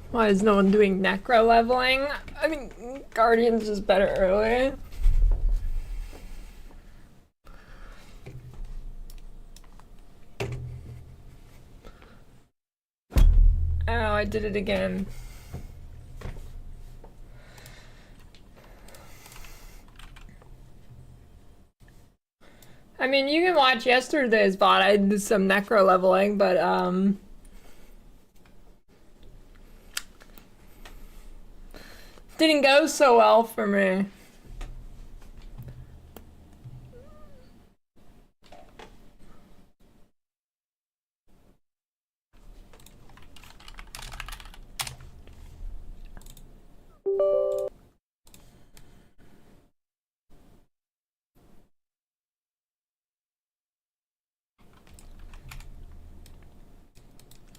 Why is no one doing necro leveling? I mean, Guardian's is better early. Oh, I did it again. I mean, you can watch yesterday's VOD. I did some necro leveling, but didn't go so well for me.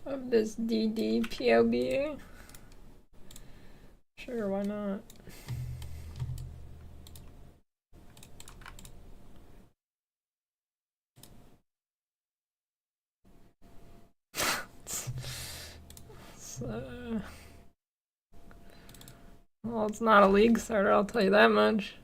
Of this DDPOB. Sure, why not? Well, it's not a league starter, I'll tell you that much.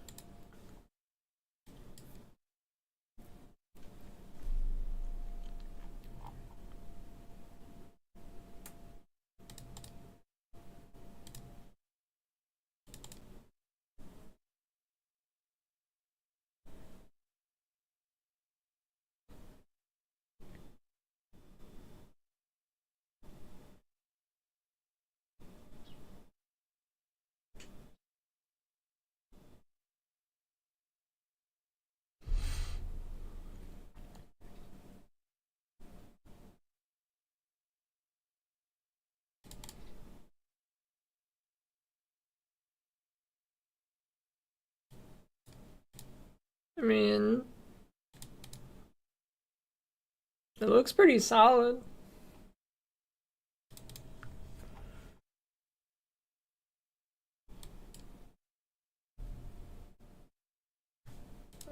I mean, it looks pretty solid.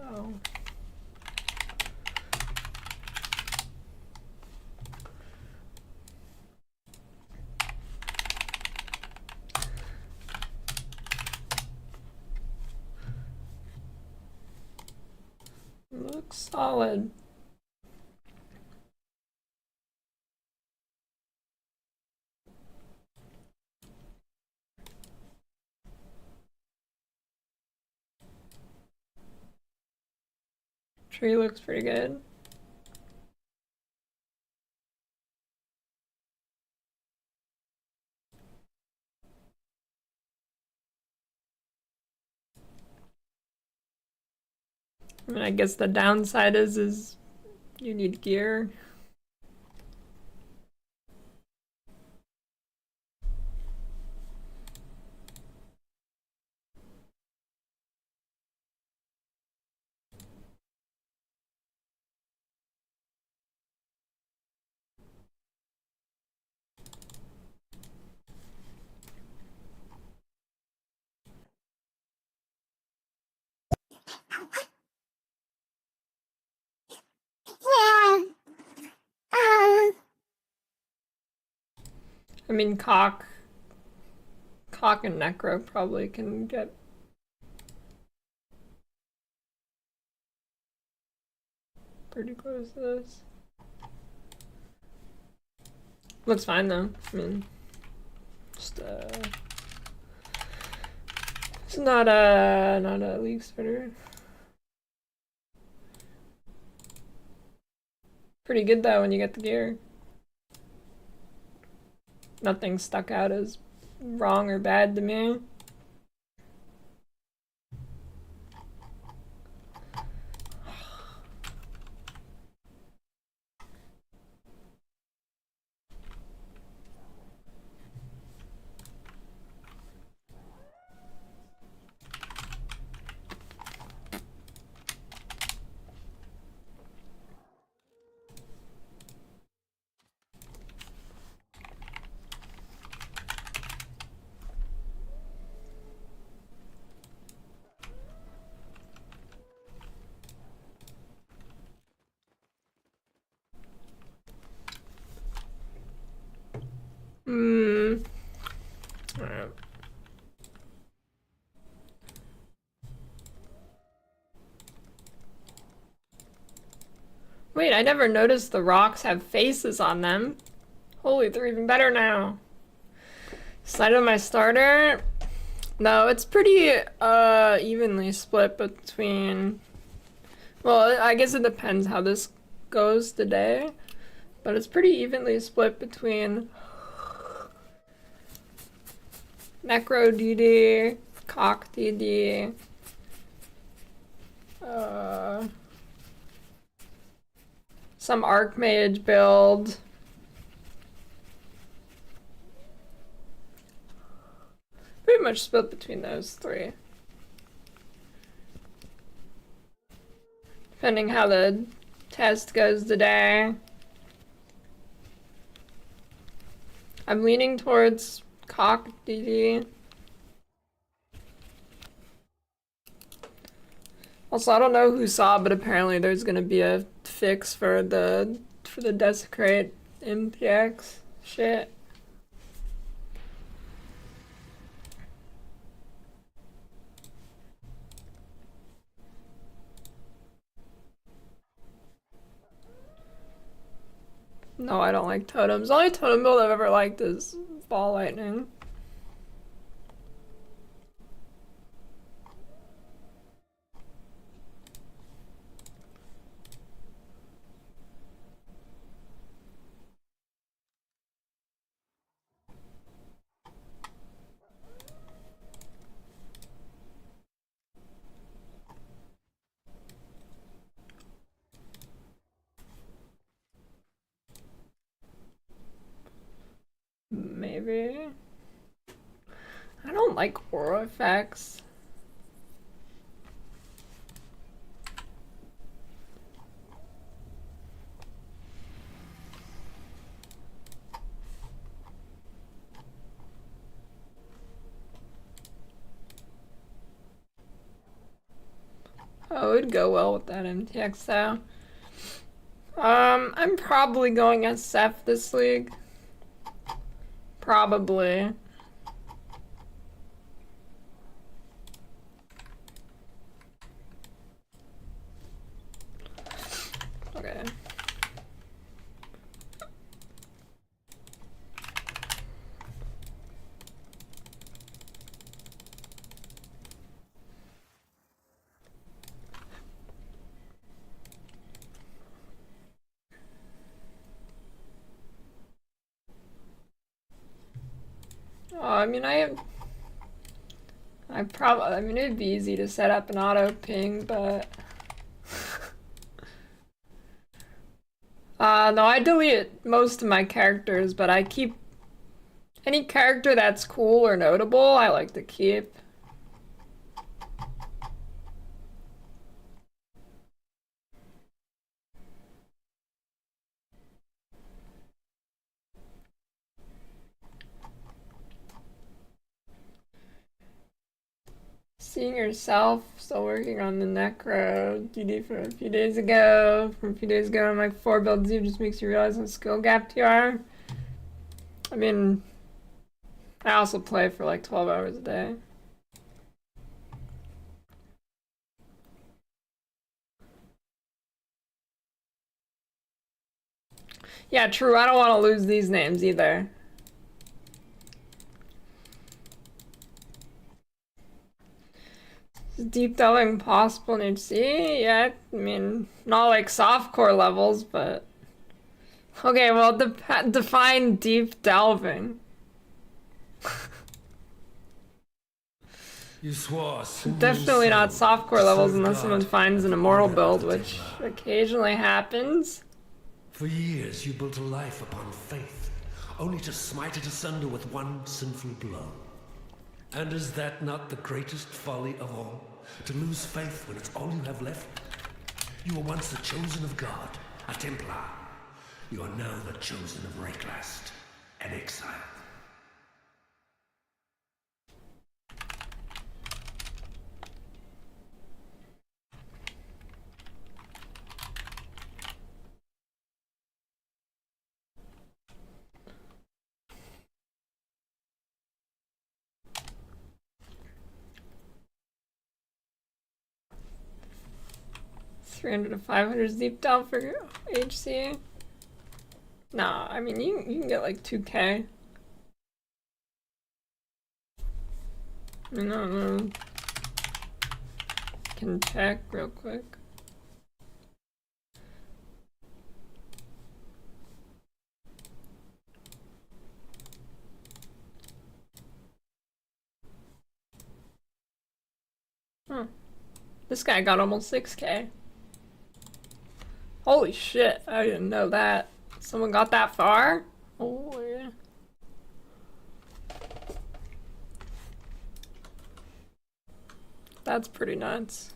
Oh. Looks solid. Tree looks pretty good. I mean, I guess the downside is you need gear. I mean, Cock and Necro probably can get pretty close to this. Looks fine though. I mean, just it's not a league starter. Pretty good though when you get the gear. Nothing stuck out as wrong or bad to me. Wait, I never noticed the rocks have faces on them. Holy, they're even better now. Side of my starter? No, it's pretty evenly split between... Well, I guess it depends how this goes today. But it's pretty evenly split between Necro DD, Cock DD, some Archmage build. Pretty much split between those three. Depending how the test goes today. I'm leaning towards Cock DD. Also, I don't know who saw, but apparently there's gonna be a fix for the desecrate MPX shit. No, I don't like totems. The only totem build I've ever liked is ball lightning. Maybe. I don't like aura effects. Oh, it would go well with that MTX though. I'm probably going SF this league. Probably. Okay. Oh, I mean, I mean, it'd be easy to set up an auto ping, but no, I delete most of my characters, but I keep any character that's cool or notable, I like to keep. Seeing yourself, still working on the Necro DD from a few days ago. I'm like 4 builds deep, just makes you realize how skill gapped you are. I mean, I also play for like 12 hours a day. Yeah, true, I don't want to lose these names either. Is deep delving possible in HC? Yeah, I mean, not like softcore levels, but... Okay, well, define deep delving. You swore Definitely not softcore levels unless someone finds an immoral build, which occasionally happens. For years you built a life upon faith, only to smite it asunder with one sinful blow. And is that not the greatest folly of all? To lose faith when it's all you have left? You were once the chosen of God, a Templar. You are now the chosen of Rayclast, an exile. 300 to 500 is deep down for HC. Nah, I mean, you can get like 2K. I don't know. Can check real quick. Huh. This guy got almost 6K. Holy shit, I didn't know that. Someone got that far? Oh yeah. That's pretty nuts.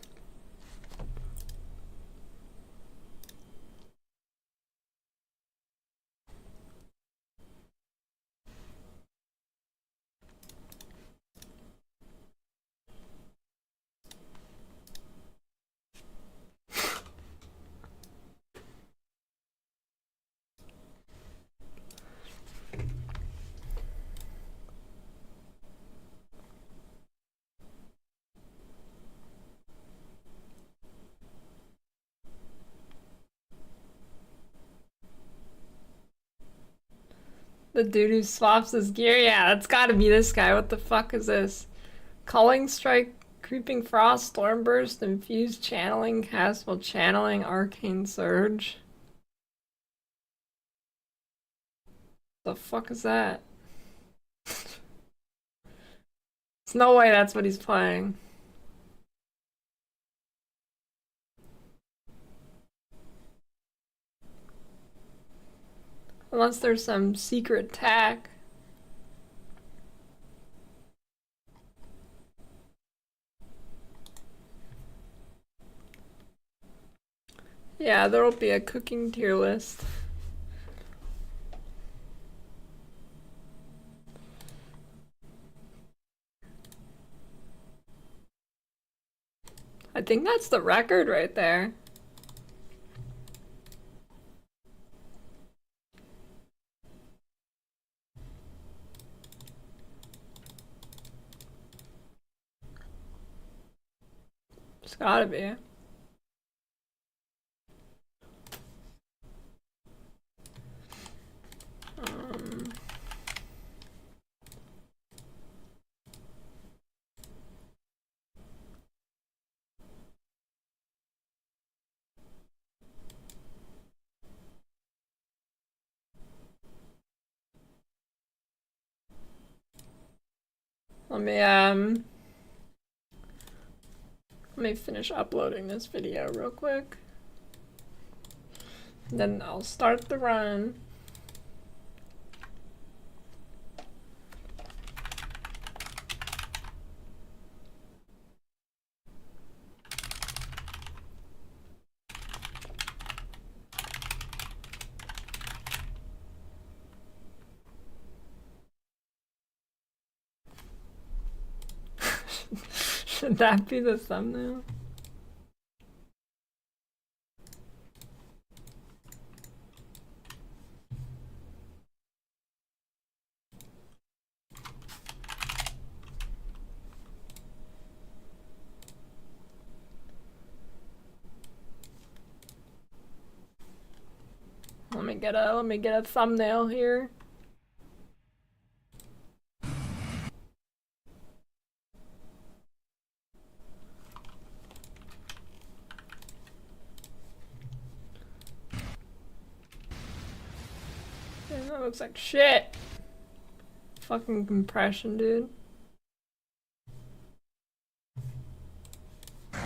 The dude who swaps his gear? Yeah, that's gotta be this guy. What the fuck is this? Culling Strike, Creeping Frost, Stormburst, Infused Channeling, Cast while channeling, Arcane Surge. The fuck is that? There's no way that's what he's playing. Unless there's some secret tag. Yeah, there'll be a cooking tier list. I think that's the record right there. It's gotta be. Let me finish uploading this video real quick. Then I'll start the run. Should that be the thumbnail? Let me get a thumbnail here. Yeah, that looks like shit. Fucking compression, dude. Come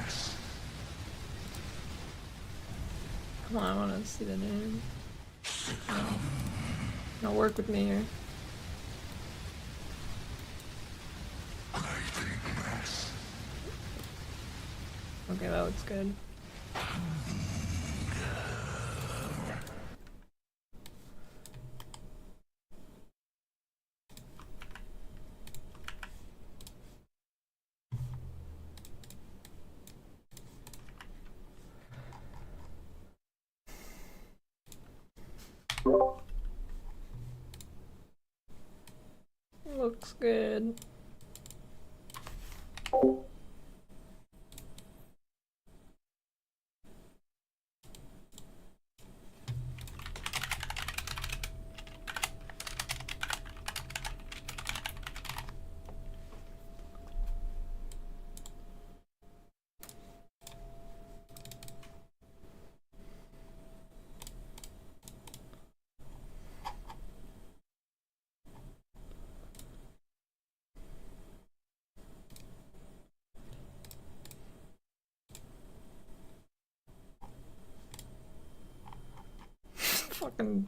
on, I wanna see the name. No, work with me here. Okay, that looks good. Looks good. fucking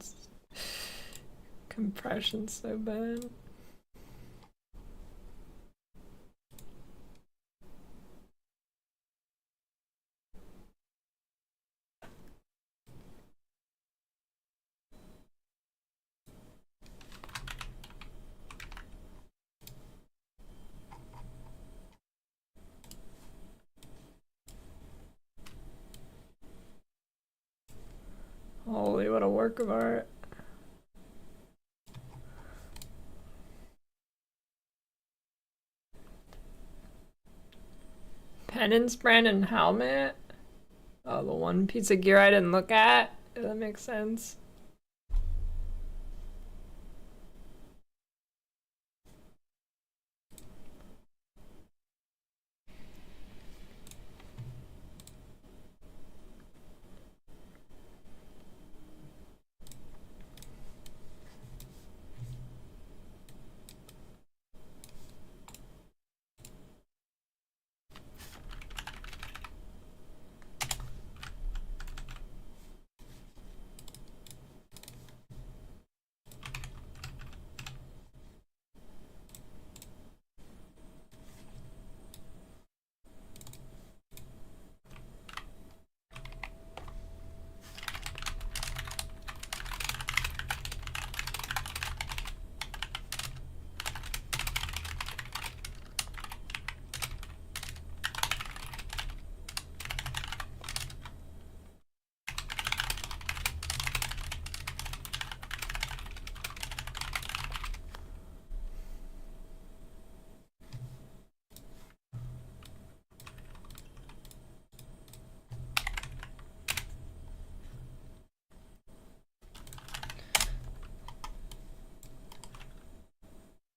compression's so bad. Holy, what a work of art. Penance brand and helmet? Oh, the one piece of gear I didn't look at? Yeah, that makes sense.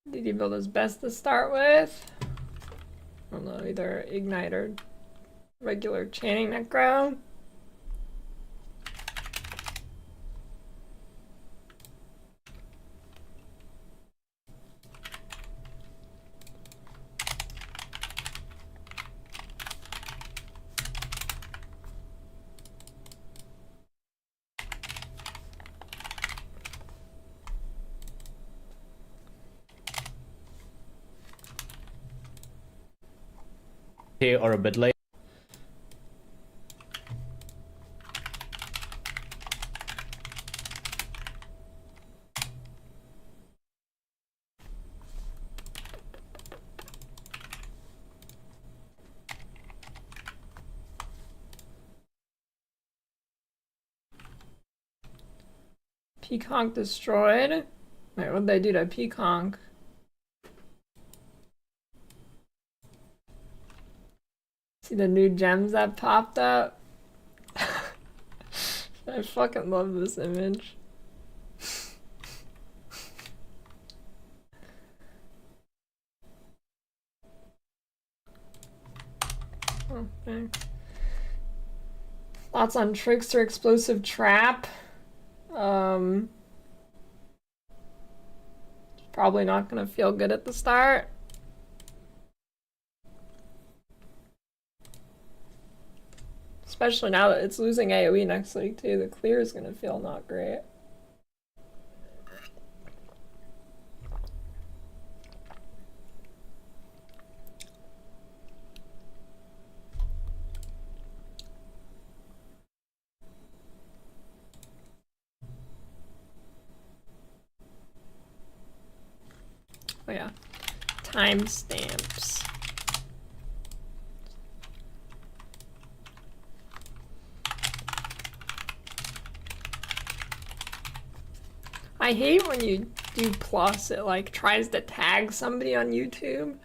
Did he build his best to start with? I don't know, either Ignite or regular chaining necro. Or a bit late. Peaconk destroyed. Wait, what'd they do to Peaconk? See the new gems that popped up? I fucking love this image. Okay. Thoughts on Trickster Explosive Trap? Probably not gonna feel good at the start. Especially now that it's losing AoE next week too, the clear is gonna feel not great. Oh yeah, timestamps. I hate when you do plus, it like tries to tag somebody on YouTube.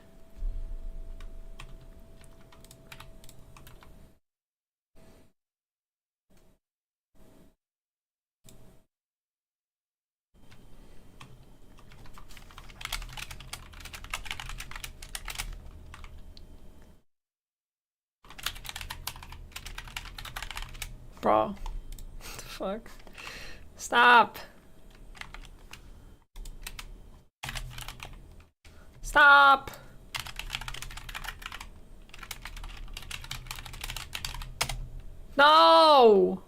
Bro, what the fuck? Stop. Stop. No.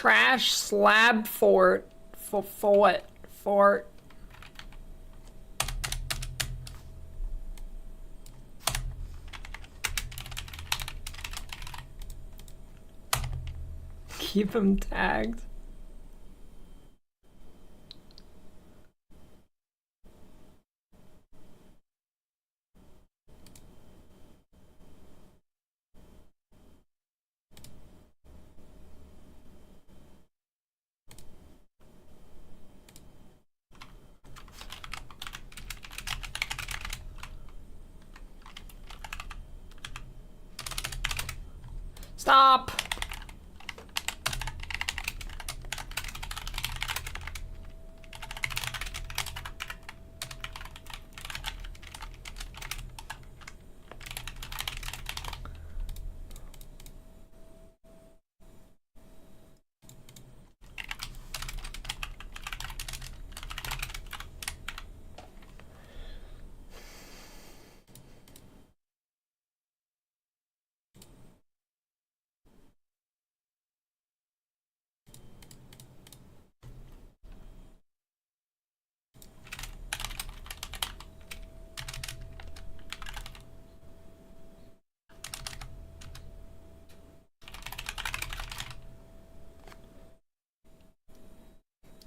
trash slab fort. Fort. Keep them tagged. Stop!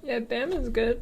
Yeah, Bama's good.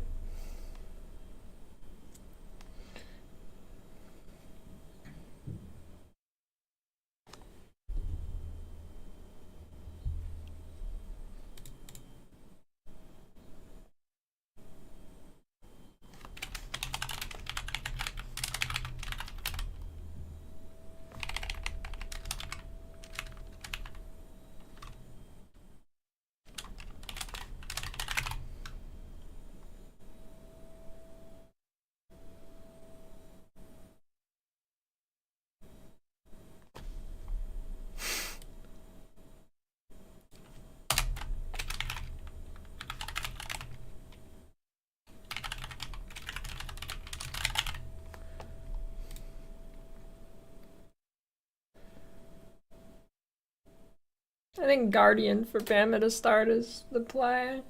I think Guardian for Bama to start is the play.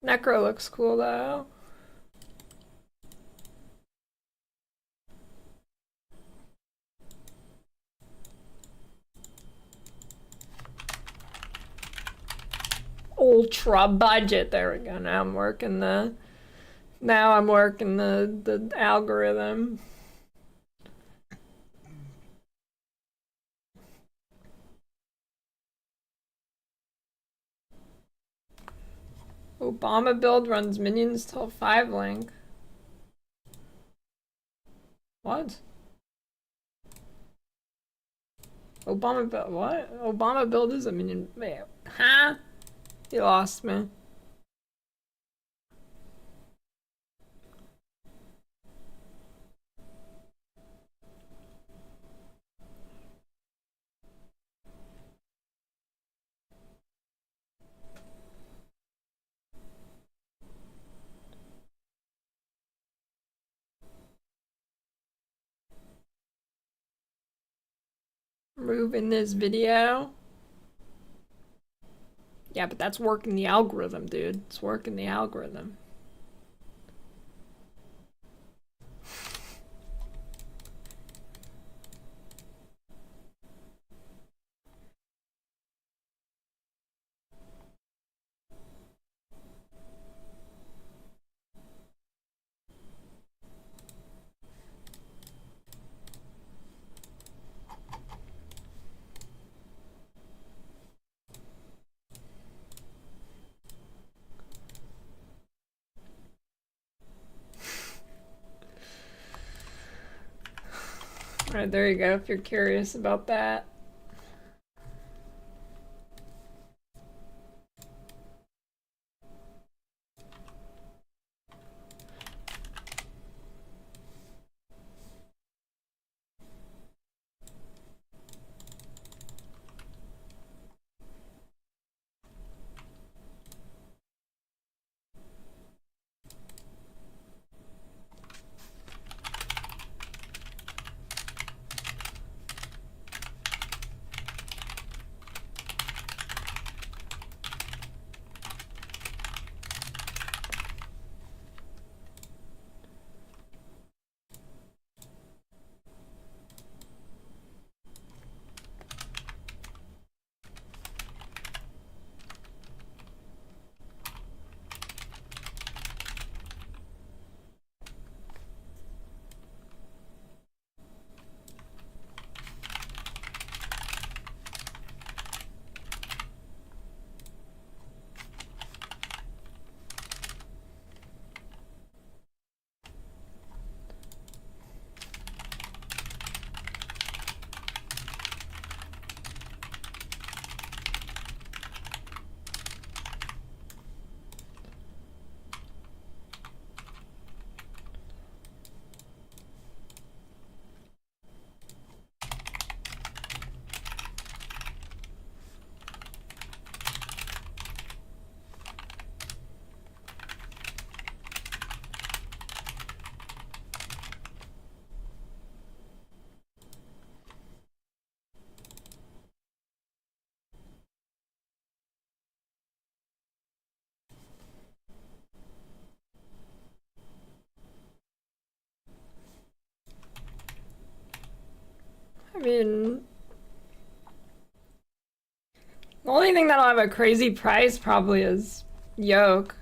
Necro looks cool though. Ultra budget. There we go. Now I'm working the algorithm. Obama build runs minions till 5 link. What? Obama build what? Obama build is a minion. Wait, huh? You lost me. Moving this video. Yeah, but that's working the algorithm, dude. It's working the algorithm. Alright, there you go if you're curious about that. mean, the only thing that'll have a crazy price probably is yoke.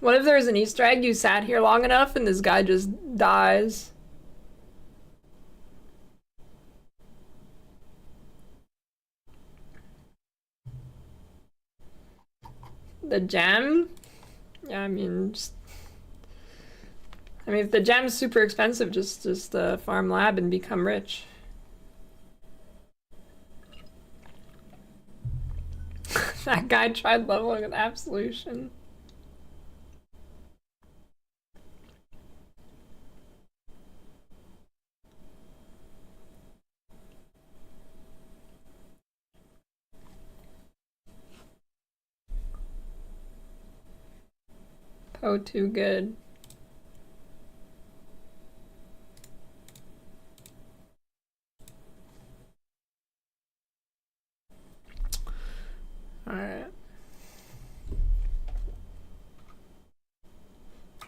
What if there's an Easter egg, you sat here long enough and this guy just dies? The gem? Yeah, I mean, if the gem's super expensive, just farm lab and become rich. That guy tried leveling with absolution. Oh, too good. Alright.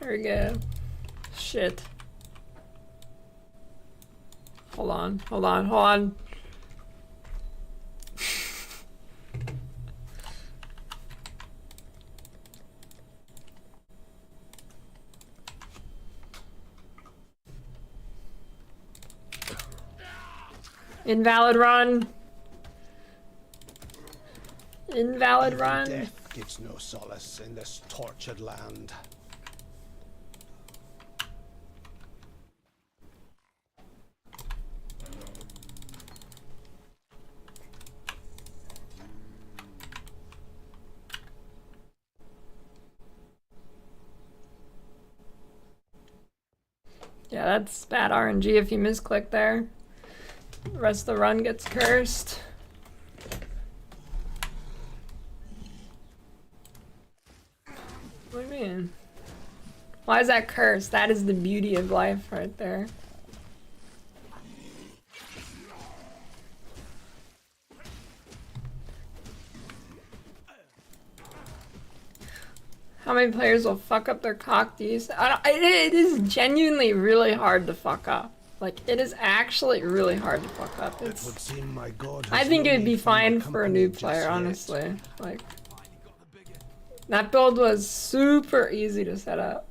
There we go. Shit. Hold on, hold on, hold on. Invalid run. Invalid Even run. Death gives no solace in this tortured land. Yeah, that's bad RNG if you misclick there. The rest of the run gets cursed. What do you mean? Why is that cursed? That is the beauty of life right there. How many players will fuck up their cock these? It is genuinely really hard to fuck up. Like, it is actually really hard to fuck up. It would seem my God I has think no it would be need for my fine for a company new just player, yet. honestly. Like, that build was super easy to set up.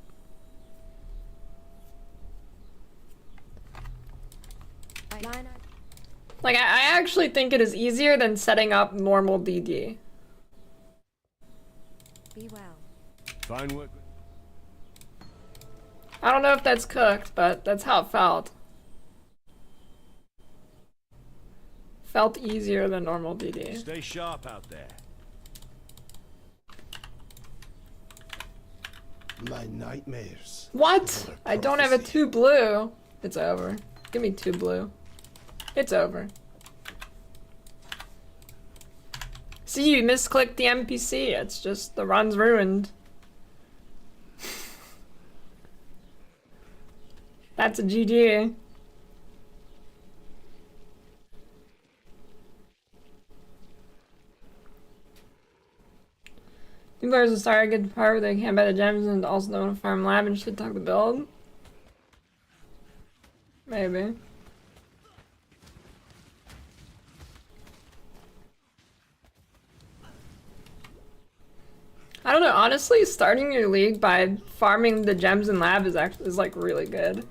Like, I actually think it is easier than setting up normal DD. Be well. Fine work. I don't know if that's cooked, but that's how it felt. Felt easier than normal DD. Stay sharp out there. My nightmares. What? Another I don't have a prophecy. 2 blue. It's over. Give me 2 blue. It's over. See, you misclicked the NPC. It's just the run's ruined. That's a GG. New players will start a good part where they can buy the gems and also know to farm lab and shit talk the build. Maybe. I don't know, honestly, starting your league by farming the gems in lab is like really good.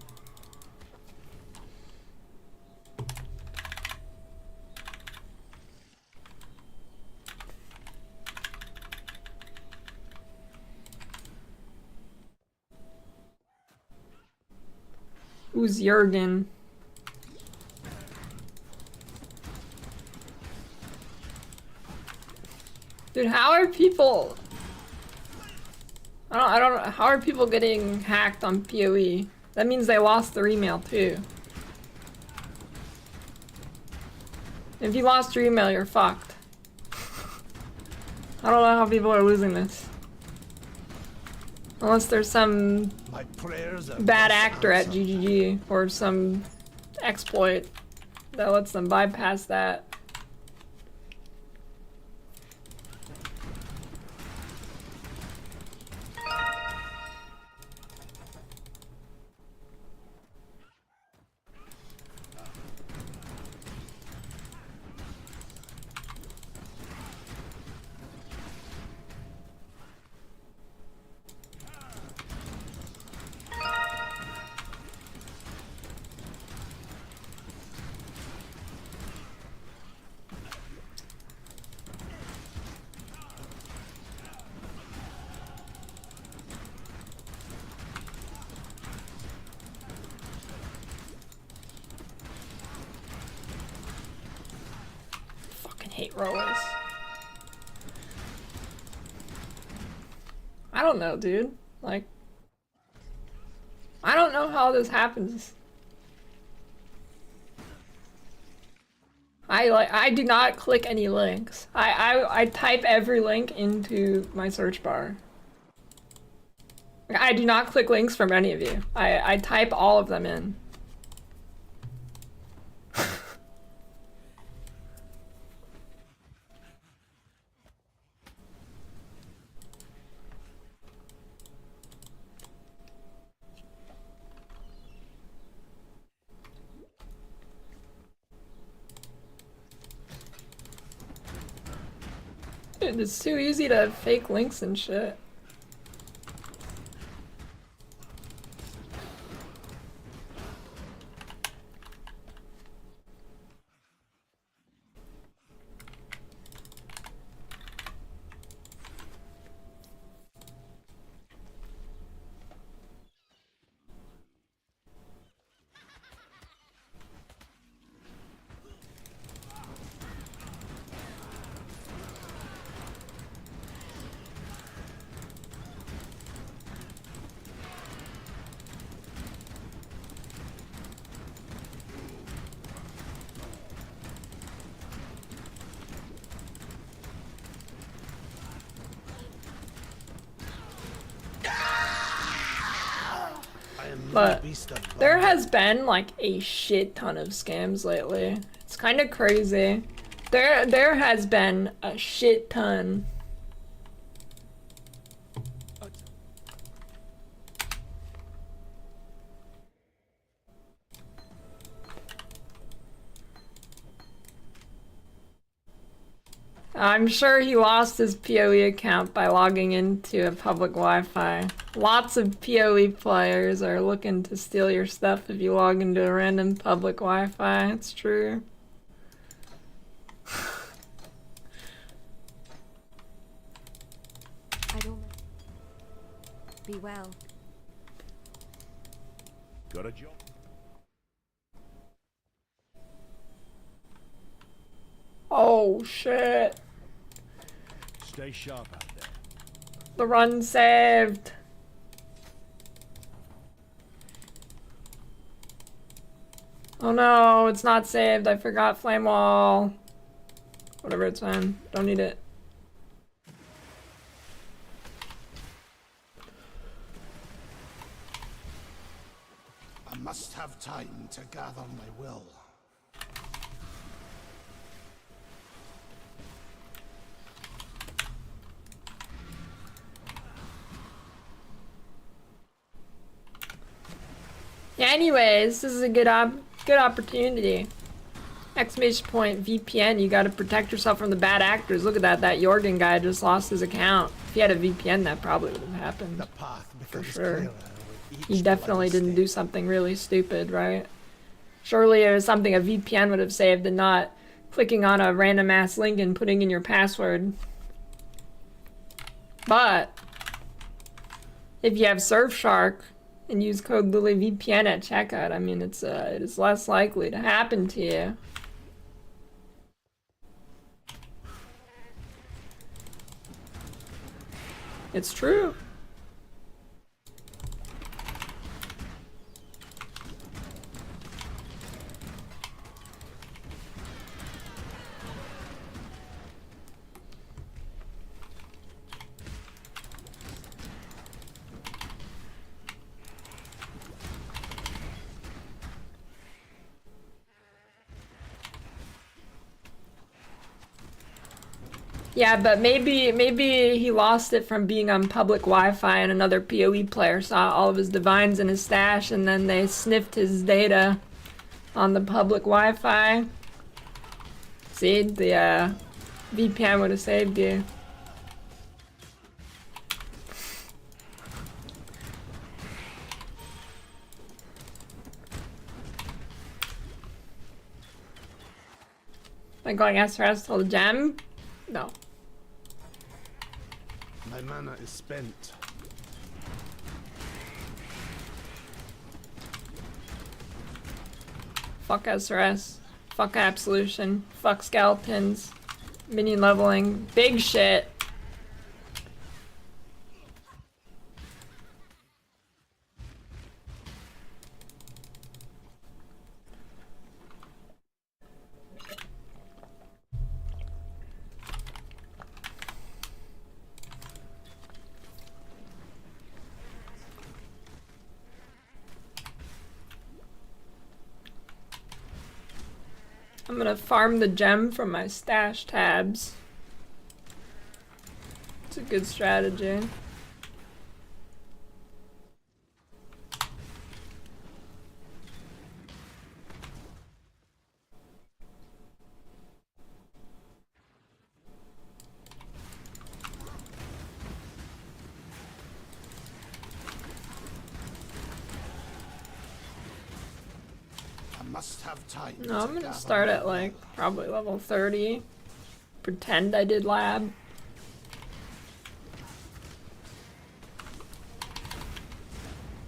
Who's Jurgen? Dude, how are people... I don't know, how are people getting hacked on PoE? That means they lost their email too. If you lost your email, you're fucked. I don't know how people are losing this. Unless there's some My prayers are bad thus actor at answered. GGG or some exploit that lets them bypass that. hate rollers. I don't know, dude. Like, I don't know how this happens. I do not click any links. I type every link into my search bar. I do not click links from any of you. I type all of them in. Dude, it's too easy to fake links and shit. But there has been like a shit ton of scams lately. It's kind of crazy. There has been a shit ton. I'm sure he lost his PoE account by logging into a public Wi-Fi. Lots of PoE players are looking to steal your stuff if you log into a random public Wi-Fi. It's true. I don't. Be well. Got a job. Oh shit. Stay sharp out there. The run saved. Oh no, it's not saved. I forgot flame wall. Whatever, it's fine. Don't need it. I must have time to gather my will. Yeah, anyways, this is a good opportunity. Exclamation point VPN, you gotta protect yourself from the bad actors. Look at that, that Jorgen guy just lost his account. If he had a VPN, that probably would have happened. The path For becomes sure. clearer with He each definitely bloody didn't do step. something really stupid, right? Surely it was something a VPN would have saved and not clicking on a random ass link and putting in your password. But if you have Surfshark and use code LilyVPN at checkout, I mean, it is less likely to happen to you. It's true. Yeah, but maybe he lost it from being on public Wi-Fi and another PoE player saw all of his divines in his stash and then they sniffed his data on the public Wi-Fi. See, the VPN would have saved you. Like going SRS till the gem? No. My mana is spent. Fuck SRS. Fuck Absolution. Fuck Skeletons. Minion leveling. Big shit. I'm gonna farm the gem from my stash tabs. It's a good strategy. Must have time. No, I'm gonna start at like probably level 30. Pretend I did lab.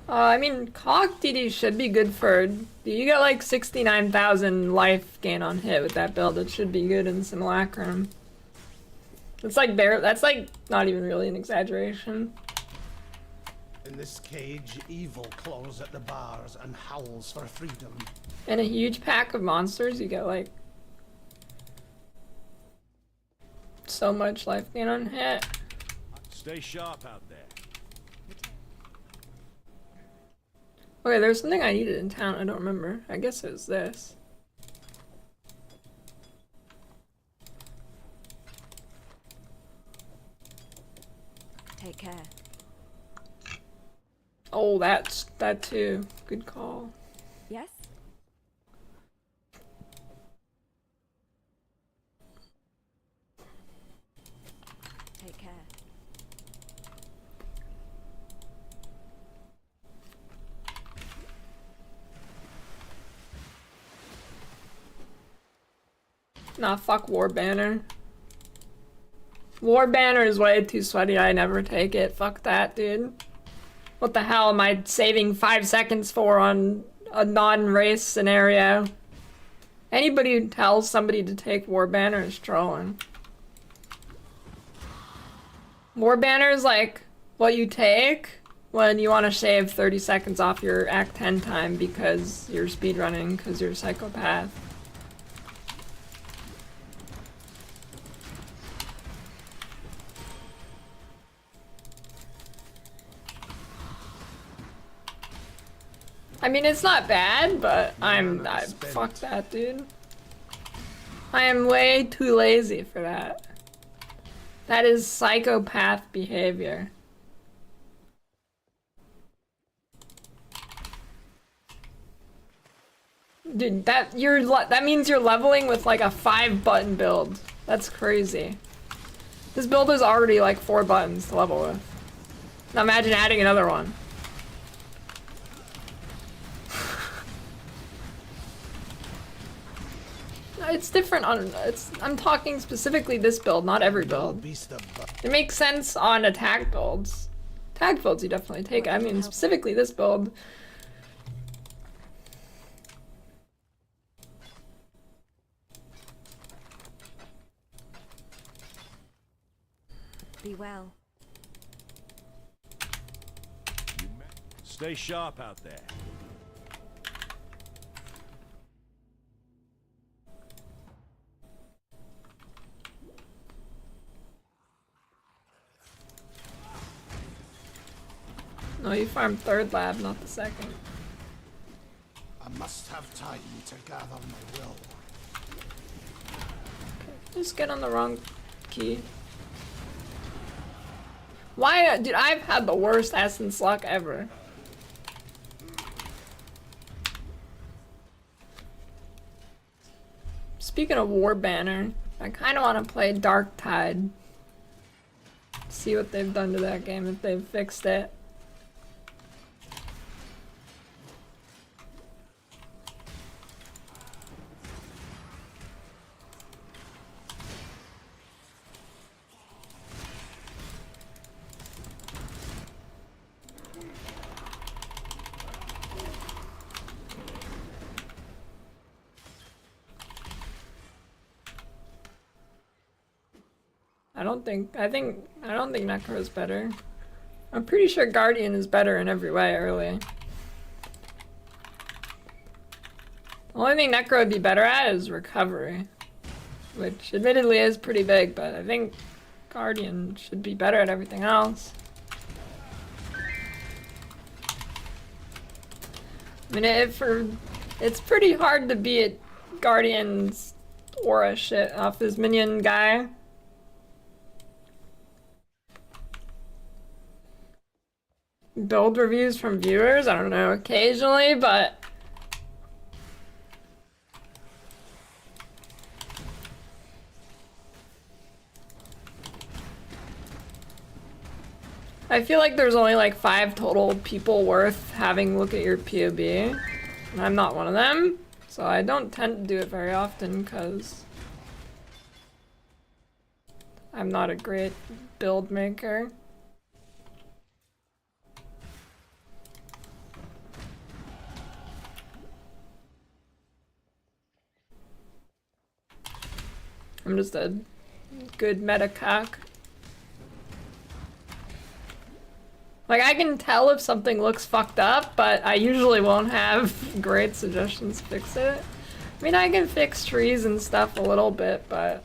I mean, Cog DD should be good for. You get like 69,000 life gain on hit with that build. It should be good in Simulacrum. It's like that's like not even really an exaggeration. In this cage, evil claws at the bars and howls for freedom. In a huge pack of monsters, you get like so much life gain on hit. Stay sharp out there. Okay, there's something I needed in town. I don't remember. I guess it was this. Take care. Oh, that too. Good call. Yes? Take care. Nah, fuck War Banner. War Banner is way too sweaty. I never take it. Fuck that, dude. What the hell am I saving 5 seconds for on a non-race scenario? Anybody who tells somebody to take War Banner is trolling. War Banner is like what you take when you want to shave 30 seconds off your Act 10 time because you're speedrunning because you're a psychopath. I mean, it's not bad, but fuck that, dude. I am way too lazy for that. That is psychopath behavior. Dude, that means you're leveling with like a 5-button build. That's crazy. This build is already like 4 buttons to level with. Now imagine adding another one. It's different on, I'm talking specifically this build, not every build. It makes sense on attack builds. Attack builds you definitely take. I mean, specifically this build. Be well. Stay sharp out there. No, you farmed 3rd lab, not the 2nd. I must have time to gather my will. Just get on the wrong key. Why, dude, I've had the worst essence luck ever. Speaking of War Banner, I kind of want to play Dark Tide. See what they've done to that game, if they've fixed it. I don't think Necro is better. I'm pretty sure Guardian is better in every way early. The only thing Necro would be better at is recovery, which admittedly is pretty big, but I think Guardian should be better at everything else. I mean, it's pretty hard to beat Guardian's aura shit off his minion guy. Build reviews from viewers? I don't know, occasionally, but I feel like there's only like 5 total people worth having look at your POB. And I'm not one of them, so I don't tend to do it very often because I'm not a great build maker. I'm just a good meta cock. Like, I can tell if something looks fucked up, but I usually won't have great suggestions to fix it. I mean, I can fix trees and stuff a little bit, but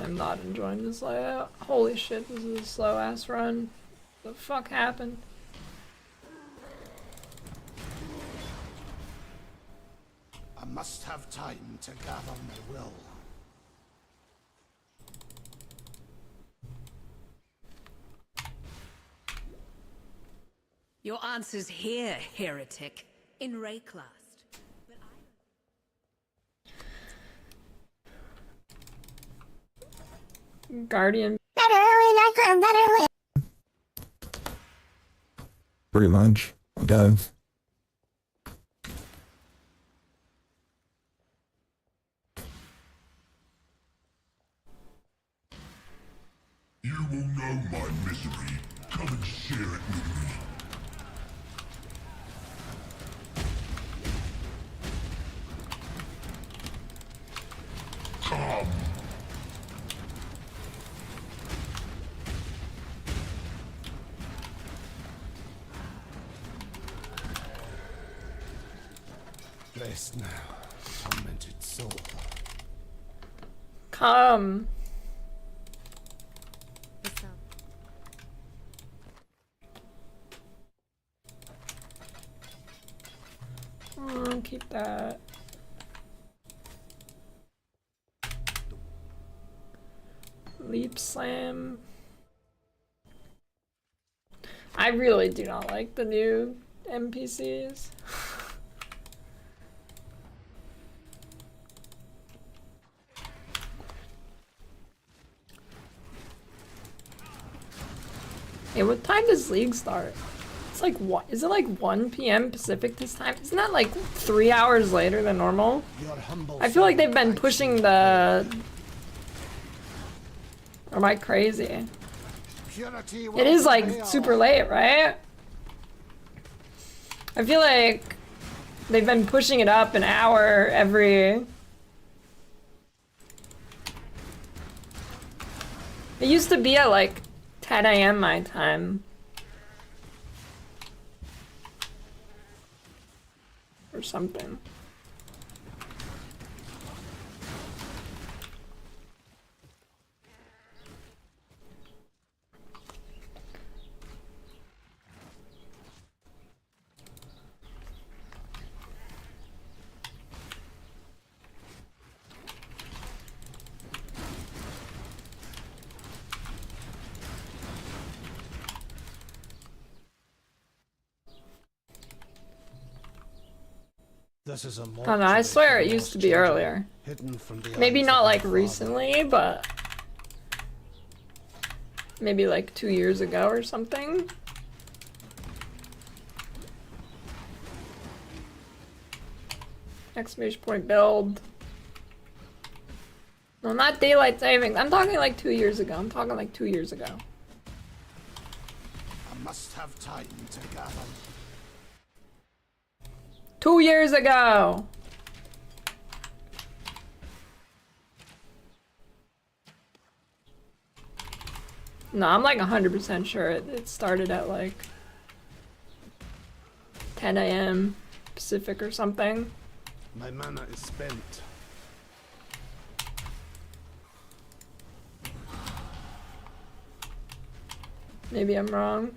I'm not enjoying this layout. Holy shit, this is a slow ass run. What the fuck happened? I must have time to gather my will. Your answer's here, heretic. In Rayclast. Guardian. Pretty much, does. You will know my misery. Come and share it with me. Come. Rest now, tormented soul. Come. Keep that. Leap slam. I really do not like the new NPCs. Hey, what time does League start? It's like, what? Is it like 1 p.m. Pacific this time? Isn't that like 3 hours later than normal? I feel like they've been pushing the... Or am I crazy? It is like super late, right? I feel like they've been pushing it up an hour every... It used to be at like 10 a.m. my time. Or something. This is a I don't know, I swear it used to be earlier. Hidden from the Maybe eyes not of like my father. recently, but maybe like 2 years ago or something. Exclamation point build. No, not daylight saving. I'm talking like 2 years ago. I'm talking like 2 years ago. I must have time to gather. 2 years ago! No, I'm like 100% sure it started at like 10 a.m. Pacific or something. My mana is spent. Maybe I'm wrong.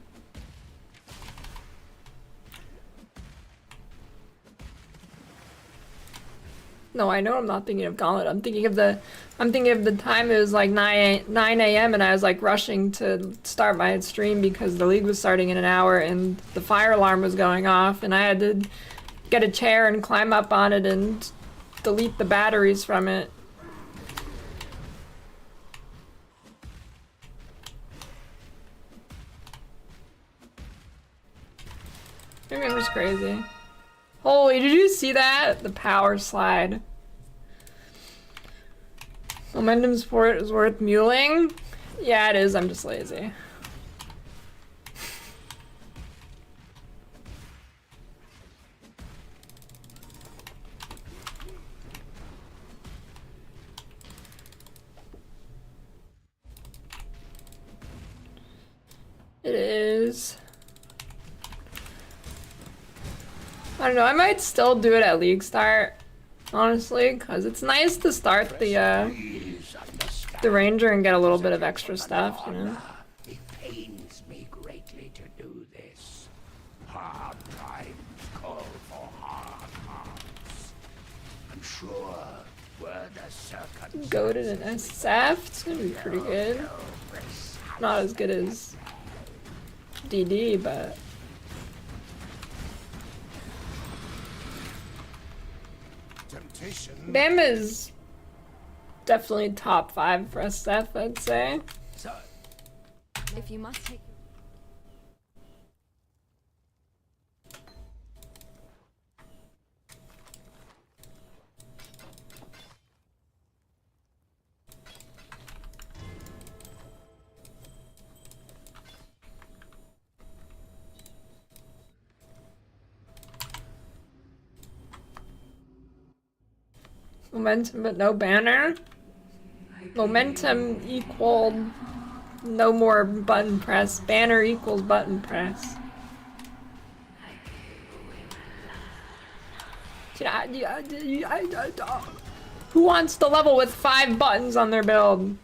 No, I know I'm not thinking of Gauntlet. I'm thinking of the time it was like 9 a.m. and I was like rushing to start my stream because the league was starting in an hour and the fire alarm was going off and I had to get a chair and climb up on it and delete the batteries from it. Maybe I'm just crazy. Holy, did you see that? The power slide. Momentum support is worth muling? Yeah, it is. I'm just lazy. It is. I don't know, I might still do it at League Start, honestly, because it's nice to start the Ranger and get a little bit of extra stuff, you know? It pains me greatly to do this. Hard times call for hard hearts. I'm sure were the circumstances. Goated and SF, it's gonna be pretty good. Not as good as DD, but... Bama is definitely top 5 for SF, I'd say. If you must take... Momentum but no banner. Momentum equaled no more button press. Banner equals button press. Who wants to level with 5 buttons on their build?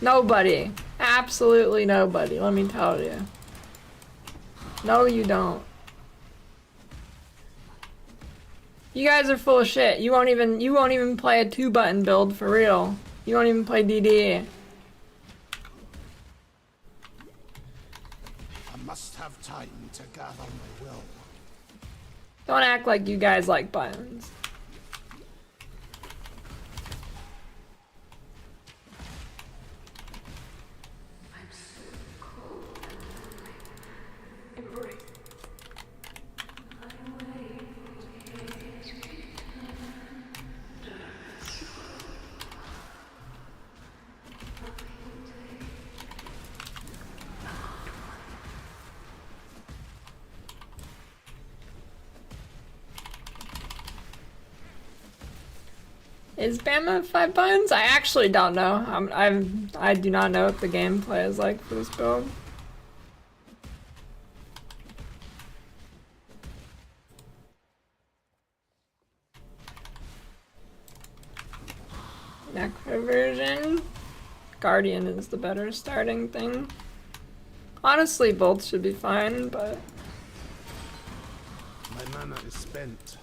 Nobody. Absolutely nobody, let me tell you. No, you don't. You guys are full of shit. You won't even play a 2-button build for real. You won't even play DD. I must have time to gather my will. Don't act like you guys like buttons. Is Bama 5 buttons? I actually don't know. I do not know what the gameplay is like for this build. Necroversion. Guardian is the better starting thing. Honestly, both should be fine, but... My mana is spent.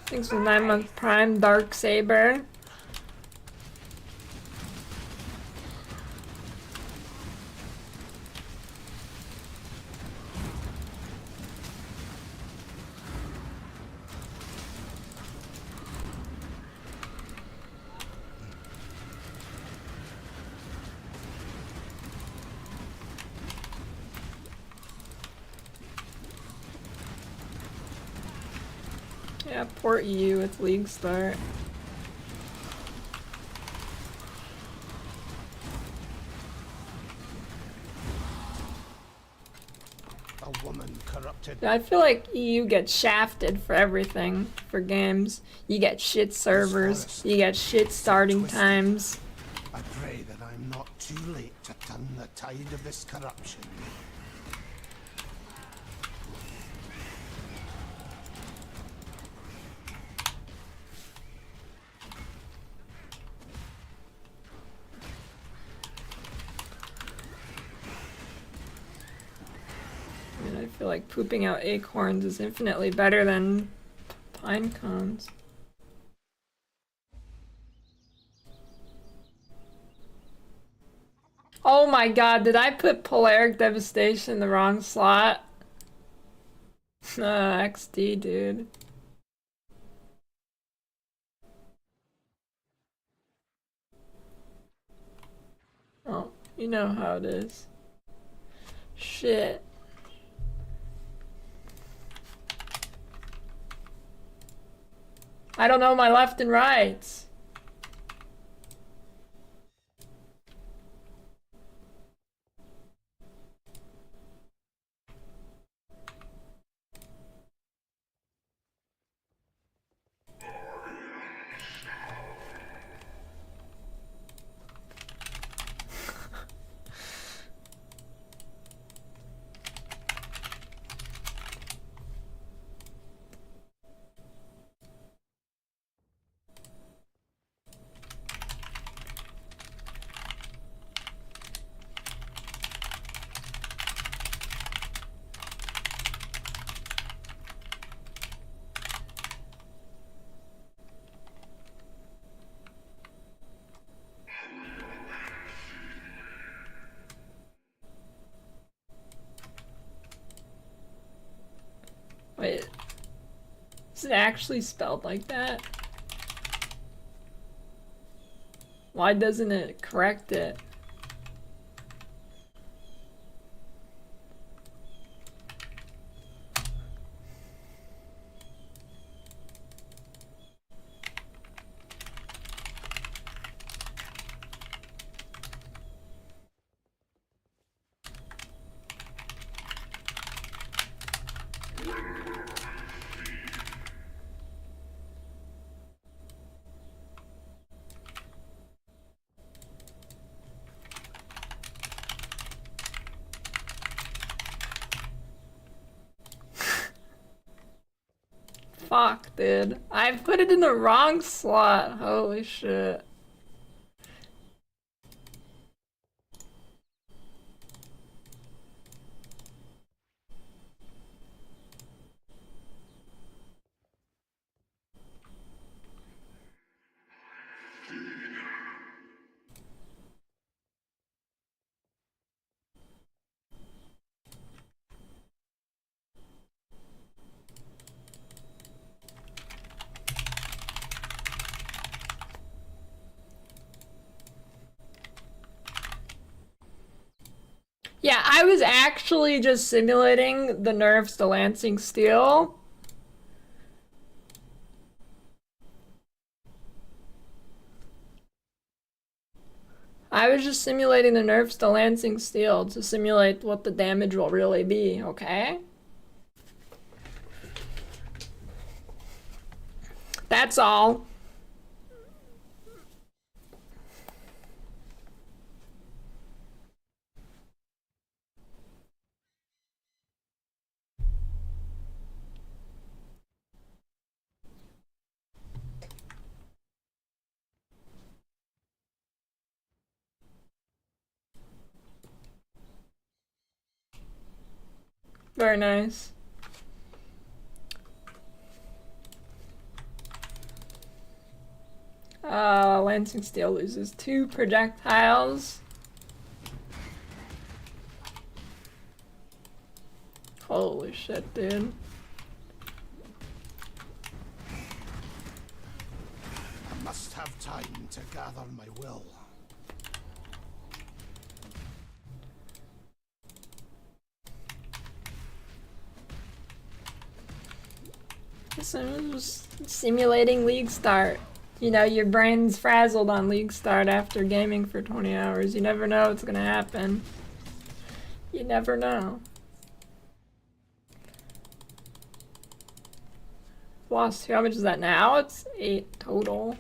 Thanks for 9-month Prime, Dark Saber. Yeah, port EU with League Start. A woman corrupted. Yeah, I feel like EU gets shafted for everything for games. You get shit servers, you get shit starting times. I pray that I'm not too late to turn the tide of this corruption. I feel like pooping out acorns is infinitely better than pine cones. Oh my god, did I put Polaric Devastation in the wrong slot? XD, dude. Oh, you know how it is. Shit. I don't know my left and rights. Wait, is it actually spelled like that? Why doesn't it correct it? Fuck, dude. I put it in the wrong slot. Holy shit. Yeah, I was actually just simulating the nerfs to Lancing Steel. I was just simulating the nerfs to Lancing Steel to simulate what the damage will really be, okay? That's all. Very nice. Lancing Steel loses 2 projectiles. Holy shit, dude. I must have time to gather my will. So it was simulating League Start. You know, your brain's frazzled on League Start after gaming for 20 hours. You never know what's gonna happen. You never know. Lost 2. How much is that now? It's 8 total.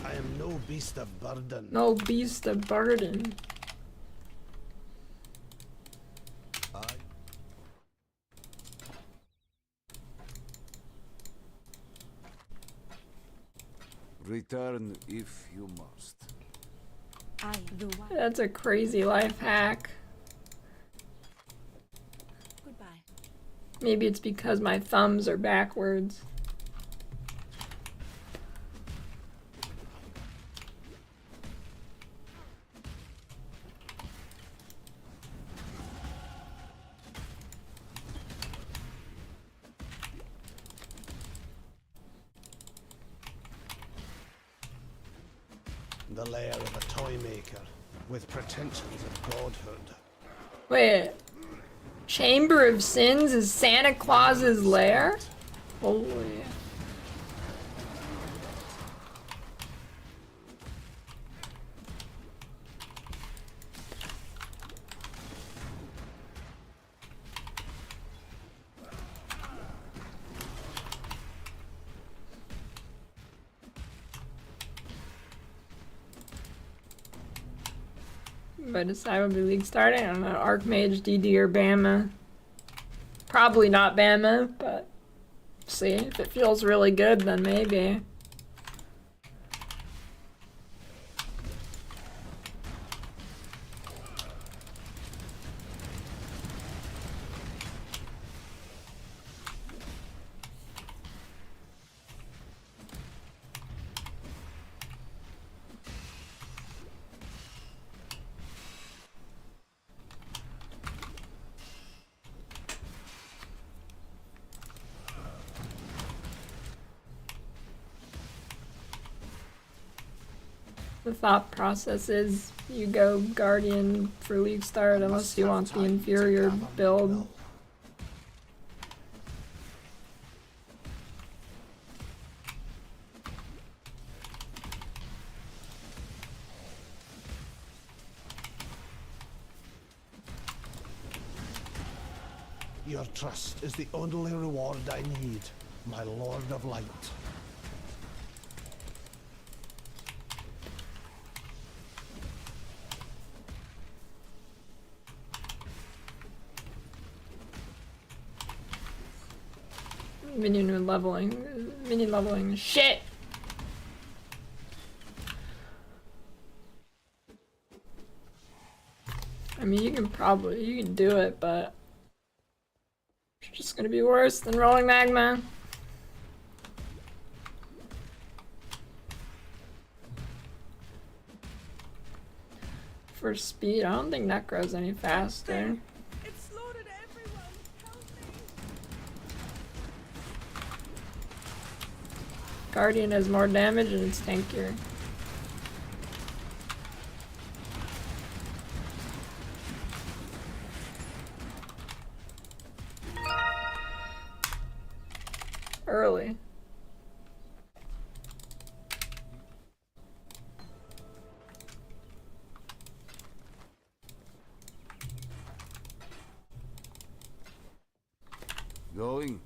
I am no beast of burden. No beast of burden. Return if you must. I, the one. That's a crazy life hack. Goodbye. Maybe it's because my thumbs are backwards. The lair of a toy maker with pretensions of godhood. Wait. Chamber of Sins is Santa Claus's lair? Holy. But decide what be league starting. I don't know. Archmage, DD, or Bama. Probably not Bama, but see. If it feels really good, then maybe. The thought process is you go Guardian for League Start unless you want the inferior build. Your trust is the only reward I need, my Lord of Light. Minion leveling. Minion leveling. Shit! I mean, you can do it, but it's just gonna be worse than rolling magma. For speed, I don't think Necro's any faster. It slaughtered everyone. Help me. Guardian has more damage and it's tankier. Early. Going?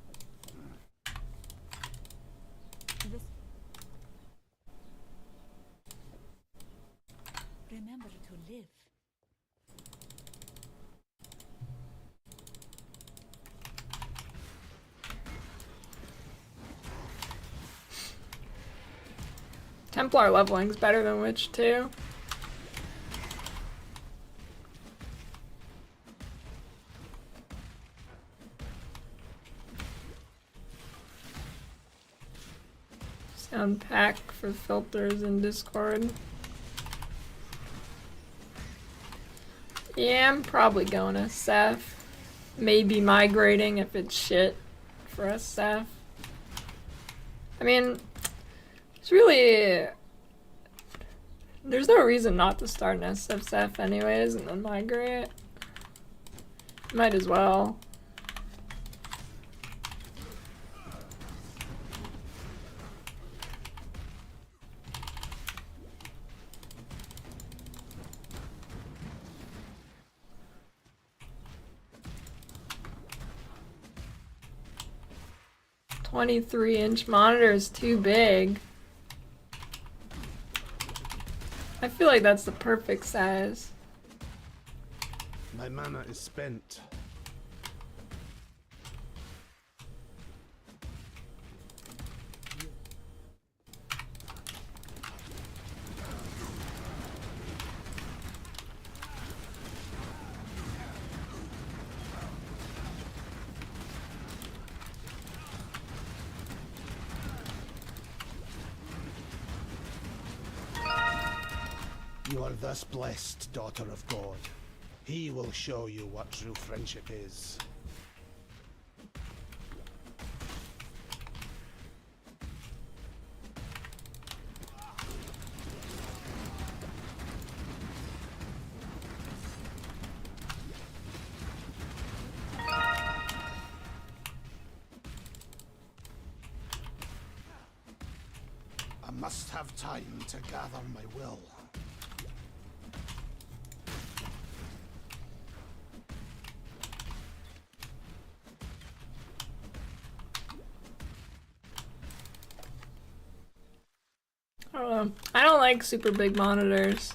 Templar leveling's better than Witch too. Sound pack for filters in Discord. Yeah, I'm probably going to Seth. Maybe migrating if it's shit for us, Seth. I mean, it's really... There's no reason not to start an SFSF anyways and then migrate. Might as well. .23-inch monitor is too big. I feel like that's the perfect size. My mana is spent. You are thus blessed, daughter of God. He will show you what true friendship is. I must have time to gather my will. I don't know. I don't like super big monitors.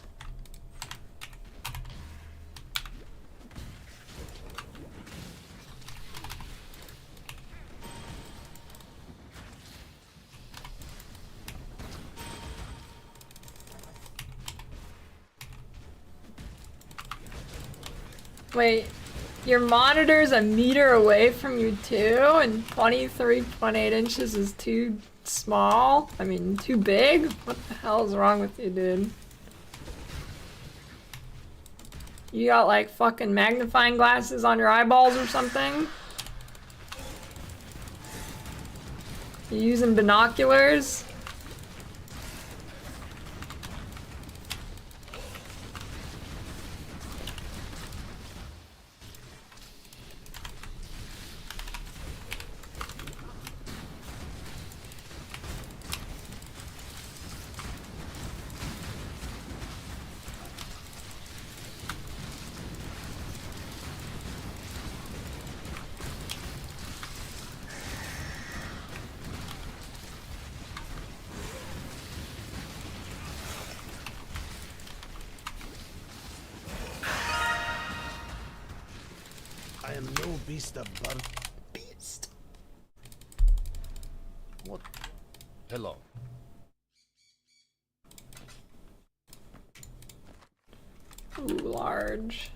Wait, your monitor's a meter away from you too, and 23.8 inches is too small? I mean, too big? What the hell is wrong with you, dude? You got like fucking magnifying glasses on your eyeballs or something? You using binoculars? I am no beast of burden. Beast. What? Hello. Ooh, large.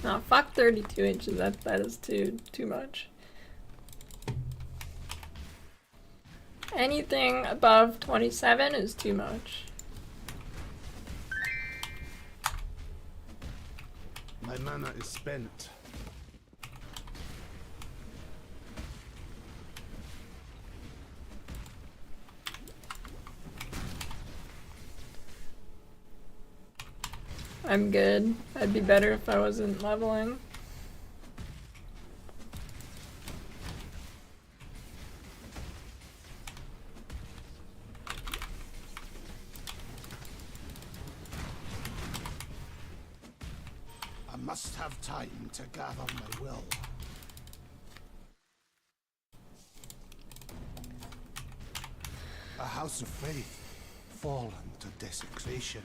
No, fuck 32 inches. That is too much. Anything above 27 is too much. My mana is spent. I'm good. I'd be better if I wasn't leveling. must have time to gather my will. A house of faith, fallen to desecration.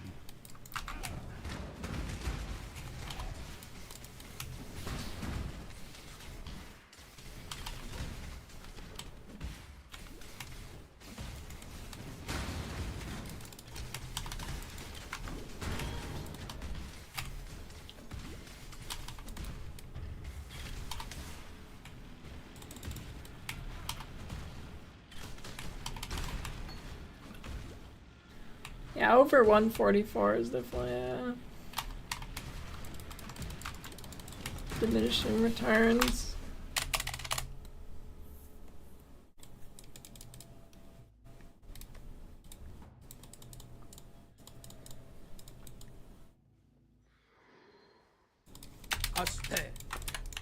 Yeah, over 144 is definitely diminishing returns.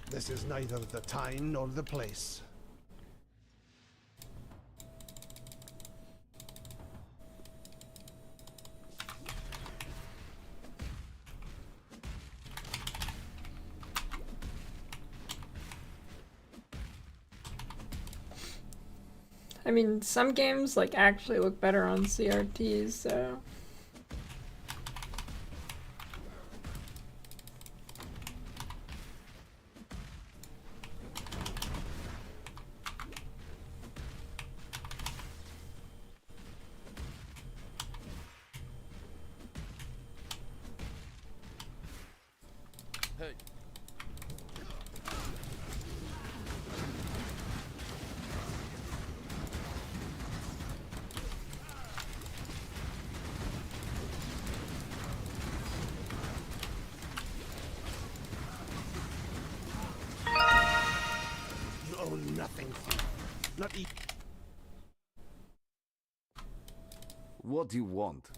This is neither the time nor the place. I mean, some games like actually look better on CRTs, so. Nothing. Not e- What do you want?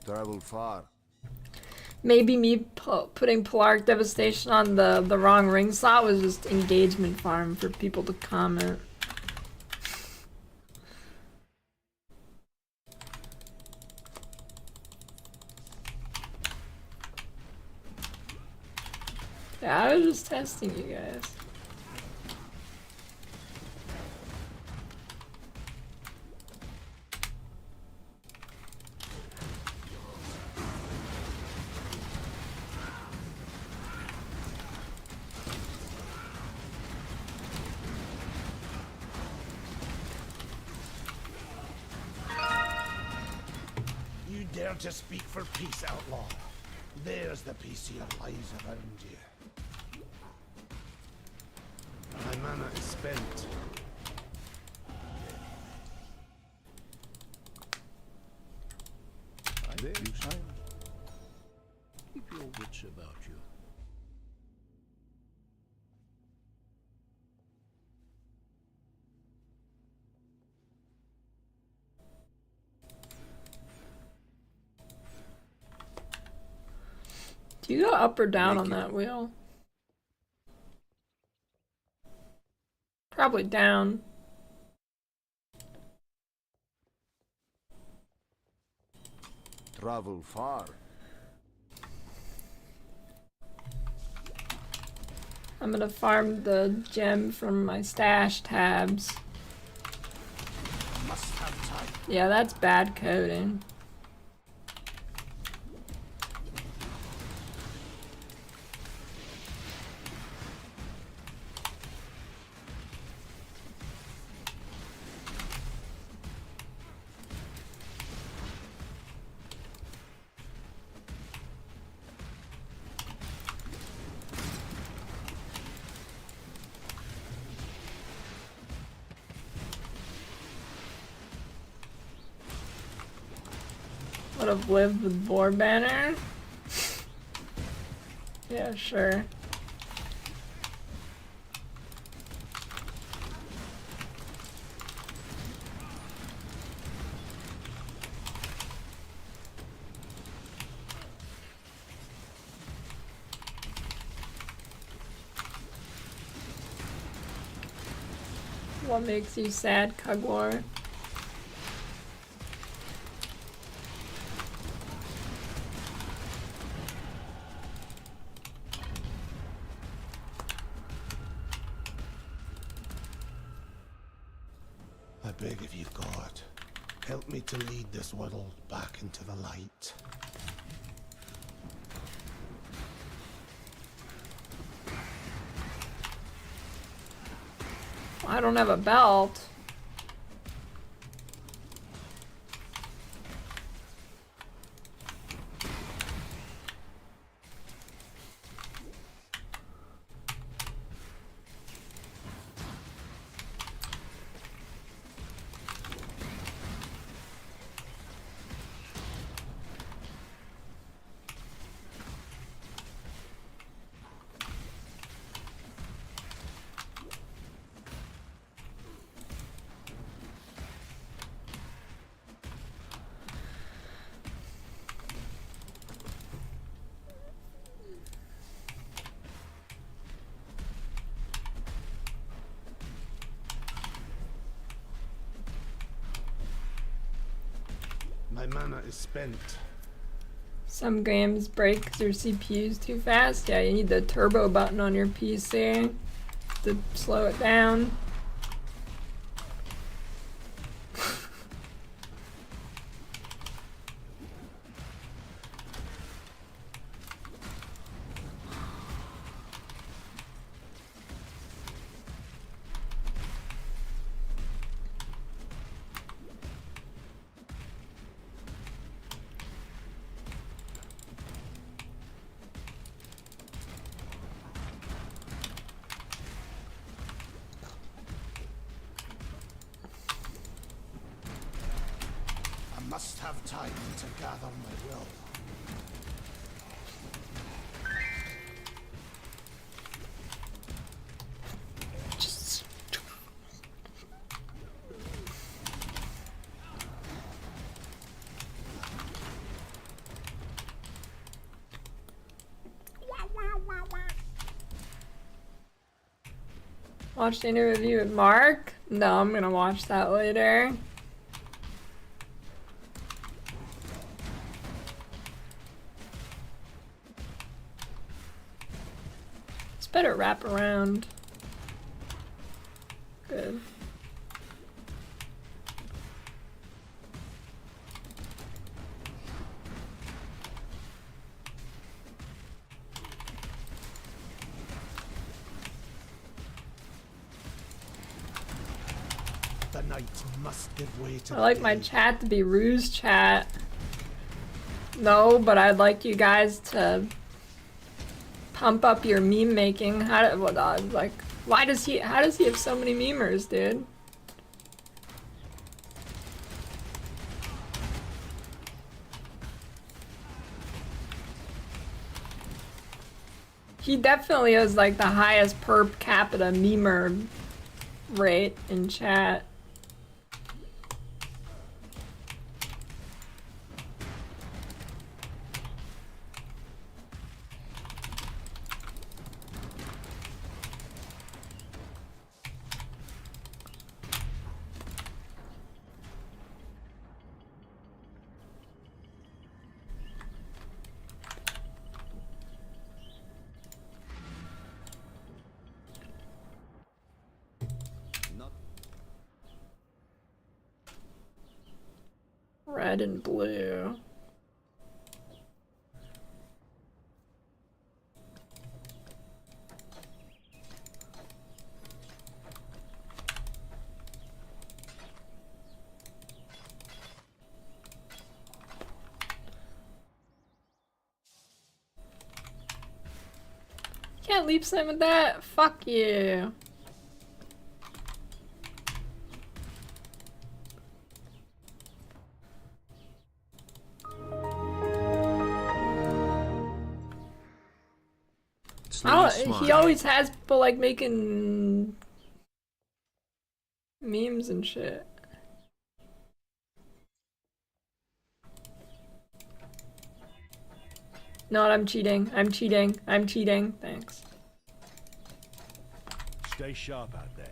Travel far. Maybe me putting Polaric Devastation on the wrong ring slot was just engagement farm for people to comment. Yeah, I was just testing you guys. You dare to speak for peace, outlaw? There's the peace your lives have earned you. My mana is spent. There you Scion. Keep your wits about you. Do you go up or down on that wheel? Probably down. Travel far. I'm gonna farm the gem from my stash tabs. Must have time. Yeah, that's bad coding. Would have lived with Boar Banner? Yeah, sure. What makes you sad, Kugwar? beg of you, God. Help me to lead this world back into the light. I don't have a belt. My mana is spent. Some games break 'cause your CPU's too fast. Yeah, you need the turbo button on your PC to slow it down. I must have time to gather my will. Just watched any review with Mark? No, I'm gonna watch that later. It's better wrap around. Good. The night must give way to I like the my day. chat to be ruse chat. No, but I'd like you guys to pump up your meme making. How do, what, like, why does he, how does he have so many memers, dude? He definitely has like the highest per capita memer rate in chat. Red and blue. Can't leap slam with that? Fuck you. He always has people like making memes and shit. No, I'm cheating. I'm cheating. I'm cheating. Thanks. Stay sharp out there.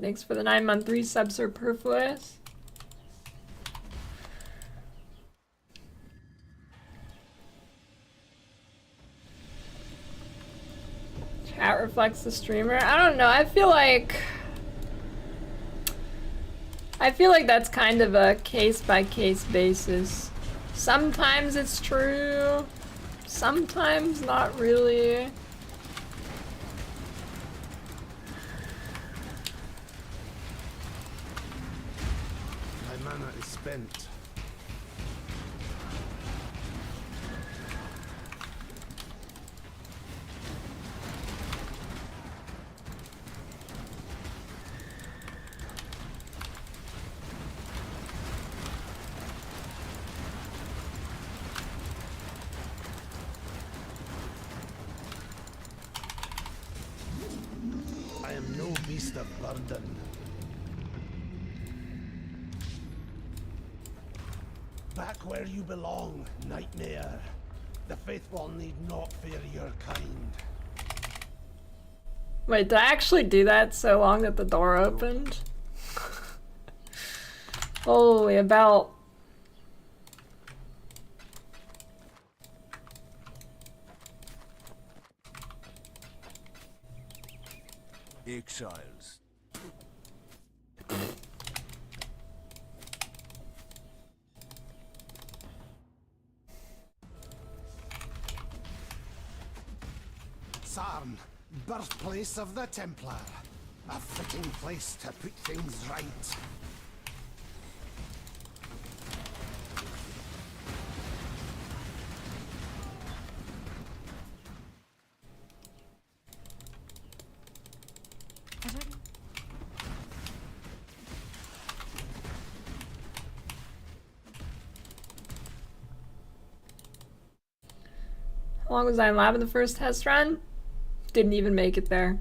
Thanks for the 9-month resub, Superfluous. Chat reflects the streamer. I don't know. I feel like that's kind of a case-by-case basis. Sometimes it's true, sometimes not really. My mana is spent. I am no beast of burden. Back where you belong, Nightmare. The faithful need not fear your kind. Wait, did I actually do that so long that the door opened? Holy, about... Exiles. Sarn, birthplace of the Templar. A fitting place to put things right. How long was I in lab in the first test run? Didn't even make it there.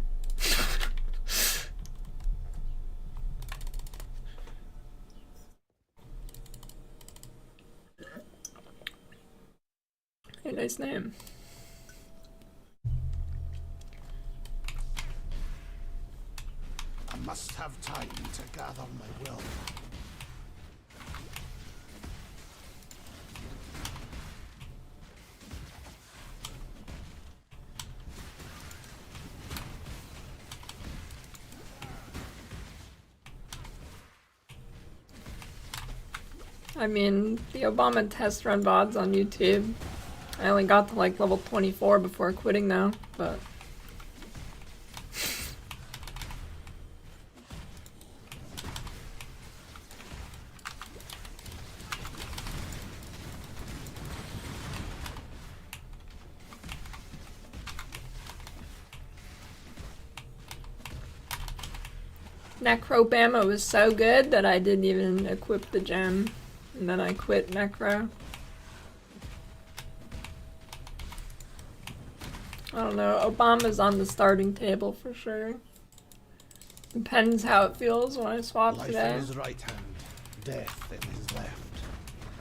Hey, nice name. I must have time to gather my will. I mean, the Obama test run VODs on YouTube. I only got to like level 24 before quitting though, but... Necro-Bama was so good that I didn't even equip the gem. And then I quit Necro. I don't know, Obama's on the starting table for sure. Depends how it feels when I swap Life today. in his right hand, death in his left.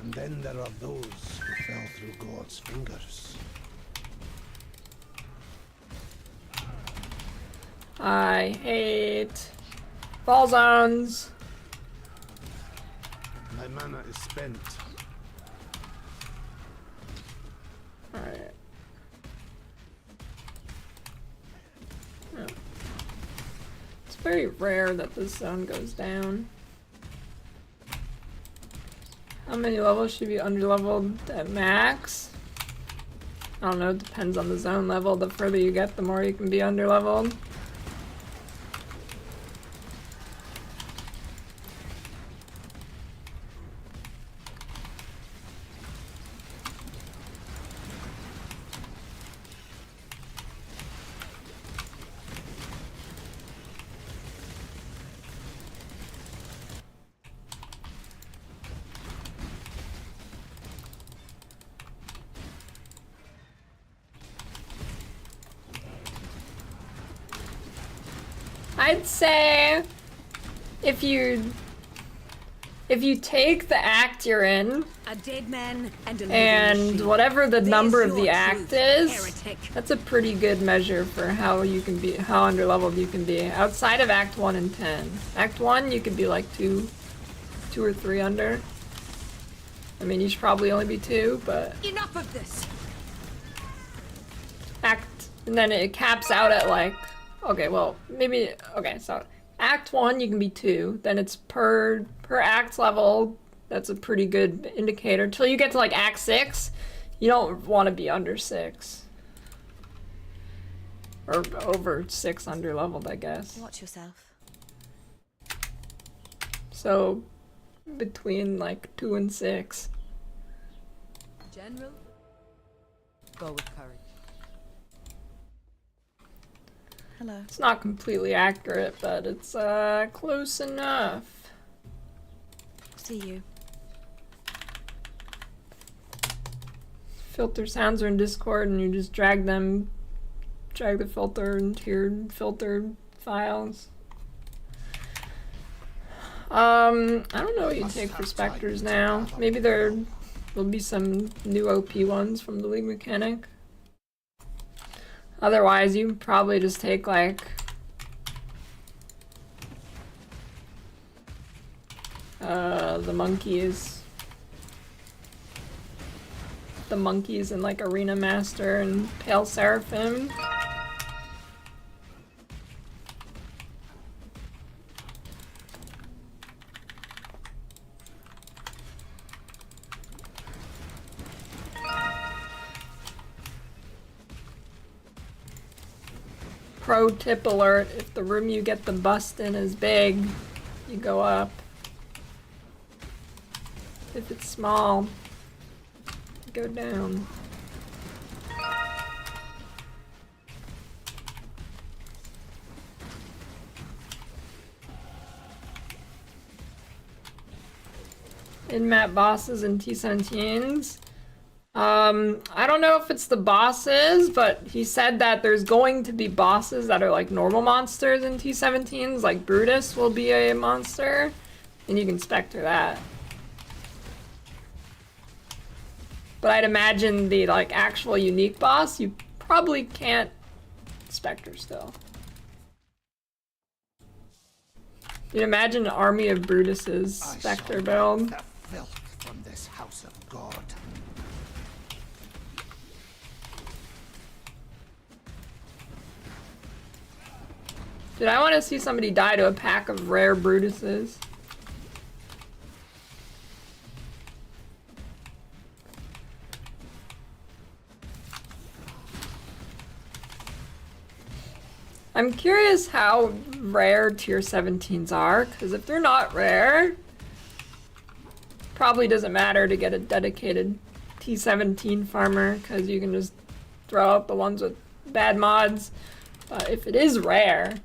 And then there are those who fell through God's fingers. I hate fall zones. My mana is spent. Alright. Oh. It's very rare that this zone goes down. How many levels should be underleveled at max? I don't know, it depends on the zone level. The further you get, the more you can be underleveled. I'd say if if you take the act you're in, A dead man and a living and machine. whatever the There's number of the your act truth, is, heretic. that's a pretty good measure for how you can be, how underleveled you can be. Outside of Act 1 and 10. Act 1, you could be like 2 or 3 under. I mean, you should probably only be 2, but Enough of this. and then it caps out at like, okay, well, maybe, okay, so Act 1, you can be 2, then it's per act level. That's a pretty good indicator. Till you get to like Act 6, you don't want to be under 6. Or over 6 under leveled, I guess. Watch yourself. So between like 2 and 6. General, go with courage. Hello. It's not completely accurate, but it's close enough. See you. Filter sounds are in Discord, and you just drag the filter into your filter files. I don't know what you take for specters now. Maybe there will be some new OP ones from the League mechanic. Otherwise, you probably just take like the monkeys and like Arena Master and Pale Seraphim. Pro tip alert, if the room you get the bust in is big, you go up. If it's small, you go down. In-map bosses and T17s. I don't know if it's the bosses, but he said that there's going to be bosses that are like normal monsters in T17s, like Brutus will be a monster, and you can specter that. But I'd imagine the like actual unique boss, you probably can't specter still. You'd imagine an army of Brutus's specter build. The filth from this house of God. Dude, I want to see somebody die to a pack of rare Brutuses. I'm curious how rare tier 17s are, because if they're not rare, probably doesn't matter to get a dedicated T17 farmer, because you can just throw out the ones with bad mods. But if it is rare,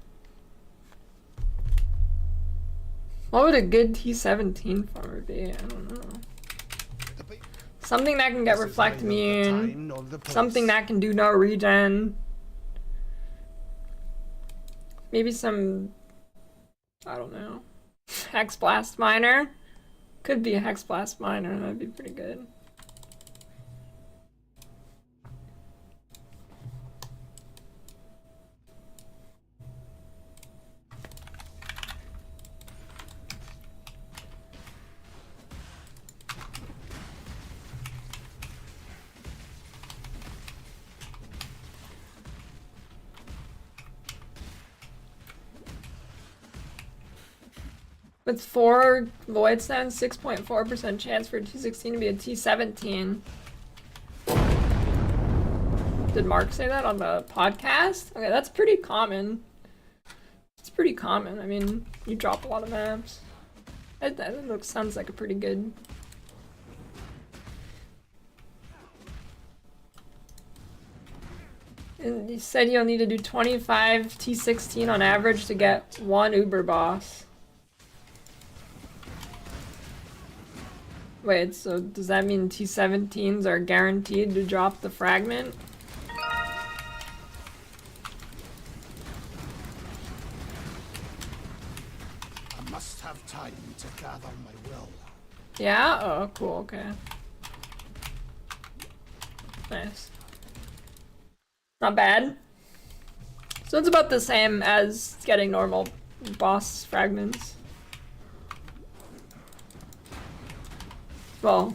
what would a good T17 farmer be? I don't know. Something that can get reflect immune, something that can do no regen. Maybe some, I don't know, Hex Blast Miner. Could be a Hex Blast Miner, that'd be pretty good. With 4 Void Stones, 6.4% chance for a T16 to be a T17. Did Mark say that on the podcast? Okay, that's pretty common. It's pretty common. I mean, you drop a lot of maps. That sounds like a pretty good... And you said you'll need to do 25 T16 on average to get 1 Uber boss. Wait, so does that mean T17s are guaranteed to drop the fragment? I must have time to gather my will. Yeah? Oh, cool, okay. Nice. Not bad. So it's about the same as getting normal boss fragments. Well,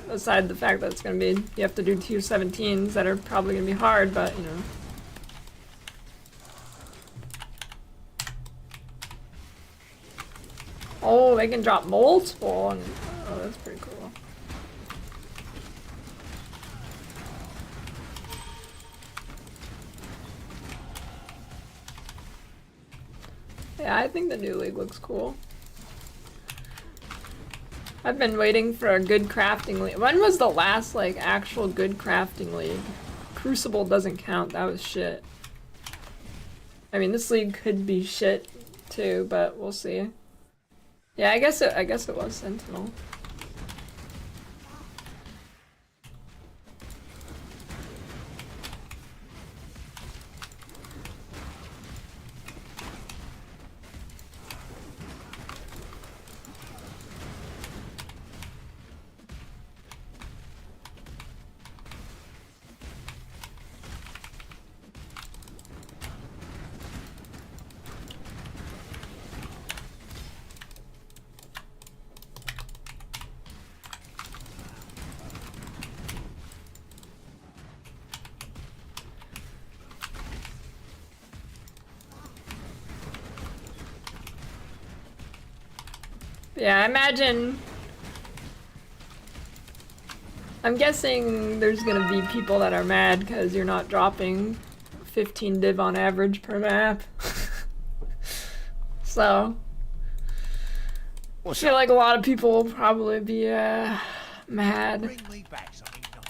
aside the fact that it's gonna be, you have to do 217s that are probably gonna be hard, but you know. Oh, they can drop multiple, and oh, that's pretty cool. Yeah, I think the new league looks cool. I've been waiting for a good crafting league. When was the last, like, actual good crafting league? Crucible doesn't count, that was shit. I mean, this league could be shit, too, but we'll see. Yeah, I guess it was Sentinel. Yeah, I imagine... I'm guessing there's gonna be people that are mad because you're not dropping 15 div on average per map. So... I feel like a lot of people will probably be, mad. Bring me back something nice.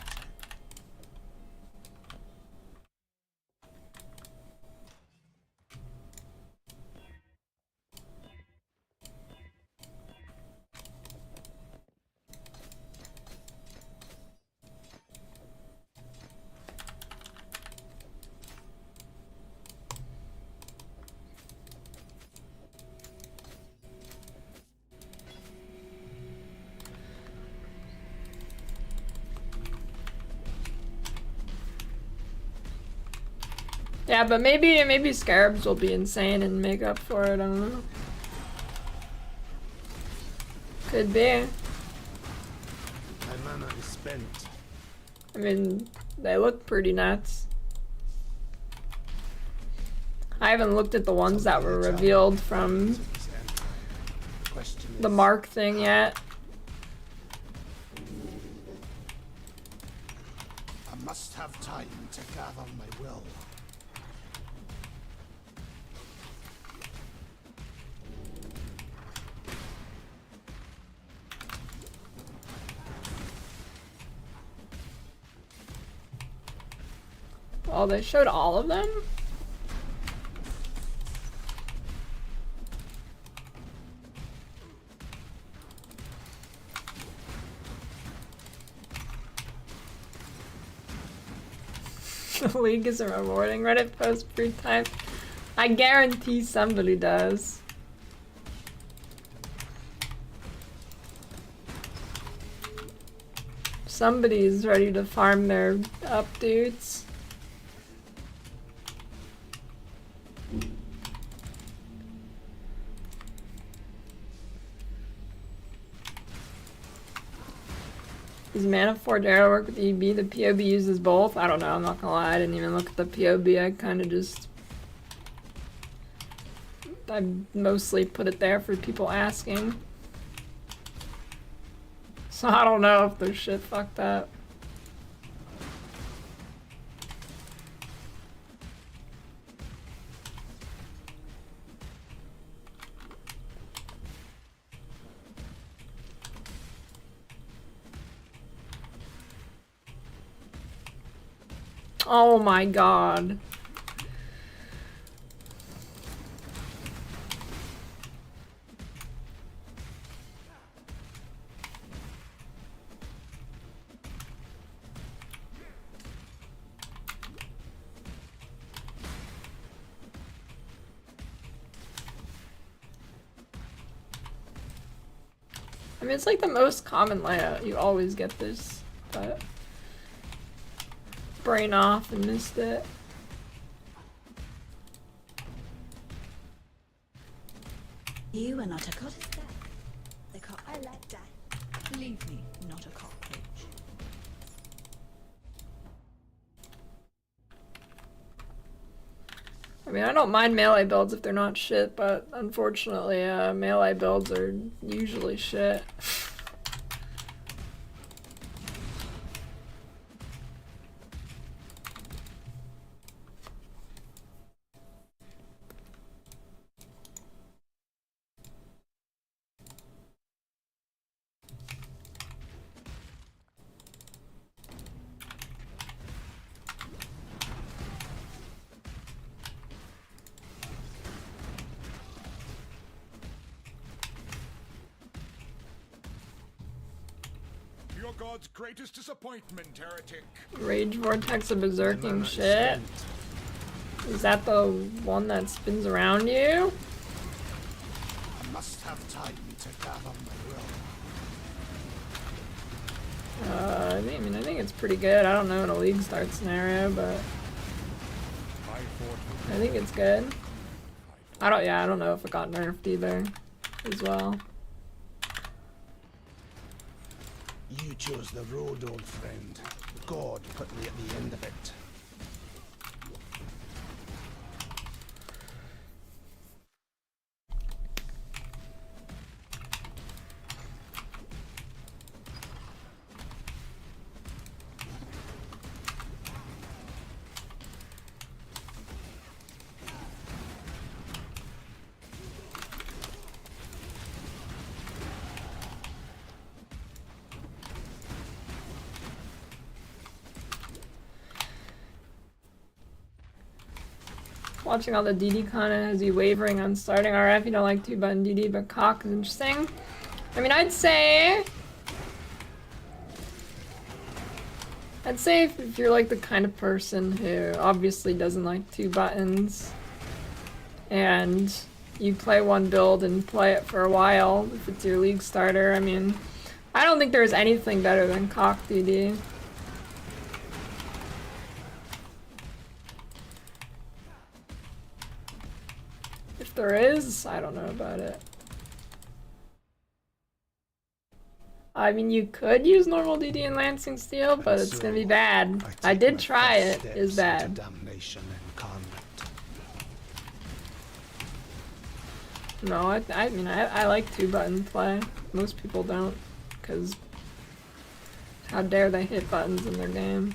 Yeah, but maybe scarabs will be insane and make up for it, I don't know. Could be. My mana is spent. I mean, they look pretty nuts. I haven't looked at the ones that were revealed from the mark thing yet. I must have time to gather my will. Oh, they showed all of them? The league isn't rewarding. Reddit post free time. I guarantee somebody does. Somebody's ready to farm their up dudes. Does Mana Forge Arrow work with EB? The POB uses both? I don't know, I'm not gonna lie, I didn't even look at the POB, I kinda just... I mostly put it there for people asking. So I don't know if there's shit fucked up. Oh my god. I mean, it's like the most common layout. You always get this, but brain off and missed it. You are not a cottage. The cock. I like that. Leave me, not a cockroach. I mean, I don't mind melee builds if they're not shit, but unfortunately, melee builds are usually shit. Your god's greatest disappointment, heretic. Rage Vortex of Berserking shit. Is that the one that spins around you? I must have time to gather my will. I mean, I think it's pretty good. I don't know in a league start scenario, but I think it's good. I don't know if it got nerfed either, as well. You chose the road, old friend. God put me at the end of it. Watching all the DD content has you wavering on starting RF. You don't like 2-button DD, but cock is interesting. I mean, I'd say if you're like the kind of person who obviously doesn't like 2 buttons and you play one build and play it for a while, if it's your league starter, I mean, I don't think there's anything better than cock DD. If there is, I don't know about it. I mean, you could use normal DD in Lancing Steel, but it's gonna be bad. I did try it. It's bad. Damnation incarnate. No, I mean, I like 2-button play. Most people don't, because how dare they hit buttons in their game.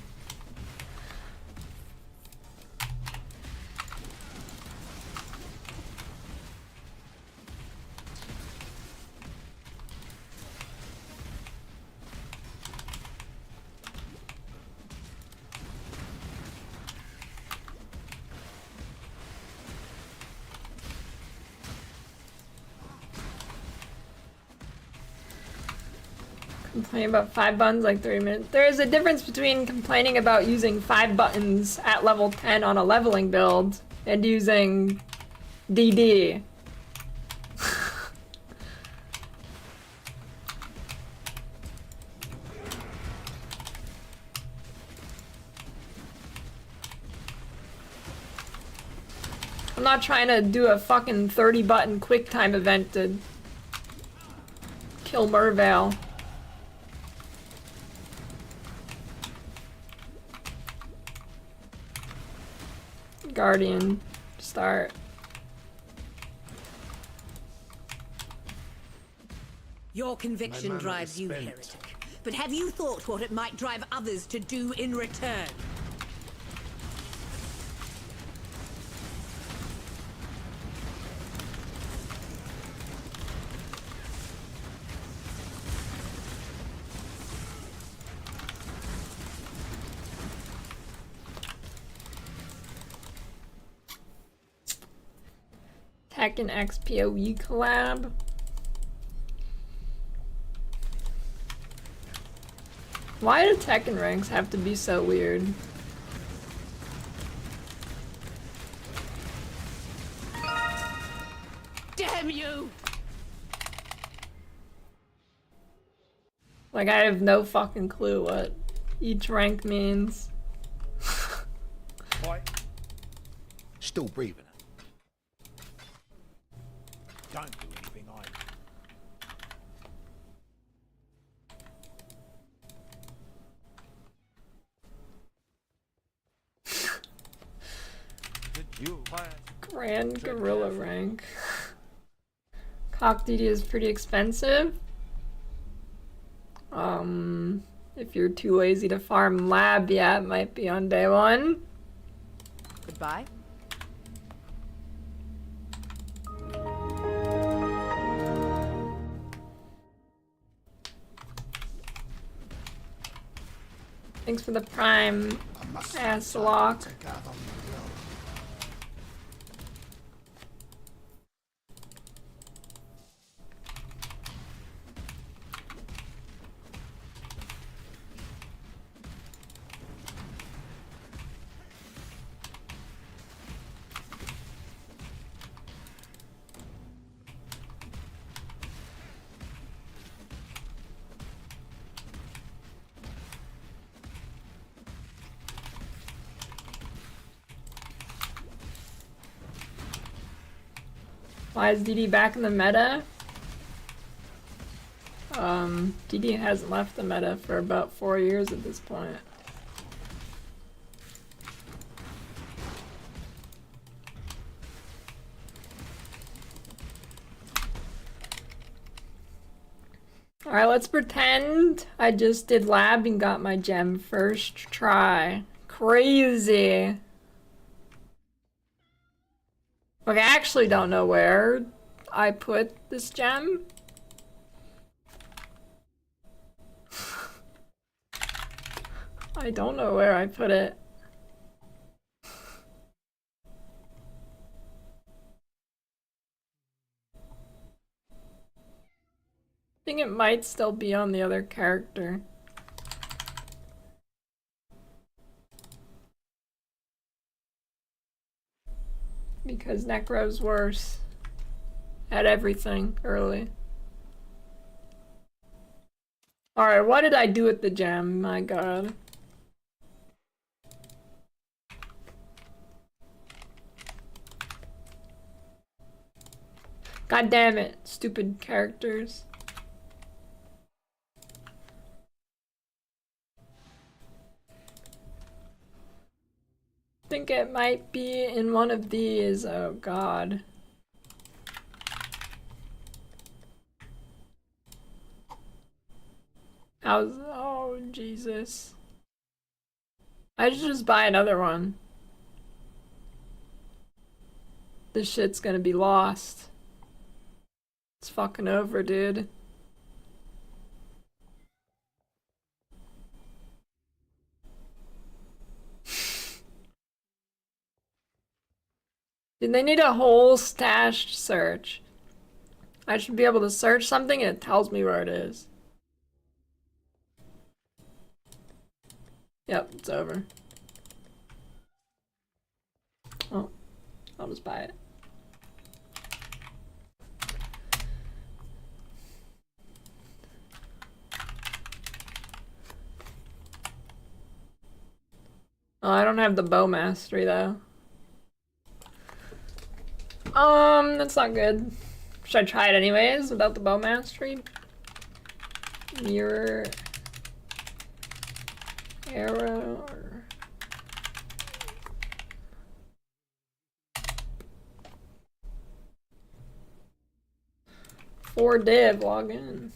Complaining about 5 buttons like 3 minutes. There is a difference between complaining about using 5 buttons at level 10 on a leveling build and using DD. I'm not trying to do a fucking 30-button quick time event to kill Mervale. Guardian, start. Your conviction mana drives is you, spent. heretic. But have you thought what it might drive others to do in return? Tech and XPOE collab. Why do Tekken ranks have to be so weird? Damn you! Like, I have no fucking clue what each rank means. Fight. Still breathing. Don't do anything either. Grand Gorilla rank. Cock duty is pretty expensive. If you're too lazy to farm lab, yeah, it might be on day one. Goodbye. Thanks for the prime, ass lock. Why is DD back in the meta? DD hasn't left the meta for about 4 years at this point. Alright, let's pretend I just did lab and got my gem first try. Crazy. Like, I actually don't know where I put this gem. I don't know where I put it. I think it might still be on the other character. Because Necro's worse at everything early. Alright, what did I do with the gem? My god. God damn it, stupid characters. I think it might be in one of these. Oh god. Oh Jesus. I should just buy another one. This shit's gonna be lost. It's fucking over, dude. Dude, they need a whole stashed search. I should be able to search something and it tells me where it is. Yep, it's over. Oh, I'll just buy it. Oh, I don't have the bow mastery though. That's not good. Should I try it anyways without the bow mastery? Mirror arrow or 4 div login.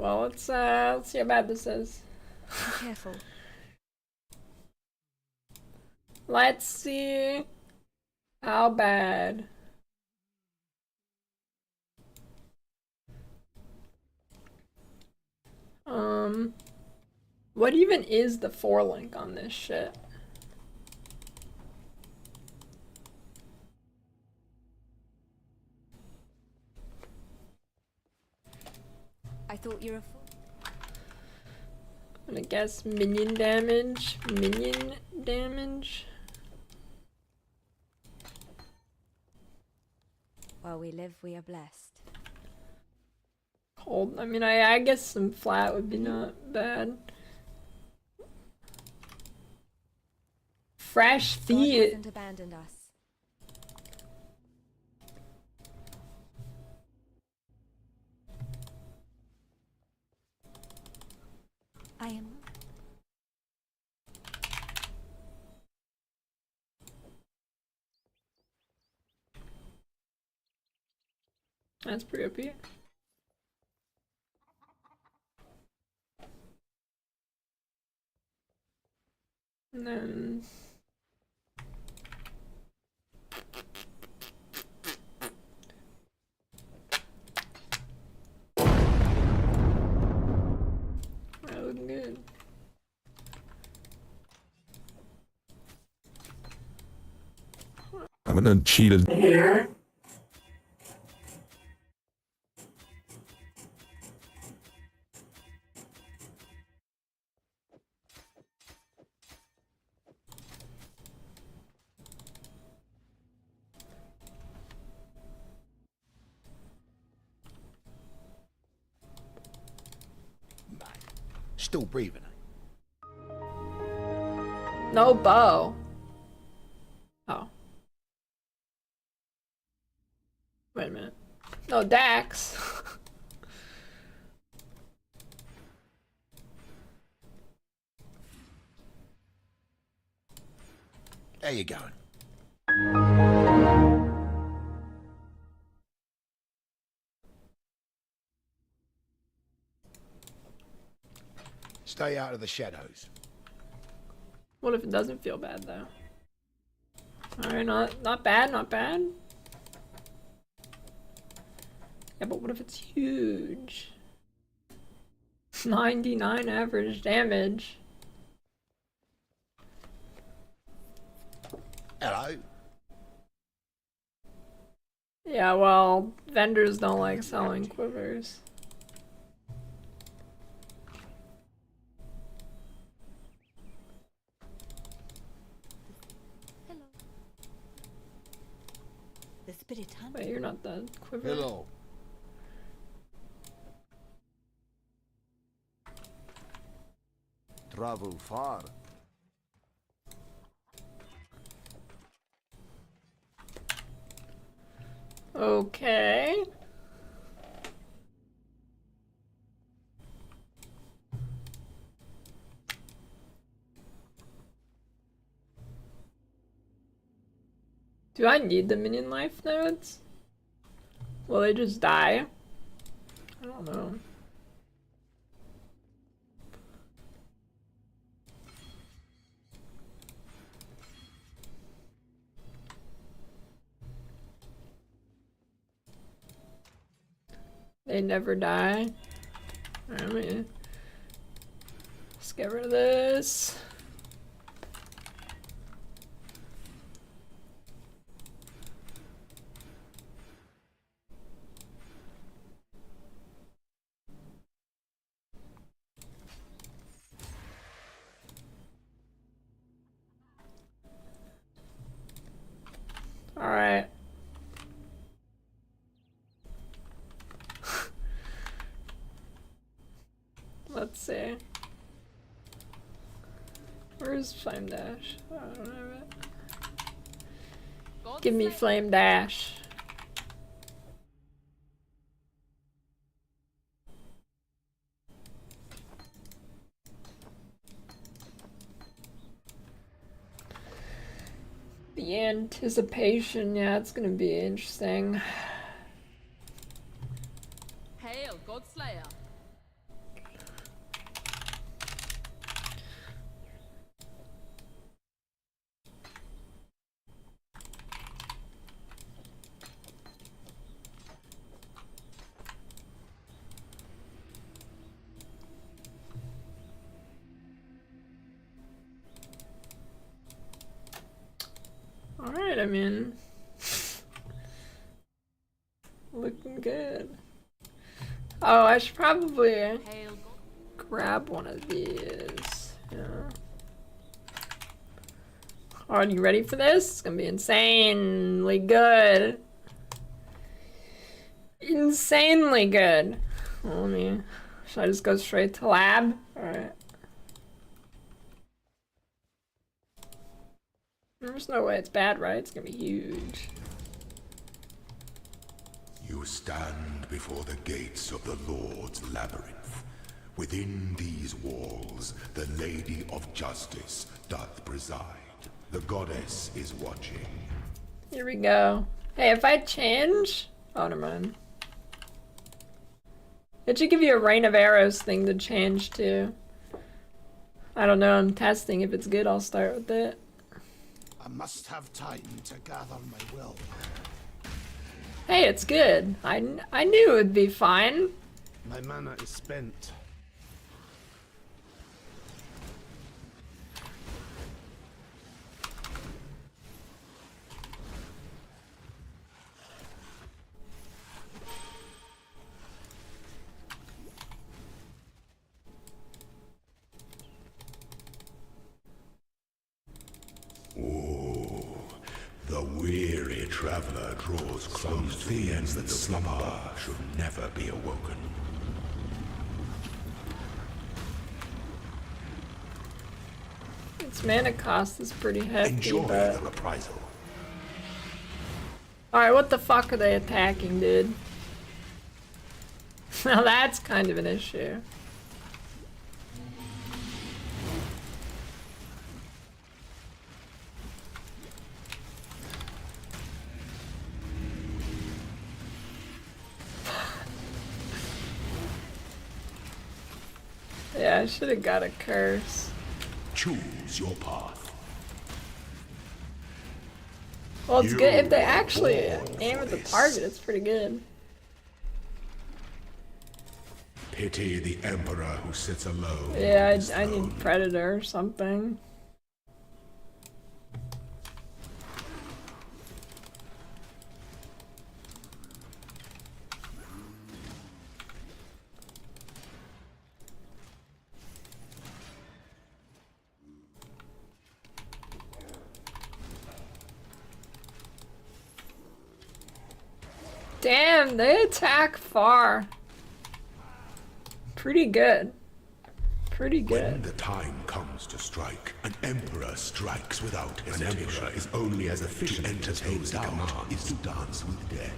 well, let's see how bad this is. Be careful. Let's see how bad. What even is the forelink on this shit? I thought you were a fool. I'm gonna guess minion damage. Minion damage. While we live, we are blessed. Cold. I mean, I guess some flat would be not bad. Fresh God feet. hasn't abandoned us. I am. That's pretty OP. And then that looking good. I'm gonna cheat it. Here. Still breathing. No bow. Oh. Wait a minute. No Dax. There you going. Stay out of the shadows. What if it doesn't feel bad though? Alright, not bad, not bad. Yeah, but what if it's huge? 99 average damage. Hello. Yeah, well, vendors don't like selling quivers. Hello. The spirit hunter. Wait, you're not the quiver. Hello. Travel far. Okay. Do I need the minion life nodes? Will they just die? I don't know. They never die. Alright, let's get rid of this. Alright. Let's see. Where's Flame Dash? Oh, I don't have it. Give me Flame Dash. The anticipation, yeah, it's gonna be interesting. Hail, Godslayer. Alright, I mean... looking good. Oh, I should probably grab one of these. Yeah. Are you ready for this? It's gonna be insanely good. Insanely good. Well, let me... should I just go straight to lab? Alright. There's no way it's bad, right? It's gonna be huge. You stand before the gates of the Lord's Labyrinth. Within these walls, the Lady of Justice doth preside. The goddess is watching. Here we go. Hey, if I change... oh, never mind. It should give you a rain of arrows thing to change to. I don't know, I'm testing. If it's good, I'll start with it. I must have time to gather my will. Hey, it's good. I knew it would be fine. My mana is spent. The weary traveler draws close to the end that slumber should never be awoken. Its mana cost is pretty hefty, Enjoy but... the reprisal. alright, what the fuck are they attacking, dude? Now that's kind of an issue. Yeah, I should have got a curse. Choose your path. Well, it's You good if they were actually born aim for at the this. target. It's pretty good. Pity the Emperor who sits alone. Yeah, on his I throne. need Predator or something. Damn, they attack far. Pretty good. Pretty When good. the time comes to strike, an emperor strikes without hesitation. An emperor is only as efficient as those he commands is to dance with death.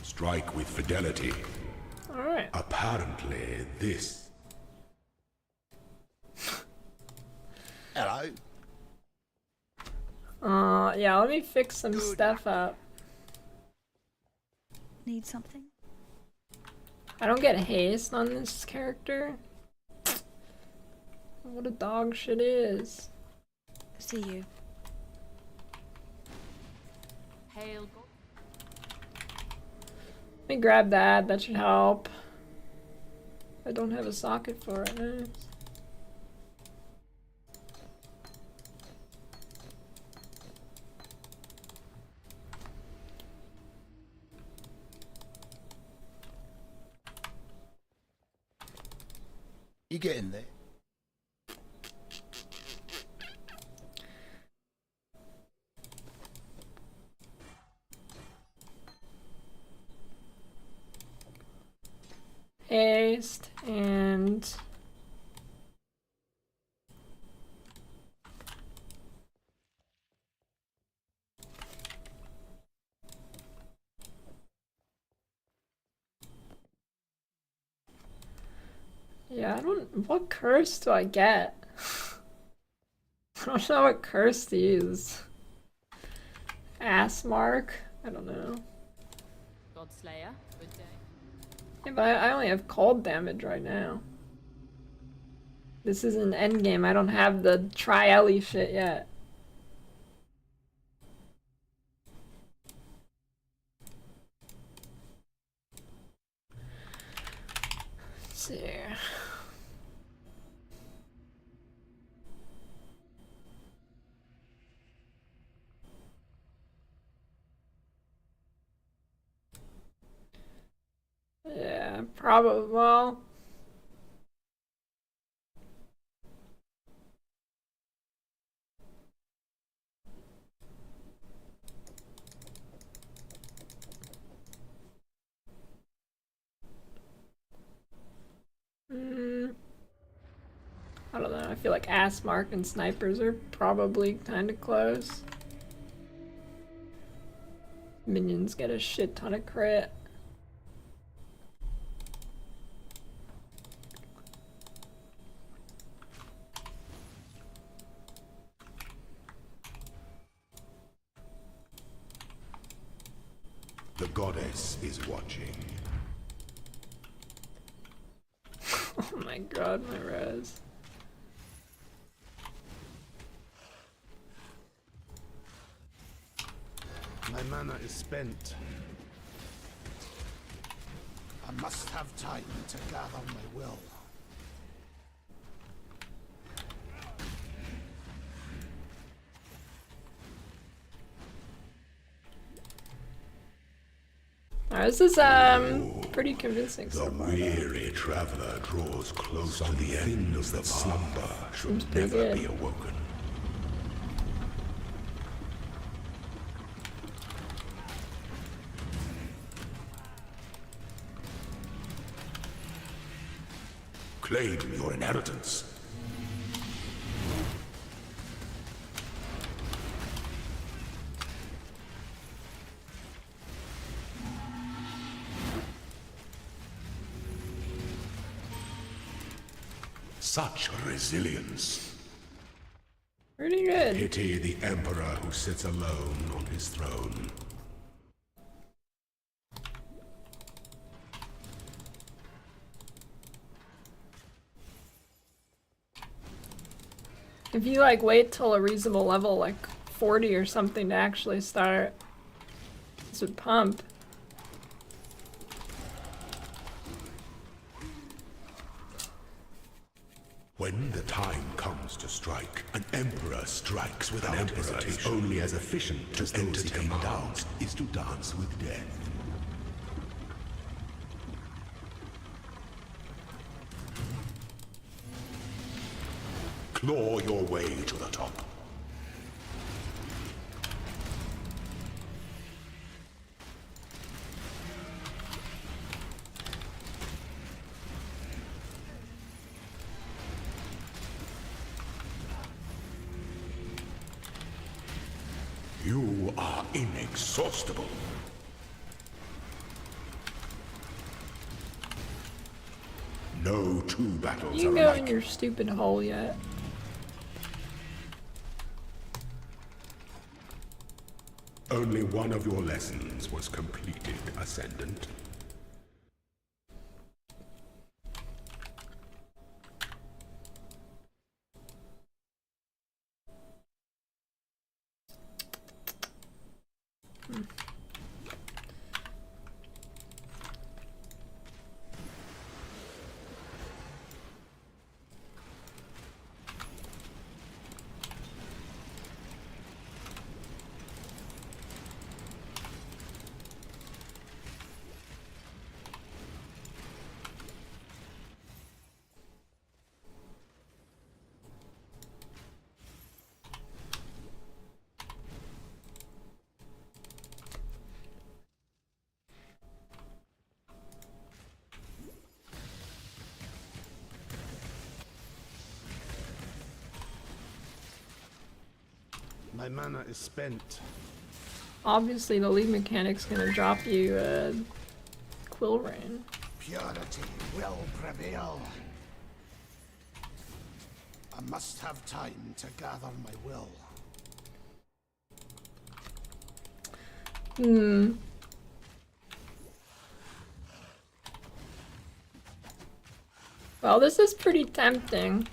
Strike with fidelity. Alright. Apparently, this... Hello. Yeah, let me fix some stuff up. Need something? I don't get haste on this character. What a dog shit is. See you. Hail. Let me grab that, that should help. I don't have a socket for it. Nice. You get in there. Haste and yeah, I don't. What curse do I get? I don't know what curse to use. Ass mark? I don't know. Godslayer, good day. Yeah, but I only have cold damage right now. This isn't endgame. I don't have the tri-Ellie shit yet. see. Yeah, probably. Well, I don't know. I feel like ass mark and snipers are probably kind of close. Minions get a shit ton of crit. The goddess is watching. Oh my god, my res. My mana is spent. I must have time to gather my will. Alright, this is pretty convincing The so far. weary traveler draws close to the end of the slumber should pretty never good. be awoken. Claim your inheritance. Such resilience. Pretty good. Pity the emperor who sits alone on his throne. If you like wait till a reasonable level, like 40 or something, to actually start, this would pump. When the time comes to strike, an emperor strikes without hesitation. Is only as efficient as those he commands is to dance with death. Claw your way to the top. You are inexhaustible. No two battles You are go in alike. your stupid hole yet. Only one of your lessons was completed, Ascendant. My mana is spent. Obviously, the lead mechanic's gonna drop you Quill Rain. Purity will prevail. I must have time to gather my will. Well, this is pretty tempting.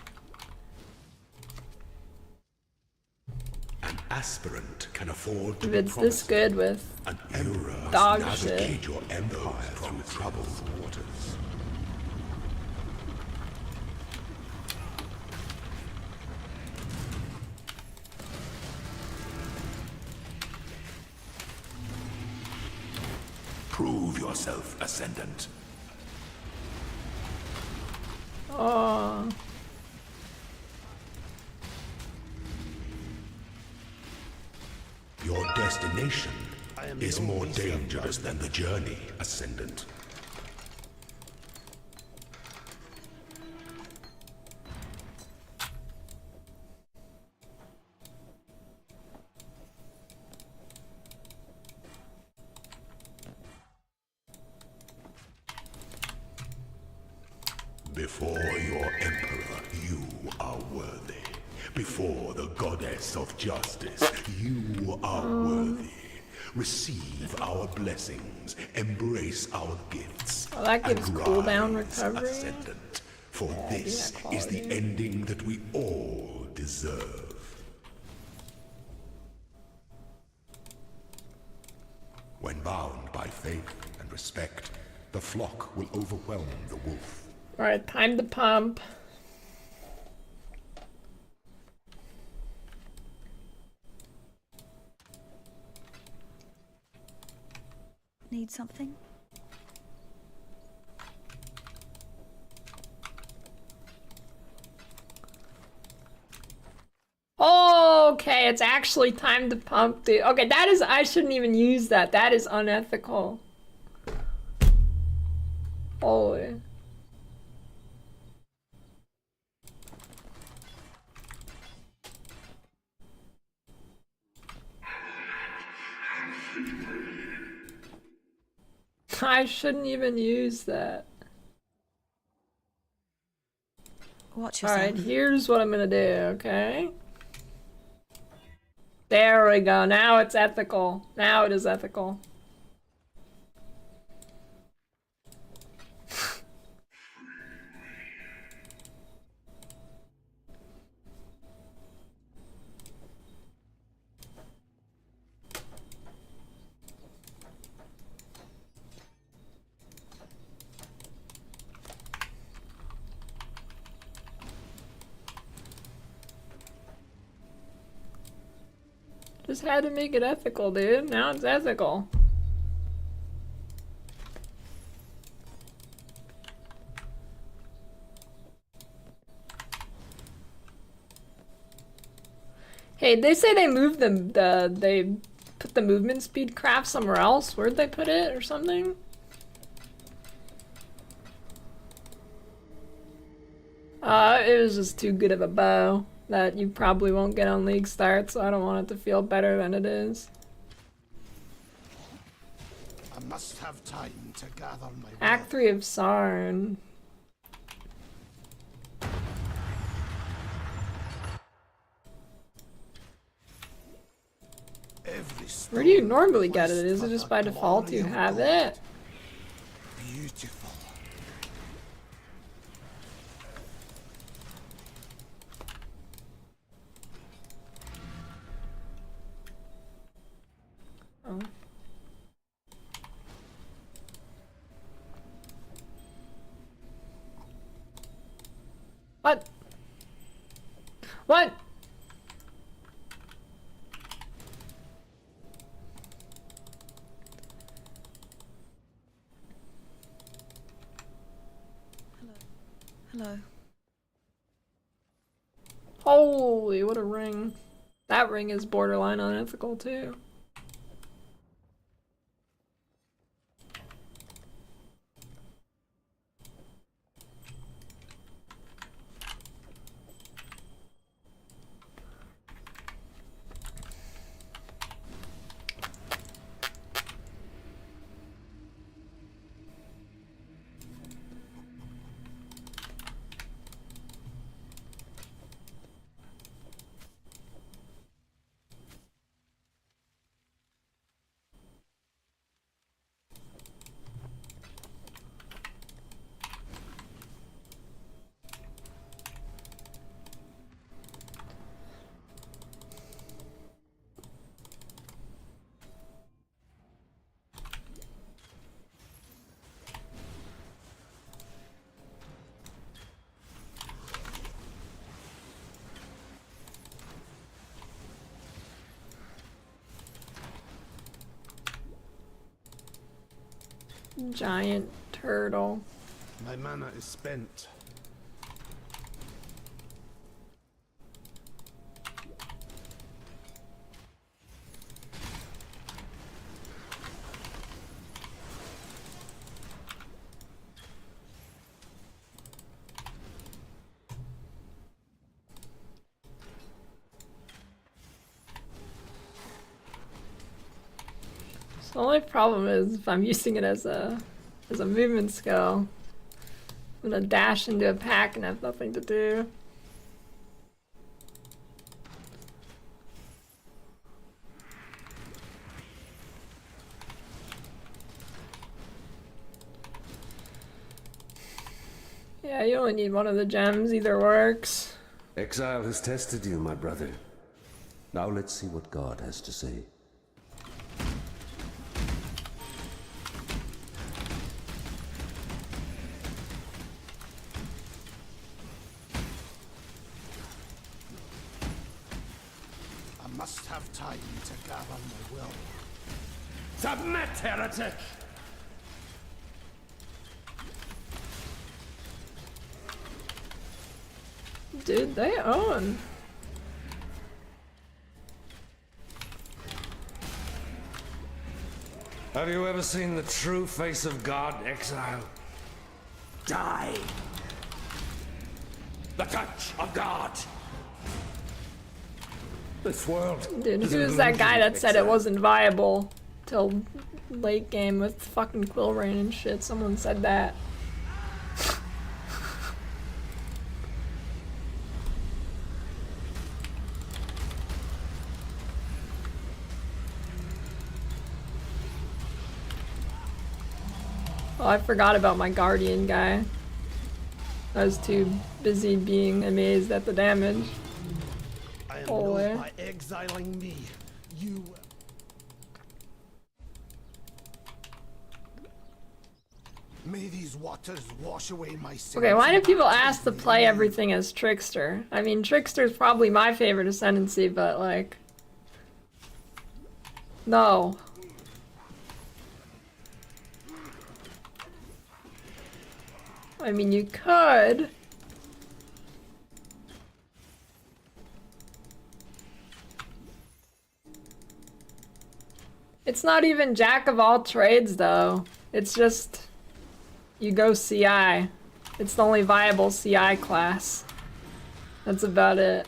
An aspirant can afford to If be it's this promised. good with An emperor must dog navigate shit. your empire through troubled waters. yourself, Ascendant. Oh. Your destination I am the is more only dangerous than the journey, Ascendant. Before your Emperor, you are worthy. Before the Goddess of Justice, you are worthy. Receive our blessings, embrace our gifts. Oh, that gives and cooldown rise, recovery. Ascendant, for Yeah, this that is the quality. ending that we all deserve. When bound by faith and respect, the flock will overwhelm the wolf. Alright, time to pump. Need something? Okay, it's actually time to pump, dude. Okay, that is, I shouldn't even use that. That is unethical. Holy. I shouldn't even use that. Watch yourself. Alright, here's what I'm gonna do, okay? There we go. Now it's ethical. Now it is ethical. Just had to make it ethical, dude. Now it's ethical. Hey, they say they moved they put the movement speed craft somewhere else. Where'd they put it or something? It was just too good of a bow that you probably won't get on League Start, so I don't want it to feel better than it is. I must have time to gather my Act 3 of Sarn. Where do you normally get it? Is it just by default you have it? Beautiful. Oh. What? What? Hello. Holy, what a ring. That ring is borderline unethical too. Giant turtle. My mana is spent. The only problem is if I'm using it as a movement skill, I'm gonna dash into a pack and have nothing to do. Yeah, you only need one of the gems, either works. Exile has tested you, my brother. Now let's see what God has to say. I must have time to gather my will. Submit, heretic! Dude, they own. Have you ever seen the true face of God, Exile? Die! The touch of God! This world. Dude, is who an was that guy illusion, that said it Exile. wasn't viable till late game with fucking Quill Rain and shit? Someone said that. Oh, I forgot about my Guardian guy. I was too busy being amazed at the damage. I am Holy. known by exiling me. You... May these waters wash away my sins. Okay, why do people ask to play everything as Trickster? I mean, Trickster's probably my favorite ascendancy, but like... No. I mean, you could. It's not even jack of all trades, though. It's just you go CI. It's the only viable CI class. That's about it.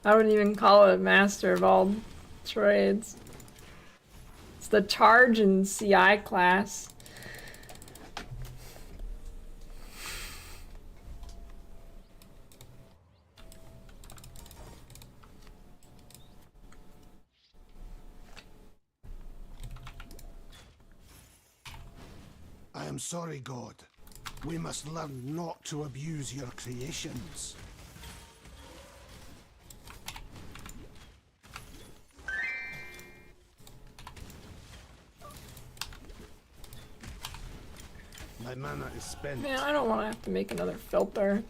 I wouldn't even call it master of all trades. It's the charge and CI class. I am sorry, God. We must learn not to abuse your creations. My mana is spent. Man, I don't want to have to make another filter.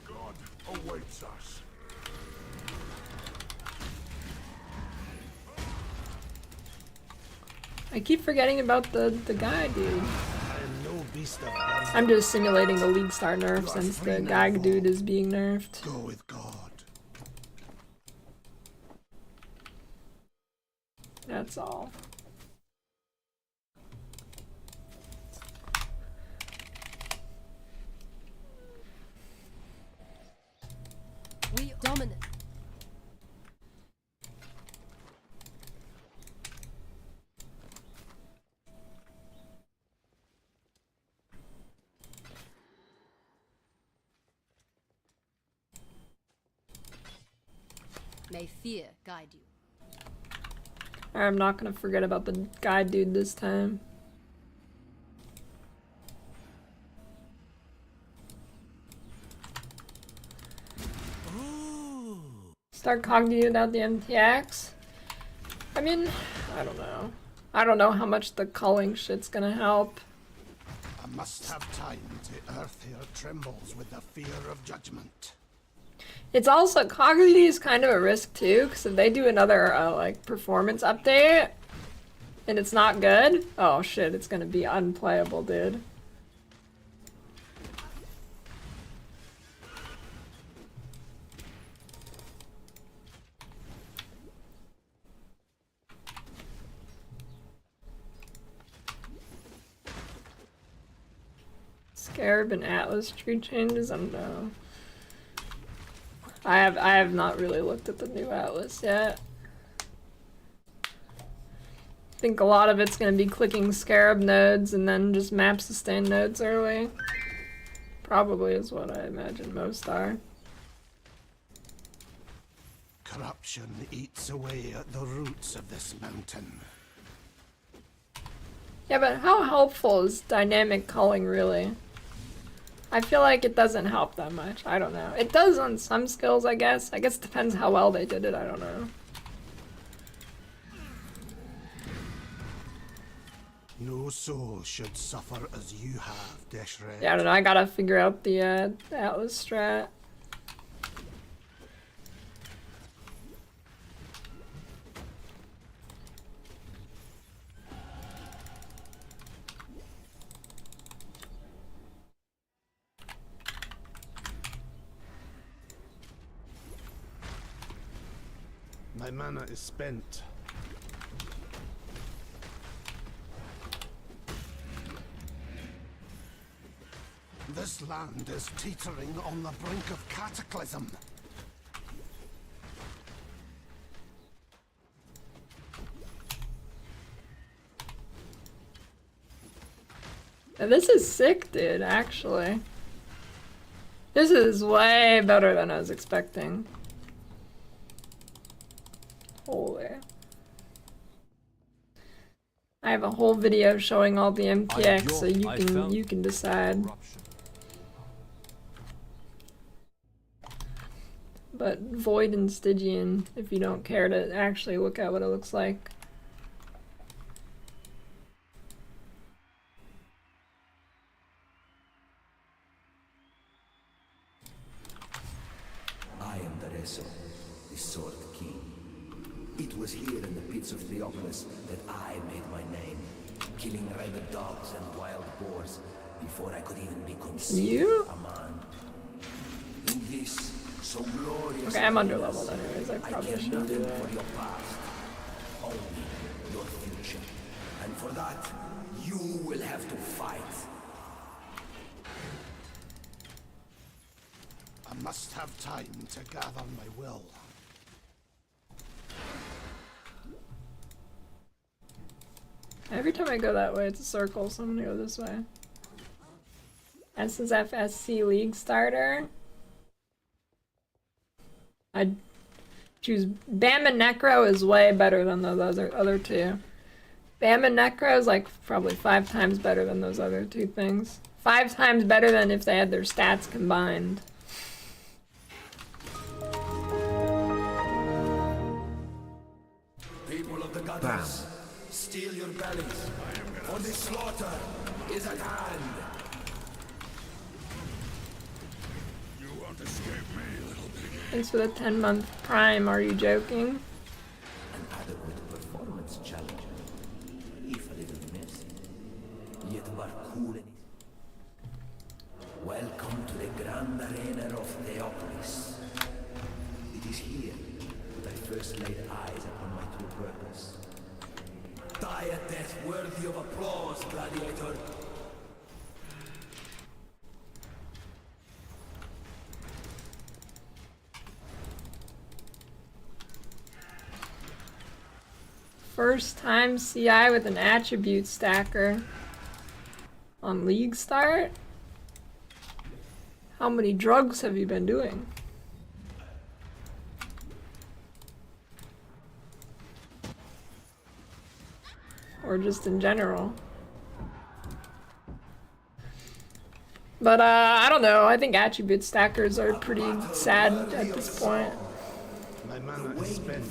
God awaits us. I keep forgetting about the guy, dude. I am no beast of burden. I'm just simulating the League Star nerf since the guy dude is being nerfed. Go with God. That's all. We dominate. May fear guide you. I'm not gonna forget about the guy dude this time. Start cognitive without the MTX. I mean, I don't know. I don't know how much the culling shit's gonna help. I must have time. The earth here trembles with the fear of judgment. It's also, Cognitivity is kind of a risk too, because if they do another like performance update and it's not good, oh shit, it's gonna be unplayable, dude. Scarab and Atlas tree changes, I don't know. I have not really looked at the new Atlas yet. I think a lot of it's gonna be clicking Scarab nodes and then just map sustain nodes early. Probably is what I imagine most are. Corruption eats away at the roots of this mountain. Yeah, but how helpful is dynamic culling really? I feel like it doesn't help that much. I don't know. It does on some skills, I guess. I guess it depends how well they did it. I don't know. No soul should suffer as you have, Deshred. Yeah, I don't know. I gotta figure out the Atlas strat. My mana is spent. This land is teetering on the brink of cataclysm. Yeah, this is sick, dude, actually. This is way better than I was expecting. Holy. I have a whole video showing all the MPX so you can decide. But Void and Stygian if you don't care to actually look at what it looks like. I am the Reso, the Sword King. It was here in the pits of Theopolis that I made my name, killing rabid dogs and wild boars before I could even be considered a man. In this so glorious Okay, I'm under leveled anyways, I probably care shouldn't do nothing that. for your past, only your future. And for that, you will have to fight. I must have time to gather my will. Every time I go that way, it's a circle, so I'm gonna go this way. SSFSC League starter. I'd choose Bama Necro is way better than those other two. Bama Necro is like probably 5 times better than those other two things. 5 times better than if they had their stats combined. People of the goddess, steel your bellies, for the slaughter is at hand. You won't escape me, little piggy. Thanks for the 10-month prime, are you joking? An adequate performance challenge, if a little mercy, yet but cool and welcome to the grand arena of Theopolis. It is here that I first laid eyes upon my true purpose. Die a death worthy of applause, gladiator. First time CI with an attribute stacker on League start? How many drugs have you been doing? Or just in general? But I don't know, I think attribute stackers are pretty sad at this point. My mana is spent.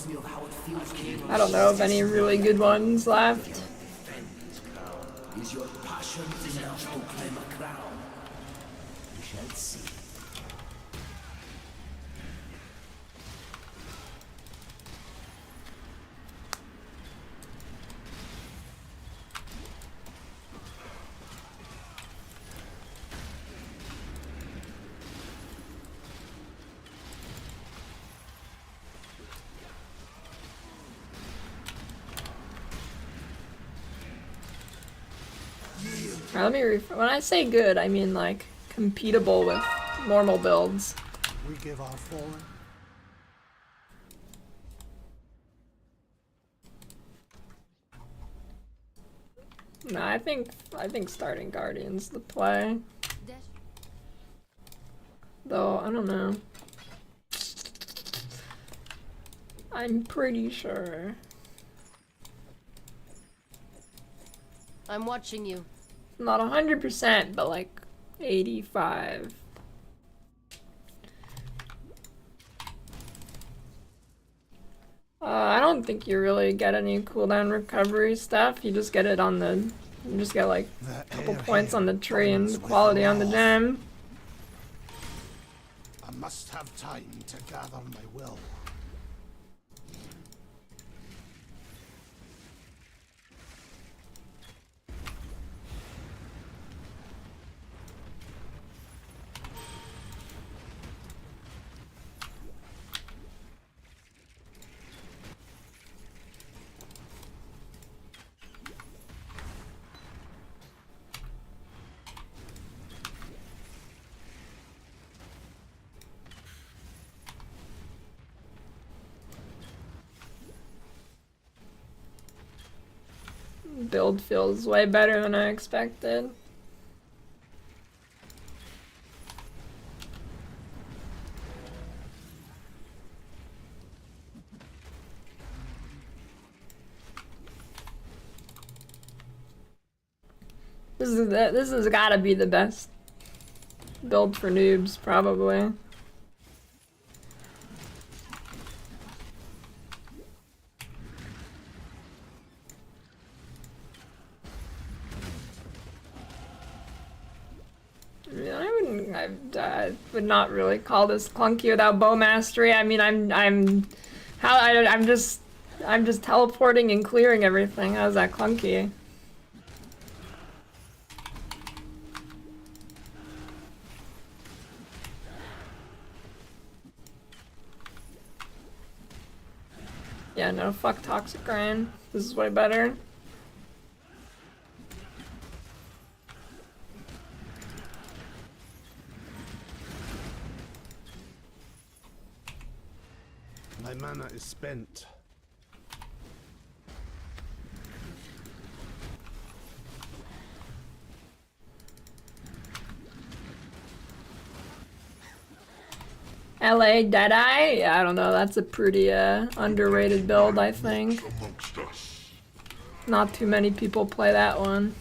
reminds me of how it feels to be I don't know of any really good ones left. Is your passion enough to claim a crown? We shall see. Alright, let me when I say good, I mean like competible with normal builds. We give our fallen. No, I think starting Guardian's the play. Though I don't know. I'm pretty sure. I'm watching you. Not 100%, but like 85. I don't think you really get any cooldown recovery stuff. You just get it on the, you just get like a couple points on the tree and the quality on the gem. I must have time to gather my will. Build feels way better than I expected. This has gotta be the best build for noobs, probably. I would not really call this clunky without bow mastery. I mean, I'm just teleporting and clearing everything. How's that clunky? Yeah, no, fuck toxic grind. This is way better. My mana is spent. LA Deadeye? Yeah, I don't know. That's a pretty underrated build, I think. Not too many people play that one.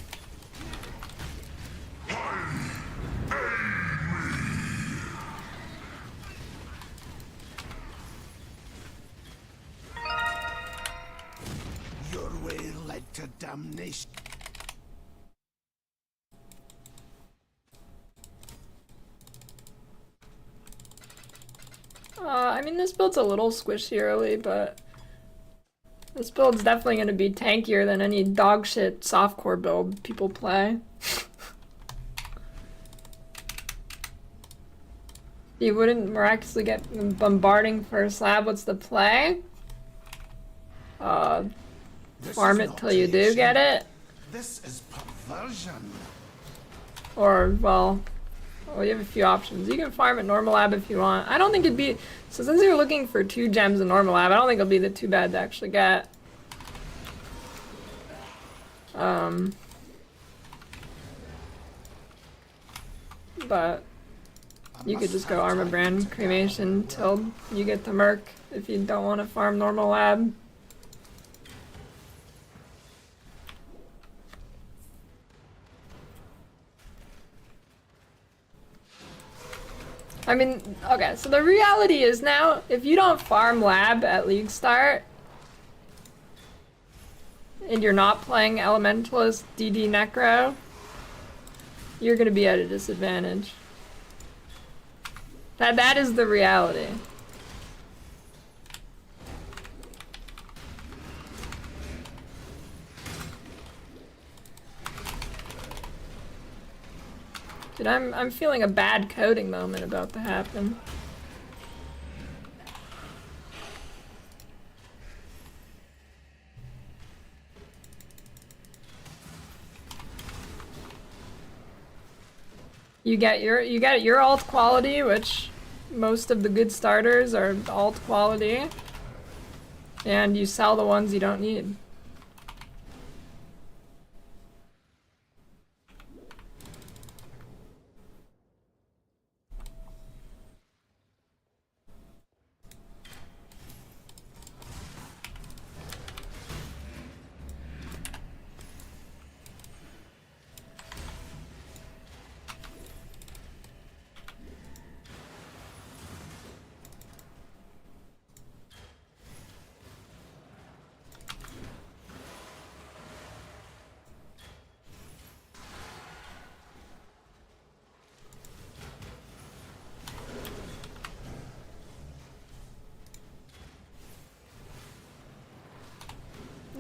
Your way led to damnation. I mean, this build's a little squishy early, but this build's definitely going to be tankier than any dogshit softcore build people play. You wouldn't miraculously get bombarding for a slab. What's the play? Farm it till you do get it. This is perversion. Or, well, you have a few options. You can farm at normal lab if you want. I don't think it'd be... So since you're looking for 2 gems in normal lab, I don't think it'll be too bad to actually get. But you could just go armor brand cremation till you get to merc if you don't want to farm normal lab. I mean, okay, so the reality is now, if you don't farm lab at League Start, and you're not playing Elementalist DD Necro, you're gonna be at a disadvantage. That is the reality. Dude, I'm feeling a bad coding moment about to happen. You get your alt quality, which most of the good starters are alt quality, and you sell the ones you don't need.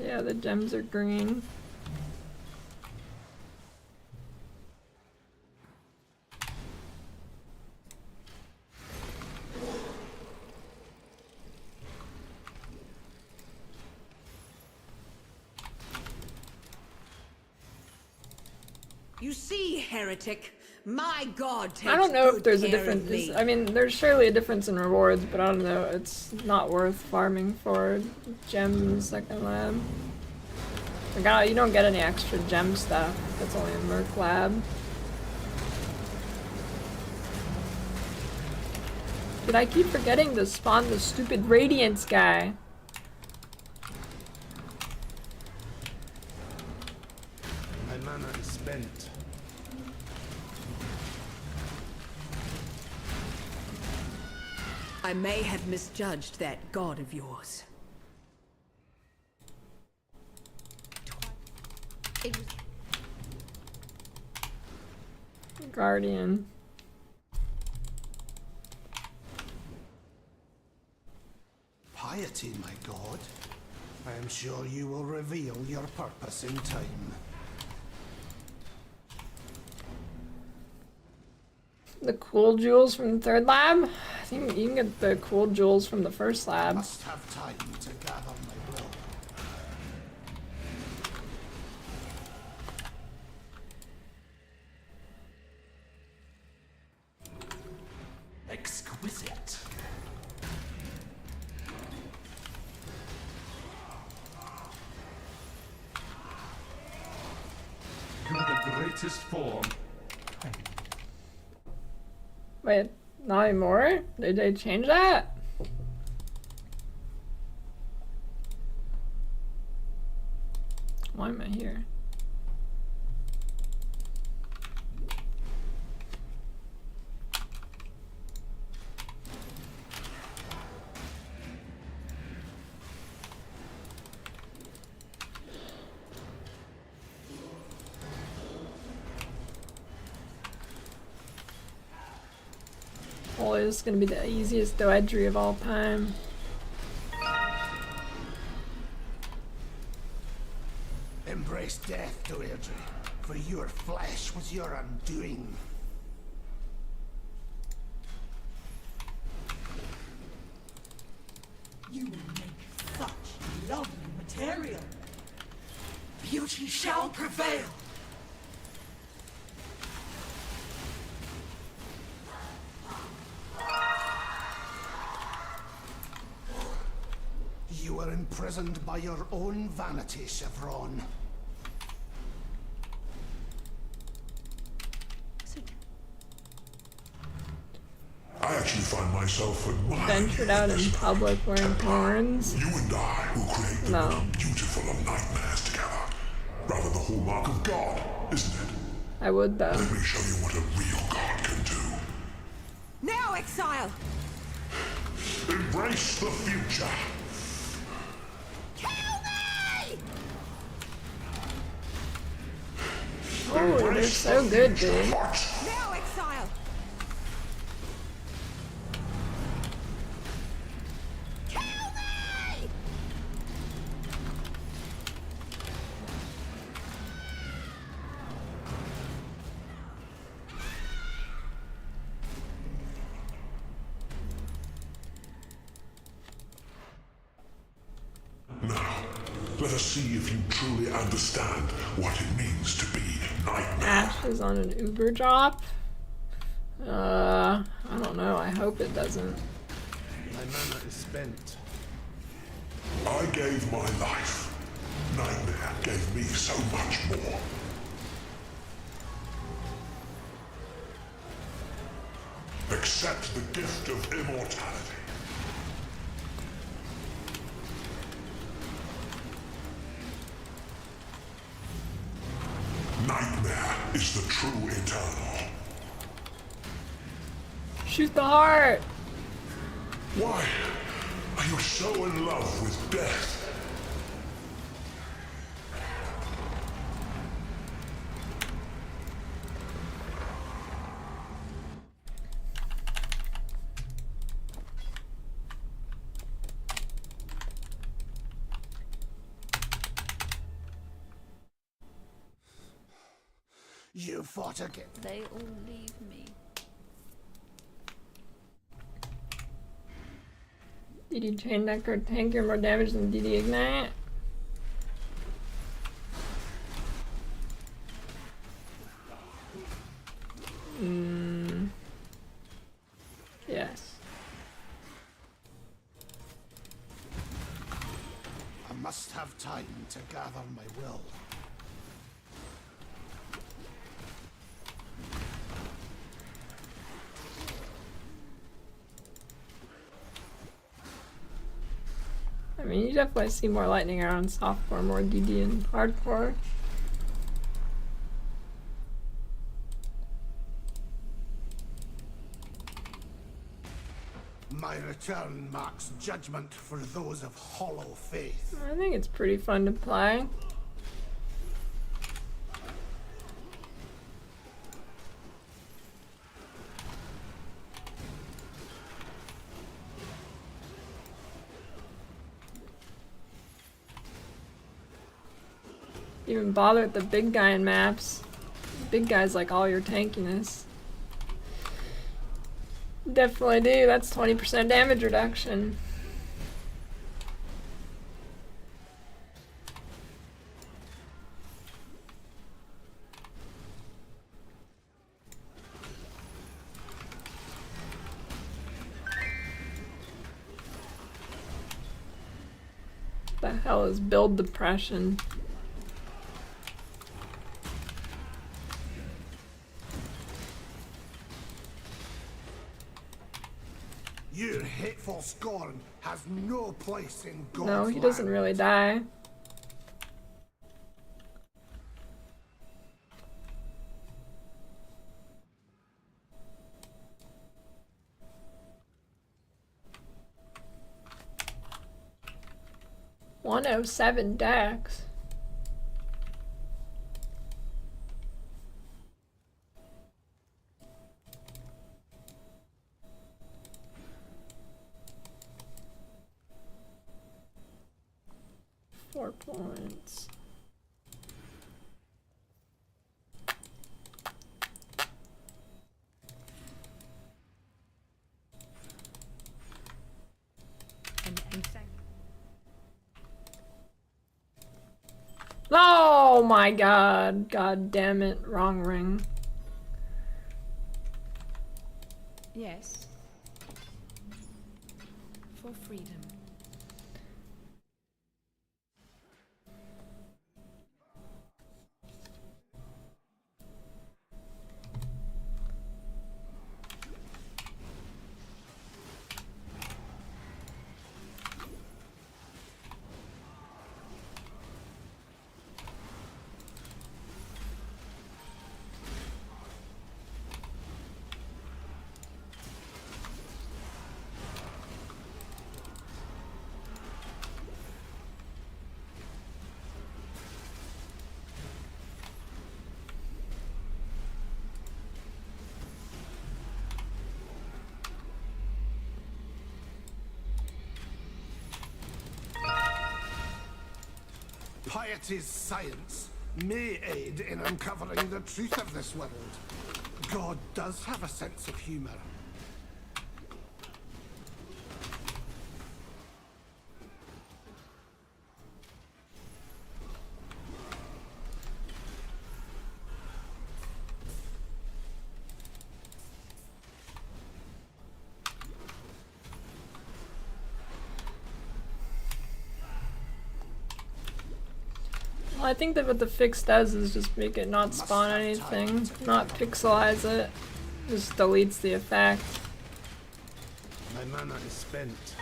Yeah, the gems are green. You see, heretic, my god takes I don't know if there's a good care of difference. me. I mean, there's surely a difference in rewards, but I don't know. It's not worth farming for gems second lab. You don't get any extra gem stuff. That's only a Merc lab. Did I keep forgetting to spawn the stupid Radiance guy? My mana is spent. I may have misjudged that god of yours. Guardian. Piety, my god. I am sure you will reveal your purpose in time. The cool jewels from the third lab? I think you can get the cool jewels from the first lab. Must have time to gather my blow. Exquisite. To the greatest form. Wait, not anymore? Did they change that? Why am I here? Oh, this is gonna be the easiest doedry of all time. Embrace death, Deirdre, for your flesh was your undoing. You will make such lovely material. Beauty shall prevail. You are imprisoned by your own vanity, Chevron. I actually find myself admiring Ventured out in public wearing horns. you and I who create the No. most beautiful of nightmares together. Rather the hallmark of God, isn't it? I would though. Let me show you what a real God can do. Now exile! Embrace the future. Kill me! Oh, they're so good, dude. No exile! Kill me! Now, let us see if you truly understand what it means to be Nightmare. Ash is on an Uber drop. I don't know. I hope it doesn't. My mana is spent. I gave my life. Nightmare gave me so much more. Accept the gift of immortality. Nightmare is the true eternal. Shoot the heart! Why are you so in love with death? You fought again. They all leave me. DD chain deck or tanker more damage than DD ignite. Yes. I must have time to gather my will. I mean, you definitely see more lightning around softcore, more DD and hardcore. My return marks judgment for those of hollow faith. I think it's pretty fun to play. Even bother with the big guy in maps. Big guy's like all your tankiness. Definitely do. That's 20% damage reduction. The hell is build depression? Your hateful scorn has no place in God's No, he doesn't land. really die. $107 dex. Four points. Oh my god. God damn it. Wrong ring. Yes. For freedom. Piety's science may aid in uncovering the truth of this world. God does have a sense of humor. Well, I think that what the fix does is just make it not spawn anything, not pixelize it. Just deletes the effect. My mana is spent.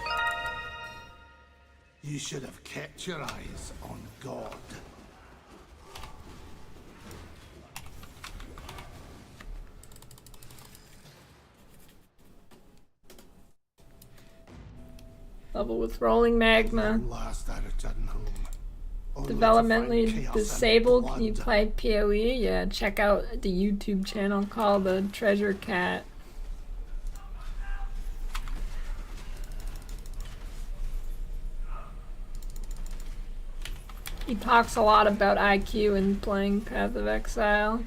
You should have kept your eyes on God. Level with rolling magma. Last I returned home. Only to find Developmentally chaos and disabled. Can you blood. play PoE? Yeah, check out the YouTube channel called the Treasure Cat. He talks a lot about IQ and playing Path of Exile.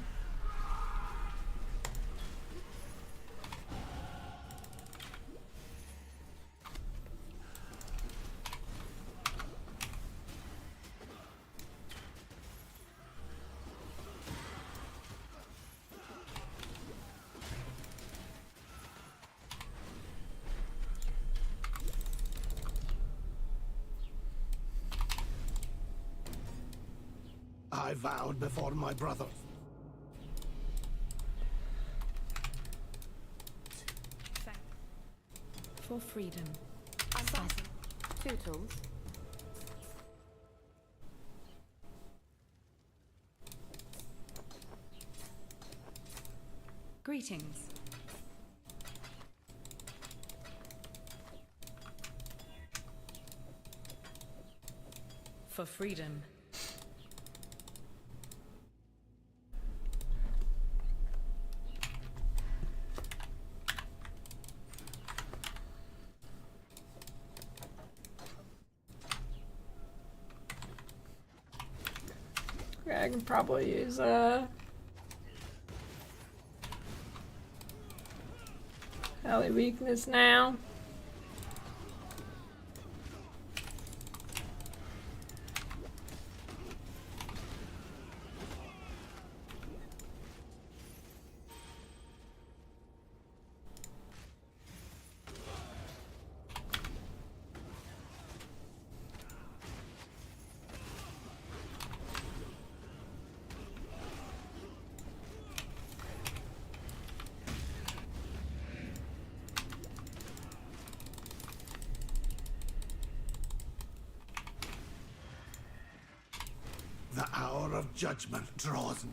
I vowed before my brother. For freedom. Assassin. 2 tools. Greetings. For freedom. Yeah, I can probably use Alley weakness now. The hour of judgment draws me.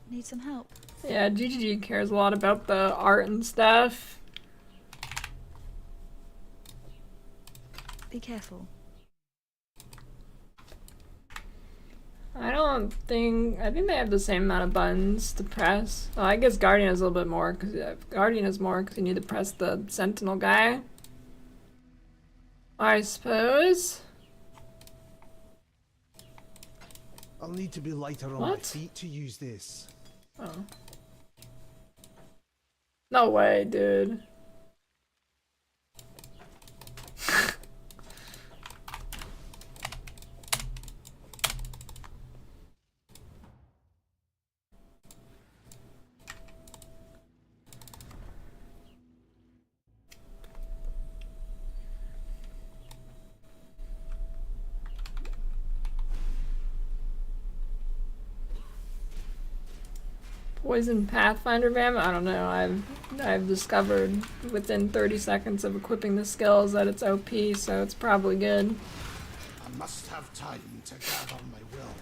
Need some help? Yeah, GGG cares a lot about the art and stuff. Be careful. I think they have the same amount of buttons to press. Well, I guess Guardian has a little bit more, because Guardian has more because you need to press the Sentinel guy. I suppose. I'll need to be lighter on my What? feet to use this. Oh. No way, dude. Poison Pathfinder Bama? I don't know. I've discovered within 30 seconds of equipping the skills that it's OP, so it's probably good. I must have time to gather my will.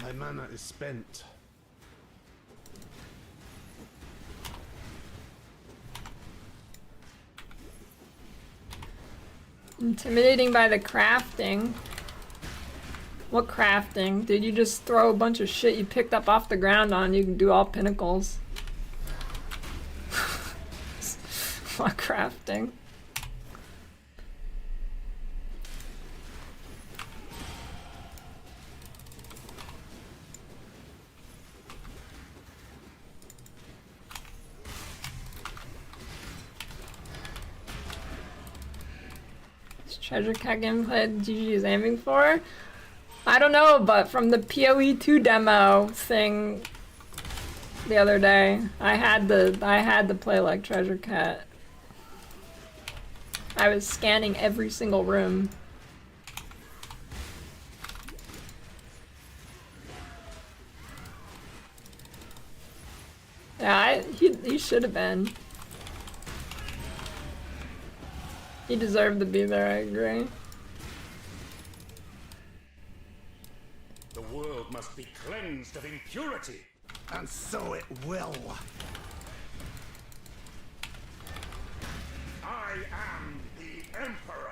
My mana is spent. Intimidating by the crafting. What crafting? Did you just throw a bunch of shit you picked up off the ground on? You can do all pinnacles. Fuck crafting. Treasure cat gameplay GG is aiming for? I don't know, but from the PoE 2 demo thing the other day, I had to play like Treasure Cat. I was scanning every single room. Yeah, he should have been. He deserved to be there, I agree. The world must be cleansed of impurity. And so it will. I am the Emperor.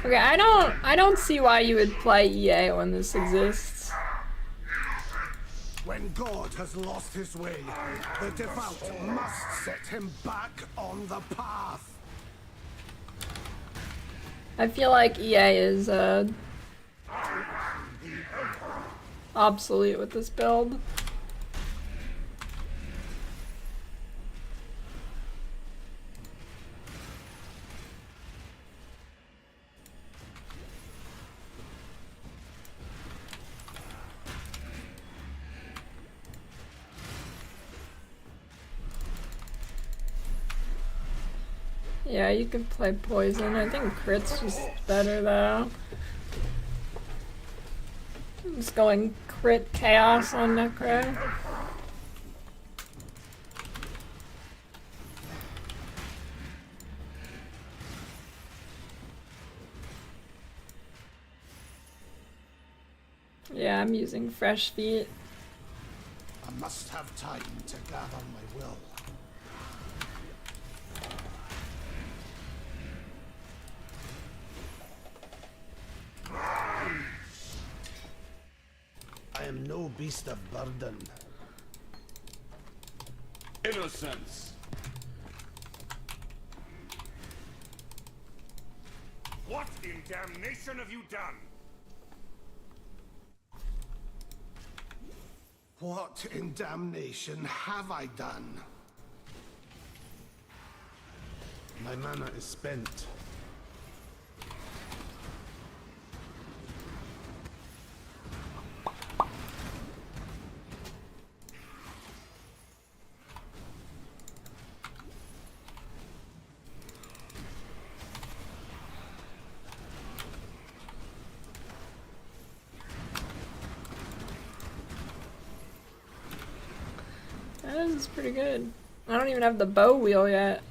Okay, I don't see why you would play EA when this exists. When God has lost his way, the devout must set him back on the path. I feel like EA is obsolete with this build. Yeah, you could play poison. I think crit's just better though. I'm just going crit chaos on Necro. Yeah, I'm using fresh feet. I must have time to gather my will. I am no beast of burden. Innocence. What in damnation have you done? What in damnation have I done? My mana is spent. This is pretty good. I don't even have the bow wheel yet.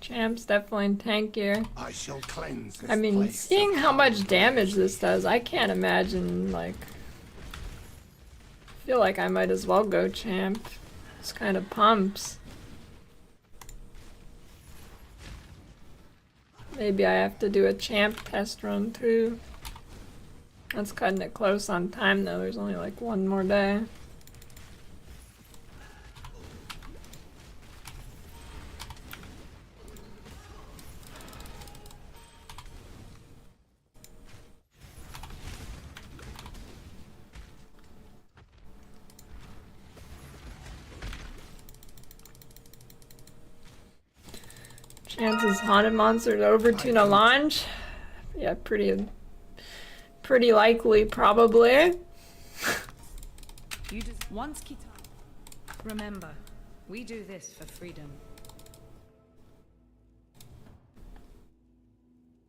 Champ's definitely tankier. I shall cleanse this I mean, place seeing of how much foul damage this does, I can't imagine, like... I feel like I might as well go Champ. This kind of pumps. Maybe I have to do a Champ test run too. That's cutting it close on time though, there's only like one more day. Chances haunted monster to overtune a launch? Yeah, pretty likely, probably. You just once Kita. Remember, we do this for freedom.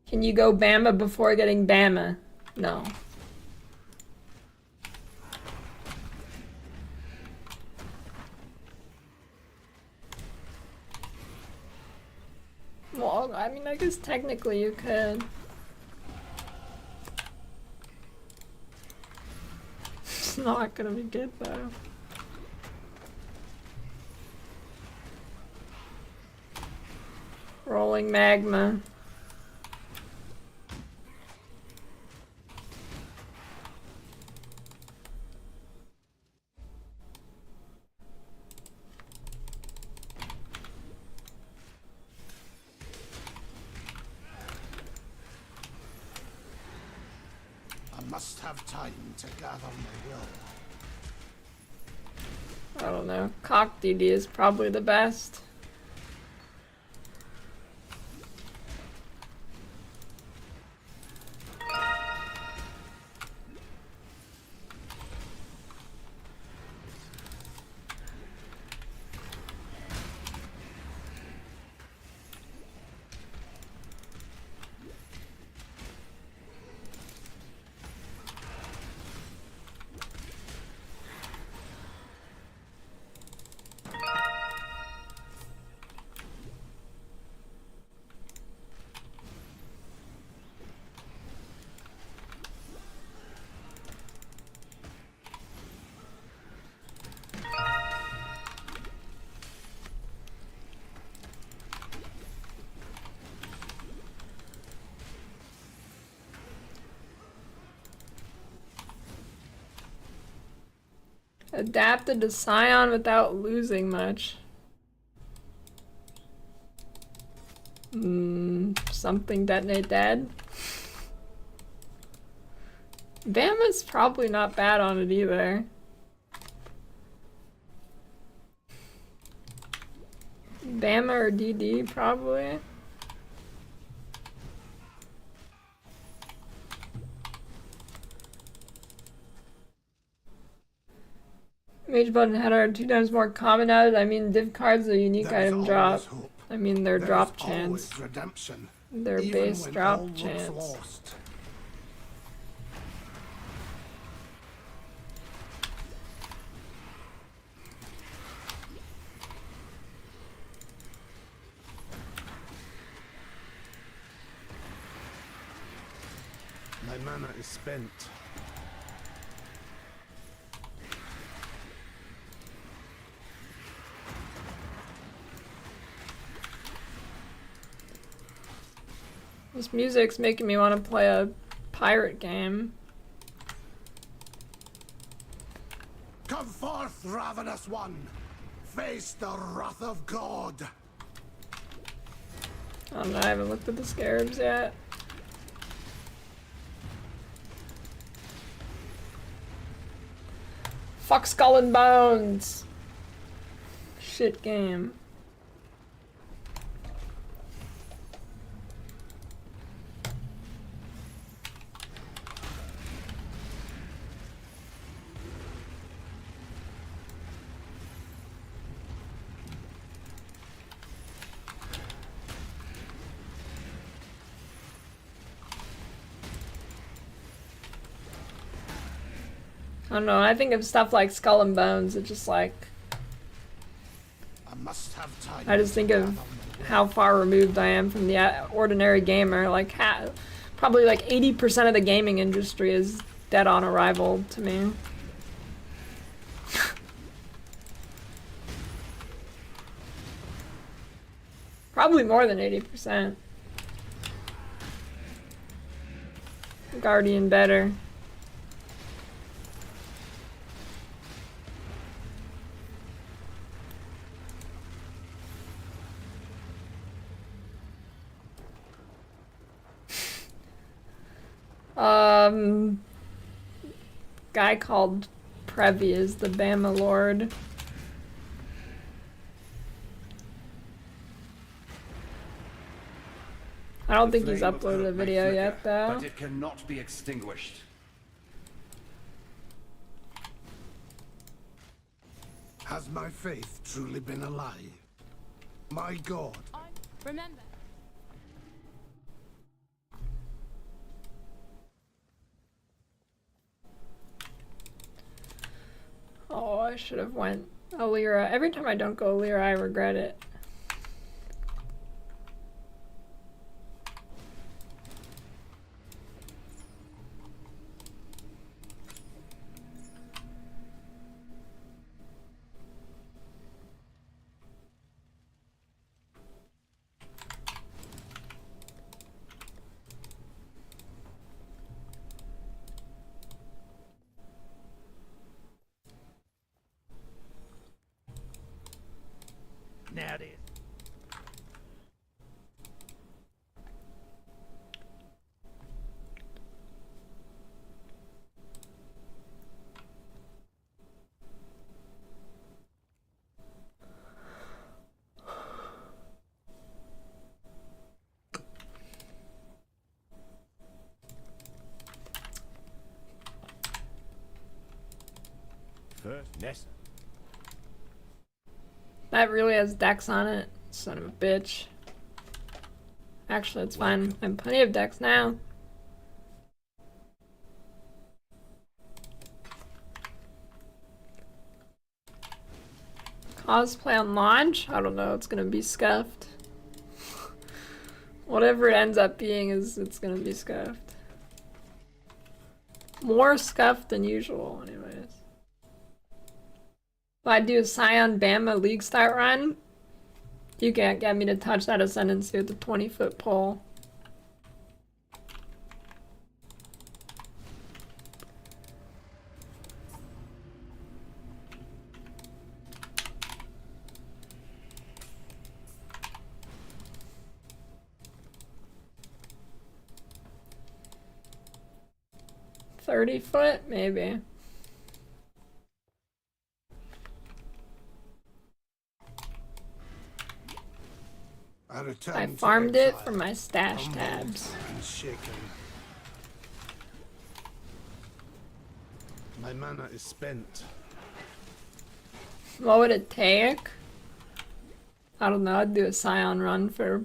Can you go Bama before getting Bama? No. Well, I mean, I guess technically you could. It's not gonna be good though. Rolling magma. Must have time to gather my will. I don't know. Cock DD is probably the best. Adapted to Scion without losing much. Something detonate dead. Bama's probably not bad on it either. Bama or DD probably. Mage button header are 2 times more common added. I mean, div cards are unique item drop. I mean, their drop chance. Their base drop chance. My mana is spent. This music's making me want to play a pirate game. Come forth, ravenous one! Face the wrath of God! I don't know, I haven't looked at the scarabs yet. Fuck Skull and Bones! Shit game. I don't know, when I think of stuff like Skull and Bones, it's just like... I just think of how far removed I am from the ordinary gamer. Like, probably like 80% of the gaming industry is dead on arrival to me. Probably more than 80%. Guardian better. Guy called Previ is the Bama Lord. I don't think he's flame of uploaded a hope may video flicker, yet, though. But it cannot be extinguished. Has my faith truly been a lie? My God. Remember. Oh, I should have went Alira. Every time I don't go Alira, I regret it. Now then. First, Nessa. That really has decks on it. Son of a bitch. Actually, it's fine. I have plenty of decks now. Cosplay on launch? I don't know. It's gonna be scuffed. Whatever it ends up being it's gonna be scuffed. More scuffed than usual, anyways. If I do a Scion Bama League start run, you can't get me to touch that ascendancy with a 20-foot pole. $30-foot, maybe. I farmed it from my stash tabs. My mana is spent. What would it take? I don't know. I'd do a Scion run for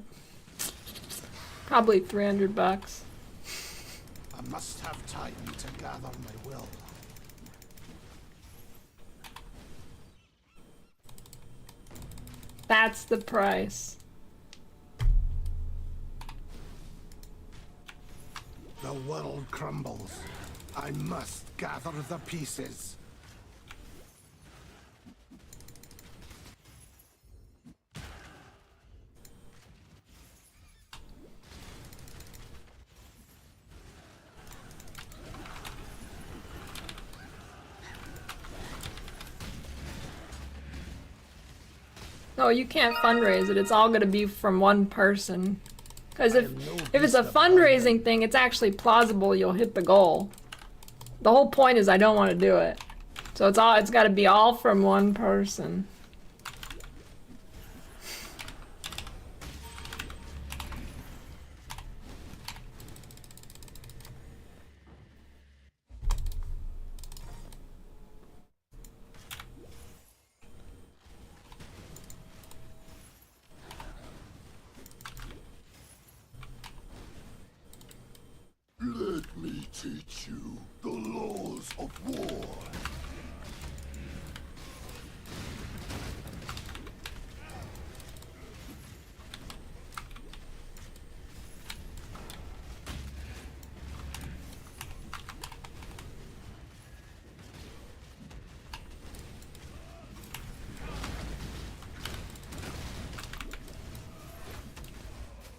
probably $300. I must have time to gather my will. That's the price. The world crumbles. I must gather the pieces. No, you can't fundraise it. It's all gonna be from one person. Because if it's a fundraising thing, it's actually plausible you'll hit the goal. The whole point is I don't want to do it. So it's got to be all from one person. Let me teach you the laws of war.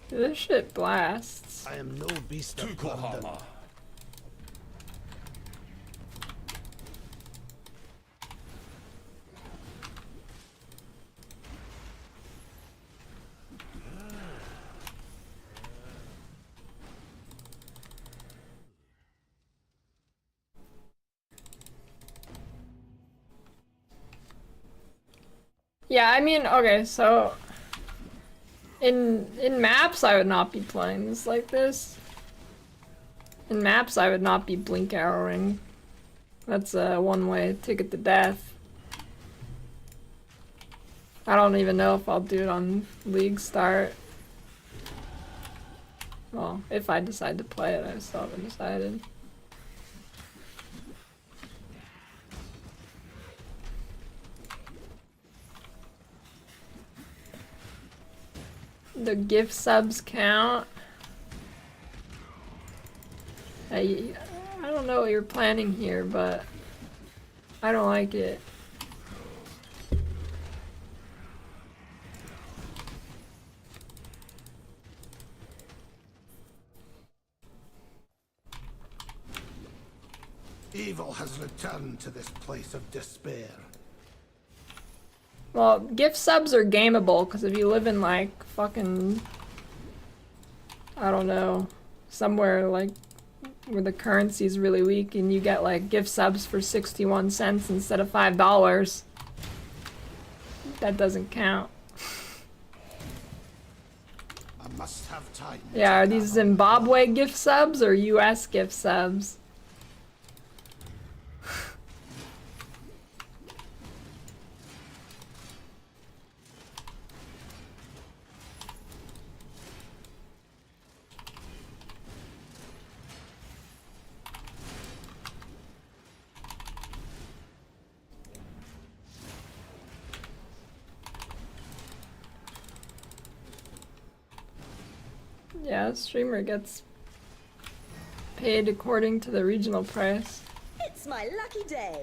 This shit blasts. I am no beast of London. Yeah, I mean, okay, so In maps, I would not be playing this like this. In maps, I would not be blink arrowing. That's a one-way ticket to death. I don't even know if I'll do it on League Start. Well, if I decide to play it, I still haven't decided. The gift subs count. I don't know what you're planning here, but I don't like it. Evil has returned to this place of despair. Well, gift subs are gameable, because if you live in like fucking, I don't know, somewhere like where the currency is really weak and you get like gift subs for 61 cents instead of $5, that doesn't count. I must have time. Yeah, are these Zimbabwe gift subs or US gift subs? Yeah, streamer gets paid according to the regional price. It's my lucky day.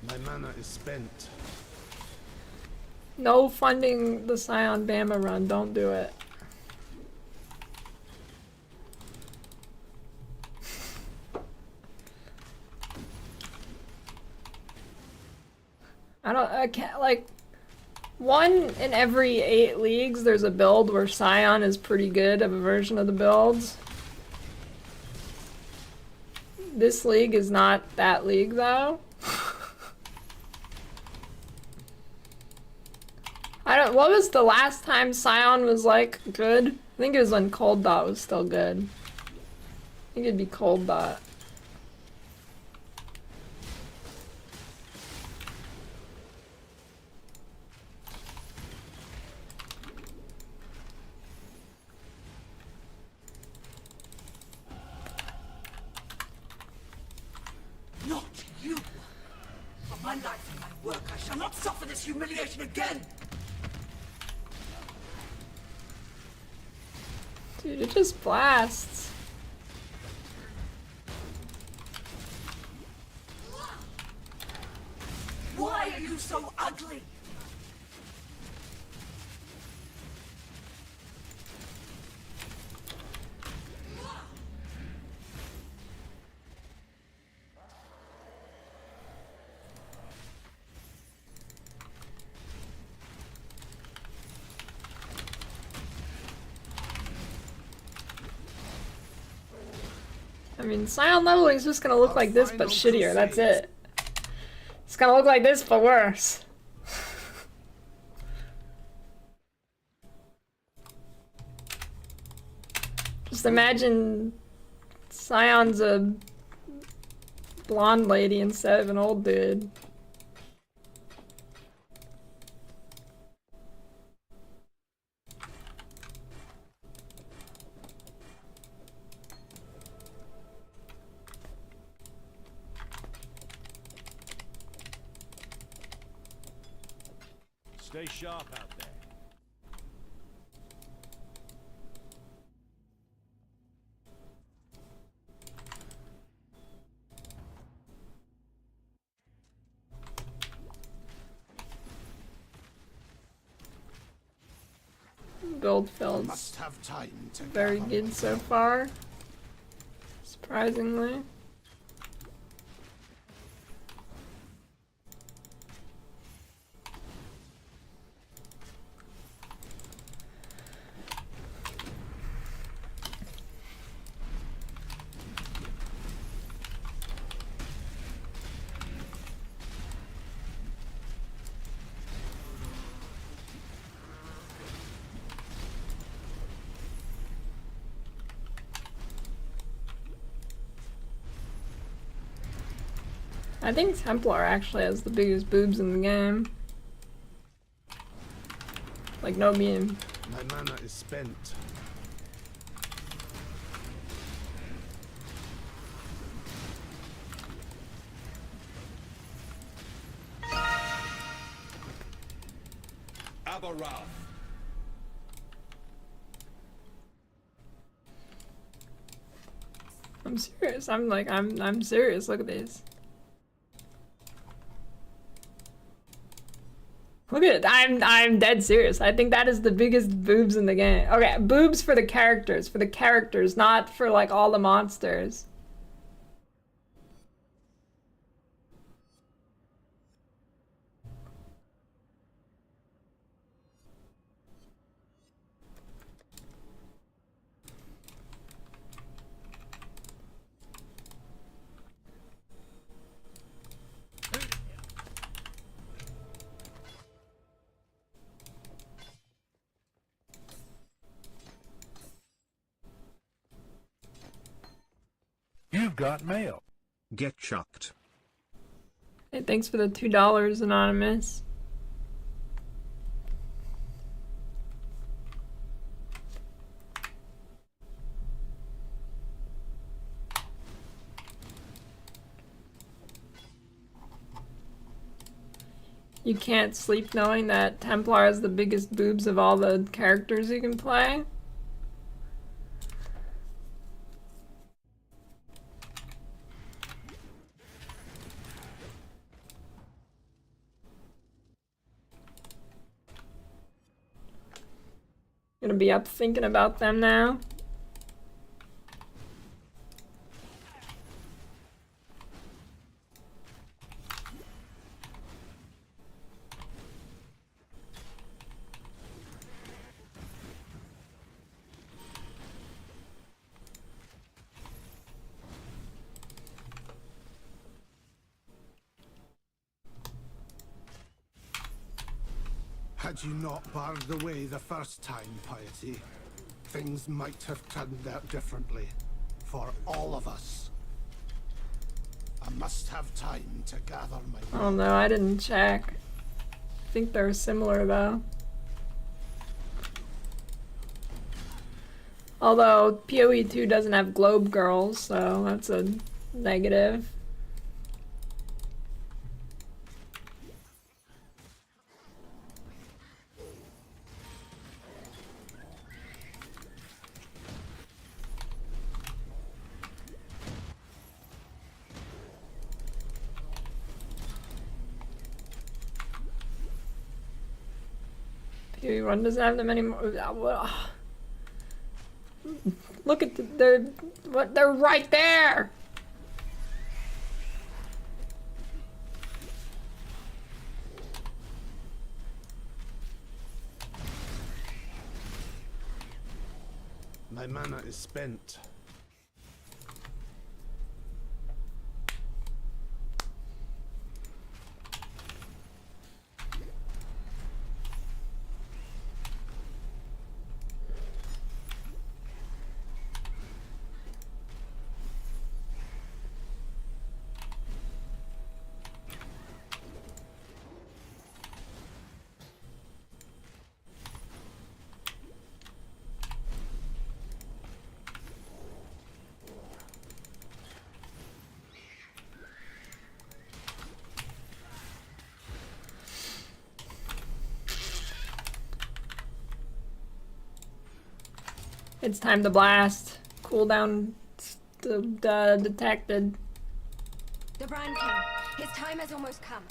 My mana is spent. No funding the Scion Bama run, don't do it. I can't, like, 1 in every 8 leagues there's a build where Scion is pretty good of a version of the builds. This league is not that league though. What was the last time Scion was like good? I think it was when Cold Dot was still good. I think it'd be Cold Dot. Not you! For my life and my work, I shall not suffer this humiliation again! Dude, it just blasts. Why are you so ugly? I mean, Scion leveling is just gonna look like this, but shittier, that's it. It's gonna look like this, but worse. Just imagine Scion's a blonde lady instead of an old dude. Stay sharp out there. build feels Must have time to very gather good so far. Surprisingly. I think Templar actually has the biggest boobs in the game. Like, no meme. My mana is spent. Aberrath. I'm serious. I'm serious. Look at these. Look at it. I'm dead serious. I think that is the biggest boobs in the game. Okay, boobs for the characters, not for like all the monsters. You've got mail. Get chucked. Hey, thanks for the $2, Anonymous. You can't sleep knowing that Templar has the biggest boobs of all the characters you can play? Gonna be up thinking about them now. Had you not barred the way the first time, Piety, things might have turned out differently. For all of us. I must have time to gather my... Oh no, I didn't check. I think they're similar though. Although PoE 2 doesn't have globe girls, so that's a negative. PoE 1 doesn't have them anymore. Look at they're right there. My mana is spent. It's time to blast. Cooldown detected. The Brand King. His time has almost come.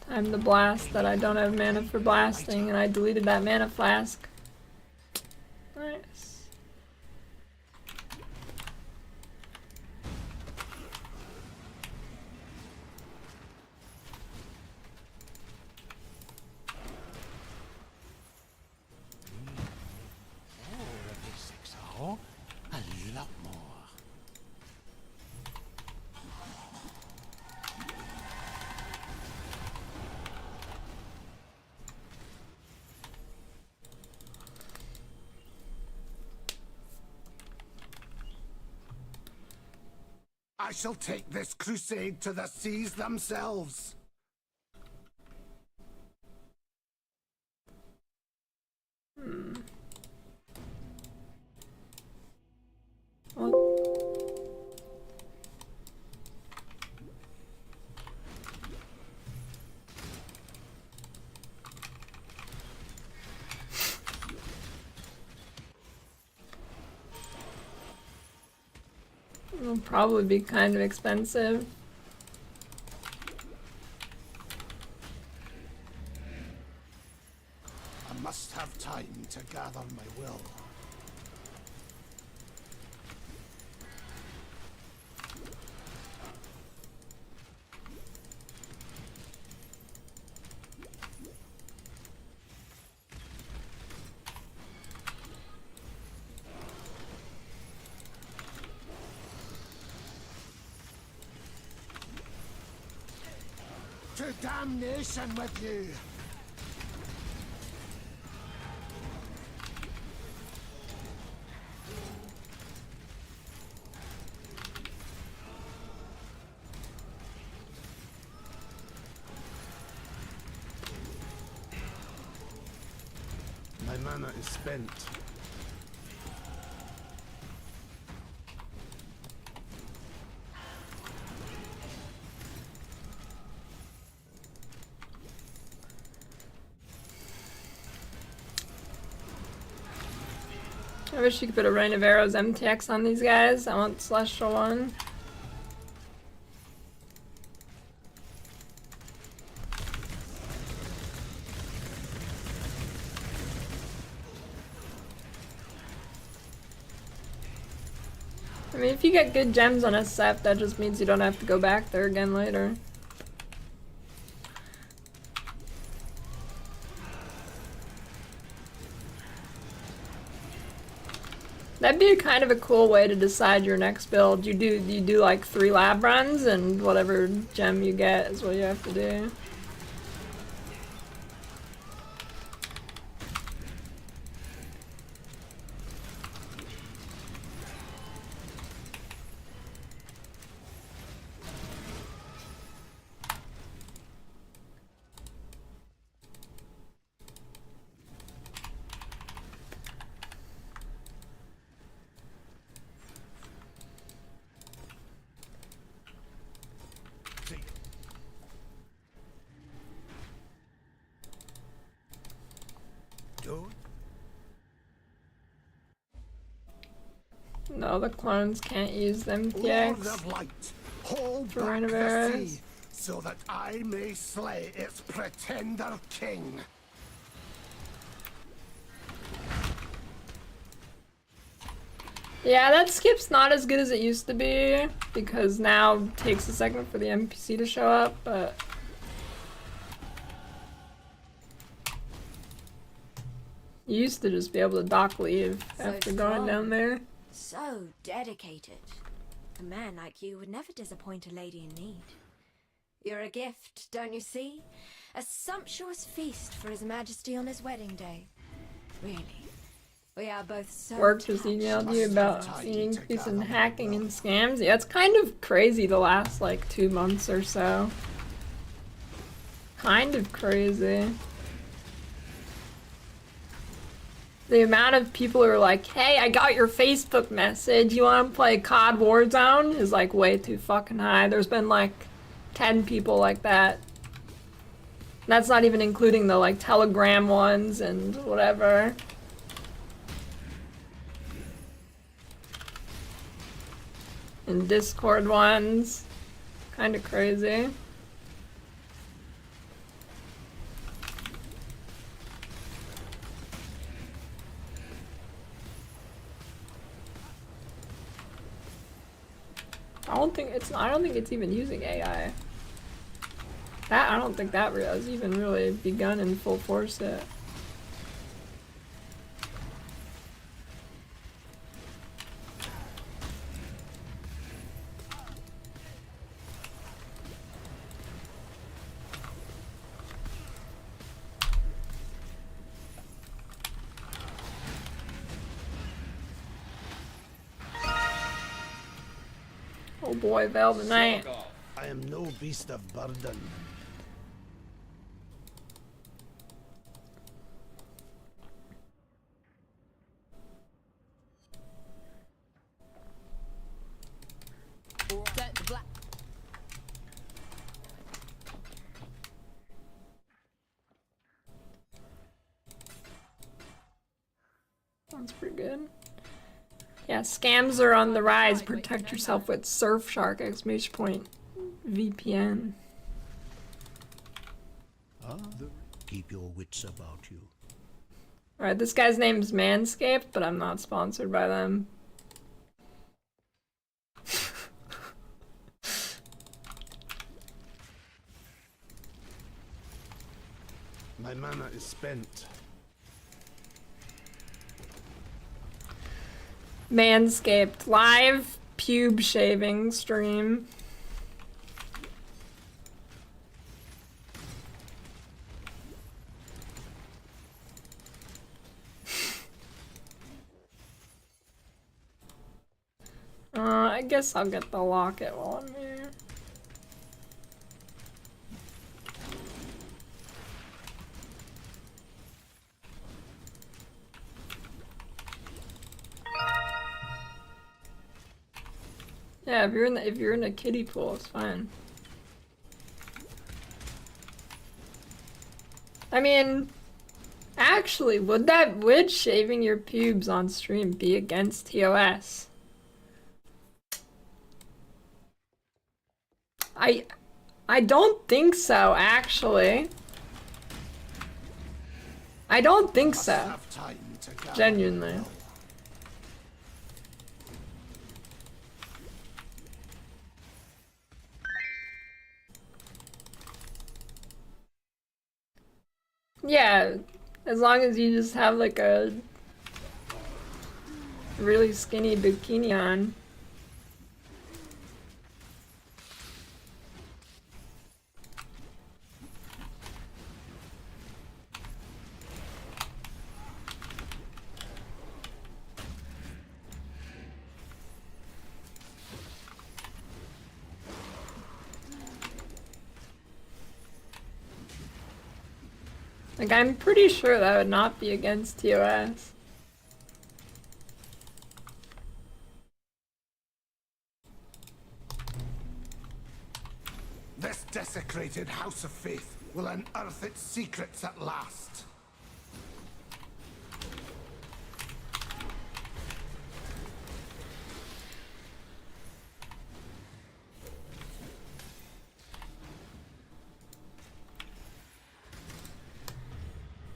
Time to blast that I don't have mana for blasting, and I deleted that mana flask. Nice. A lot more. I shall take this crusade to the seas themselves. What? It'll probably be kind of expensive. I must have time to gather my will. To damnation with you! My mana is spent. I wish you could put a Rain of Arrows MTX on these guys. I want Celestial one. I mean, if you get good gems on SF, that just means you don't have to go back there again later. That'd be kind of a cool way to decide your next build. You do like 3 lab runs, and whatever gem you get is what you have to do. No, the clones can't use them Lord TX of light, hold for back Rain of the Arrows. sea, so that I may slay its pretender king. Yeah, that skip's not as good as it used to be, because now it takes a second for the NPC to show up, but... You used to just be able to dock leave after going down there. So dedicated. A man like you would never disappoint a lady in need. You're a gift, don't you see? A sumptuous feast for His Majesty on his wedding day. Really. We are both so Work just emailed you about seeing increase in hacking and scams. Yeah, it's kind of crazy the last like 2 months or so. Kind of crazy. The amount of people who are like, hey, I got your Facebook message, you want to play COD Warzone? Is like way too fucking high. There's been like 10 people like that. That's not even including the like Telegram ones and whatever. And Discord ones. Kind of crazy. I don't think it's even using AI. I don't think that has even really begun in full force yet. Oh boy, Velvet Knight. I am no beast of burden. Sounds pretty good. Yeah, scams are on the rise. Protect yourself with Surfshark! Exclamation point VPN. Keep your wits about you. Alright, this guy's name is Manscaped, but I'm not sponsored by them. My mana is spent. Manscaped live pube shaving stream. I guess I'll get the locket while I'm here. Yeah, if you're in a kiddie pool, it's fine. I mean, actually, would shaving your pubes on stream be against TOS? I don't think so, actually. I don't think so. Genuinely. Yeah, as long as you just have like a really skinny bikini on. Like, I'm pretty sure that would not be against TOS. This desecrated house of faith will unearth its secrets at last.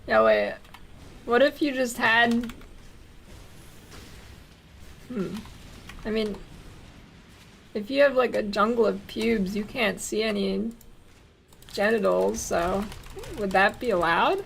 Yeah, wait. What if you just had... I mean, if you have like a jungle of pubes, you can't see any genitals, so would that be allowed?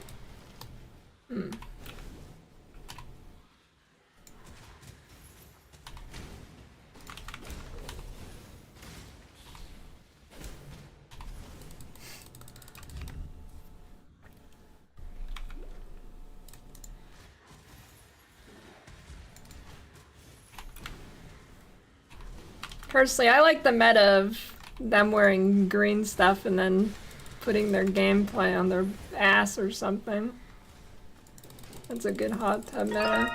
Personally, I like the meta of them wearing green stuff and then putting their gameplay on their ass or something. That's a good hot tub meta.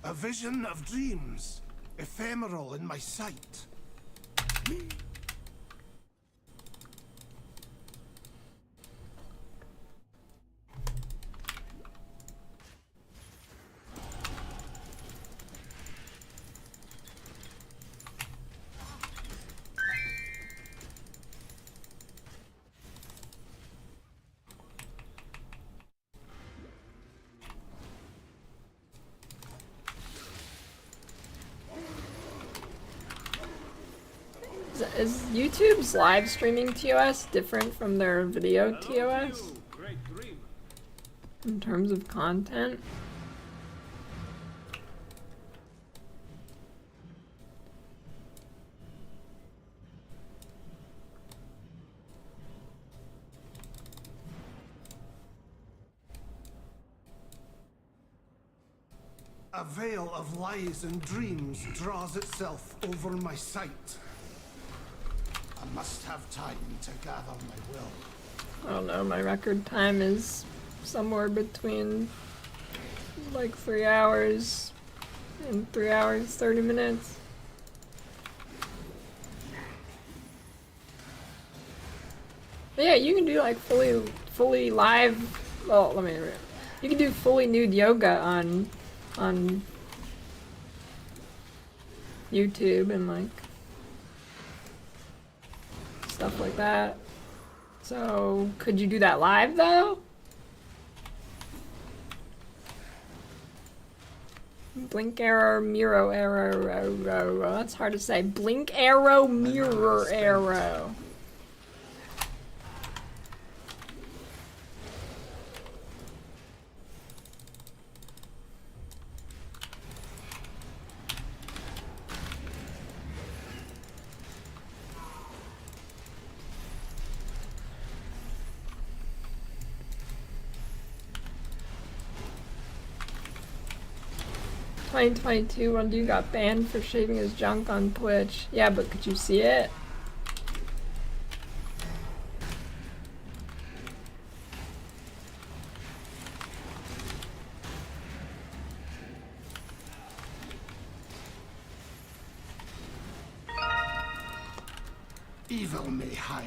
A vision of dreams, ephemeral in my sight. Is YouTube's live streaming TOS different from their video TOS? In terms of content? A veil of lies and dreams draws itself over my sight. I must have time to gather my will. I don't know, my record time is somewhere between like 3 hours and 3 hours 30 minutes. But yeah, you can do like fully live. Well, let me. You can do fully nude yoga on YouTube and like stuff like that. So could you do that live though? Blink arrow, mirror arrow. That's hard to say. Blink arrow, mirror arrow. In 2022, one dude got banned for shaving his junk on Twitch. Yeah, but could you see it? Evil may hide.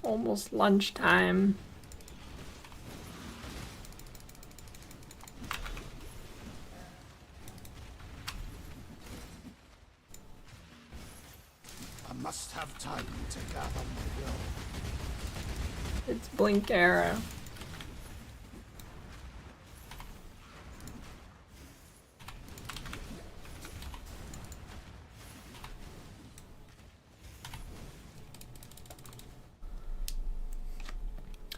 Almost lunchtime. I must have time to gather my will. It's Blink Arrow.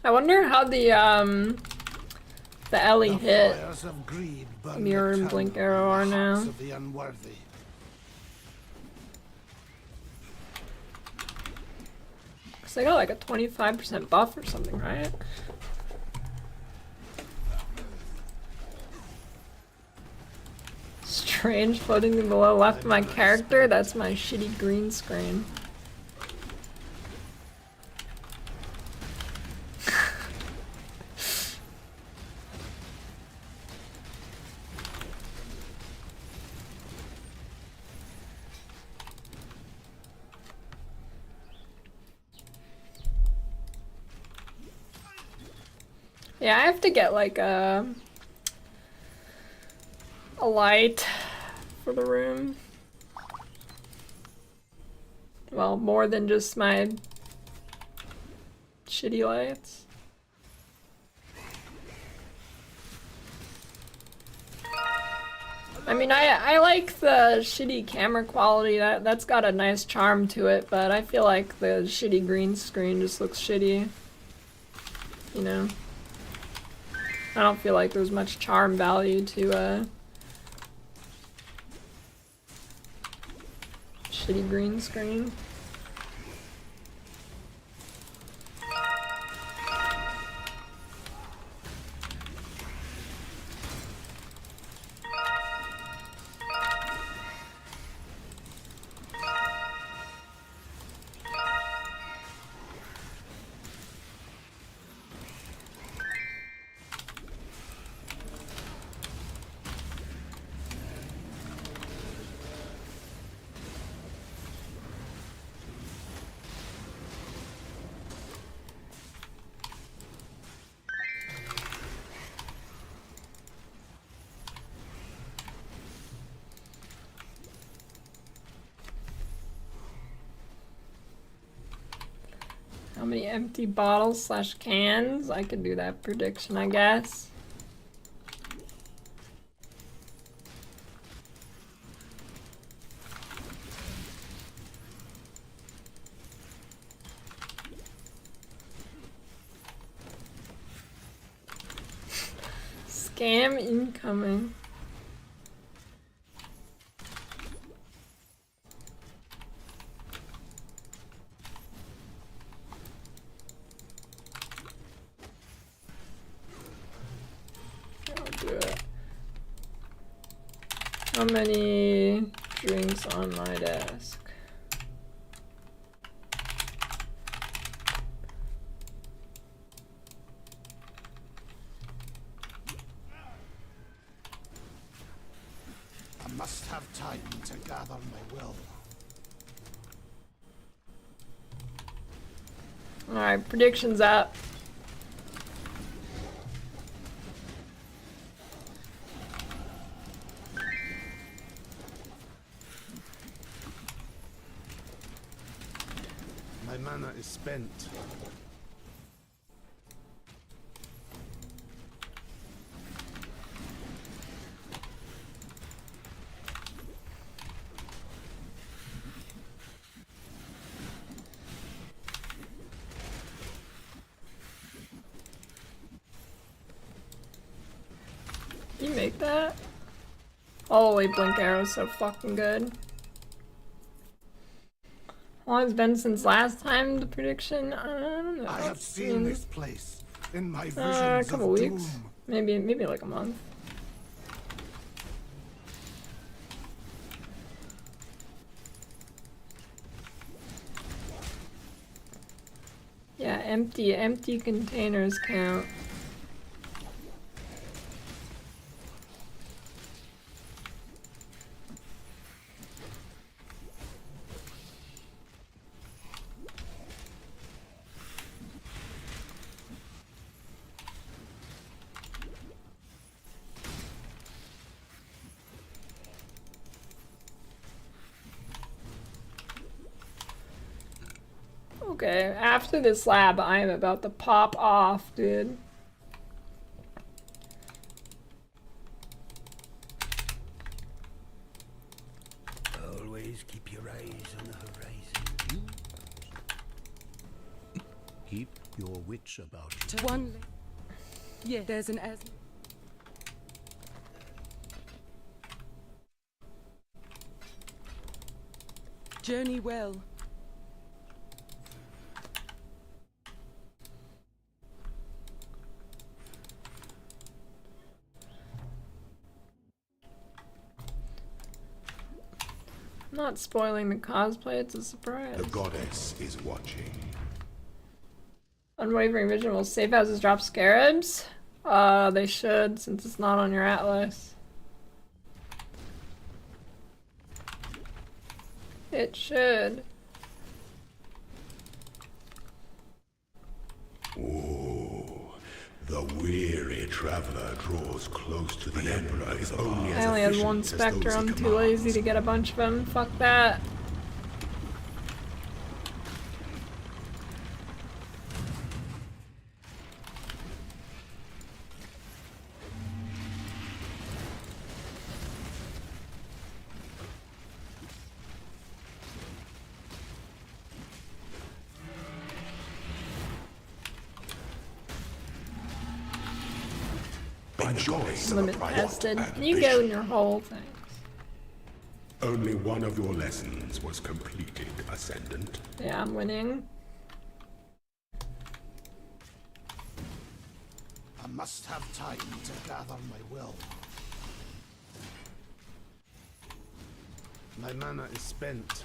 I wonder how the Ellie hit Mirror and Blink Arrow are now. Cause I got like a 25% buff or something, right? Strange floating below left of my character. That's my shitty green screen. Yeah, I have to get like a light for the room. Well, more than just my shitty lights. I mean, I like the shitty camera quality. That's got a nice charm to it, but I feel like the shitty green screen just looks shitty. You know? I don't feel like there's much charm value to shitty green screen. How many empty bottles / cans? I could do that prediction, I guess. Scam incoming. How many drinks on my desk? I must have time to gather my will. Alright, predictions up. My mana is spent. Did you make that? Holy blink arrow's so fucking good. How long has it been since last time the prediction? I don't know. I have seen this place in my visions a couple of weeks. doom. Maybe like a month. Yeah, empty containers count. Okay, after this lab, I am about to pop off, dude. Always keep your eyes on the horizon. Keep your wits about you. One. Yeah, there's an as. Journey well. I'm not spoiling the cosplay, it's a surprise. The goddess is watching. Unwavering vision will safe houses drop scarabs? They should, since it's not on your atlas. It should. Ooh, the weary traveler draws close to the Emperor is only I as only had efficient one as specter, those he I'm too lazy commands. to get a bunch of them. Fuck that. the goddess of a Limit private tested. You ambition. go in your whole thing. Only one of your lessons was completed, Ascendant. Yeah, I'm winning. I must have time to gather my will. My mana is spent.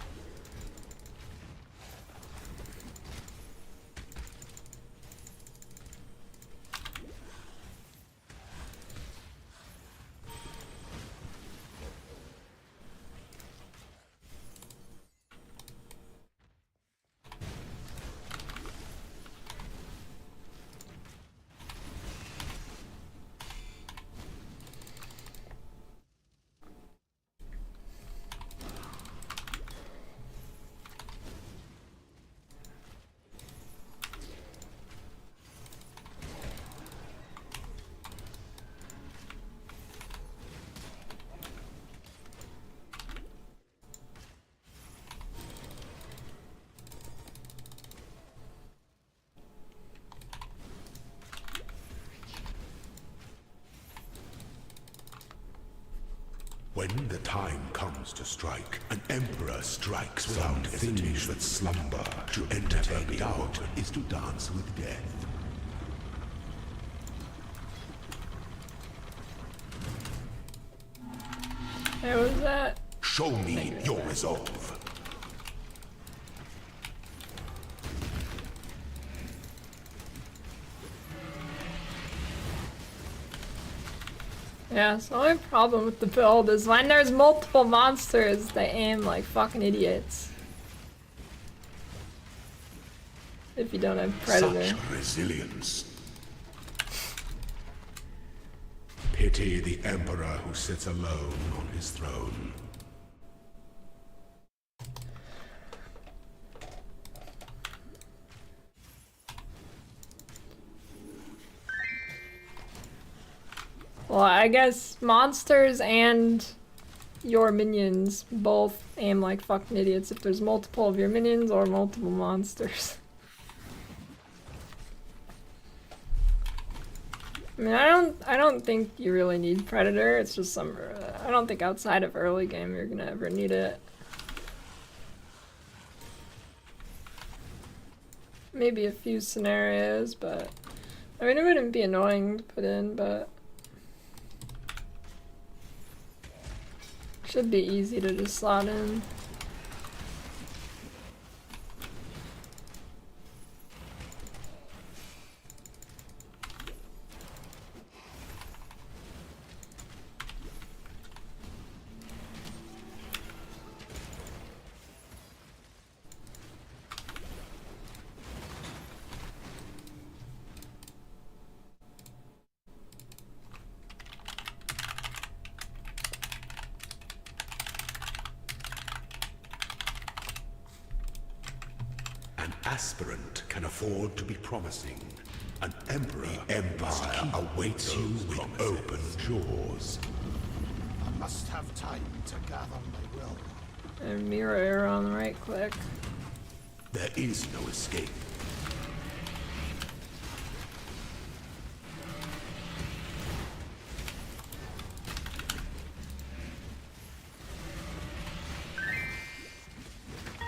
When the time comes to strike, an emperor strikes without things that slumber. To entertain doubt is to dance with death. Hey, what was that? Show me your resolve. Yeah, so the only problem with the build is when there's multiple monsters, they aim like fucking idiots. If you don't have Predator. Such resilience. Pity the emperor who sits alone on his throne. Well, I guess monsters and your minions both aim like fucking idiots if there's multiple of your minions or multiple monsters. I mean, I don't think you really need Predator. It's just some. I don't think outside of early game you're gonna ever need it. Maybe a few scenarios, but I mean, it wouldn't be annoying to put in, but should be easy to just slot in. An aspirant can afford to be promising. An emperor, the empire awaits you with open jaws. I must have time to gather my will. And mirror error on the right click. There is no escape.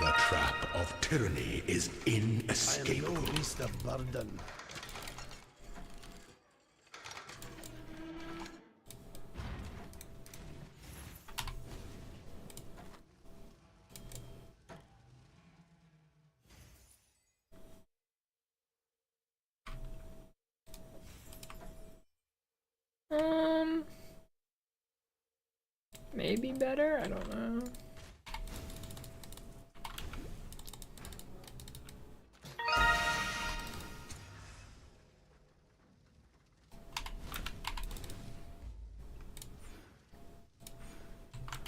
The trap of tyranny is inescapable. I am no beast of burden. Maybe better? I don't know.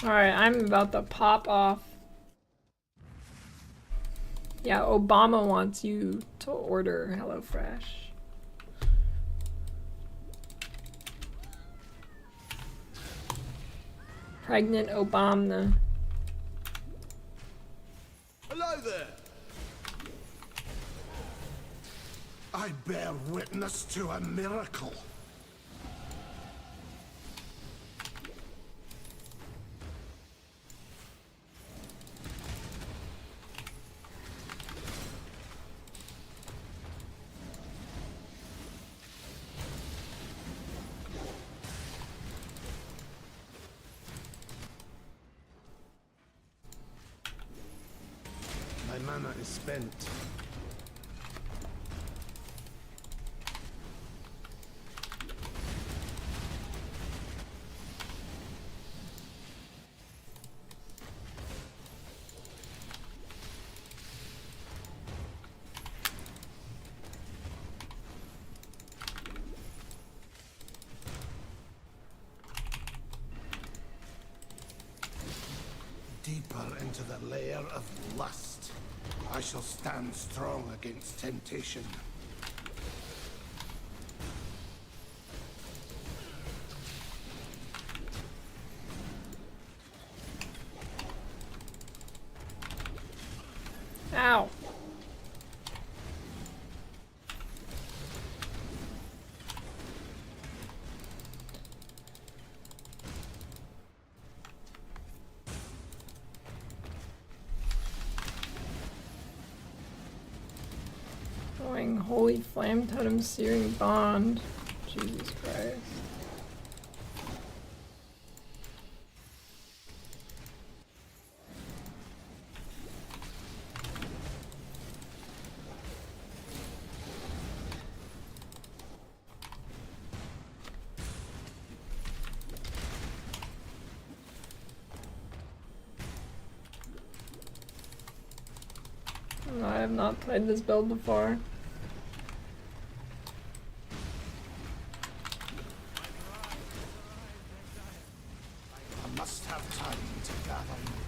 Alright, I'm about to pop off. Yeah, Obama wants you to order HelloFresh. Pregnant Obama. Hello there. I bear witness to a miracle. mana is spent. Deeper into the lair of lust, I shall stand strong against temptation. Ow. Going holy flame totem searing bond. Jesus Christ. I have not played this build before. I must have time to gather my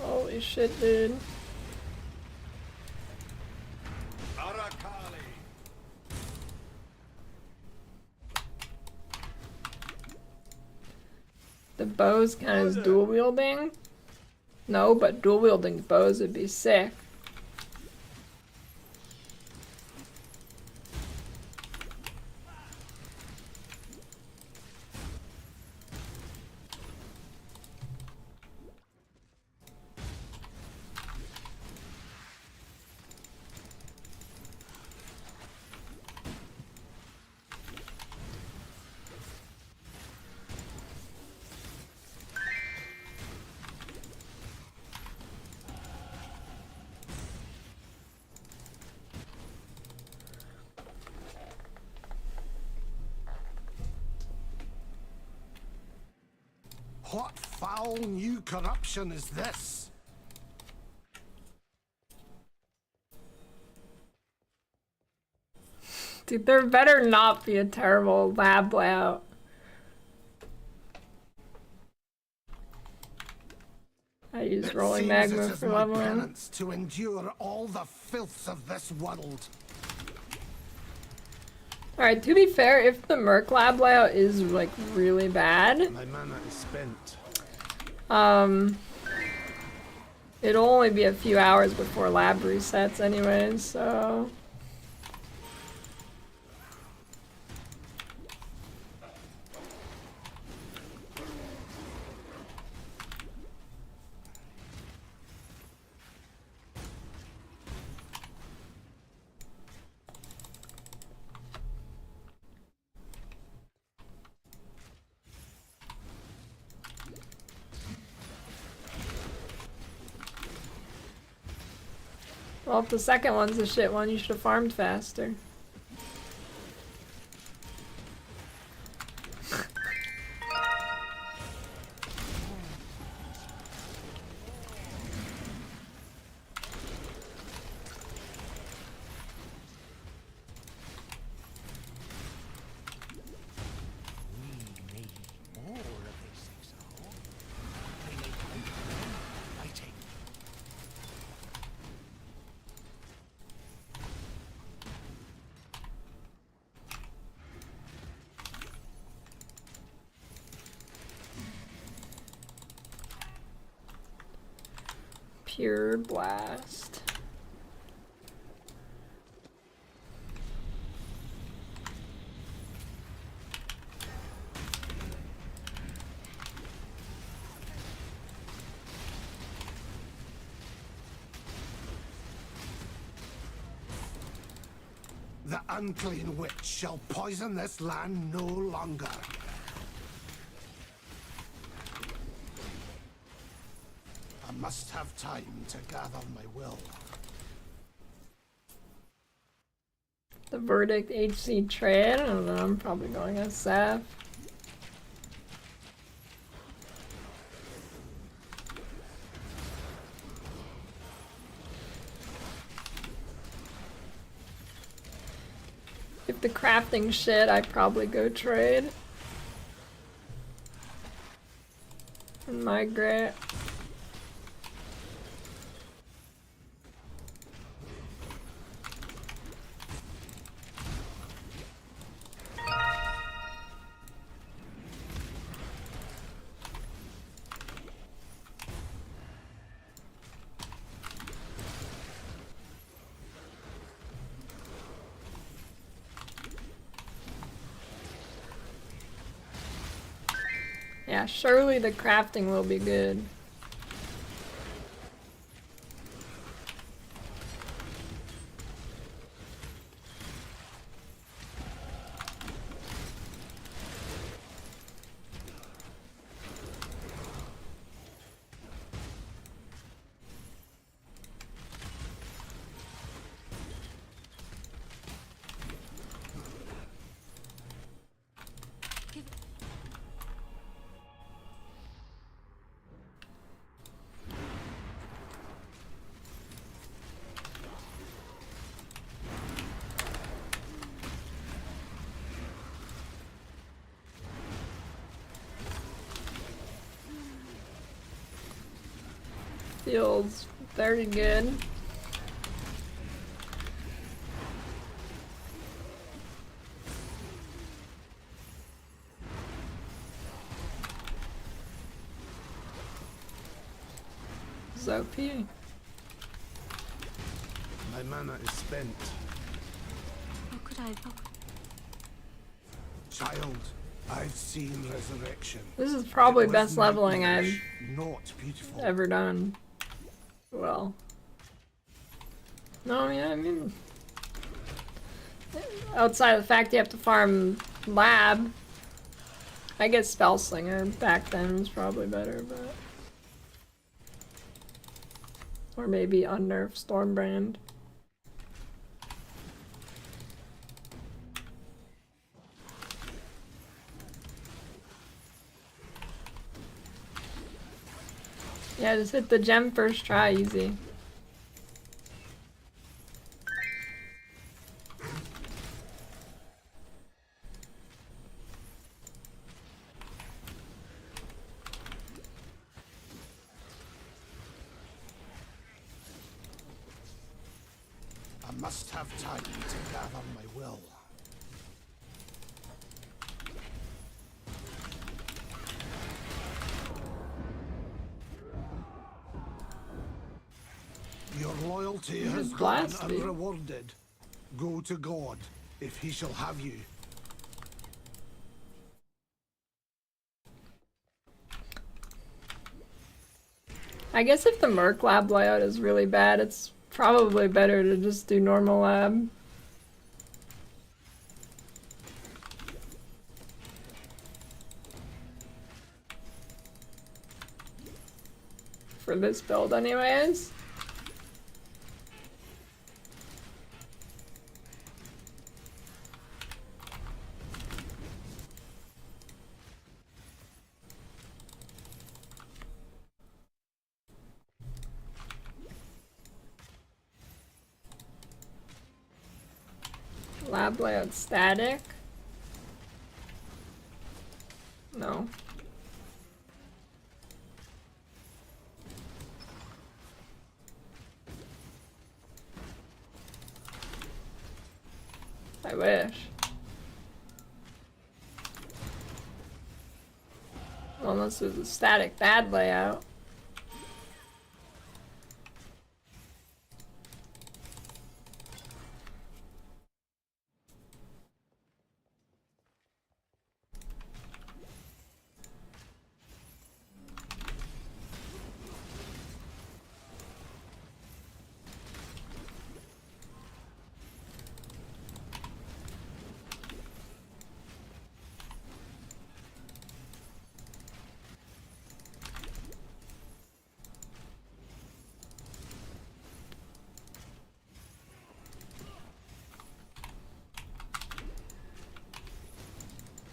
will. Holy shit, dude. The bows count as dual wielding? No, but dual wielding bows would be sick. What foul new corruption is this? Dude, there better not be a terrible lab layout. I use rolling magma for leveling. Penance to endure all the filths of this world. Alright, to be fair, if the Merc lab layout is like really bad, my mana is spent. It'll only be a few hours before lab resets anyways, so well, if the second one's the shit one, you should have farmed faster. Pure blast. The unclean witch shall poison this land no longer. I must have time to gather my will. The verdict HC trade. I don't know. I'm probably going as Saf. If the crafting shit, I'd probably go trade. And migrate. Yeah, surely the crafting will be good. Feels very good. It's OP. My mana is spent. How could I help? Child, I've seen resurrection. This is probably It was best leveling I've nightmarish, not beautiful. ever done. Well. No, yeah, I mean... outside of the fact you have to farm lab, I guess Spellslinger back then was probably better, but... or maybe unnerf Stormbrand. Yeah, just hit the gem first try, easy. I must have time to gather my will. Your loyalty has gone unrewarded. Go to God, if he shall have you. I guess if the Merc lab layout is really bad, it's probably better to just do normal lab. For this build anyways. Lab layout static? No. I wish. Well, unless it was a static bad layout.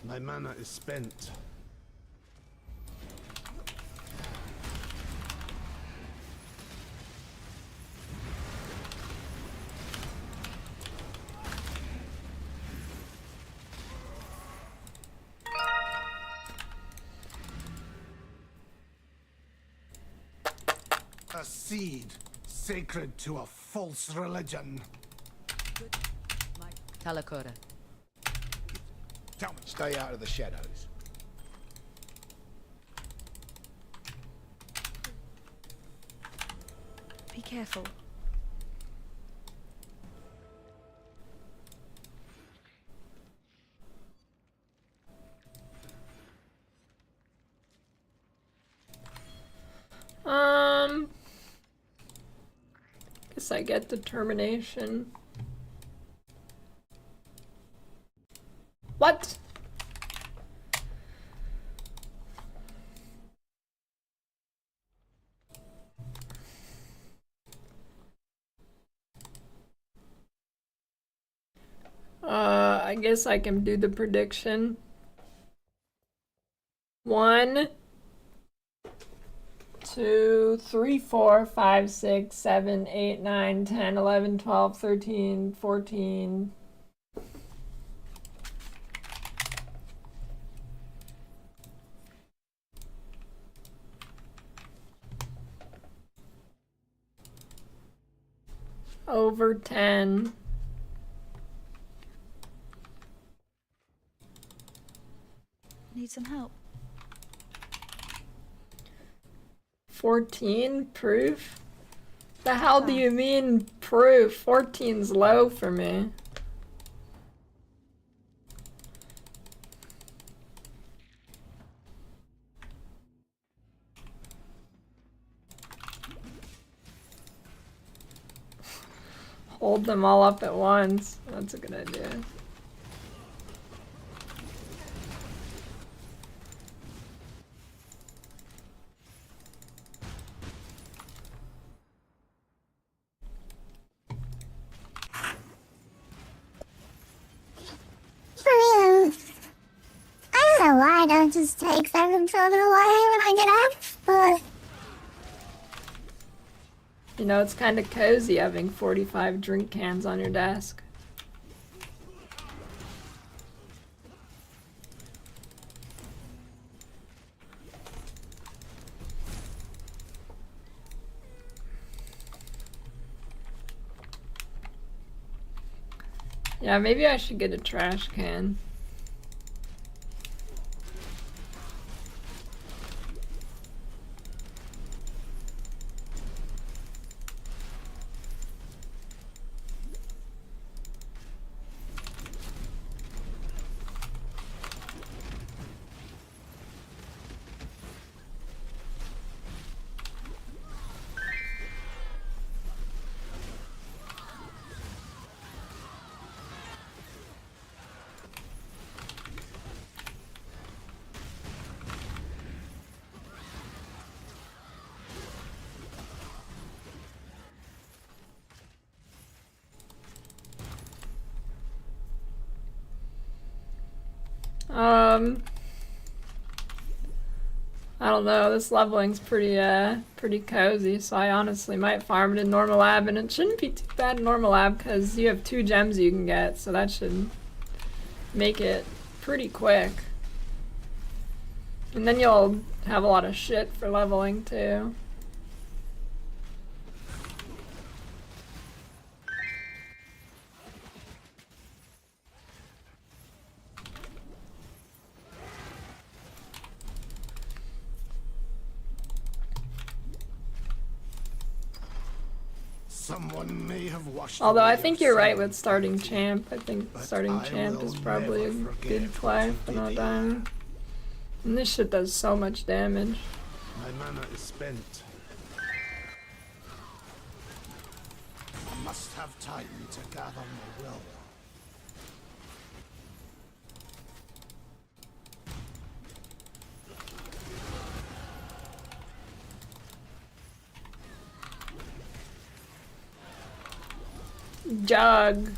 My mana is spent. A seed sacred to a false religion. Talakora. Tell me, stay out of the shadows. Be careful. Guess I get determination. What? I guess I can do the prediction. 1, 2, 3, 4, 5, 6, 7, 8, 9, 10, 11, 12, 13, 14. Over 10. Need some help. 14 proof? The hell do you mean proof? 14's low for me. Hold them all up at once. That's a good idea. I don't know why I don't just take 7 children away when I get up, but... You know, it's kind of cozy having 45 drink cans on your desk. Yeah, maybe I should get a trash can. I don't know, this leveling's pretty cozy, so I honestly might farm it in normal lab, and it shouldn't be too bad in normal lab because you have 2 gems you can get, so that should make it pretty quick. And then you'll have a lot of shit for leveling too. Someone may have washed Although I away think your you're right sin, with starting champ. I think starting champ is probably a good play for not dying. And this shit does so much damage. My mana is spent. I must have time to gather my will. Jug.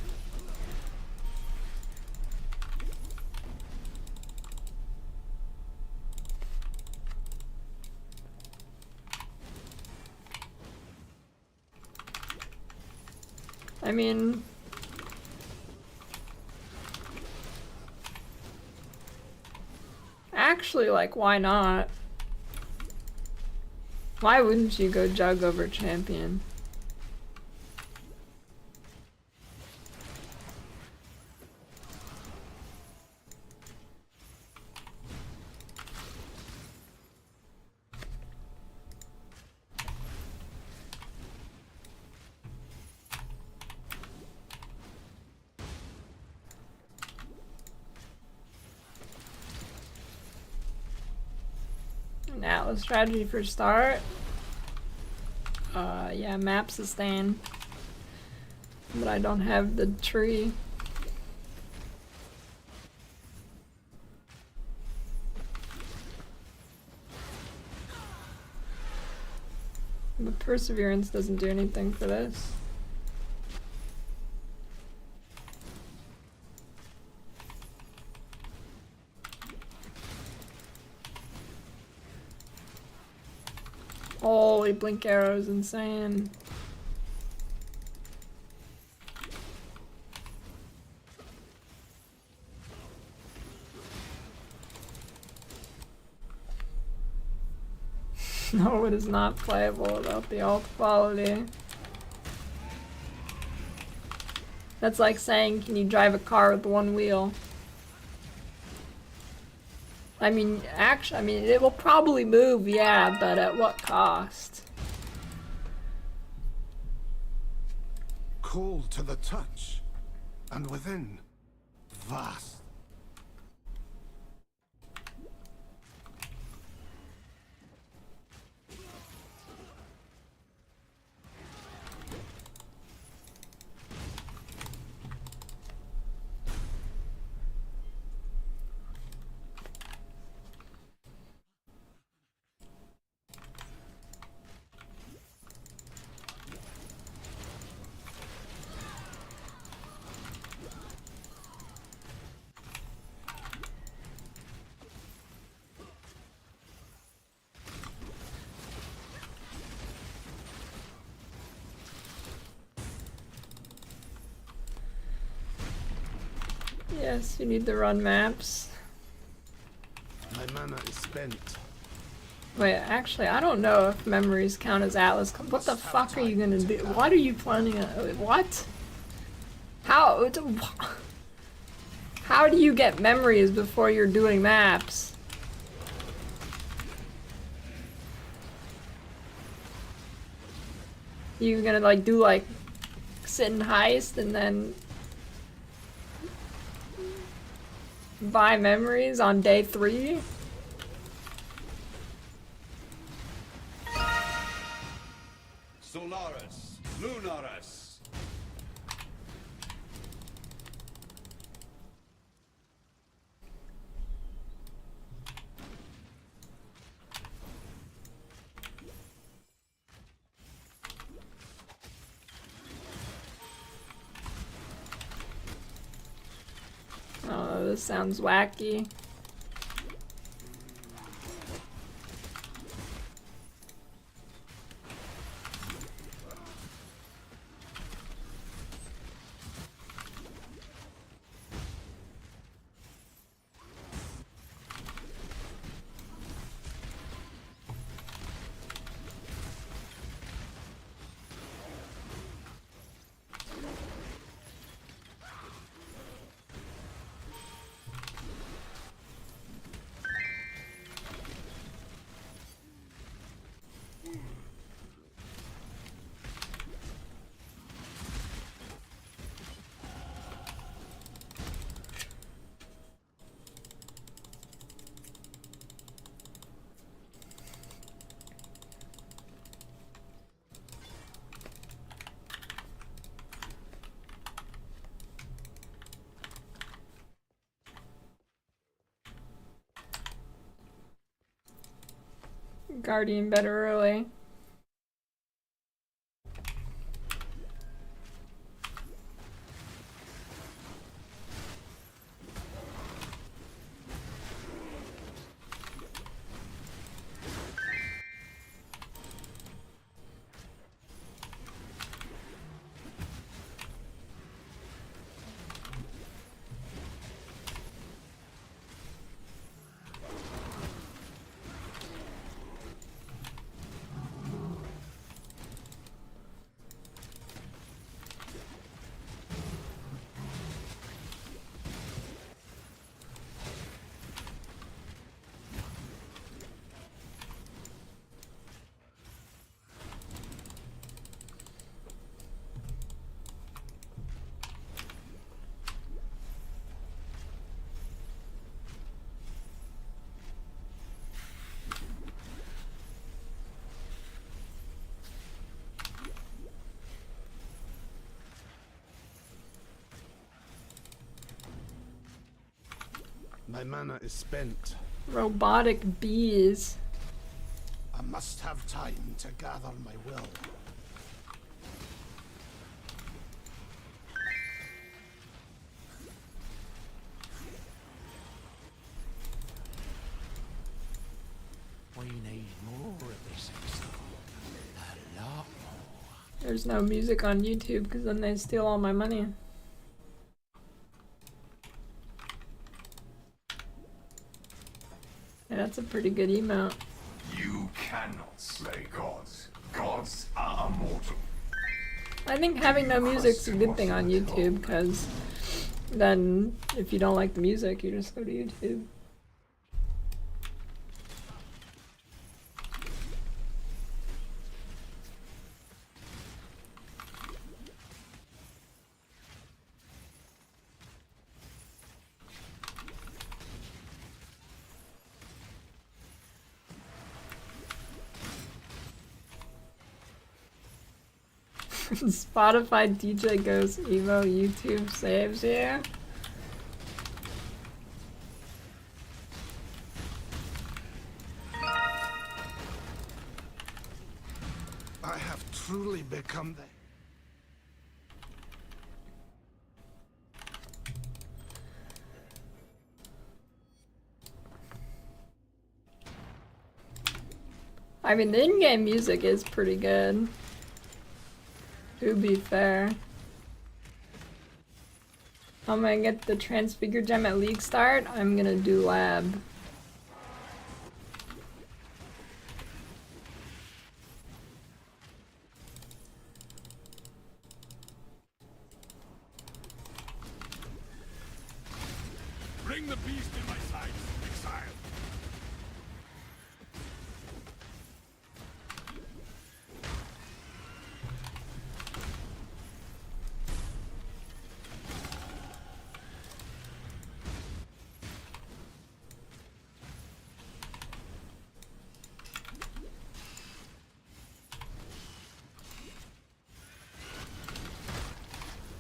I mean, actually, like, why not? Why wouldn't you go jug over champion? An Atlas strategy for start. Yeah, map sustain. But I don't have the tree. But perseverance doesn't do anything for this. Holy blink arrow is insane. No, it is not playable without the alt quality. That's like saying, can you drive a car with one wheel? I mean, actually, it will probably move, yeah, but at what cost? Cold to the touch, and within, vast. Yes, you need to run maps. My mana is spent. Wait, actually, I don't know if memories count as Atlas. What the fuck are you gonna do? What are you planning on? What? How do you get memories before you're doing maps? You gonna like do like sit and heist and then buy memories on day 3? Solaris, Lunaris. Oh, this sounds wacky. Guardian better early. My mana is spent. Robotic bees. I must have time to gather my will. We need more of this exile. A lot more. There's no music on YouTube because then they steal all my money. Yeah, that's a pretty good emote. You cannot slay gods. Gods are immortal. I think having no music's a good thing on YouTube because then if you don't like the music, you just go to YouTube. Spotify DJ goes Evo, YouTube saves you. I have truly become the... I mean, the in-game music is pretty good. To be fair. I'm gonna get the Transfigure gem at League start. I'm gonna do Lab. Bring the beast in my sights, exile.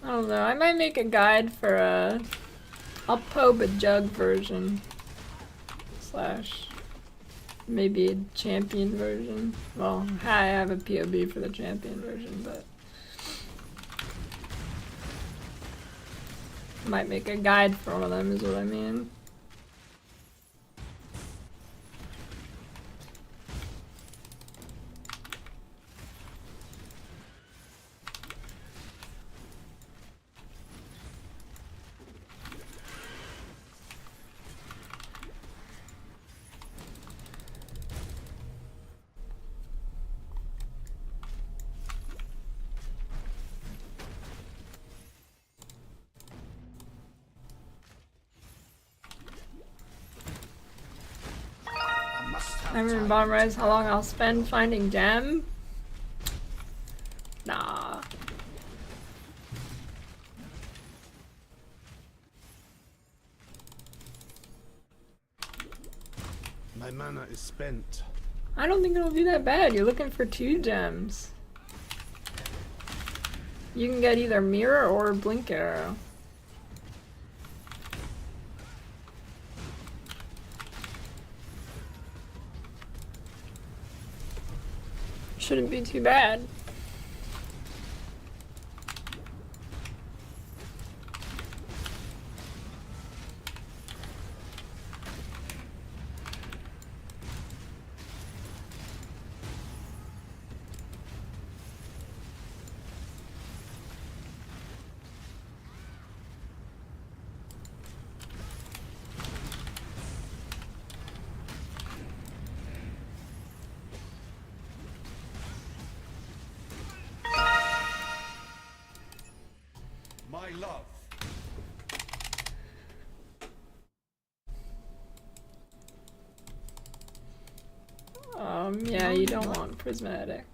I don't know, I might make a guide for a... I'll probe a jug version. Slash... maybe a champion version. Well, I have a POB for the champion version, but... might make a guide for one of them is what I mean. I remember Bomb Rise how long I'll spend finding gem? Nah. My mana is spent. I don't think it'll be that bad. You're looking for 2 gems. You can get either Mirror or Blink Arrow. Shouldn't be too bad. My love. Yeah, you don't want prismatic.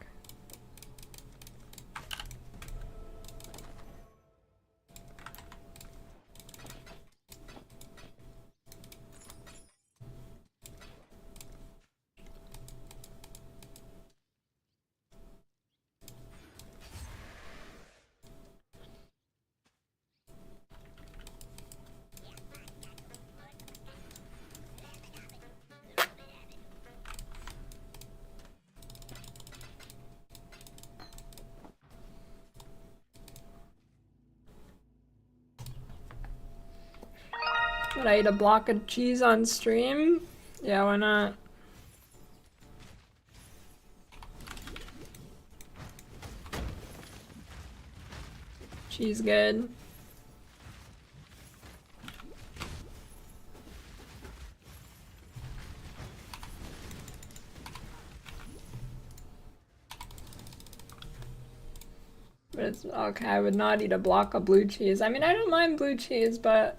Should I eat a block of cheese on stream? Yeah, why not? Cheese good. But it's okay, I would not eat a block of blue cheese. I mean, I don't mind blue cheese, but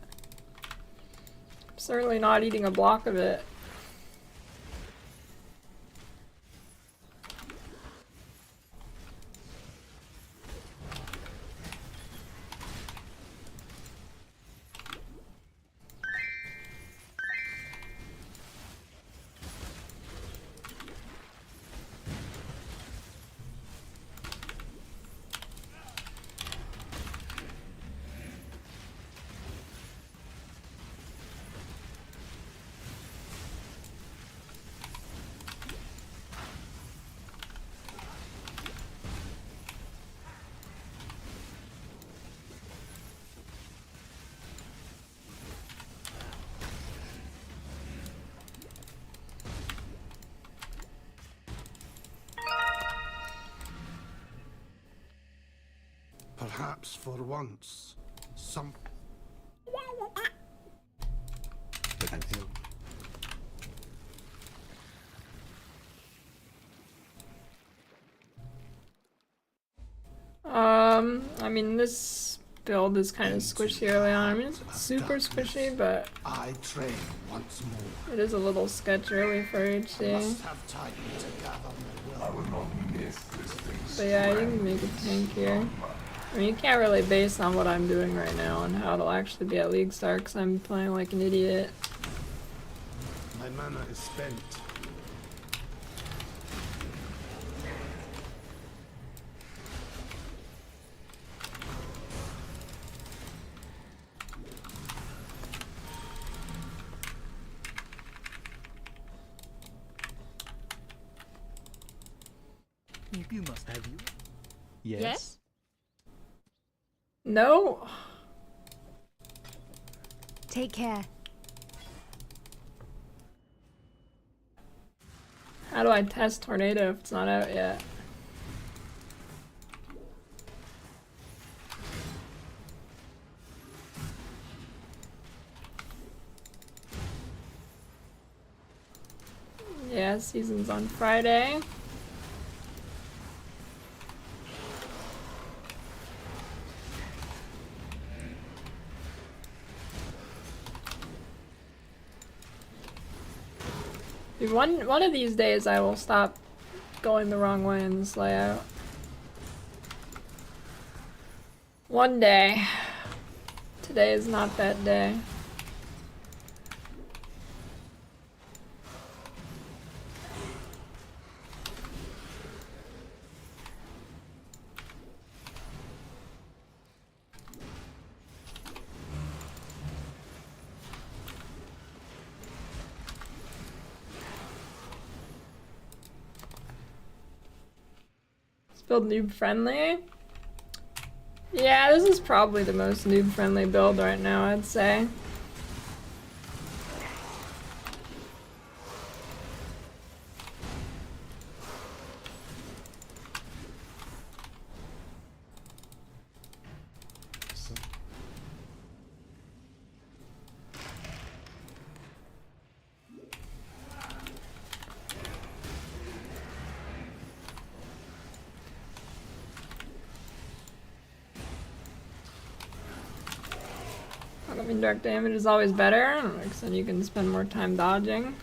I'm certainly not eating a block of it. Perhaps for once, some... I mean, this build is kind of squishy early on. I mean, it's super squishy, but I train once more. it is a little sketch early for HD. Must have time to gather my will. I will not miss this thing. But yeah, you can make a tank here. I mean, you can't really base on what I'm doing right now on how it'll actually be at League Star, because I'm playing like an idiot. My mana is spent. You must have you. Yes? No. Take care. How do I test Tornado if it's not out yet? Yeah, season's on Friday. Dude, one of these days I will stop going the wrong way in this layout. One day. Today is not that day. Build noob friendly? Yeah, this is probably the most noob friendly build right now, I'd say. I mean, direct damage is always better, because then you can spend more time dodging.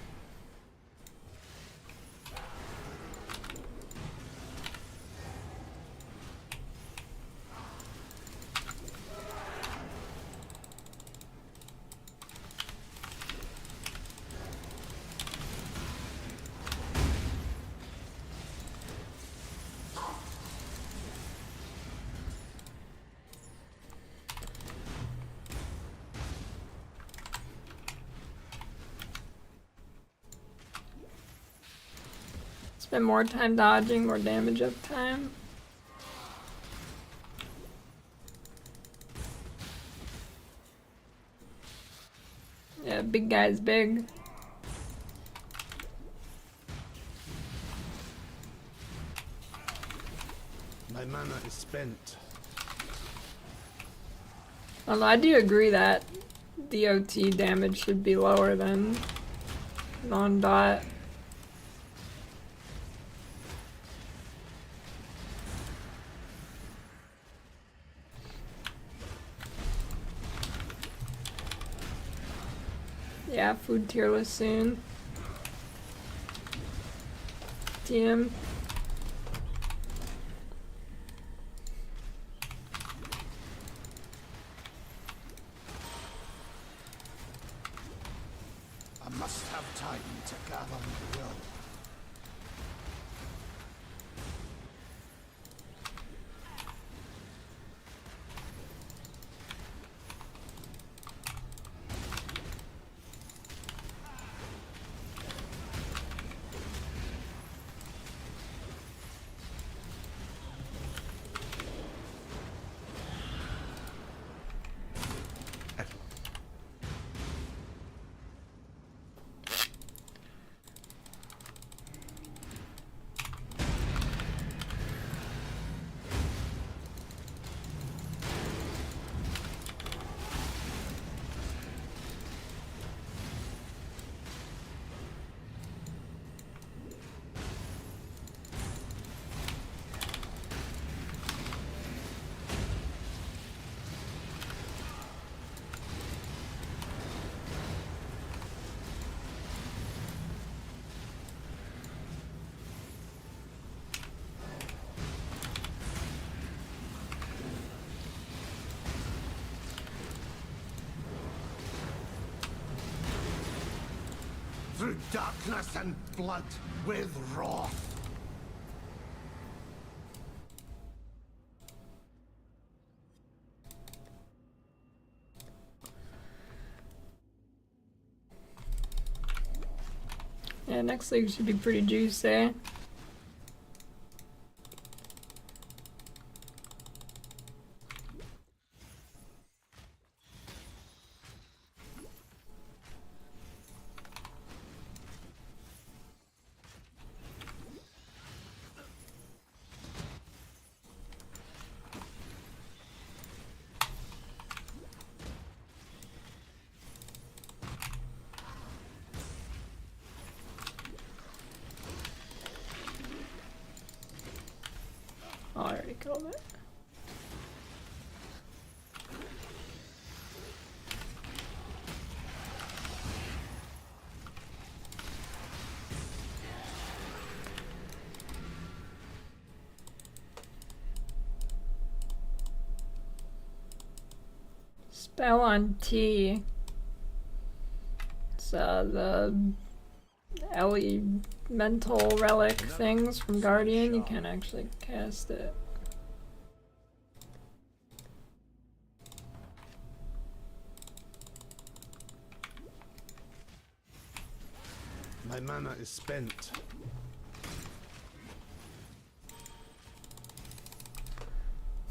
Spend more time dodging, more damage up time. That big guy's big. My mana is spent. Although I do agree that DOT damage should be lower than non-dot. Yeah, food tier list soon. TM. I must have time to gather my will. Through darkness and blood with wrath. Yeah, next league should be pretty juicy. Oh, I already killed it. Spell on T. It's the elemental relic things from Guardian. You can't actually cast it. My mana is spent.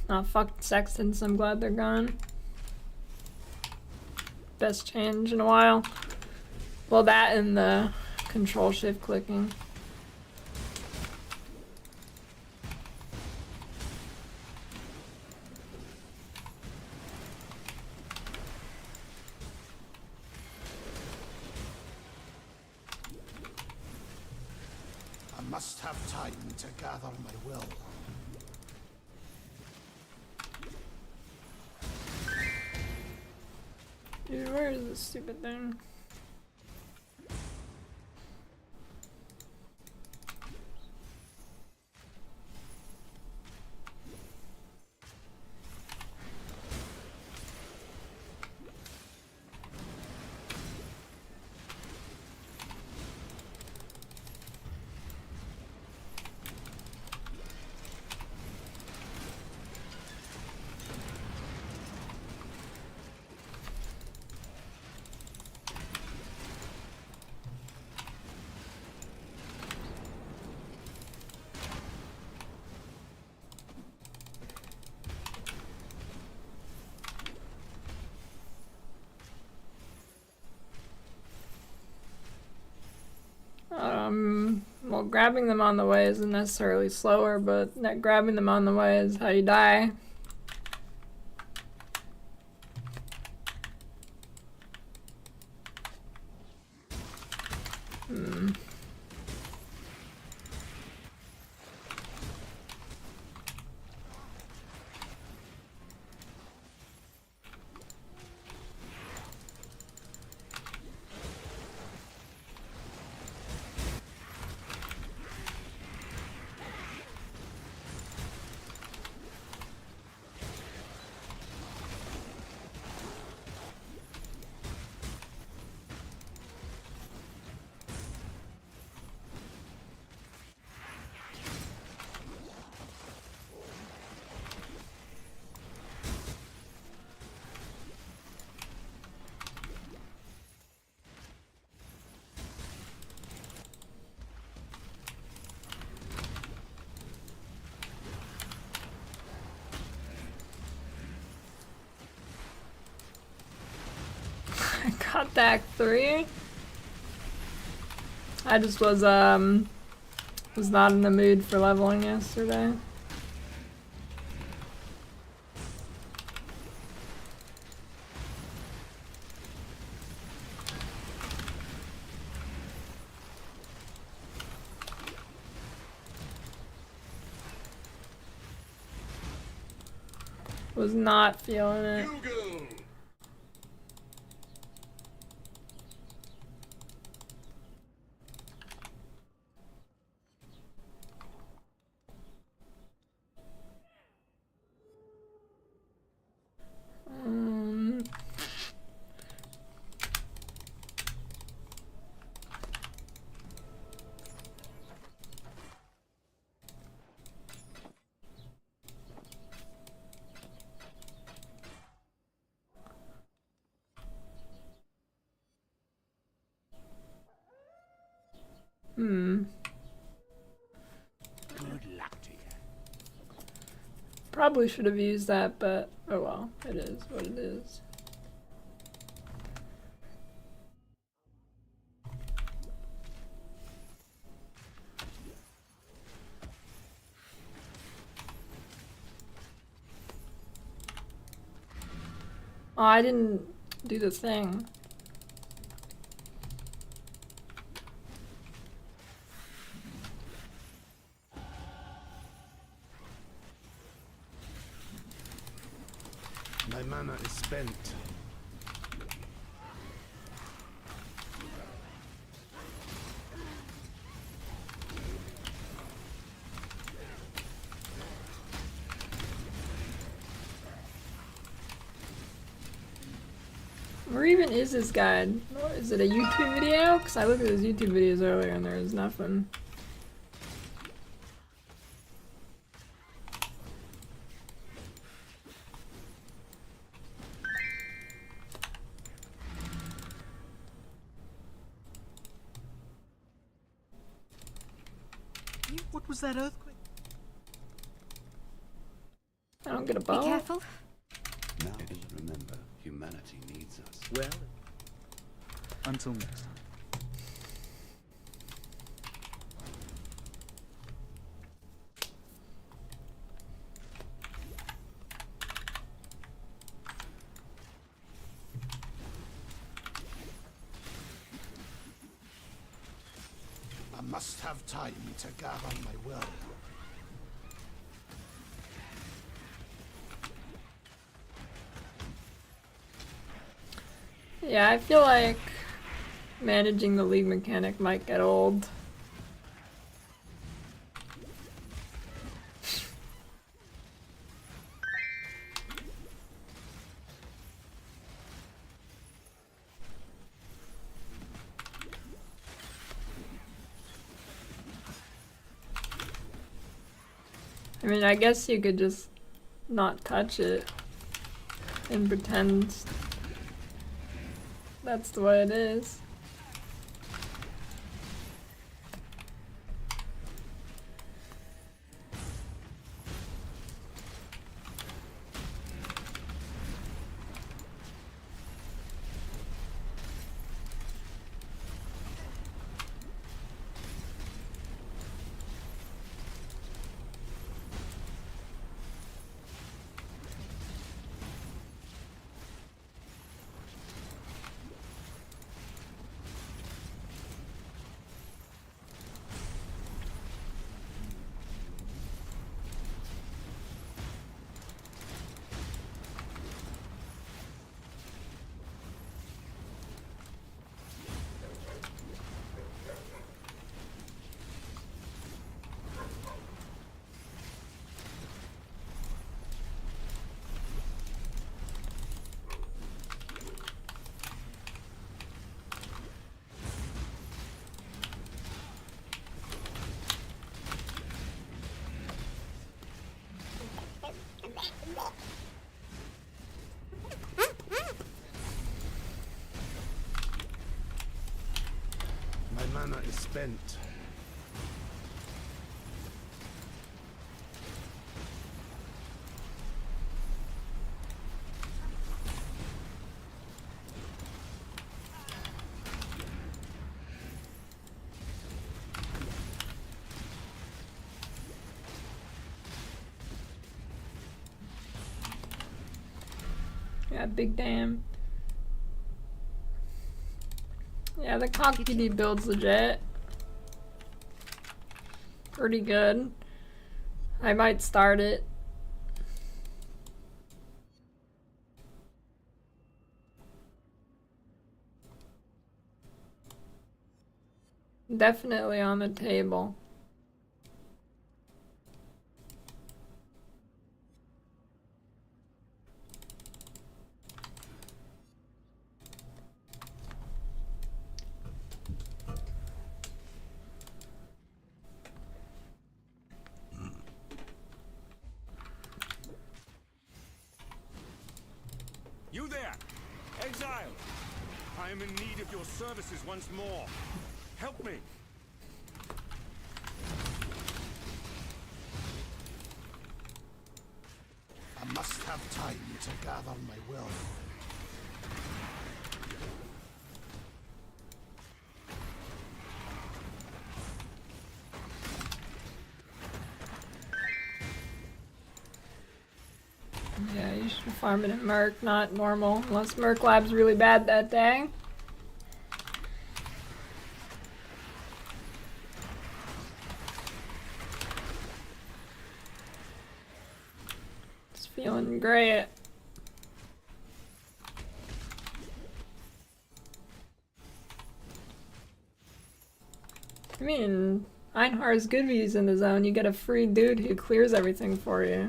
Oh, fuck Sextons, I'm glad they're gone. Best change in a while. Well, that and the control shift clicking. I must have time to gather my will. Dude, where is this stupid thing? Well, grabbing them on the way isn't necessarily slower, but grabbing them on the way is how you die. I got the Act 3. I just was not in the mood for leveling yesterday. Was not feeling it. Good luck to you. Probably should have used that, but oh well, it is what it is. Oh, I didn't do the thing. My mana is spent. Where even is this guide? Oh, is it a YouTube video? Because I looked at his YouTube videos earlier and there was nothing. What was that earthquake? I don't get a bow. Be careful. Now remember, humanity needs us. Well, until next time. I must have time to gather my will. Yeah, I feel like managing the league mechanic might get old. I mean, I guess you could just not touch it and pretend that's the way it is. mana is spent. Yeah, big damn. Yeah, the cockpity build's legit. Pretty good. I might start it. Definitely on the table. You there, exile! I am in need of your services once more. Help me! I must have time to gather my wealth. Yeah, you should farm it at Merc, not normal. Unless Merc Lab's really bad that day. It's feeling great. I mean, Einhar's good views in the zone. You get a free dude who clears everything for you.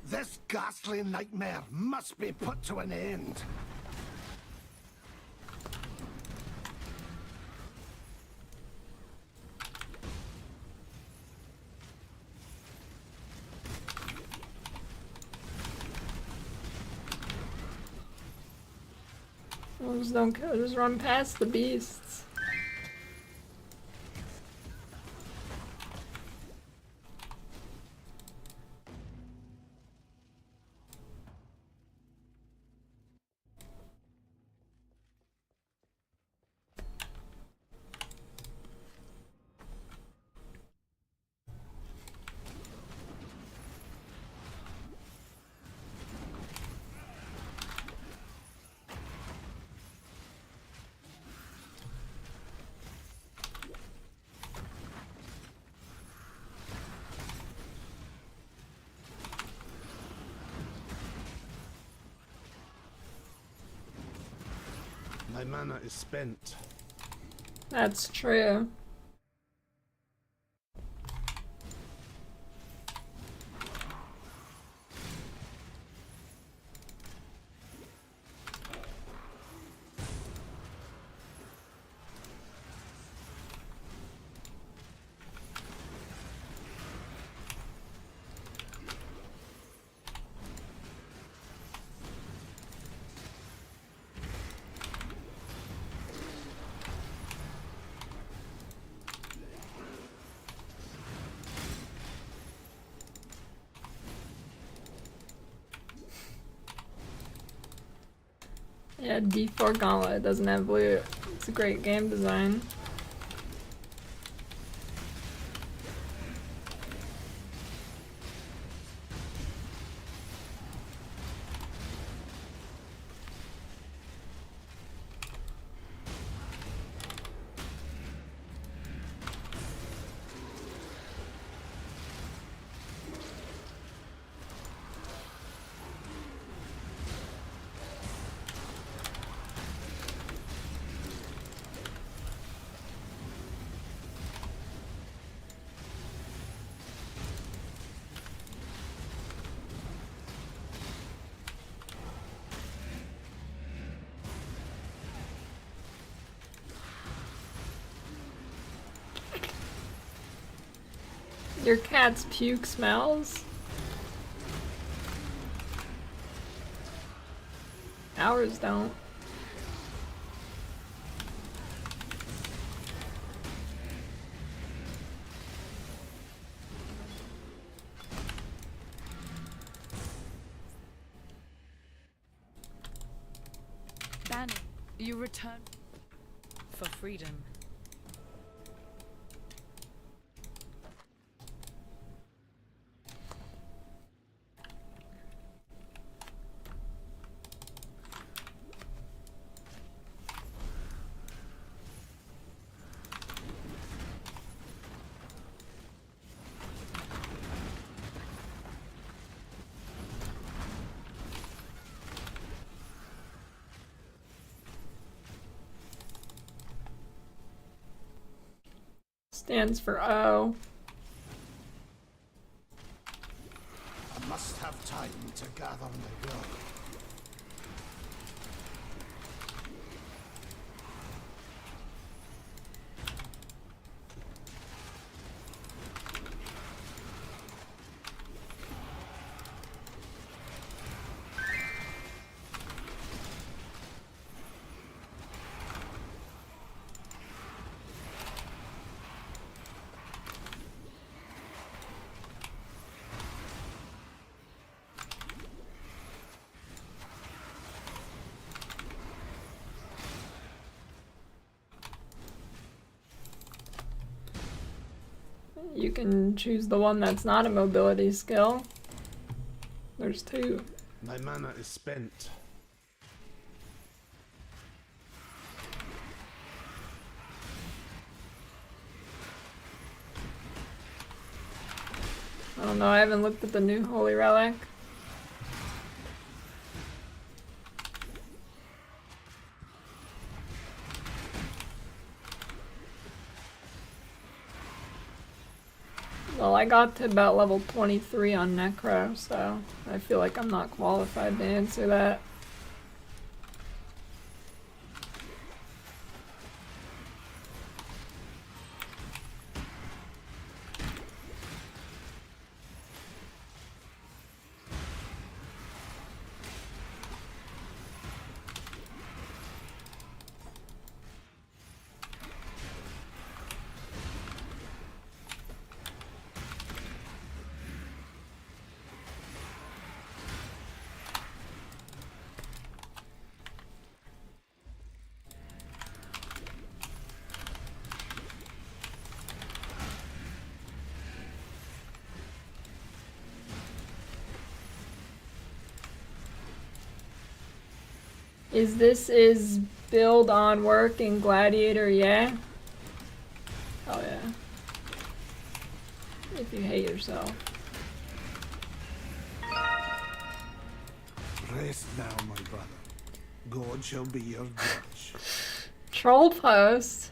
This ghastly nightmare must be put to an end. Well, just don't kill, just run past the beasts. My mana is spent. That's true. Yeah, D4 Gauntlet doesn't have blue. It's a great game design. Your cat's puke smells? Ours don't. You return for freedom. Stands for O. I must have time to gather my will. You can choose the one that's not a mobility skill. There's two. My mana is spent. I don't know, I haven't looked at the new Holy Relic. Well, I got to about level 23 on Necro, so I feel like I'm not qualified to answer that. Is build on work in Gladiator, yeah? Oh yeah. If you hate yourself. Rest now, my brother. God shall be your judge. Troll post?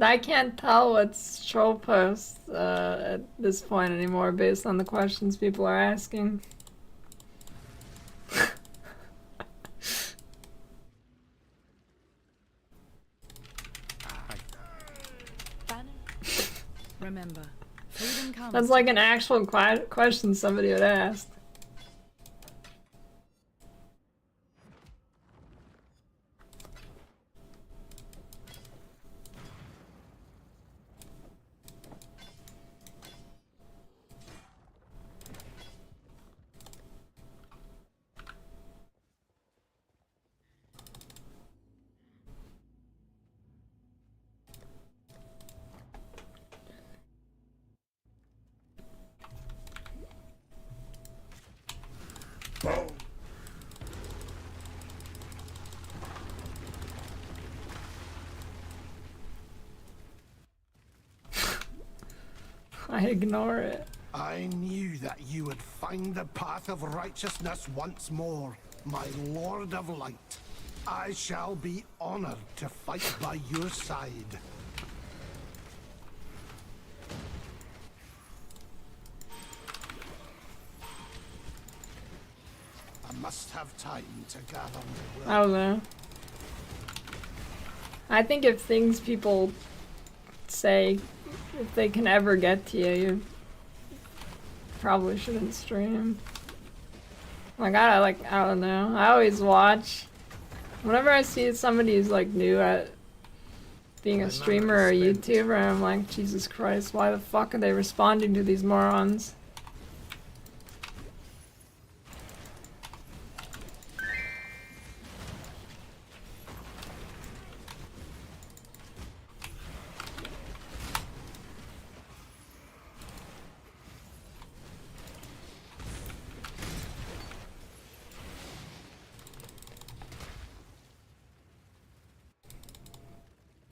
I can't tell what's troll post at this point anymore based on the questions people are asking. Remember, freedom comes. That's like an actual question somebody would ask. I ignore it. I knew that you would find the path of righteousness once more, my Lord of Light. I shall be honored to fight by your side. I must have time to gather my will. I don't know. I think if things people say, if they can ever get to you, you probably shouldn't stream. Like, I don't know. I always watch. Whenever I see somebody who's like new at being a streamer or a YouTuber, I'm like, Jesus Christ, why the fuck are they responding to these morons?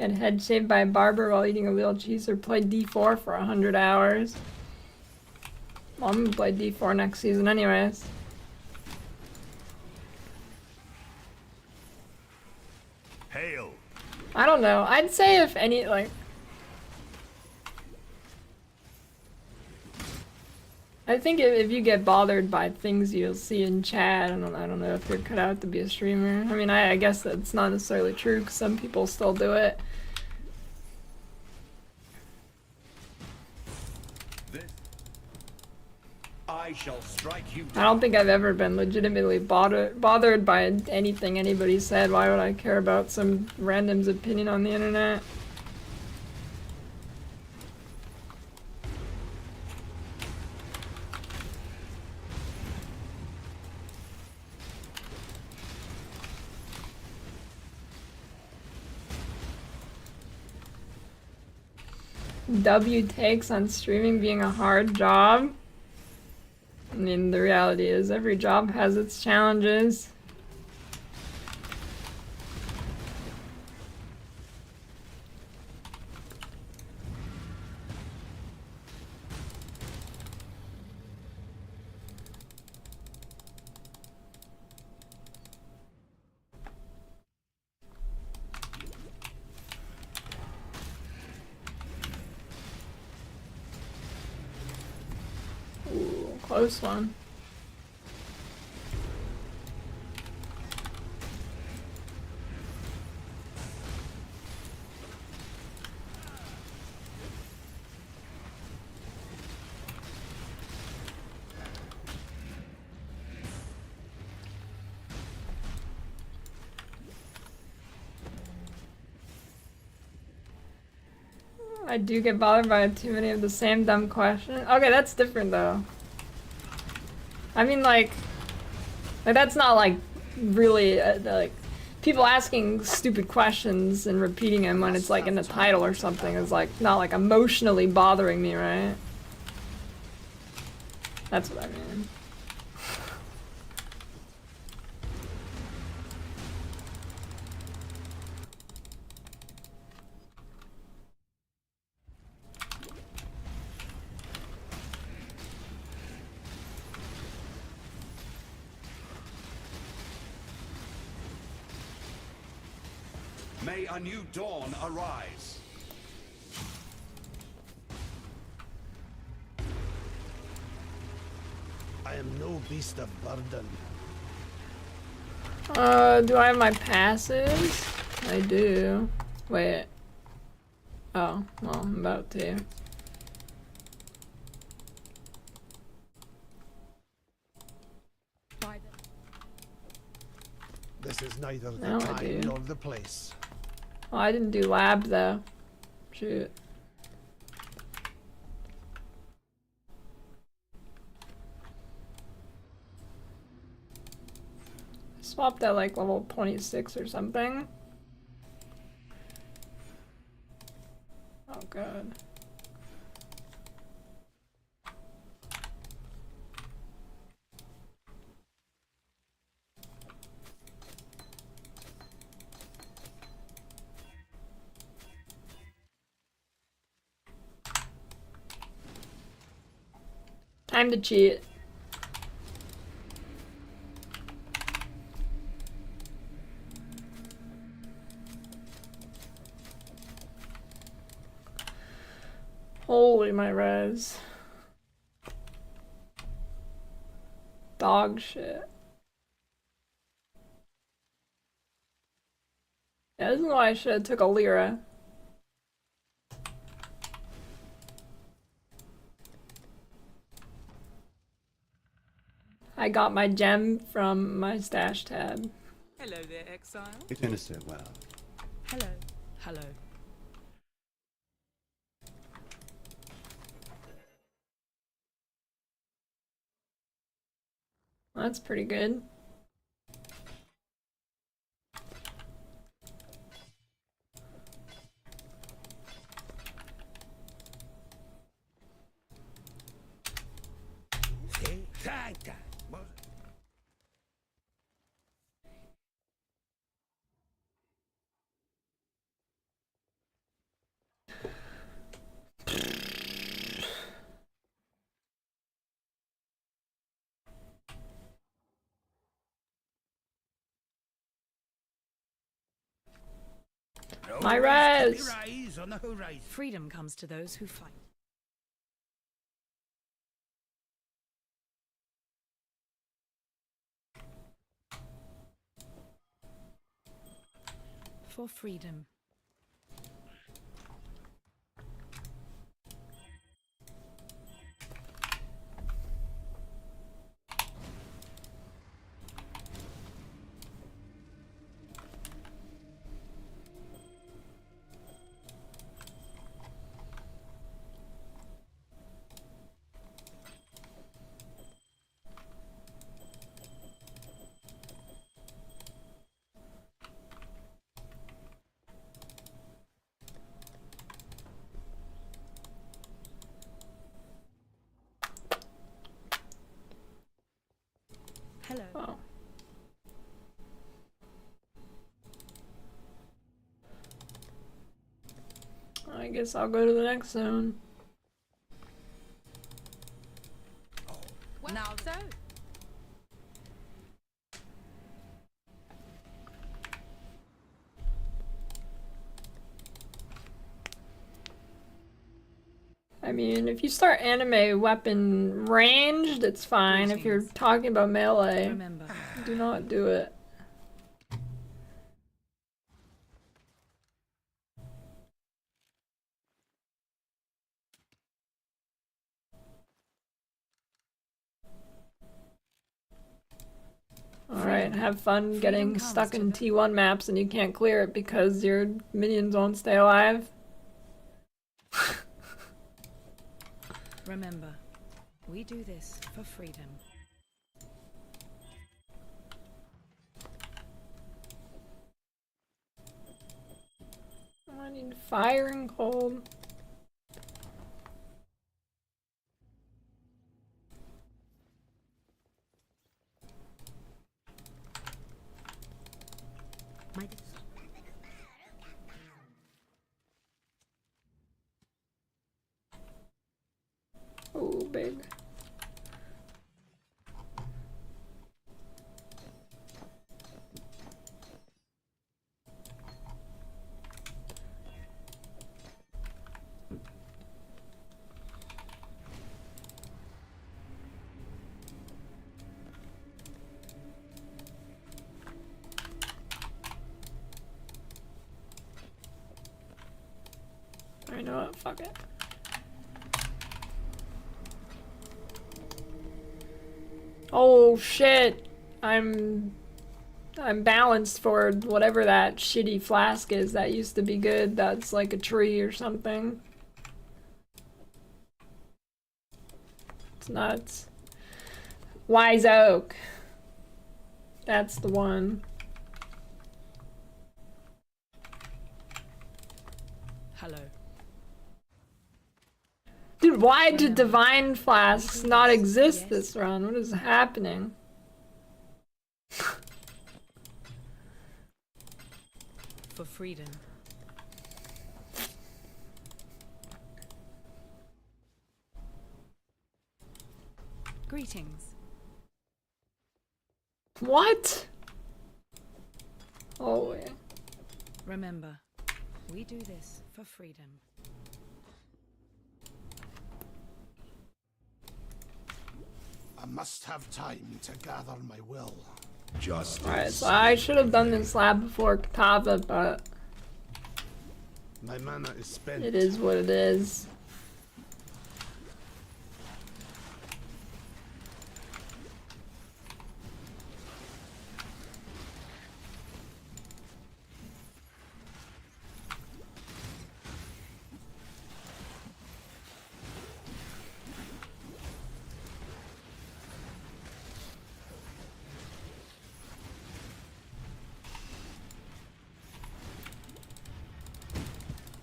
Get head shaved by a barber while eating a real cheese, or play D4 for 100 hours. Well, I'm gonna play D4 next season anyways. Hail. I don't know. I'd say if any, like... I think if you get bothered by things you'll see in chat, I don't know if you're cut out to be a streamer. I mean, I guess that's not necessarily true, because some people still do it. I shall strike you. I don't think I've ever been legitimately bothered by anything anybody said. Why would I care about some random's opinion on the internet? W takes on streaming being a hard job. I mean, the reality is every job has its challenges. Ooh, close one. I do get bothered by too many of the same dumb questions. Okay, that's different though. I mean, like that's not like really like people asking stupid questions and repeating them when it's like in the title or something is like not like emotionally bothering me, right? That's what I mean. May a new dawn arise. I am no beast of burden. Do I have my passes? I do. Wait. Oh, well, I'm about to. This is neither the Now I time do. nor the place. Oh, I didn't do lab though. Shoot. Swapped at like level 26 or something. Oh god. Time to cheat. Holy my res. Dog shit. Yeah, this is why I should have took a Lyra. I got my gem from my stash tab. Hello there, exile. It minister well. Hello. Hello. That's pretty good. My res. On the horizon. Freedom comes to those who fight. For freedom. Hello. Oh. I guess I'll go to the next zone. Now so. I mean, if you start anime weapon ranged, it's fine. If you're talking about melee, Remember. do not do it. Alright, have fun getting stuck in T1 maps and you can't clear it because your minions won't stay alive. Remember, we do this for freedom. I need fire and cold. Oh, big. I know what, fuck it. Oh shit! I'm balanced for whatever that shitty flask is that used to be good. That's like a tree or something. It's nuts. Wise Oak. That's the one. Hello. Dude, why did Divine Flasks not exist this run? What is happening? For freedom. Greetings. What? Oh, yeah. Remember, we do this for freedom. I must have time to gather my will. Alright, so I should have done this lab before Katava, but my mana is spent. it is what it is.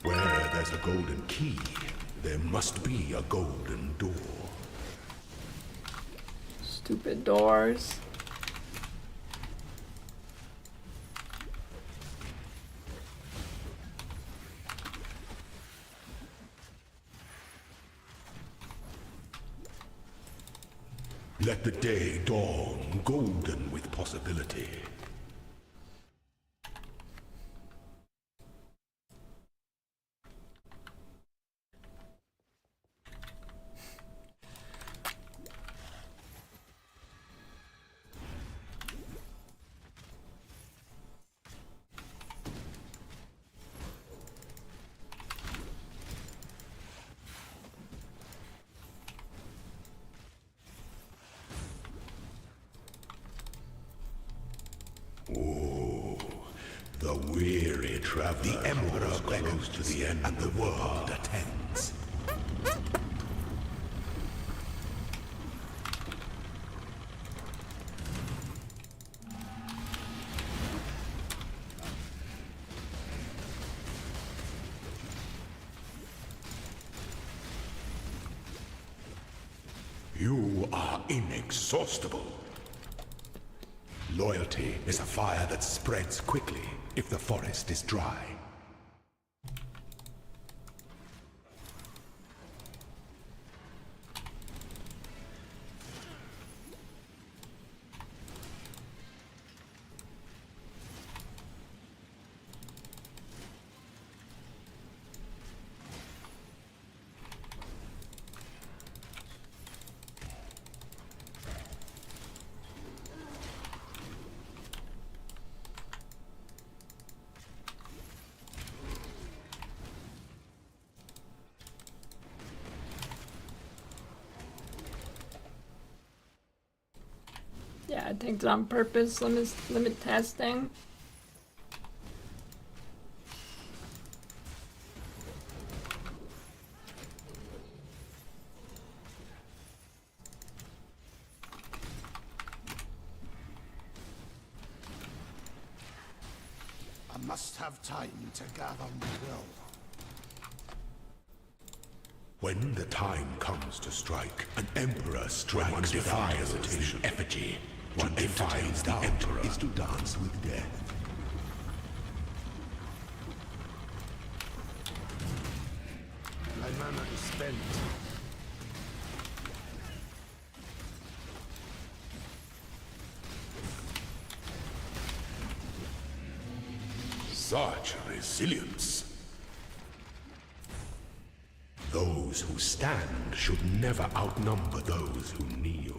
Where there's a golden key, there must be a golden door. Stupid doors. Let the day dawn golden with possibility. weary traveler. The Emperor beckons to the end, and the world attends. You are inexhaustible. Loyalty is a fire that spreads quickly if the forest is dry. Yeah, I think it's on purpose, limit testing. I must have time to gather my will. When the time comes to strike, an emperor strikes without hesitation. Effigy. One defies the emperor is to dance with death. My mana is spent. Such resilience. Those who stand should never outnumber those who kneel.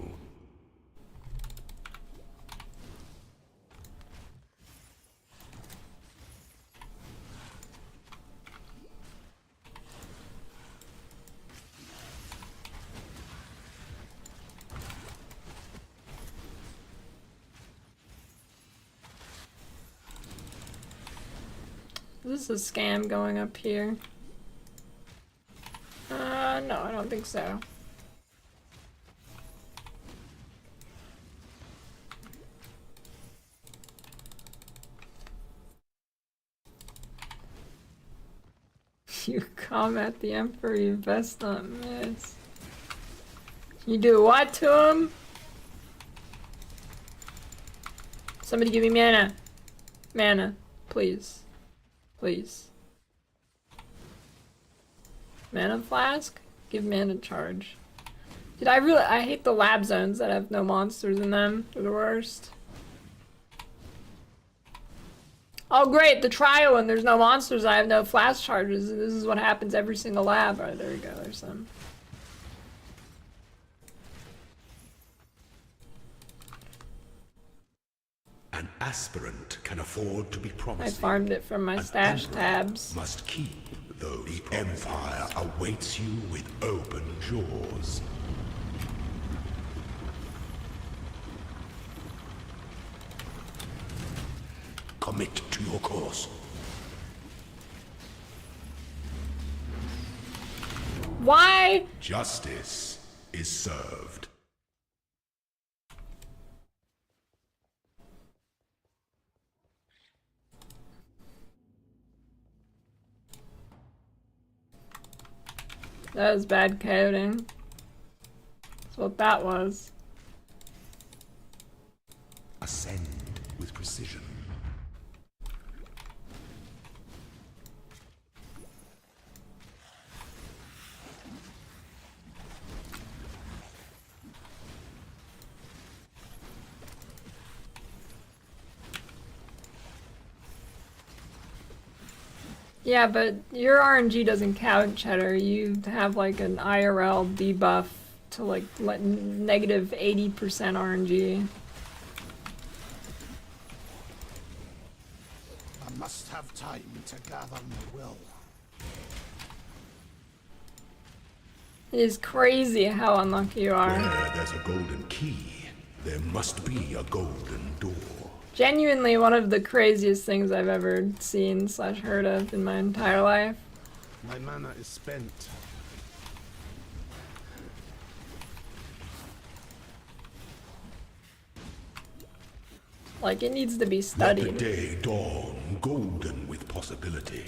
Is this a scam going up here? No, I don't think so. You combat the Emperor, you best not miss. You do what to him? Somebody give me mana. Mana, please. Please. Mana flask? Give mana charge. Dude, I hate the lab zones that have no monsters in them. They're the worst. Oh great, the trial and there's no monsters, I have no flash charges. This is what happens every single lab. Alright, there we go, there's some. An aspirant can afford to be promising. I farmed it from my stash tabs. Must keep those. The Empire awaits you with open jaws. Commit to your course. Why? Justice is served. That was bad coding. That's what that was. Ascend with precision. Yeah, but your RNG doesn't count, Cheddar. You have like an IRL debuff to like negative 80% RNG. I must have time to gather my will. It is crazy how unlucky you are. Where there's a golden key, there must be a golden door. Genuinely one of the craziest things I've ever seen / heard of in my entire life. My mana is spent. Like, it needs to be Let studied. the day dawn, golden with possibility.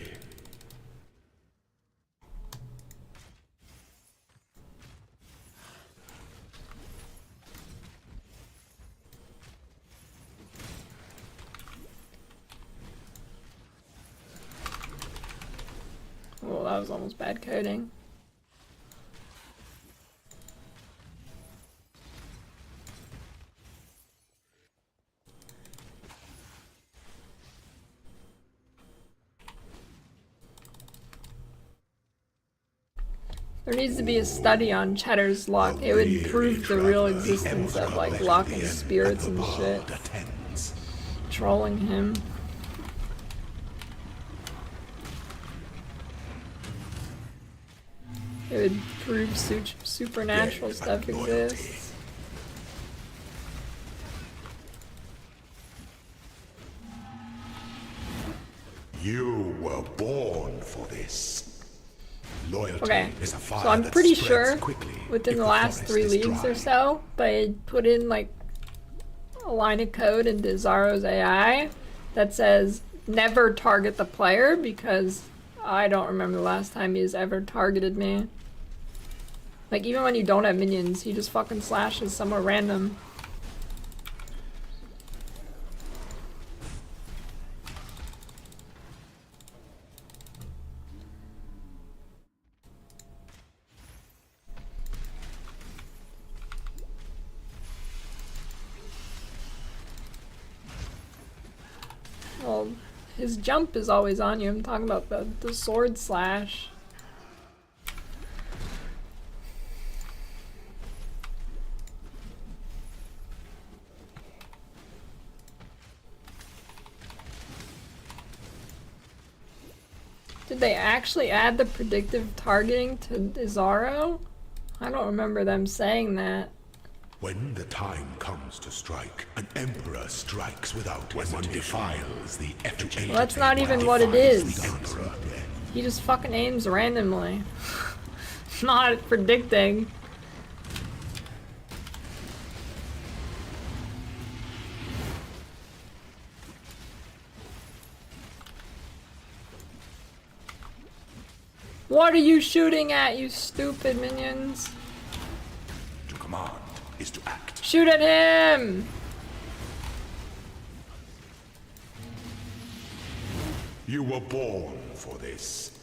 Oh, that was almost bad coding. There needs to be a study on Cheddar's luck. It would prove the real existence of like luck and spirits and shit. Trolling him. It would prove supernatural stuff exists. You were born for this. Loyalty Okay, is a fire so I'm that pretty spreads sure quickly within if the the last forest 3 is leagues dry. or so, they put in like a line of code into Zaro's AI that says never target the player, because I don't remember the last time he's ever targeted me. Like, even when you don't have minions, he just fucking slashes somewhere random. Well, his jump is always on you. I'm talking about the sword slash. Did they actually add the predictive targeting to Zaro? I don't remember them saying that. When the time comes to strike, an emperor strikes without hesitation. When one defiles the effigy. Well, that's not even what it is. He just fucking aims randomly. Not predicting. What are you shooting at, you stupid minions? To command is to act. Shoot at him! You were born for this.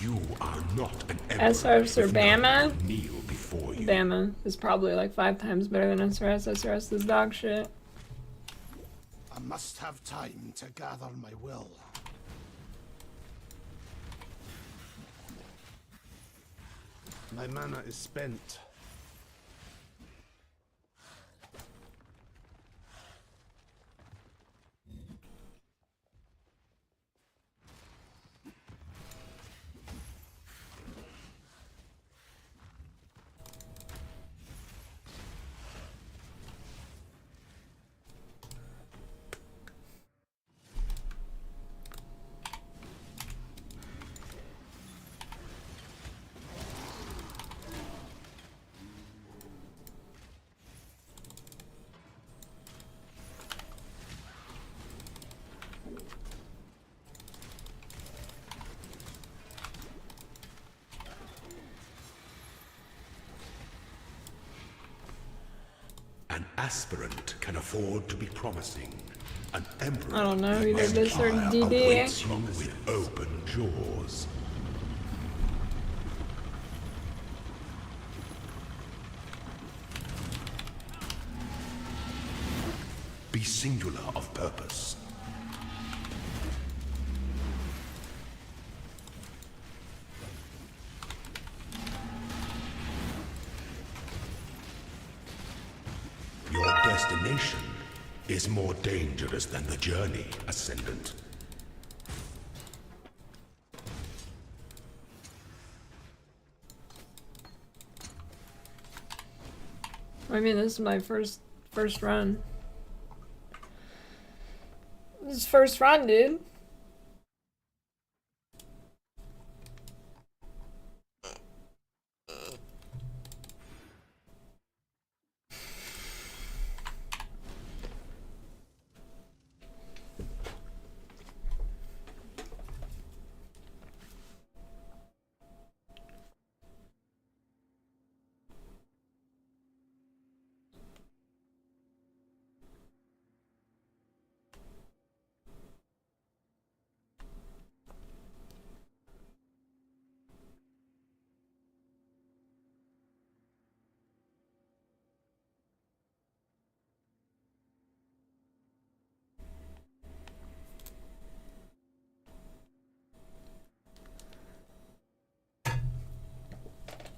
You are not an emperor. SRS or if none Bama? kneel before you. Bama is probably like 5 times better than SRS. SRS is dog shit. I must have time to gather my will. My mana is spent. An aspirant can afford to be promising. An emperor I don't know, either this or empire DD. awaits you with open jaws. Be singular of purpose. Your destination is more dangerous than the journey, Ascendant. I mean, this is my first run. This is first run, dude.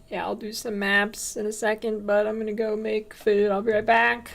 Yeah, I'll do some maps in a second, but I'm gonna go make food. I'll be right back.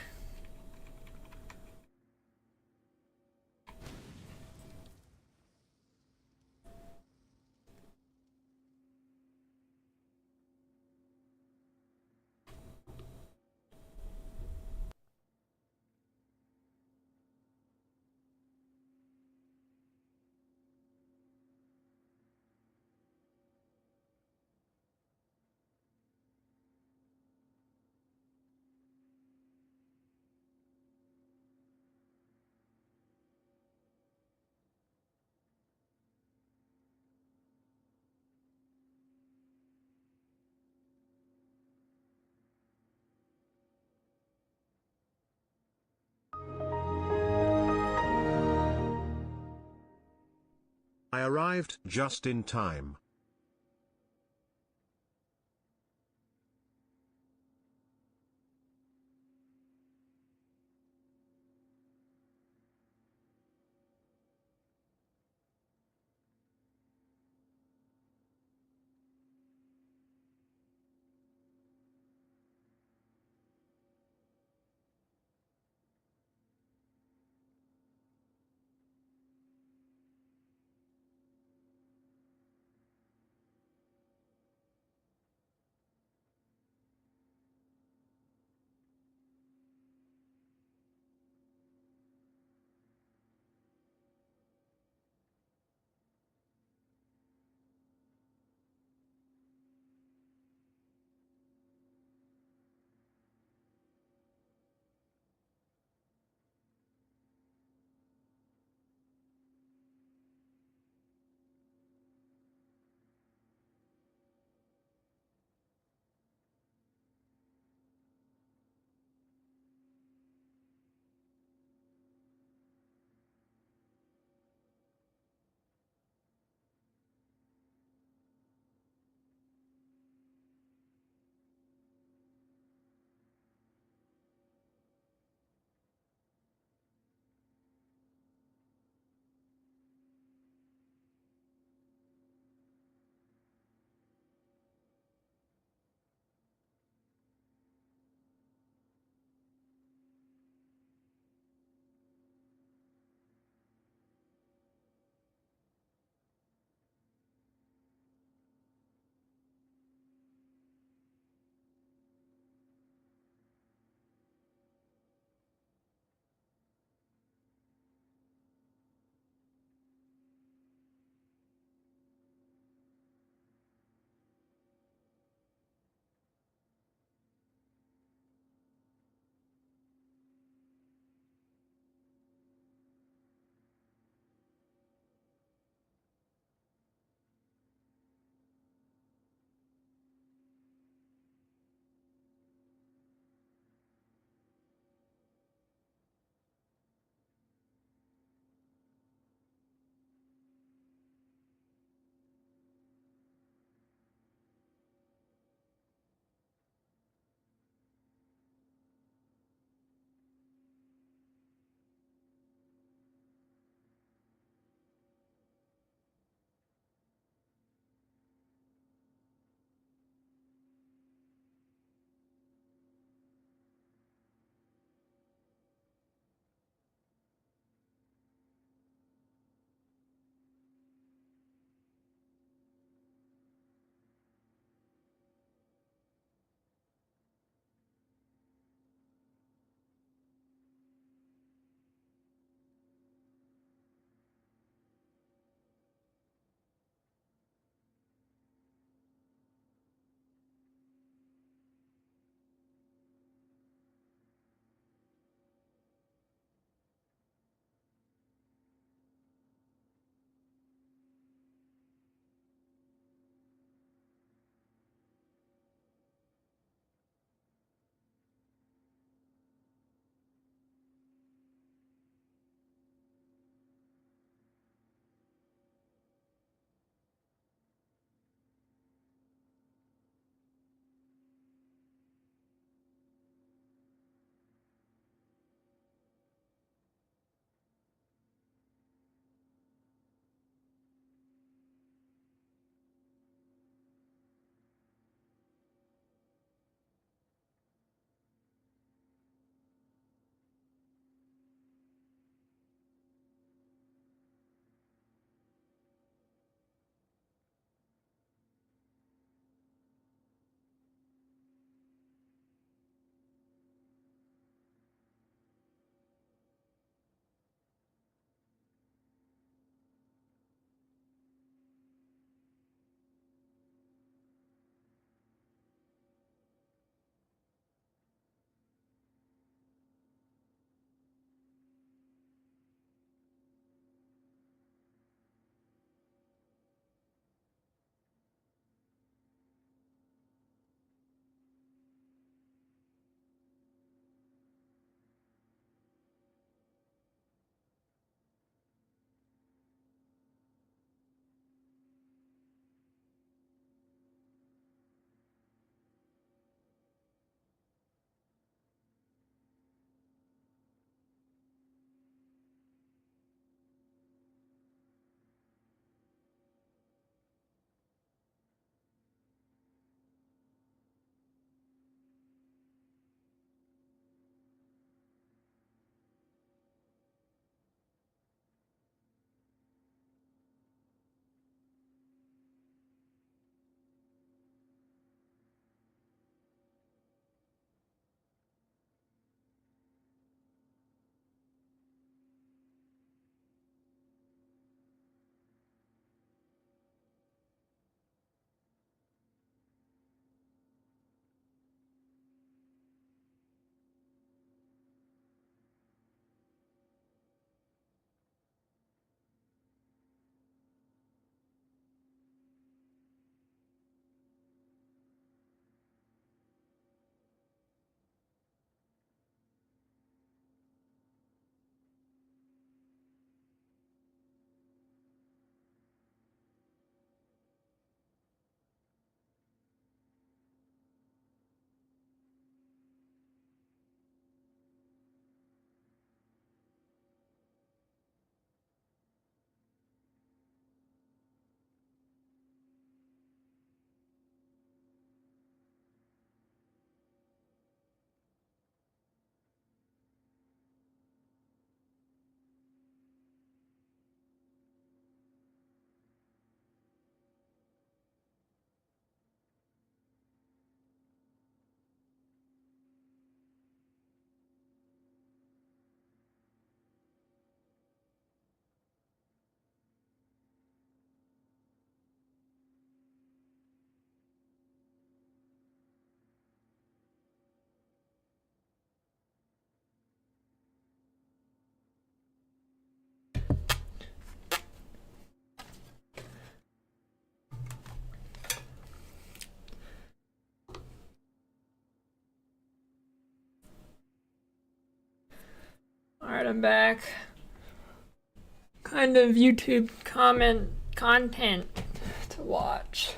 I arrived just in time. I'm back. Kind of YouTube content to watch.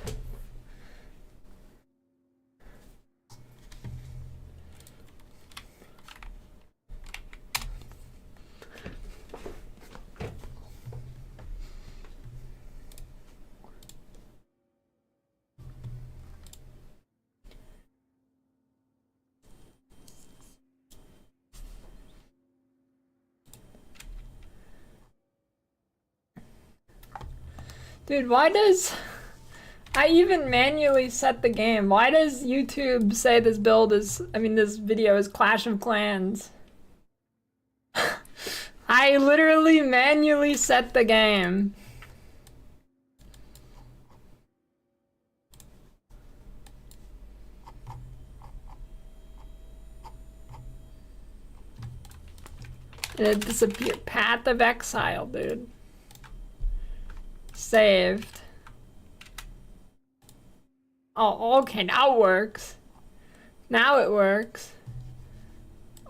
Dude, why does... I even manually set the game. Why does YouTube say this build is... I mean, this video is Clash of Clans? I literally manually set the game. And it disappeared. Path of Exile, dude. Saved. Oh, okay, now it works. Now it works.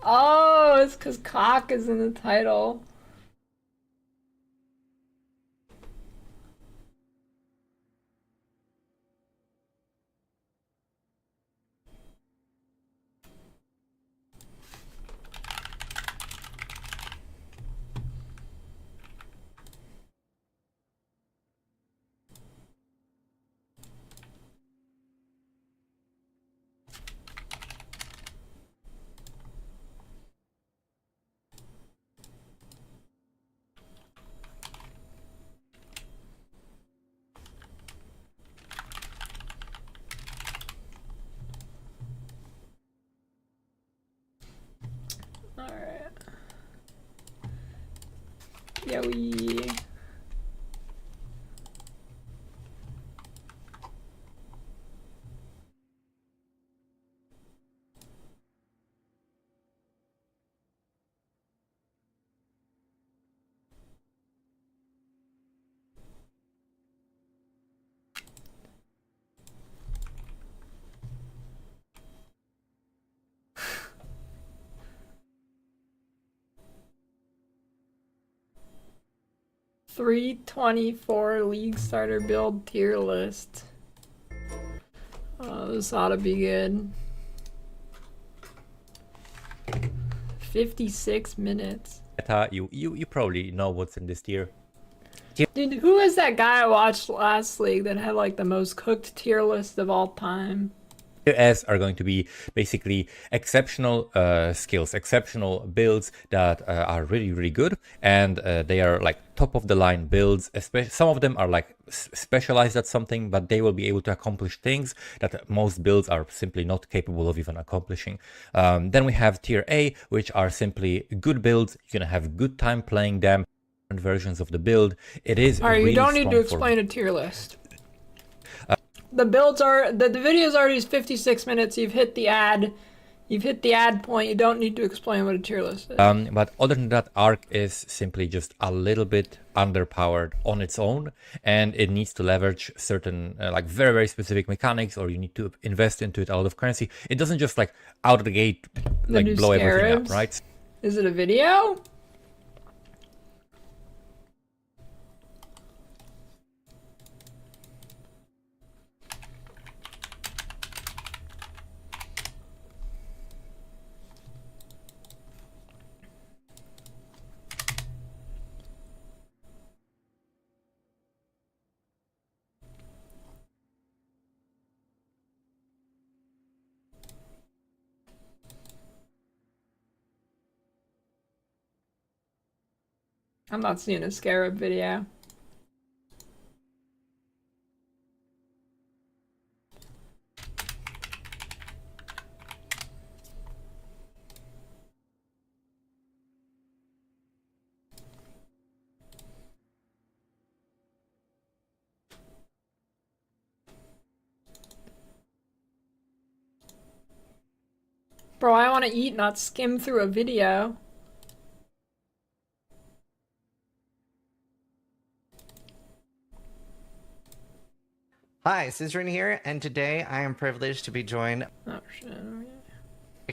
Oh, it's because cock is in the title. Alright. Yowie. $324 League Starter build tier list. Oh, this ought to be good. 56 minutes. You probably know what's in this tier. Dude, who is that guy I watched last league that had like the most cooked tier list of all time? Tier S are going to be basically exceptional skills, exceptional builds that are really, really good, and they are like top of the line builds. Some of them are like specialized at something, but they will be able to accomplish things that most builds are simply not capable of even accomplishing. Then we have tier A, which are simply good builds. You're gonna have good time playing them. Different versions of the build. It is. All right, really you don't need to strong explain a tier list. The builds are the video's already 56 minutes. You've hit the ad point. You don't need to explain what a tier list is. But other than that, Arc is simply just a little bit underpowered on its own, and it needs to leverage certain like very, very specific mechanics, or you need to invest into it a lot of currency. It doesn't just like out of the gate like blow everything up, right? Is it a video? I'm not seeing a scarab video. Bro, I want to eat, not skim through a video. Hi, Scissorin here, and today I am privileged to be joined,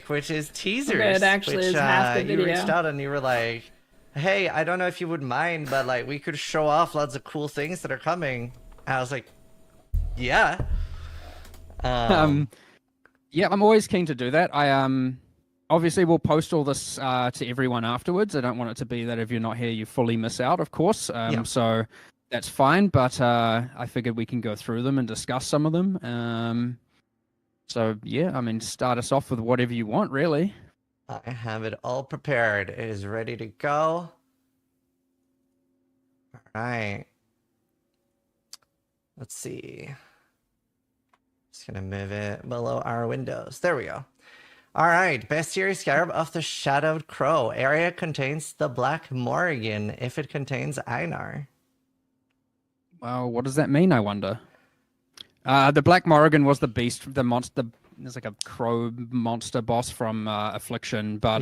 which is teasers. Okay, it actually which, is half the you video. reached out and you were like, hey, I don't know if you would mind, but like we could show off lots of cool things that are coming. And I was like, yeah. Yeah, I'm always keen to do that. I obviously we'll post all this to everyone afterwards. I don't want it to be that if you're not here, you fully miss out, of course. So that's fine, but I figured we can go through them and discuss some of them. So yeah, I mean, start us off with whatever you want, really. I have it all prepared. It is ready to go. All right. Let's see. Just gonna move it below our windows. There we go. All right. Bestiary Scarab of the Shadowed Crow. Area contains the Black Morrigan if it contains Einar. Well, what does that mean, I wonder? The Black Morrigan was the beast, the monster. There's like a crow monster boss from Affliction, but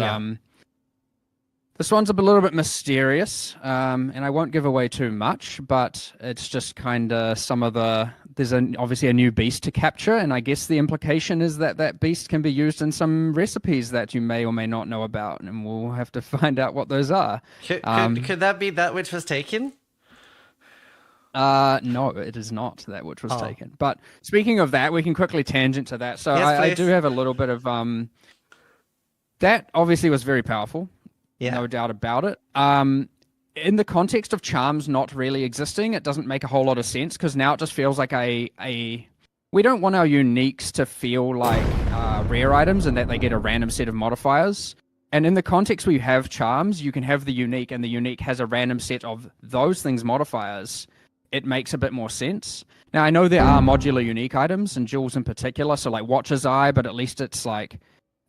this one's a little bit mysterious, and I won't give away too much, but it's just kind of some of the... There's obviously a new beast to capture, and I guess the implication is that that beast can be used in some recipes that you may or may not know about, and we'll have to find out what those are. Could that be that which was taken? No, it is not that which was taken. But speaking of that, we can quickly tangent to that. So yes, I do have a little bit of that obviously was very powerful. Yeah. No doubt about it. In the context of charms not really existing, it doesn't make a whole lot of sense because now it just feels like we don't want our uniques to feel like rare items and that they get a random set of modifiers. And in the context where you have charms, you can have the unique and the unique has a random set of those things modifiers. It makes a bit more sense. Now, I know there are modular unique items, and jewels in particular, so like Watcher's Eye, but at least it's like,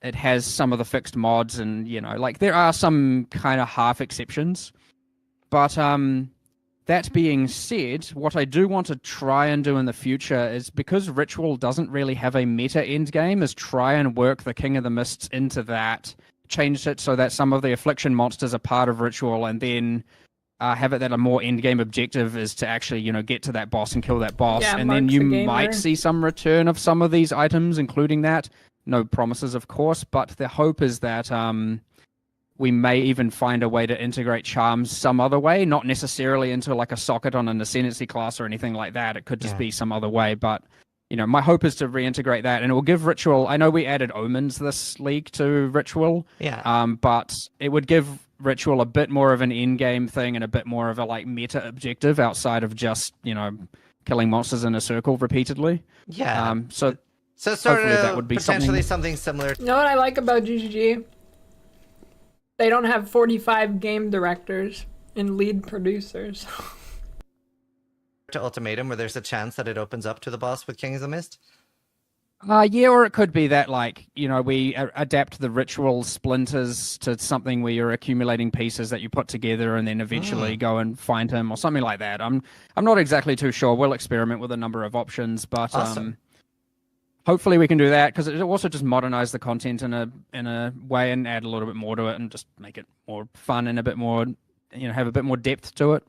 it has some of the fixed mods, and, you know, like there are some kind of half exceptions. But that being said, what I do want to try and do in the future is, because Ritual doesn't really have a meta endgame, is try and work the King of the Mists into that, change it so that some of the Affliction monsters are part of Ritual, and then... have it that a more endgame objective is to actually, you know, get to that boss and kill that boss. Yeah, and then you might see some return of some of these items, including that. No promises, of course, but the hope is that we may even find a way to integrate charms some other way, not necessarily into like a socket on an ascendancy class or anything like that. It could just be some other way, but, you know, my hope is to reintegrate that, and it will give Ritual... I know we added Omens this league to Ritual, but it would give Ritual a bit more of an in-game thing and a bit more of a like meta objective outside of just, you know, killing monsters in a circle repeatedly. Yeah. So sort of that would be potentially something similar. You know what I like about GGG? They don't have 45 game directors and lead producers. To Ultimatum, where there's a chance that it opens up to the boss with Kings of the Mist? Yeah, or it could be that, like, you know, we adapt the ritual splinters to something where you're accumulating pieces that you put together and then eventually go and find him or something like that. I'm not exactly too sure. We'll experiment with a number of options, but hopefully we can do that, because it also just modernize the content in a way and add a little bit more to it and just make it more fun and a bit more, you know, have a bit more depth to it.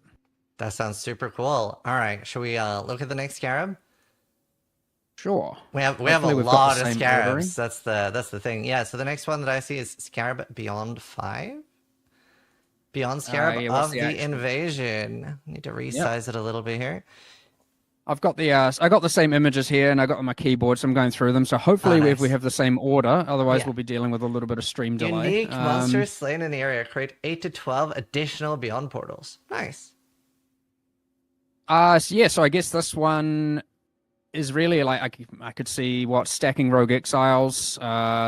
That sounds super cool. All right, should we look at the next scarab? Sure. We have a lot of scarabs. That's the thing. Yeah. So the next one that I see is Scarab Beyond 5. Beyond Scarab of the Invasion. Need to resize it a little bit here. I've got the I got the same images here, and I got on my keyboard, so I'm going through them. So hopefully, if we have the same order, otherwise we'll be dealing with a little bit of stream delay. Unique monsters slain in the area create 8 to 12 additional Beyond portals. Nice. So I guess this one is really like I could see stacking rogue exiles,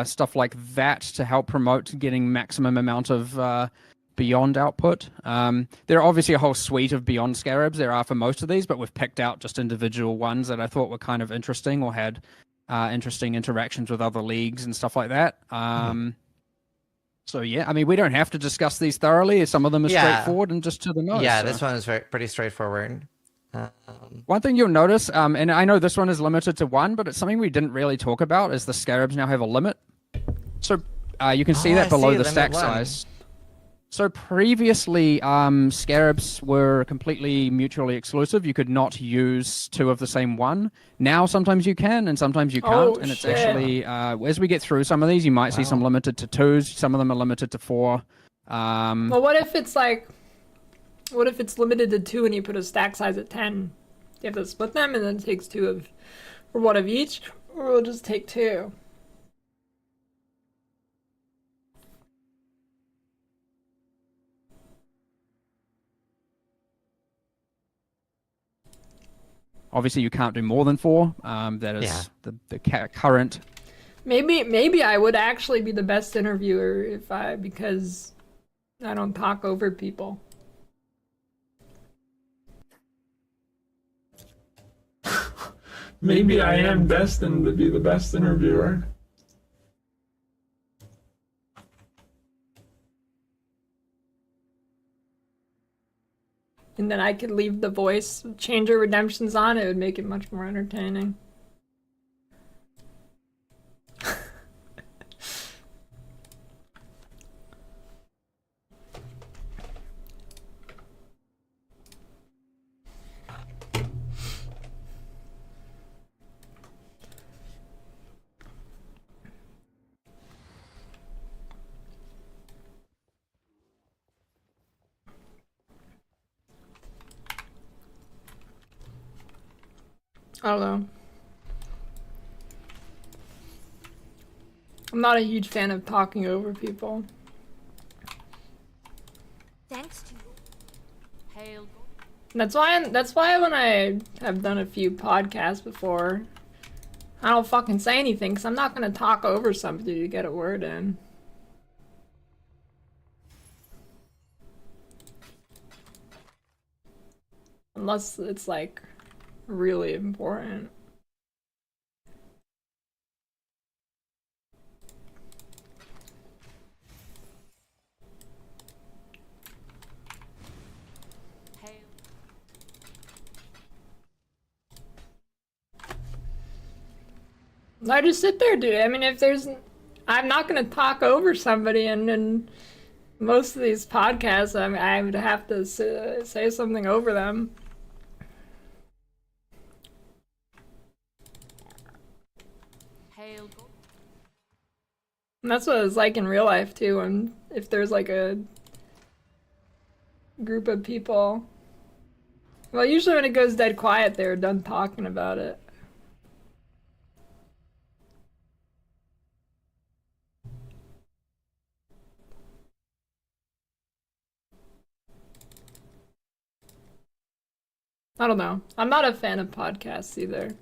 stuff like that to help promote getting maximum amount of Beyond output. There are obviously a whole suite of Beyond scarabs. There are for most of these, but we've picked out just individual ones that I thought were kind of interesting or had interesting interactions with other leagues and stuff like that. So yeah, I mean, we don't have to discuss these thoroughly. Some of them are straightforward and just to the nose. Yeah, this one is pretty straightforward. One thing you'll notice, and I know this one is limited to 1, but it's something we didn't really talk about, is the scarabs now have a limit. So you can see that below the stack size. So previously, scarabs were completely mutually exclusive. You could not use 2 of the same one. Now sometimes you can, and sometimes you can't. And it's actually, as we get through some of these, you might see some limited to 2s. Some of them are limited to 4. Well, what if it's like, what if it's limited to 2 and you put a stack size at 10? You have to split them and then it takes 2 of, or 1 of each, or we'll just take 2. Obviously, you can't do more than 4. That is the current. Maybe I would actually be the best interviewer because I don't talk over people. Maybe I am destined to be the best interviewer. And then I could leave the voice changer redemptions on. It would make it much more entertaining. I don't know. I'm not a huge fan of talking over people. Thanks to Hail. That's why when I have done a few podcasts before, I don't fucking say anything because I'm not gonna talk over somebody to get a word in. Unless it's like really important. I just sit there, dude. I mean, I'm not gonna talk over somebody, and in most of these podcasts, I would have to say something over them. And that's what it's like in real life too. And if there's like a group of people, well, usually when it goes dead quiet, they're done talking about it. I don't know. I'm not a fan of podcasts either.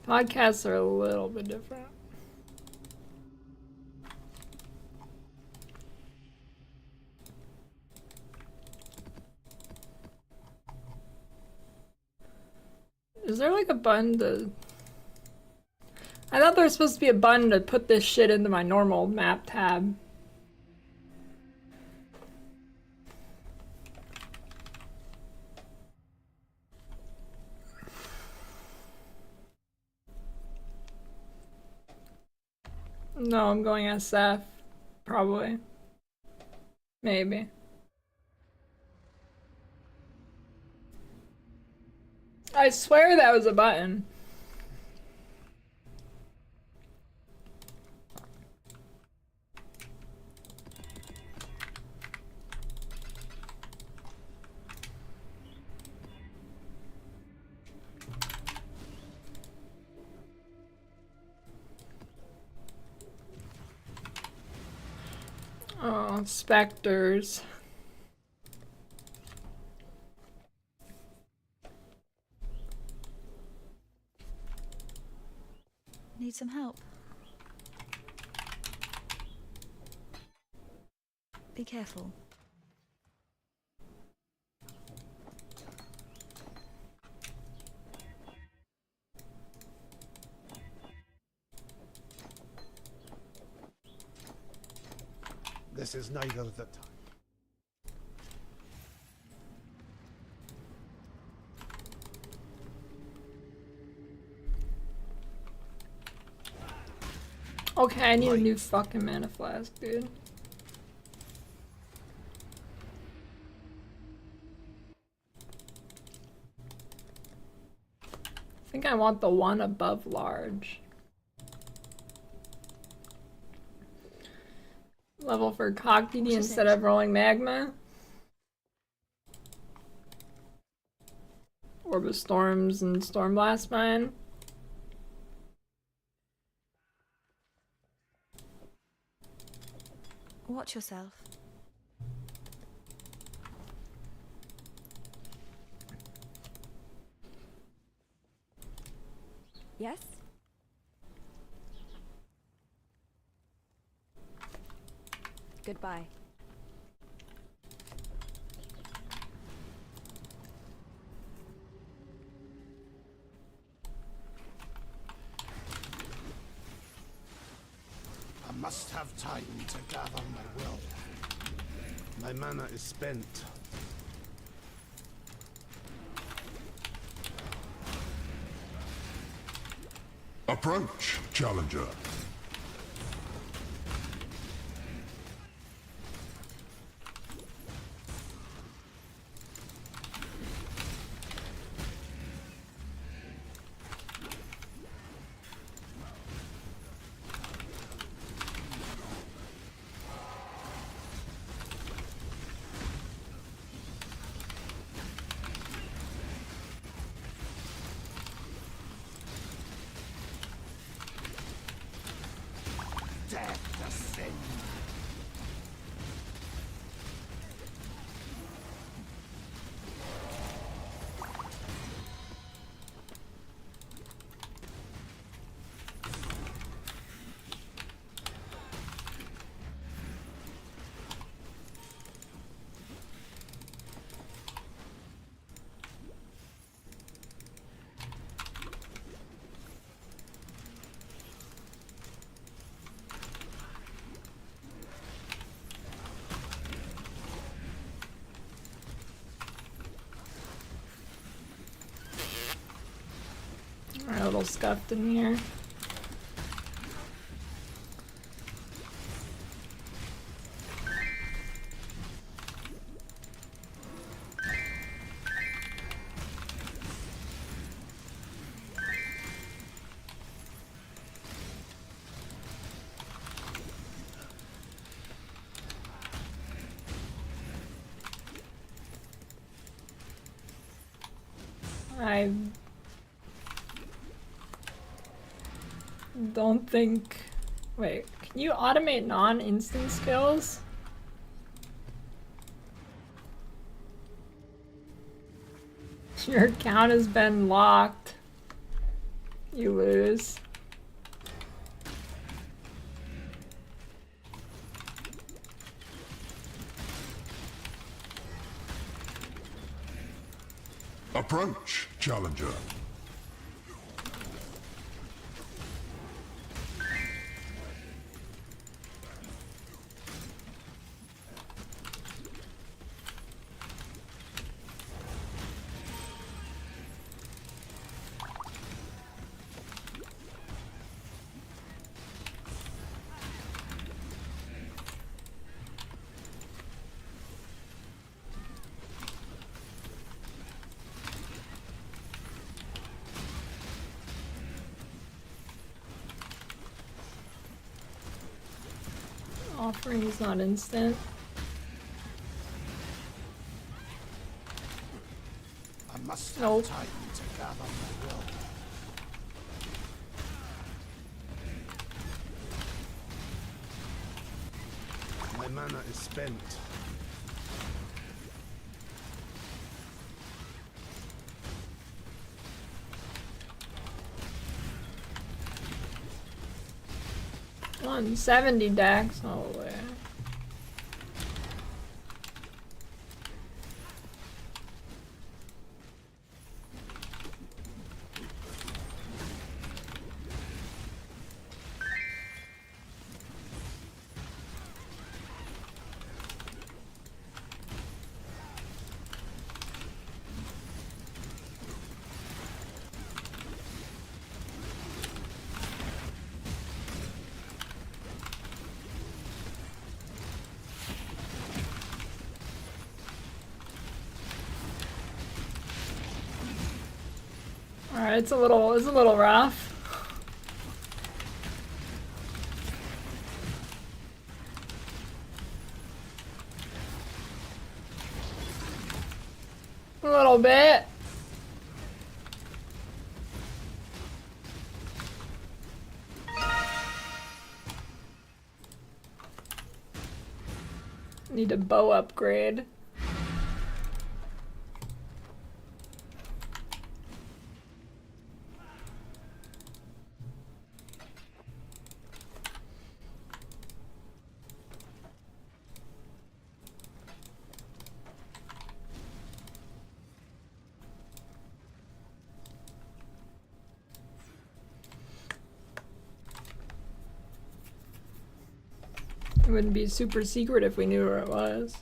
Podcasts are a little bit different. Is there like a button to... I thought there was supposed to be a button to put this shit into my normal map tab. No, I'm going SF. Probably. Maybe. I swear that was a button. Oh, specters. Need some help? Be careful. This is neither the time. Okay, I need a new fucking mana flask, dude. I think I want the one above large. Level for Cockedy instead of rolling magma. Orb of Storms and Stormblast Mine. Watch yourself. Yes? Goodbye. I must have time to gather my will. My mana is spent. Approach, challenger. Death ascend. Alright, a little scuffed in here. I don't think... Wait, can you automate non-instant skills? Your account has been locked. You lose. Approach, challenger. Offering is not instant. I must have Nope. time to gather my will. My mana is spent. On 70 decks, oh way. Alright, it's a little rough. little bit. Need a bow upgrade. It wouldn't be super secret if we knew where it was.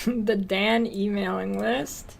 The Dan emailing list.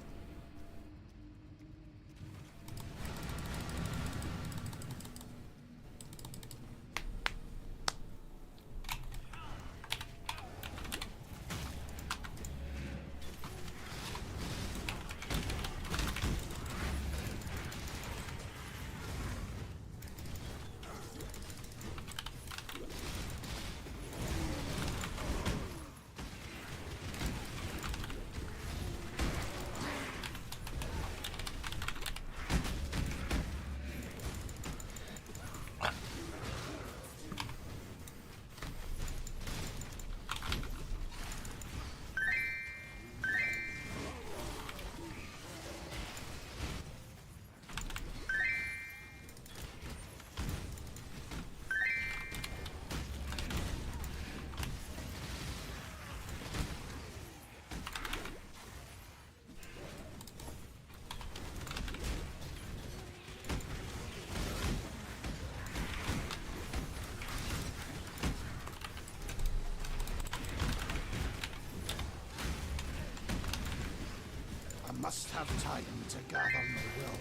Must have time to gather my will.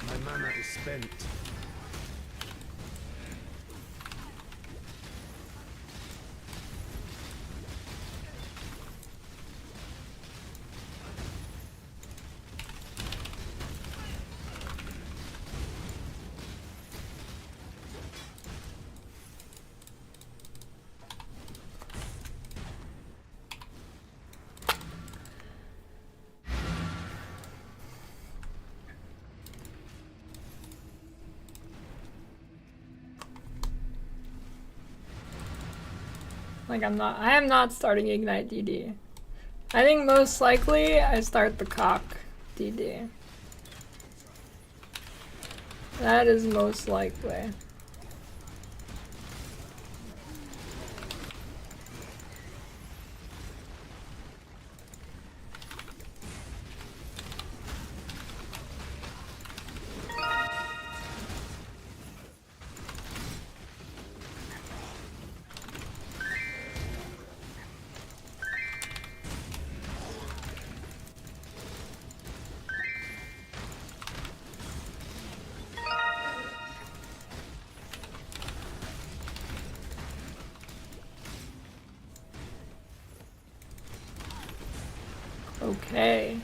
My mana is spent. Like I am not starting Ignite DD. I think most likely I start the cock DD. That is most likely. Okay.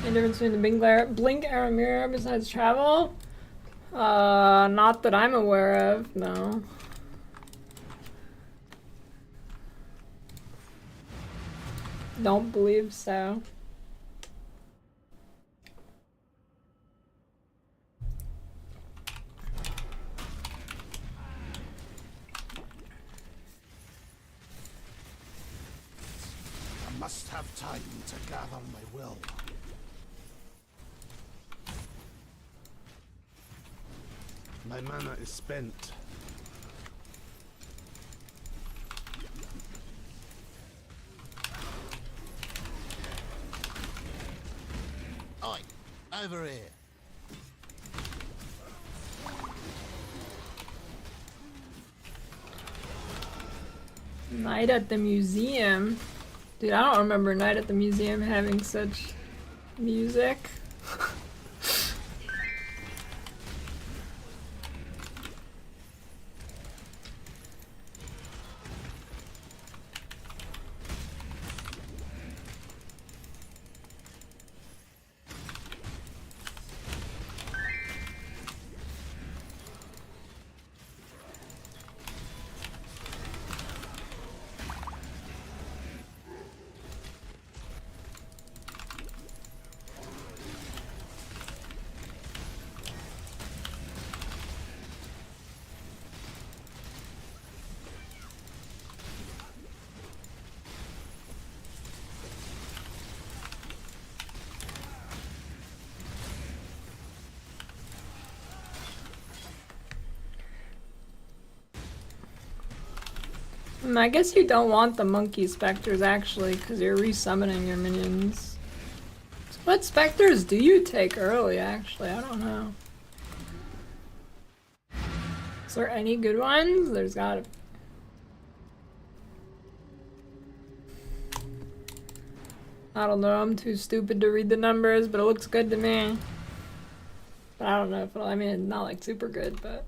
Any difference between the blink arrow mirror besides travel? Not that I'm aware of, no. Don't believe so. I must have time to gather my will. My mana is spent. Oi, over here. Night at the museum. Dude, I don't remember Night at the Museum having such music. I guess you don't want the monkey specters actually, because you're resummoning your minions. What specters do you take early actually? I don't know. Is there any good ones? There's gotta. I don't know, I'm too stupid to read the numbers, but it looks good to me. But I don't know if it'll, I mean, not like super good, but.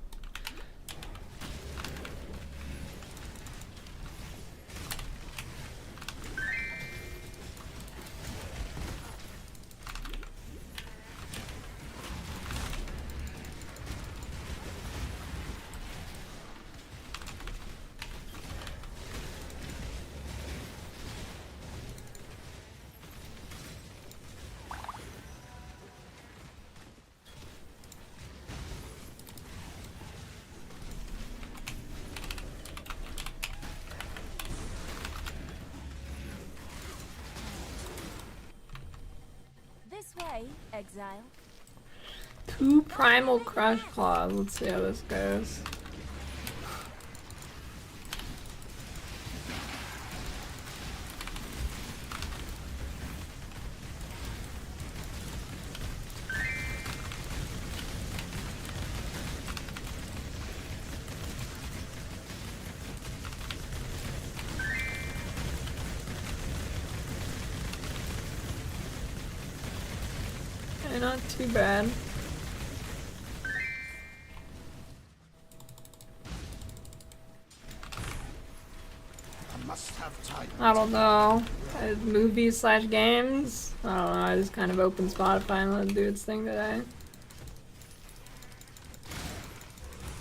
This way, exile. 2 primal crush claws. Let's see how this goes. Not too bad. I must have time. I don't know. Movies slash games? I don't know. I just kind of opened Spotify and let it do its thing today.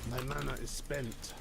My mana is spent.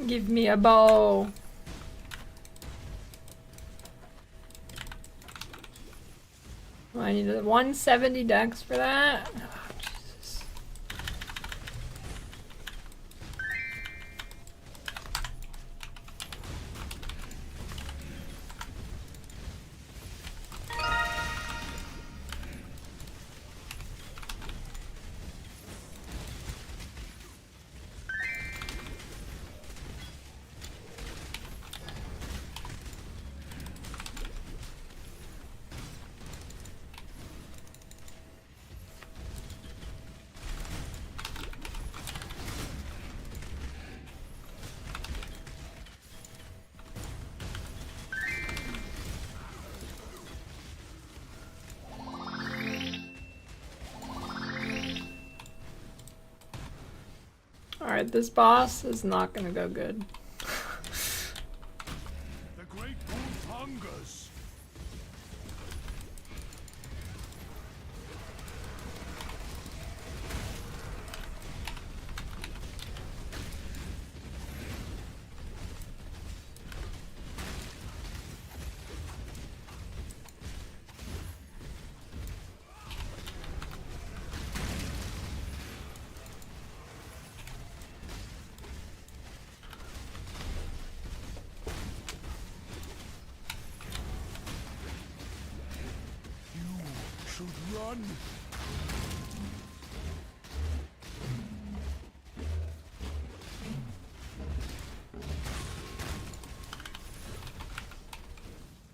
Give me a bow. I need a 170 dex for that. Oh, Jesus. Alright, this boss is not gonna go good. The great wolf hungers. Should run.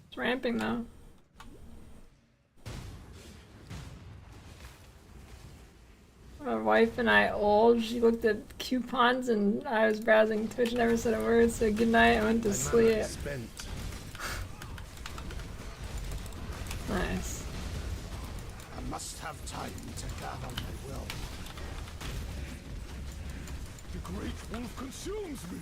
It's ramping though. My wife and I old. She looked at coupons and I was browsing Twitch, never said a word, so good night, I went to sleep. Nice. I must have time to gather my will. The great wolf consumes me.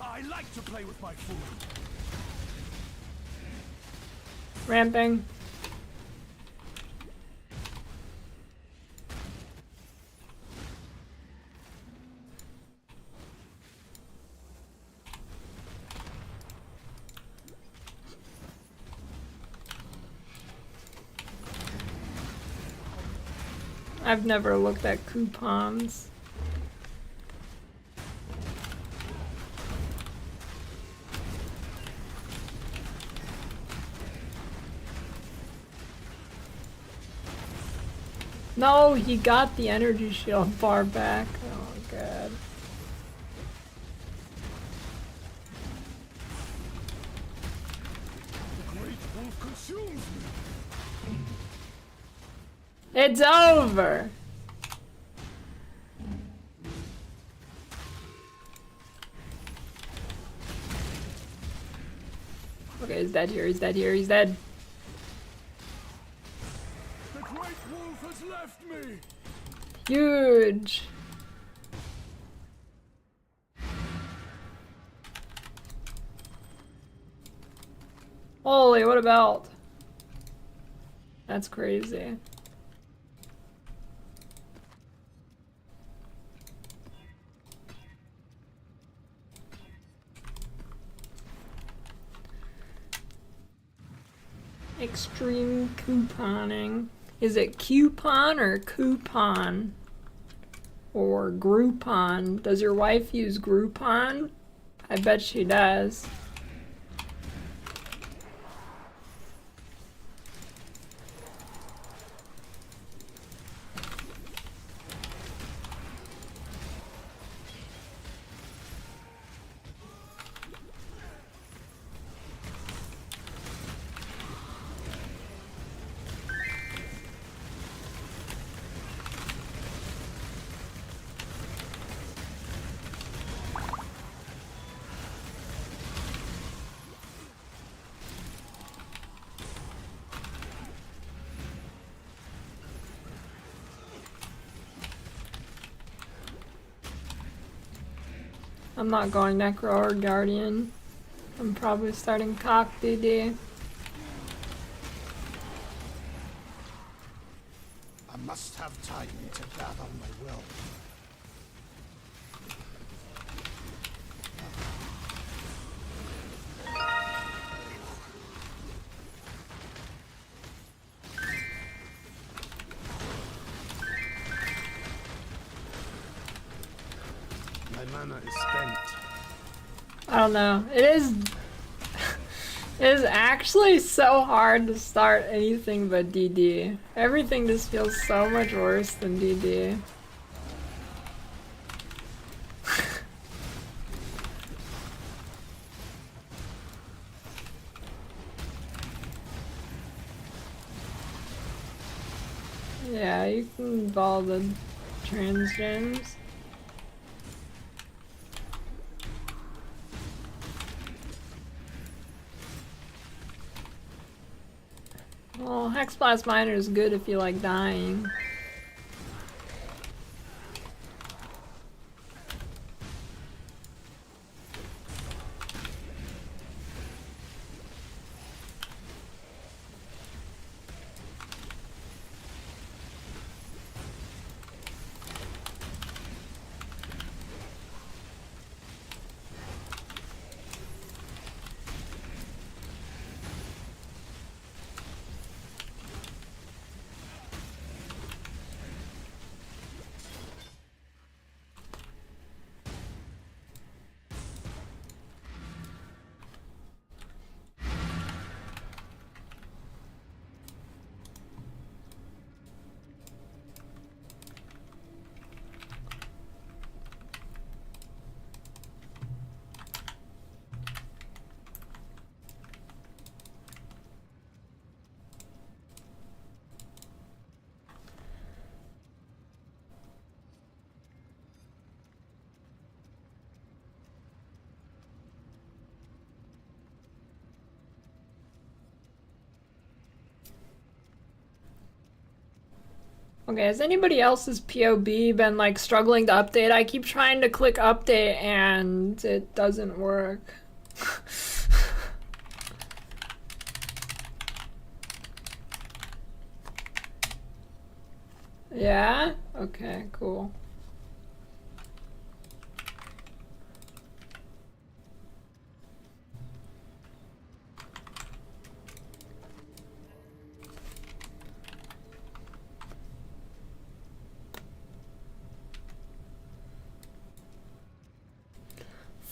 I like to play with my food. Ramping. I've never looked at coupons. No, he got the energy shield bar back. Oh god. The great wolf consumes me. It's over! Okay, he's dead here, he's dead here, he's dead. The great wolf has left me. Huge! Holy, what a belt! That's crazy. Extreme couponing. Is it coupon or coupon? Or Groupon? Does your wife use Groupon? I bet she does. I'm not going Necro or Guardian. I'm probably starting cock DD. I must have time to gather my will. My mana is spent. I don't know. It is actually so hard to start anything but DD. Everything just feels so much worse than DD. Yeah, you can involve the transgens. Well, Hexblast Miner is good if you like dying. Okay, has anybody else's POB been like struggling to update? I keep trying to click update and it doesn't work. Yeah? Okay, cool.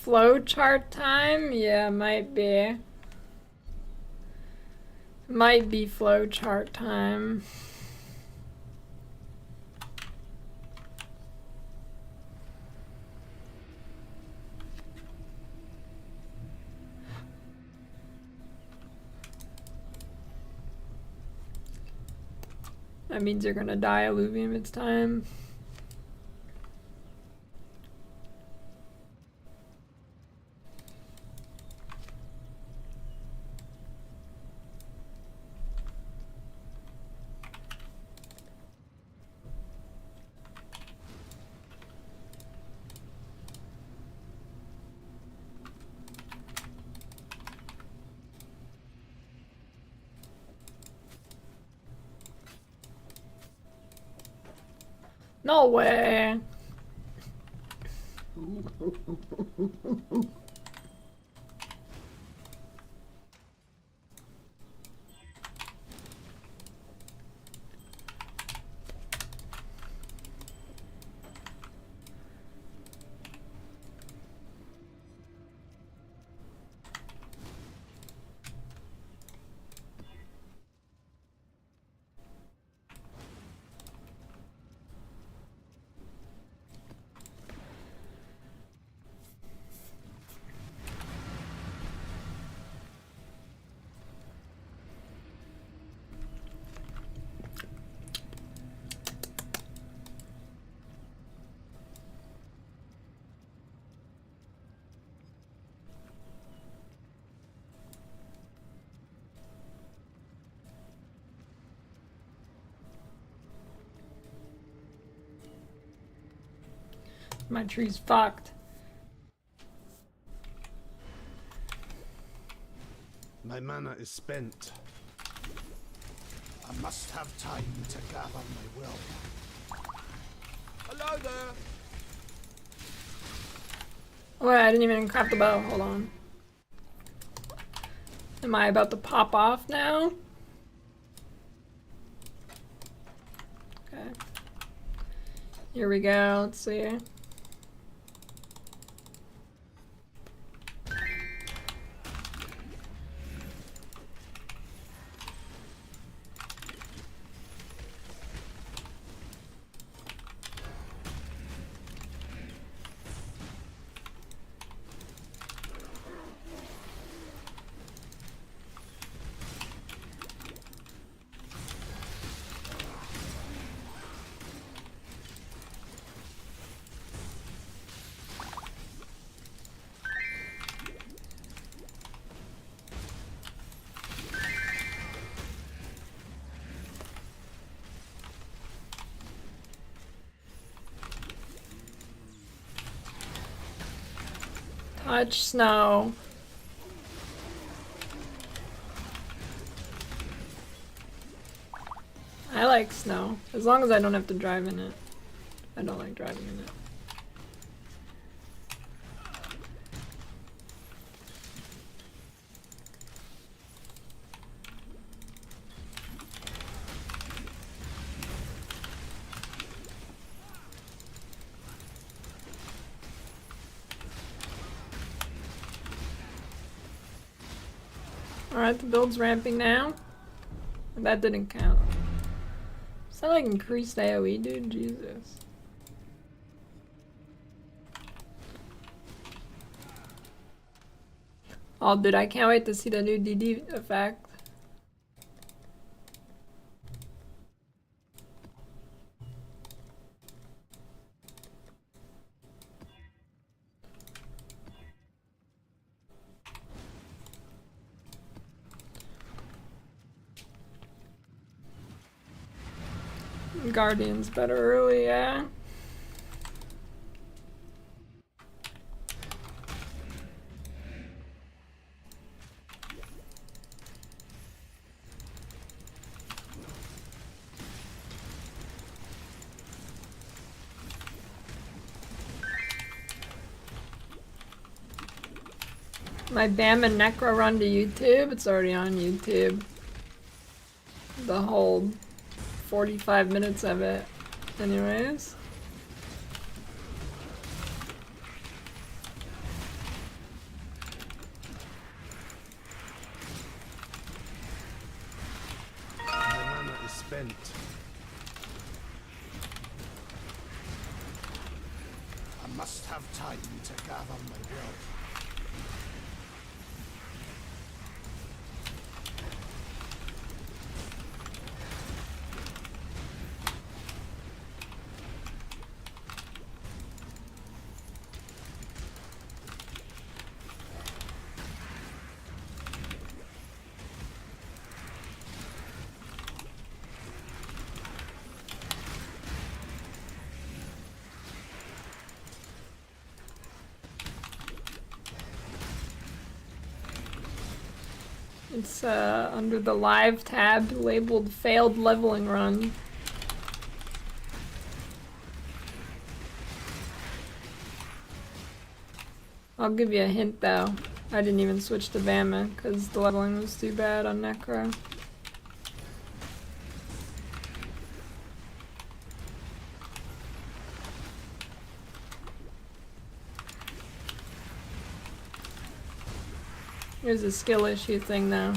Flowchart time? Yeah, might be. Might be flowchart time. That means you're gonna die, Alluvium. It's time. No way. My tree's fucked. mana is spent. I must have time to gather my will. Hello there. Oh, wait, I didn't even craft the bow. Hold on. Am I about to pop off now? Okay. Here we go. Let's see. Touch snow. I like snow, as long as I don't have to drive in it. I don't like driving in it. Alright, the build's ramping now. That didn't count. Is that like increased AoE, dude? Jesus. Oh, dude, I can't wait to see the new DD effect. Guardian's better early, yeah. My Bama Necro run to YouTube, it's already on YouTube. The whole 45 minutes of it. Anyways. My mana is spent. I must have time to gather my will. It's under the live tab labeled failed leveling run. I'll give you a hint though. I didn't even switch to Bama because the leveling was too bad on Necro. Here's a skill issue thing though.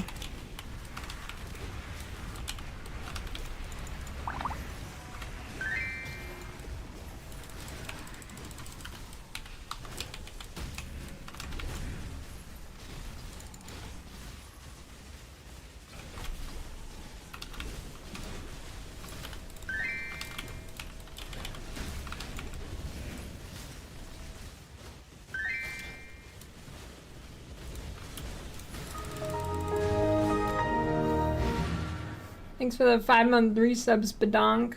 Thanks for the 5-month resubs, Badonk.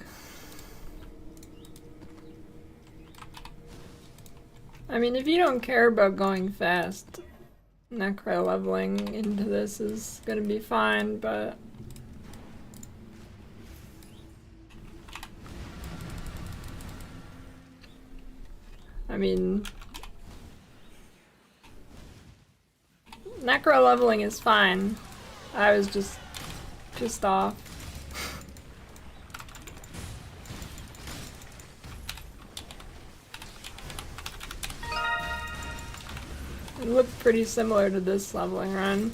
I mean, if you don't care about going fast, necro leveling into this is gonna be fine, but I mean, necro leveling is fine. I was just pissed off. It looked pretty similar to this leveling run.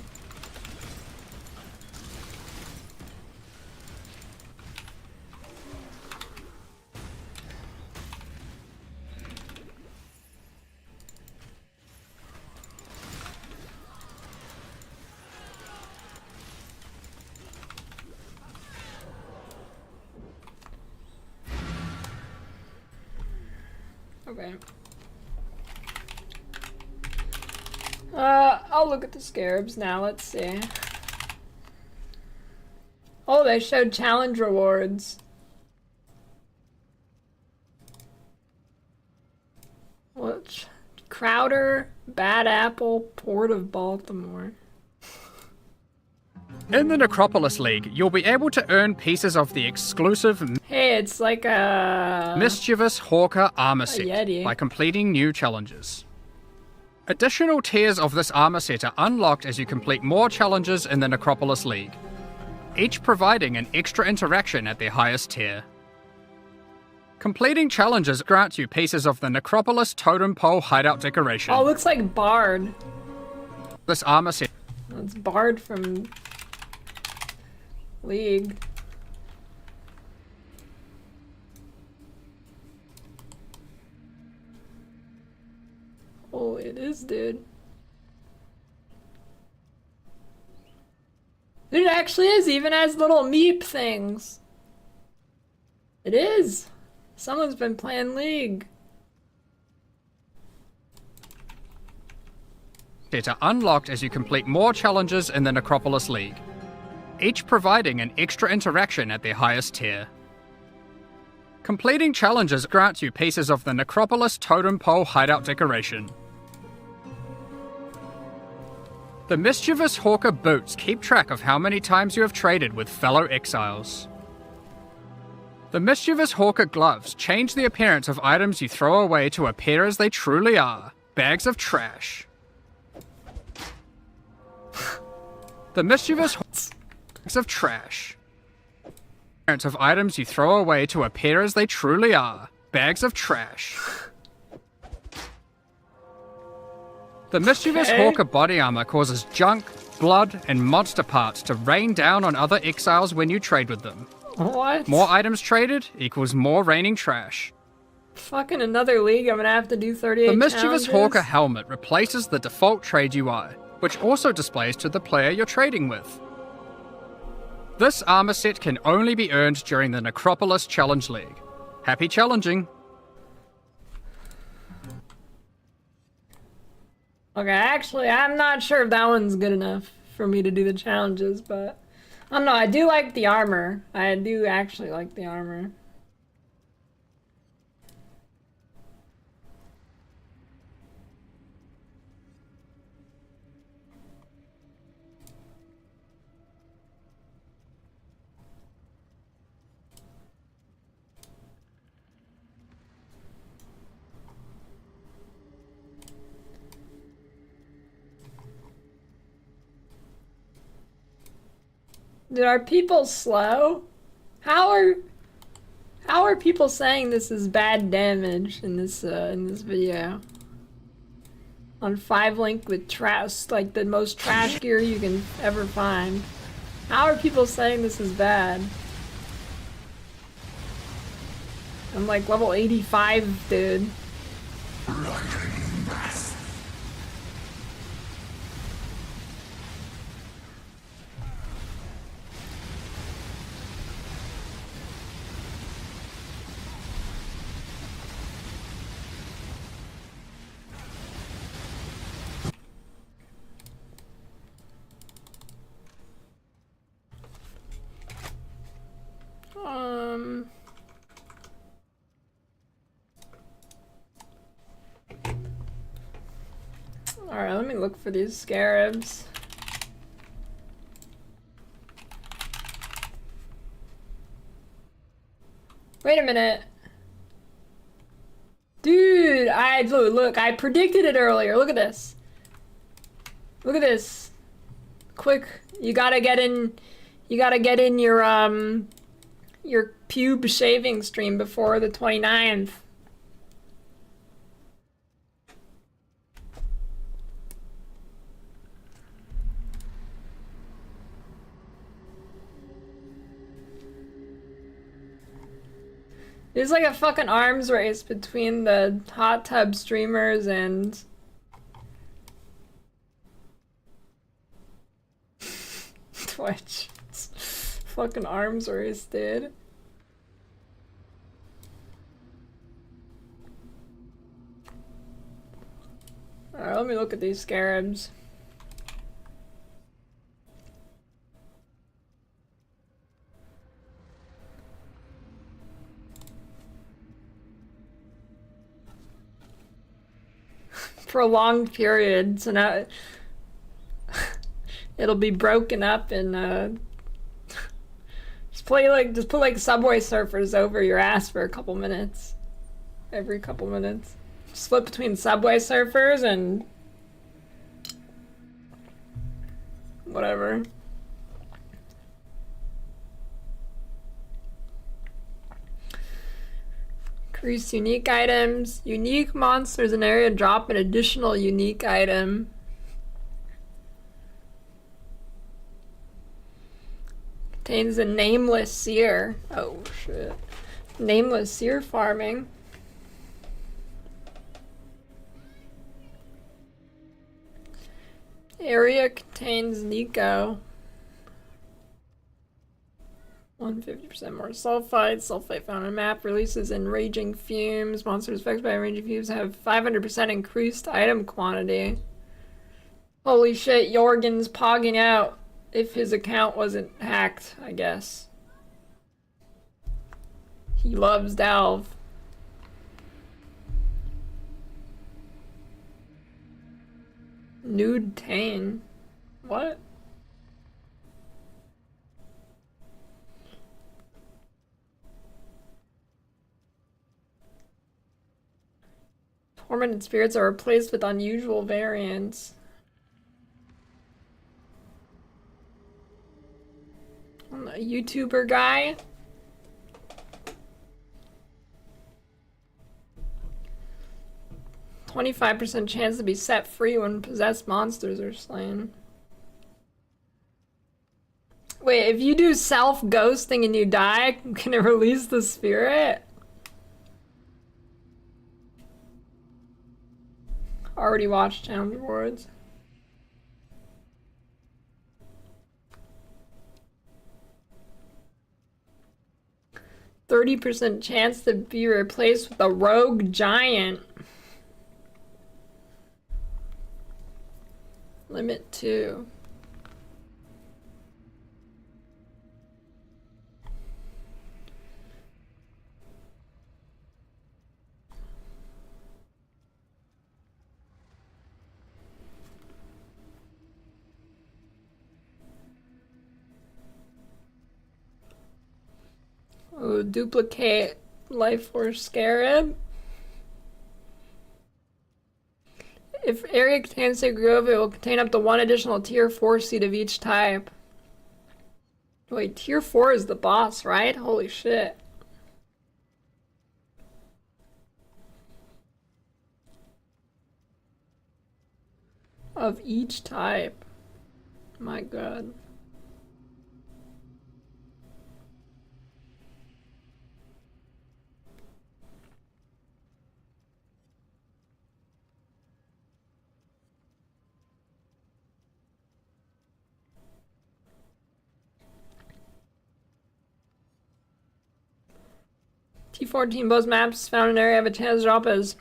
Okay. I'll look at the scarabs now, let's see. Oh, they showed challenge rewards. Which? Crowder, Bad Apple, Port of Baltimore. In the Necropolis League, you'll be able to earn pieces of the exclusive Hey, it's like a Mischievous Hawker armor set Yeti. by completing new challenges. Additional tiers of this armor set are unlocked as you complete more challenges in the Necropolis League, each providing an extra interaction at their highest tier. Completing challenges grant you pieces of the Necropolis Totem Pole hideout decoration. Oh, it looks like Bard. This armor set. It's Bard from League. Oh, it is, dude. It actually is, even has little meep things. It is. Someone's been playing League. Set are unlocked as you complete more challenges in the Necropolis League, each providing an extra interaction at their highest tier. Completing challenges grant you pieces of the Necropolis Totem Pole hideout decoration. The Mischievous Hawker boots keep track of how many times you have traded with fellow exiles. The Mischievous Hawker gloves change the appearance of items you throw away to appear as they truly are, bags of trash. The Mischievous bags of trash. Appearance of items you throw away to appear as they truly are, bags of trash. The Mischievous Hawker body armor causes junk, blood, and monster parts to rain down on other exiles when you trade with them. What? More items traded equals more raining trash. Fucking another league, I'm gonna have to do 38 The Mischievous challenges. Hawker helmet replaces the default trade UI, which also displays to the player you're trading with. This armor set can only be earned during the Necropolis Challenge League. Happy challenging! Okay, actually, I'm not sure if that one's good enough for me to do the challenges, but I don't know, I do like the armor. I do actually like the armor. Dude, are people slow? How are people saying this is bad damage in this video? On 5 link with trash, like the most trash gear you can ever find. How are people saying this is bad? I'm like level 85, dude. Alright, let me look for these scarabs. Wait a minute. Dude, look, I predicted it earlier. Look at this. Look at this. Quick, you gotta get in your pube shaving stream before the 29th. There's like a fucking arms race between the hot tub streamers and Twitch. It's fucking arms race, dude. Alright, let me look at these scarabs. Prolonged period, so now it'll be broken up and just put like Subway Surfers over your ass for a couple minutes. Every couple minutes. Just flip between Subway Surfers and whatever. Increase unique items. Unique monsters in area drop an additional unique item. Contains a nameless seer. Oh shit. Nameless seer farming. Area contains Nico. 150% more sulfite. Sulfite found on map. Releases in raging fumes. Monsters affected by raging fumes have 500% increased item quantity. Holy shit, Jorgen's pogging out. If his account wasn't hacked, I guess. He loves Dalv. Nude Tane. What? Tormented spirits are replaced with unusual variants. A YouTuber guy. %25% chance to be set free when possessed monsters are slain. Wait, if you do self-ghosting and you die, can it release the spirit? Already watched Challenge Rewards. %30% chance to be replaced with a rogue giant. Limit 2. Oh, duplicate Life Force Scarab. If area contains a grove, it will contain up to 1 additional tier 4 seed of each type. Wait, tier 4 is the boss, right? Holy shit. Of each type. My god. T14 both maps found in an area have a chance to drop as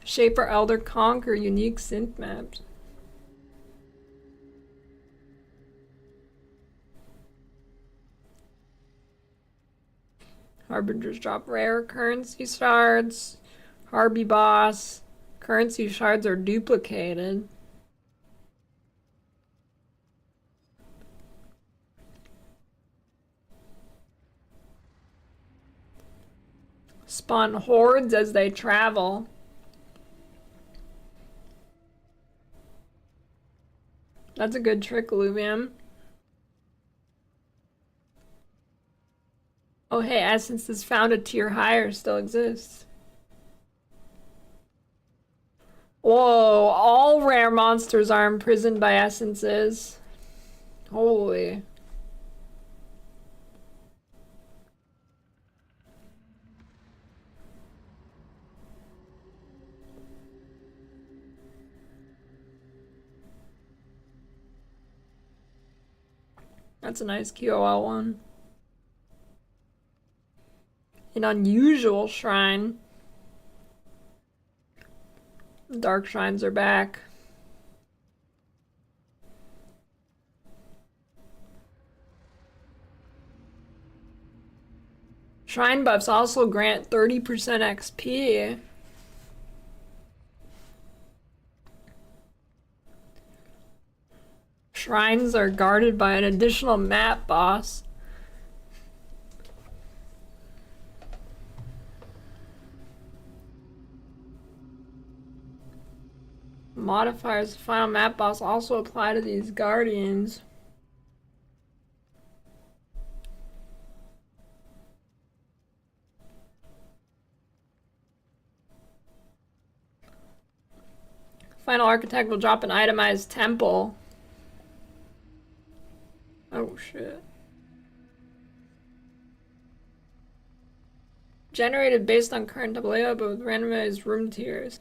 Shaper, Elder, Conk, or unique synth maps. Harbingers drop rare currency shards. Harby boss. Currency shards are duplicated. Spawn hordes as they travel. That's a good trick, Luvium. Oh hey, essences found a tier higher still exists. Whoa, all rare monsters are imprisoned by essences. Holy. That's a nice QOL one. An unusual shrine. Dark shrines are back. Shrine buffs also grant 30% XP. Shrines are guarded by an additional map boss. Modifiers, the final map boss also apply to these guardians. Final architect will drop an itemized temple. Oh shit. Generated based on current layout but with randomized room tiers.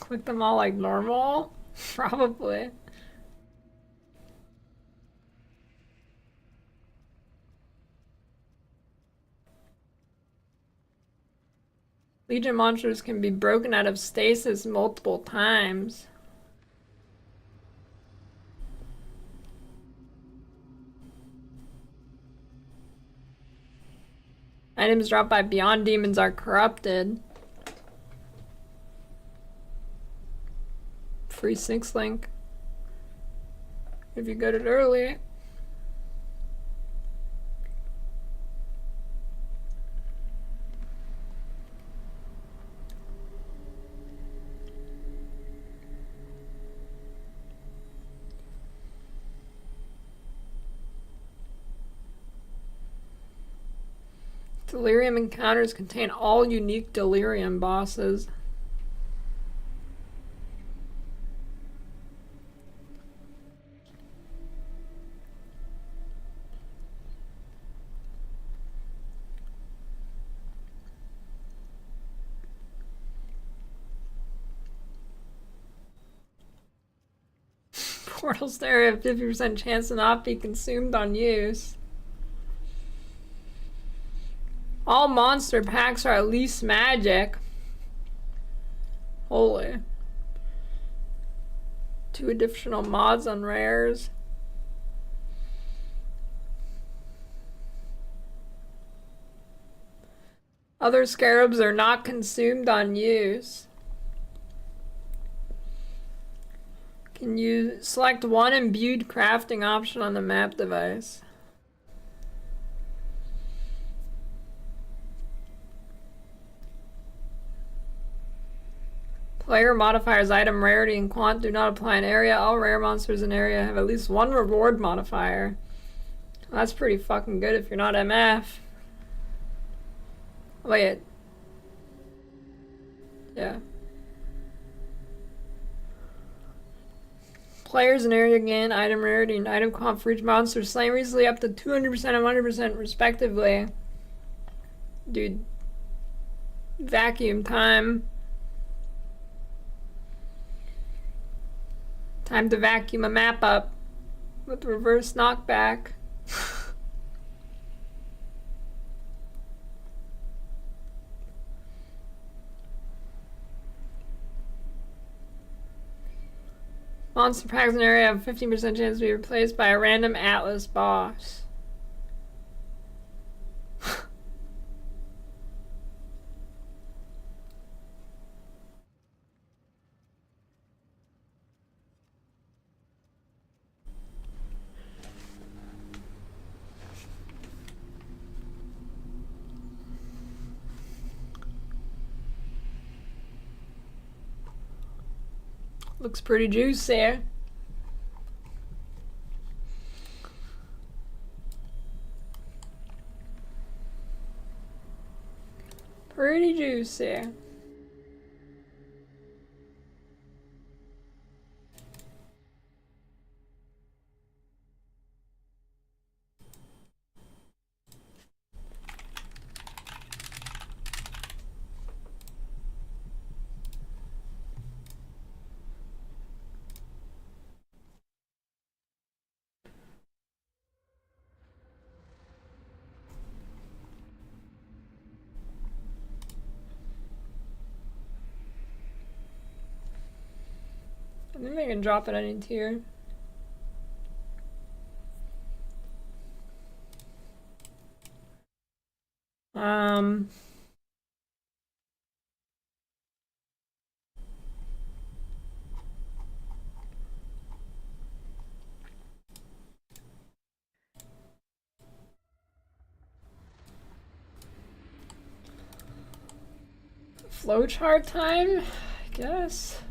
Click them all like normal? Probably. Legion monsters can be broken out of stasis multiple times. Items dropped by Beyond Demons are corrupted. Free syncs link if you got it early. Delirium encounters contain all unique Delirium bosses. Portals there have 50% chance to not be consumed on use. All monster packs are at least magic. Holy. 2 additional mods on rares. Other scarabs are not consumed on use. Can you select one imbued crafting option on the map device? Player modifiers item rarity and quant do not apply in area. All rare monsters in area have at least one reward modifier. Well, that's pretty fucking good if you're not MF. Wait. Yeah. players an area gain, item rarity, and item comp for each monster slain recently up to 200% and 100% respectively. Dude. Vacuum time. Time to vacuum a map up with reverse knockback. Monster packs in an area have 15% chance to be replaced by a random Atlas boss. Looks pretty juicy. Pretty juicy. I think I can drop it any tier. Flowchart time, I guess.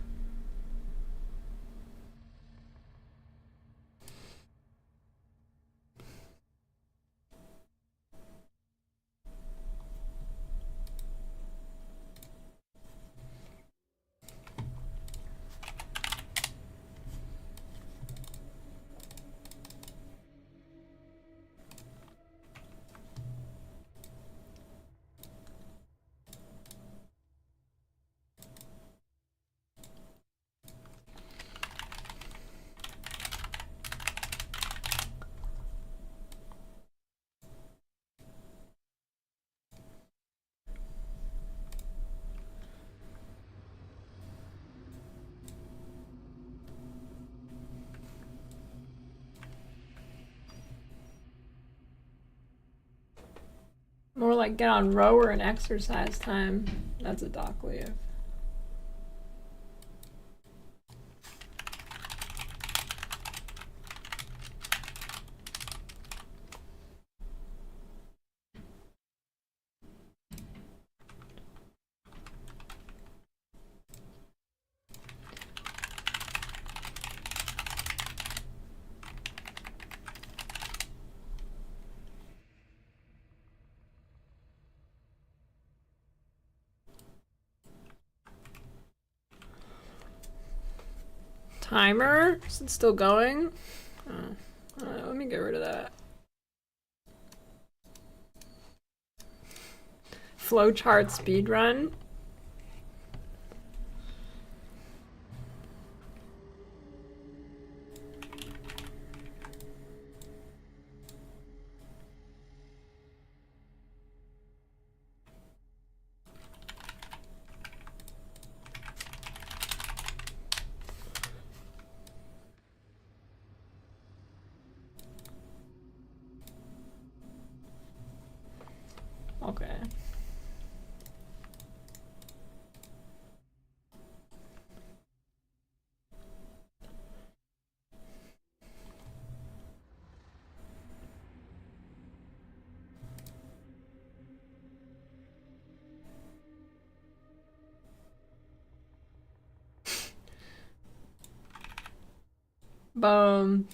More like get on rower and exercise time. That's a dock leave. Timer? Is it still going? Oh. Let me get rid of that. Flowchart speedrun. Okay. Boom.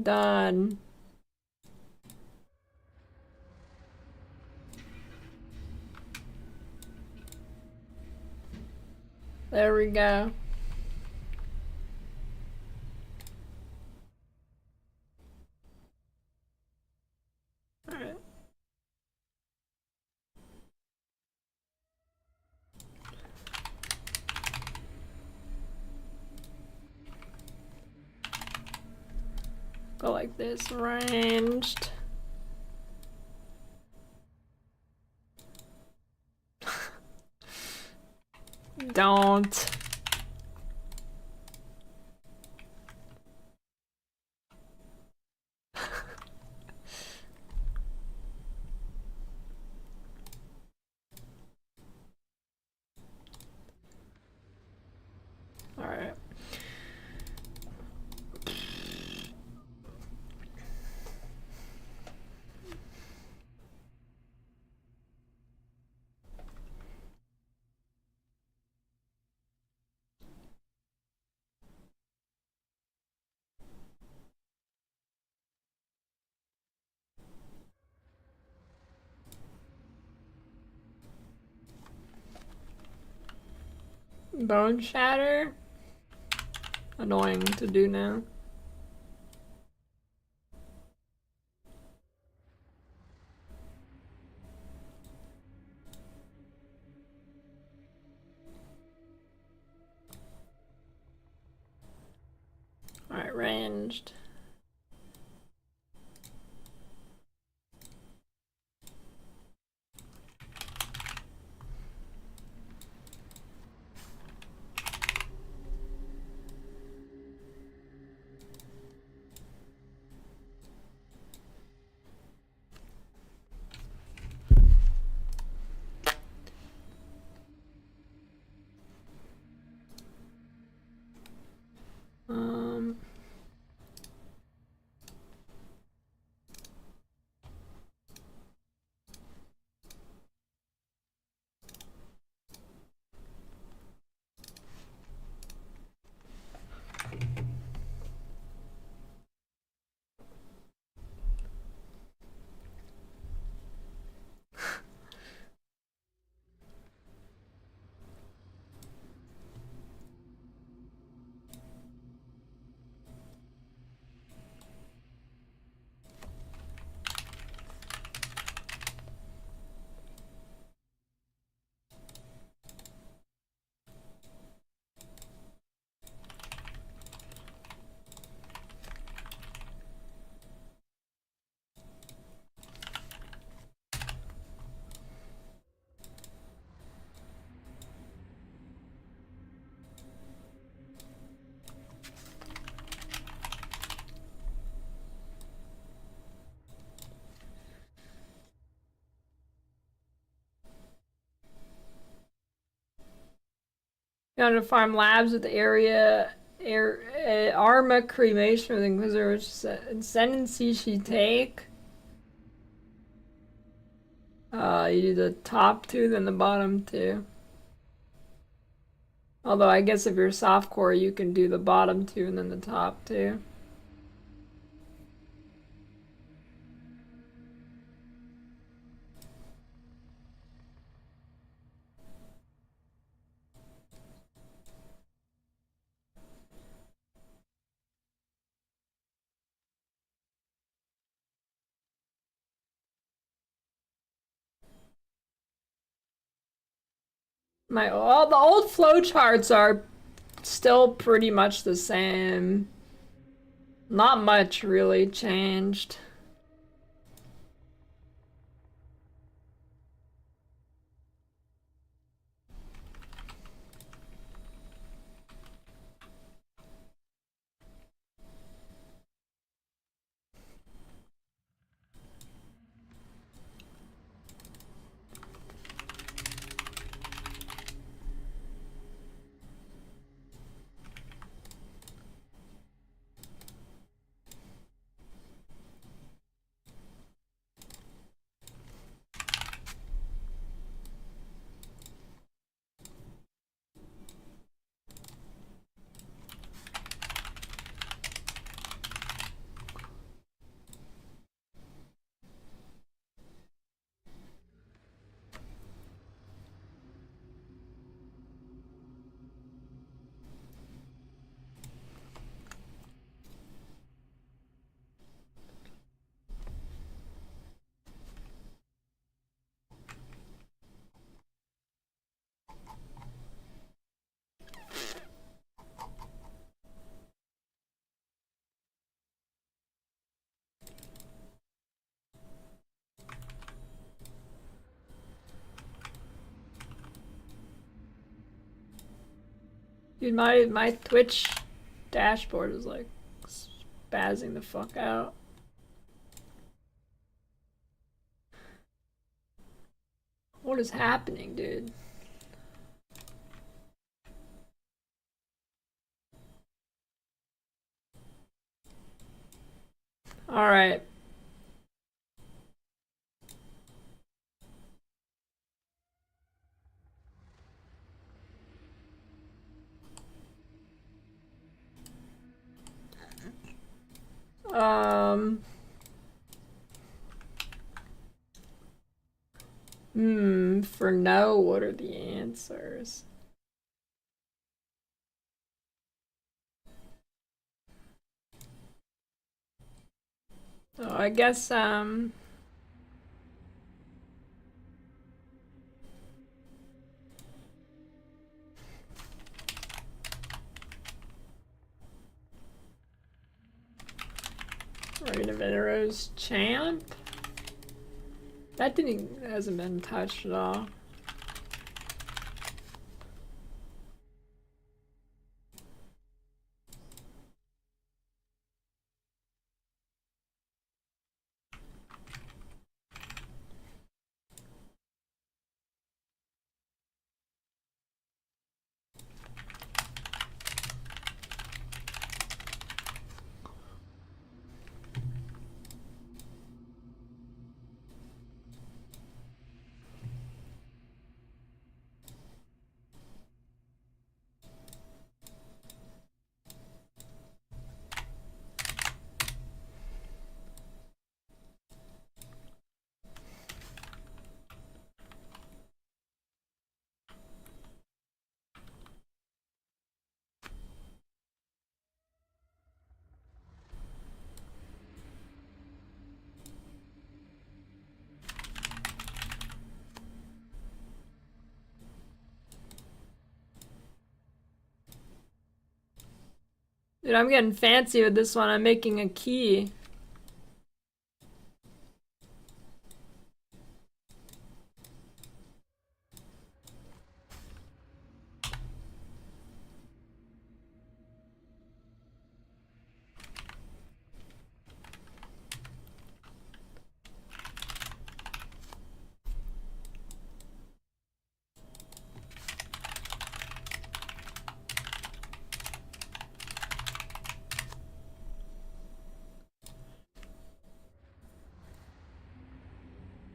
Done. There we go. Go like this, ranged. Don't. All right. Bone shatter. Annoying to do now. Alright, ranged. You want to farm labs with Arma cremation with Inquisitor, which ascendancy she take. You do the top two, then the bottom two. Although I guess if you're softcore, you can do the bottom two and then the top two. All the old flowcharts are still pretty much the same. Not much really changed. Dude, my Twitch dashboard is like spazzing the fuck out. What is happening, dude? All right. For no, what are the answers? Oh, I guess, Reign of Arrows champ? That hasn't been touched at all. Dude, I'm getting fancy with this one. I'm making a key.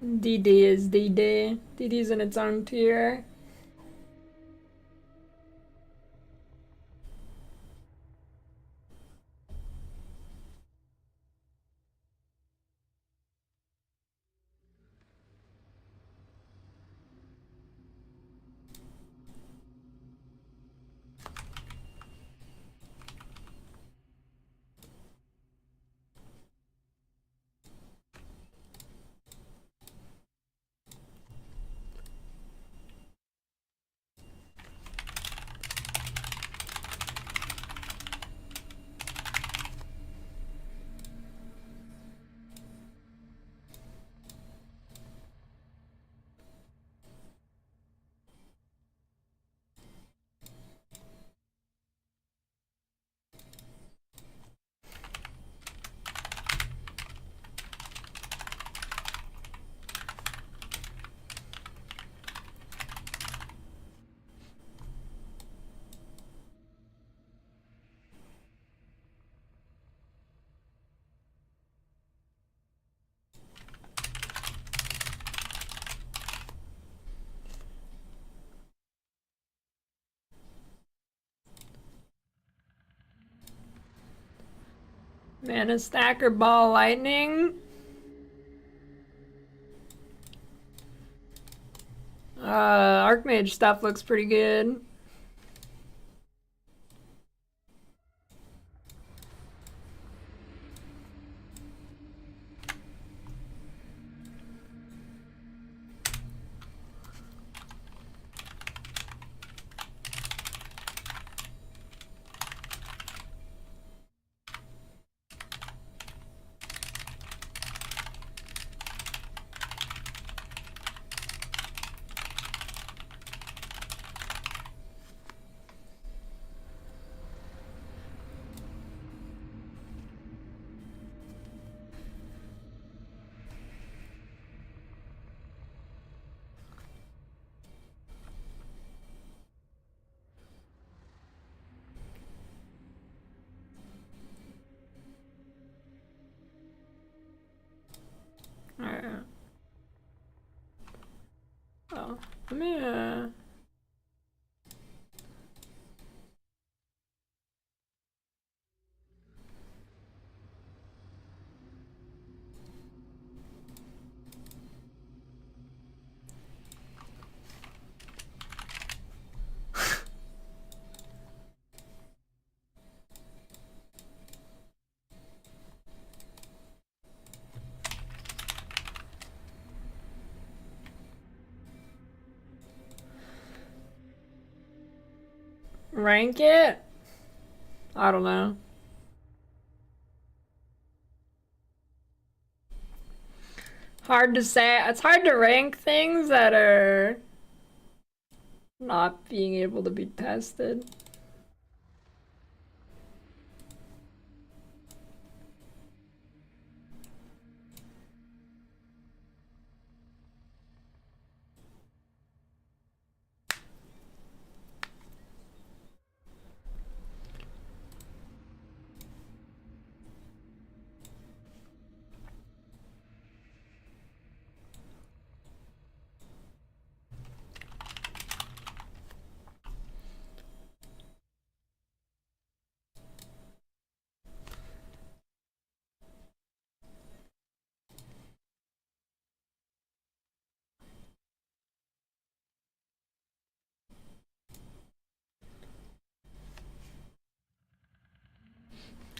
DD is DD. DD's in its own tier. Mana stacker ball lightning. Archmage stuff looks pretty good. Let me, rank it? I don't know. Hard to say. It's hard to rank things that are not being able to be tested.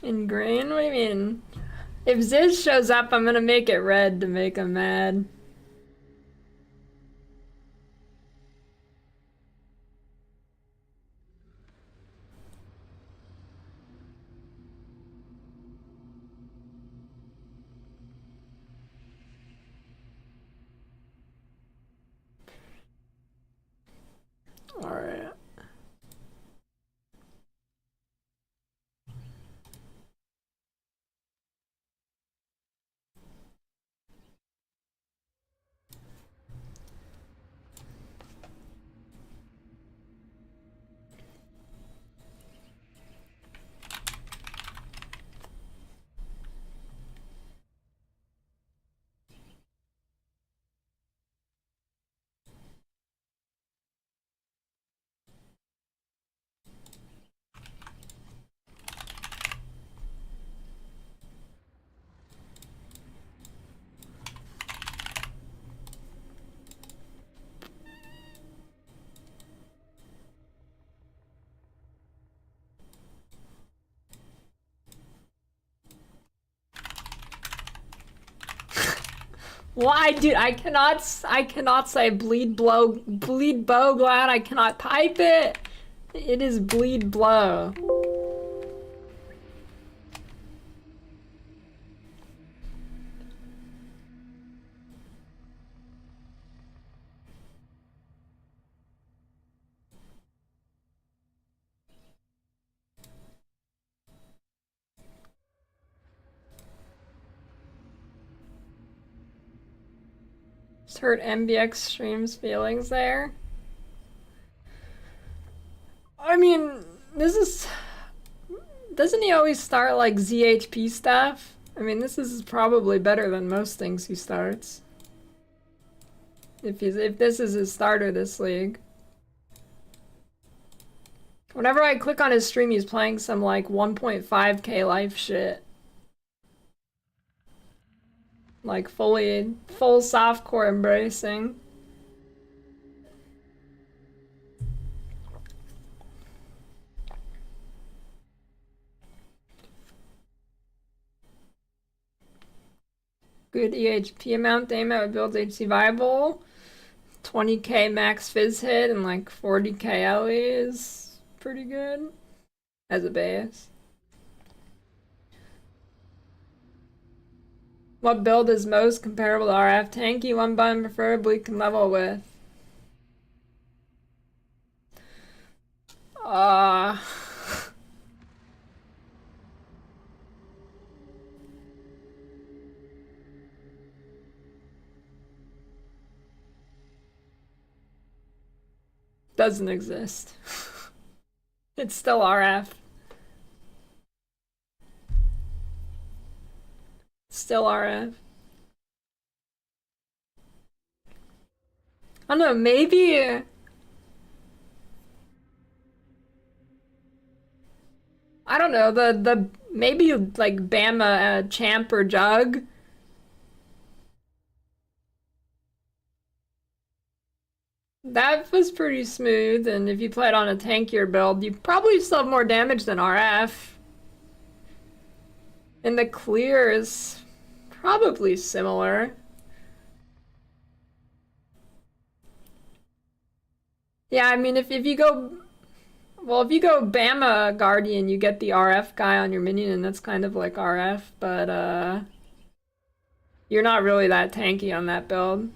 In green? What do you mean? If Ziz shows up, I'm gonna make it red to make him mad. Alright. Why, dude? I cannot say bleed bow glad. I cannot type it. It is bleed blow. Just hurt MBX stream's feelings there. I mean, this is... Doesn't he always start like ZHP stuff? I mean, this is probably better than most things he starts. If this is his starter this league. Whenever I click on his stream, he's playing some like 1.5k life shit. Like full softcore embracing. Good EHP amount, aim at builds HC viable. 20k max fizz hit and like 40k LE is pretty good as a base. What build is most comparable to RF? Tanky, one button preferably can level with. Doesn't exist. It's still RF. Still RF. I don't know, maybe... I don't know, maybe like Bama, Champ or Jug. That was pretty smooth, and if you played on a tankier build, you probably still have more damage than RF. And the clear is probably similar. Yeah, I mean, if you go... Well, if you go Bama Guardian, you get the RF guy on your minion, and that's kind of like RF, but, you're not really that tanky on that build.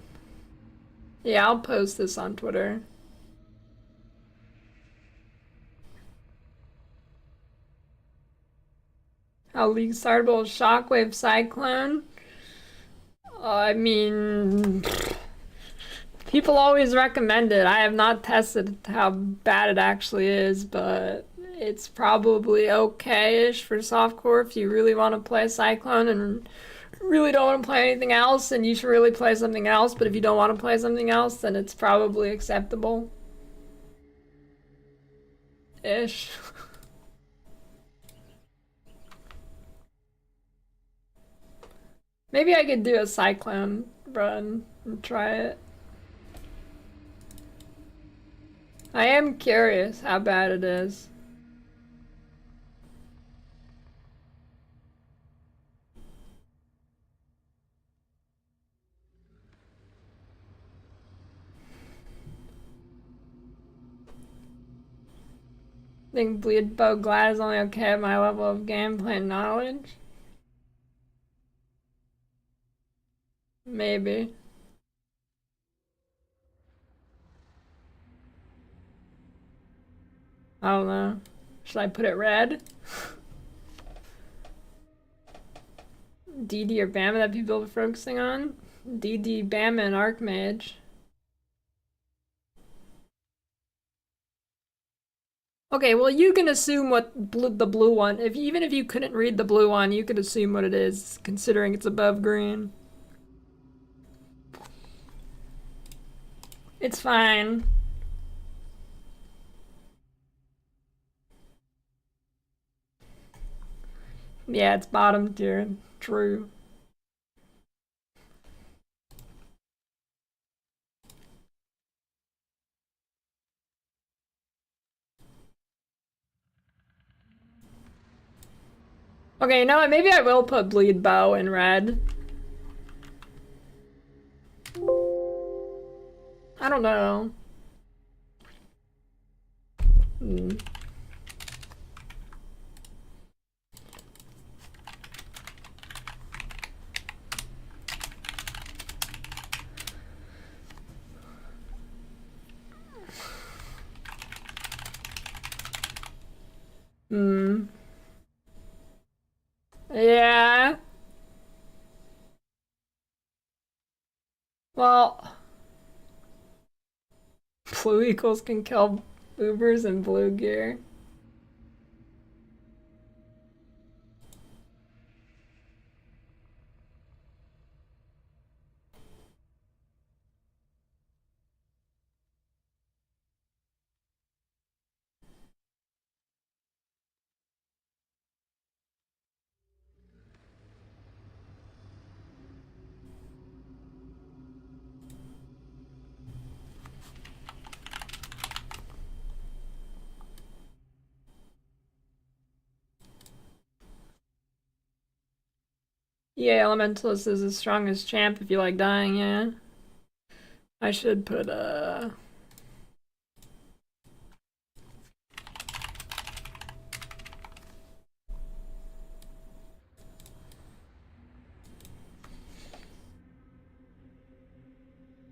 Yeah, I'll post this on Twitter. How League startable Shockwave Cyclone? I mean... People always recommend it. I have not tested how bad it actually is, but it's probably okay-ish for softcore if you really want to play Cyclone and really don't want to play anything else, and you should really play something else, but if you don't want to play something else, then it's probably acceptable. Ish. Maybe I could do a Cyclone run and try it. I am curious how bad it is. I think Bleed Bow Glad is only okay at my level of gameplay knowledge. Maybe. I don't know. Should I put it red? DD or Bama that people are focusing on? DD, Bama, and Archmage. Okay, well you can assume what the blue one, even if you couldn't read the blue one, you could assume what it is, considering it's above green. It's fine. Yeah, it's bottom tier. True. Okay, you know what? Maybe I will put Bleed Bow in red. I don't know. Yeah. Well, blue equals can kill Ubers and blue gear. Yeah, Elementalist is as strong as Champ if you like dying, yeah. I should put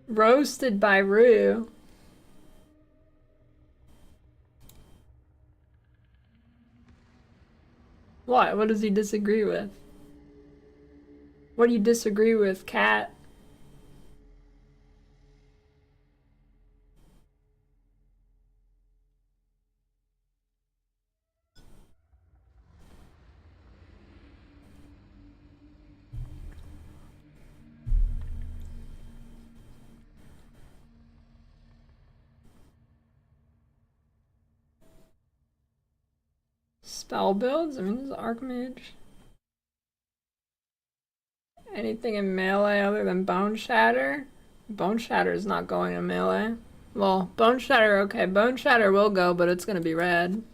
Roasted by Rue. What? What does he disagree with? What do you disagree with, Cat? spell builds? I mean, this is Archmage. Anything in melee other than Bone Shatter? Bone Shatter is not going in melee. Well, Bone Shatter, okay. Bone Shatter will go, but it's gonna be red.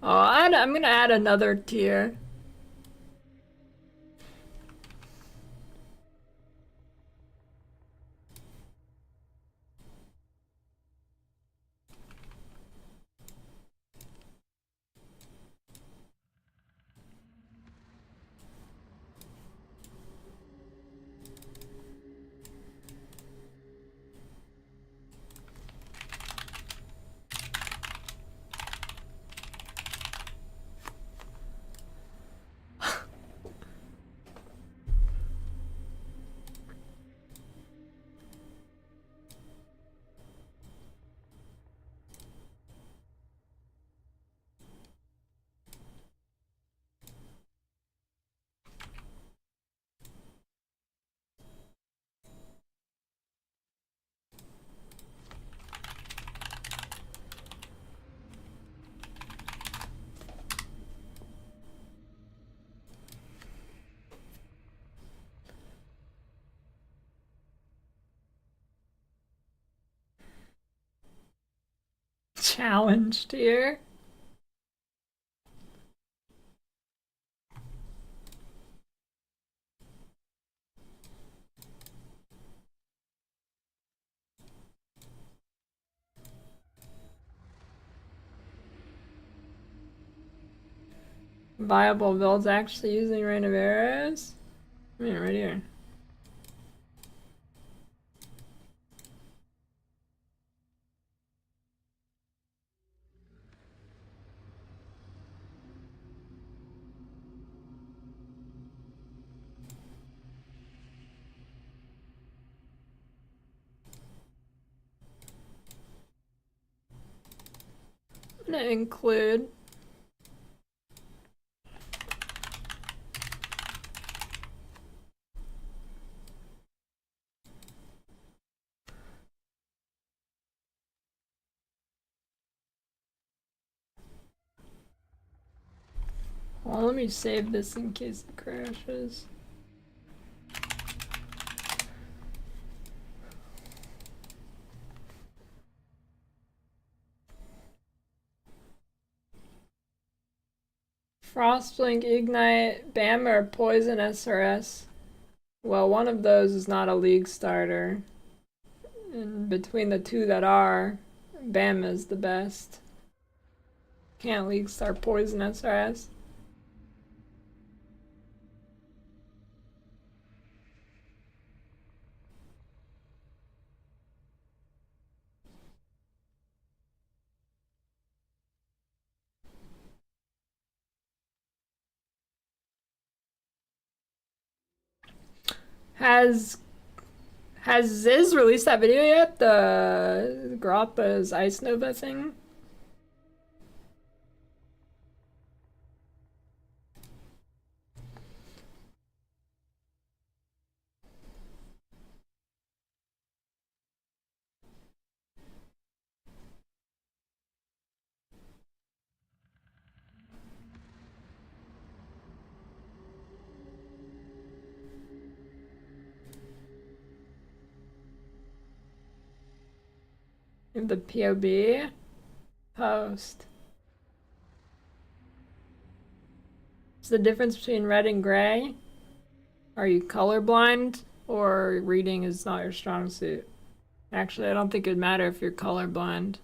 Oh, I'm gonna add another tier. Challenged here. Viable builds actually using Rain of Arrows? I mean, right here. I'm gonna include well, let me save this in case it crashes. Frostblink, Ignite, Bama, or Poison SRS. Well, one of those is not a league starter. And between the two that are, Bama is the best. Can't league start Poison SRS. Has Ziz released that video yet? The Grappa's Ice Nova thing? In the POB post. What's the difference between red and gray? Are you colorblind or reading is not your strong suit? Actually, I don't think it'd matter if you're colorblind.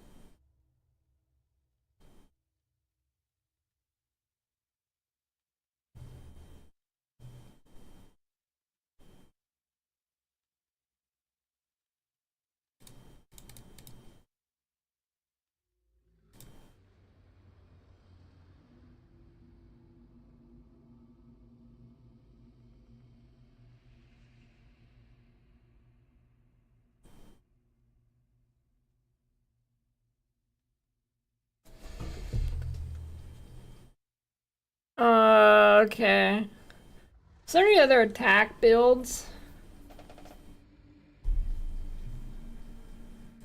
Oh, okay. Is there any other attack builds?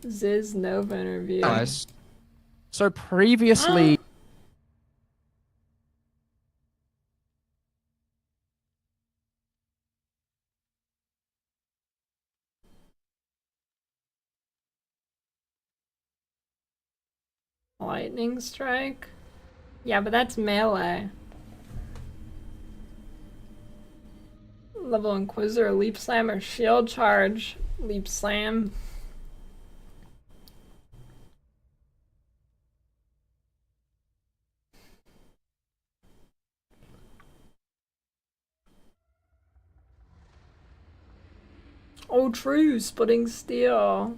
Ziz Nova interview. Nice. So previously. Lightning strike? Yeah, but that's melee. Level Inquisitor, leap slam, or shield charge? Leap slam. Oh, true, splitting steel.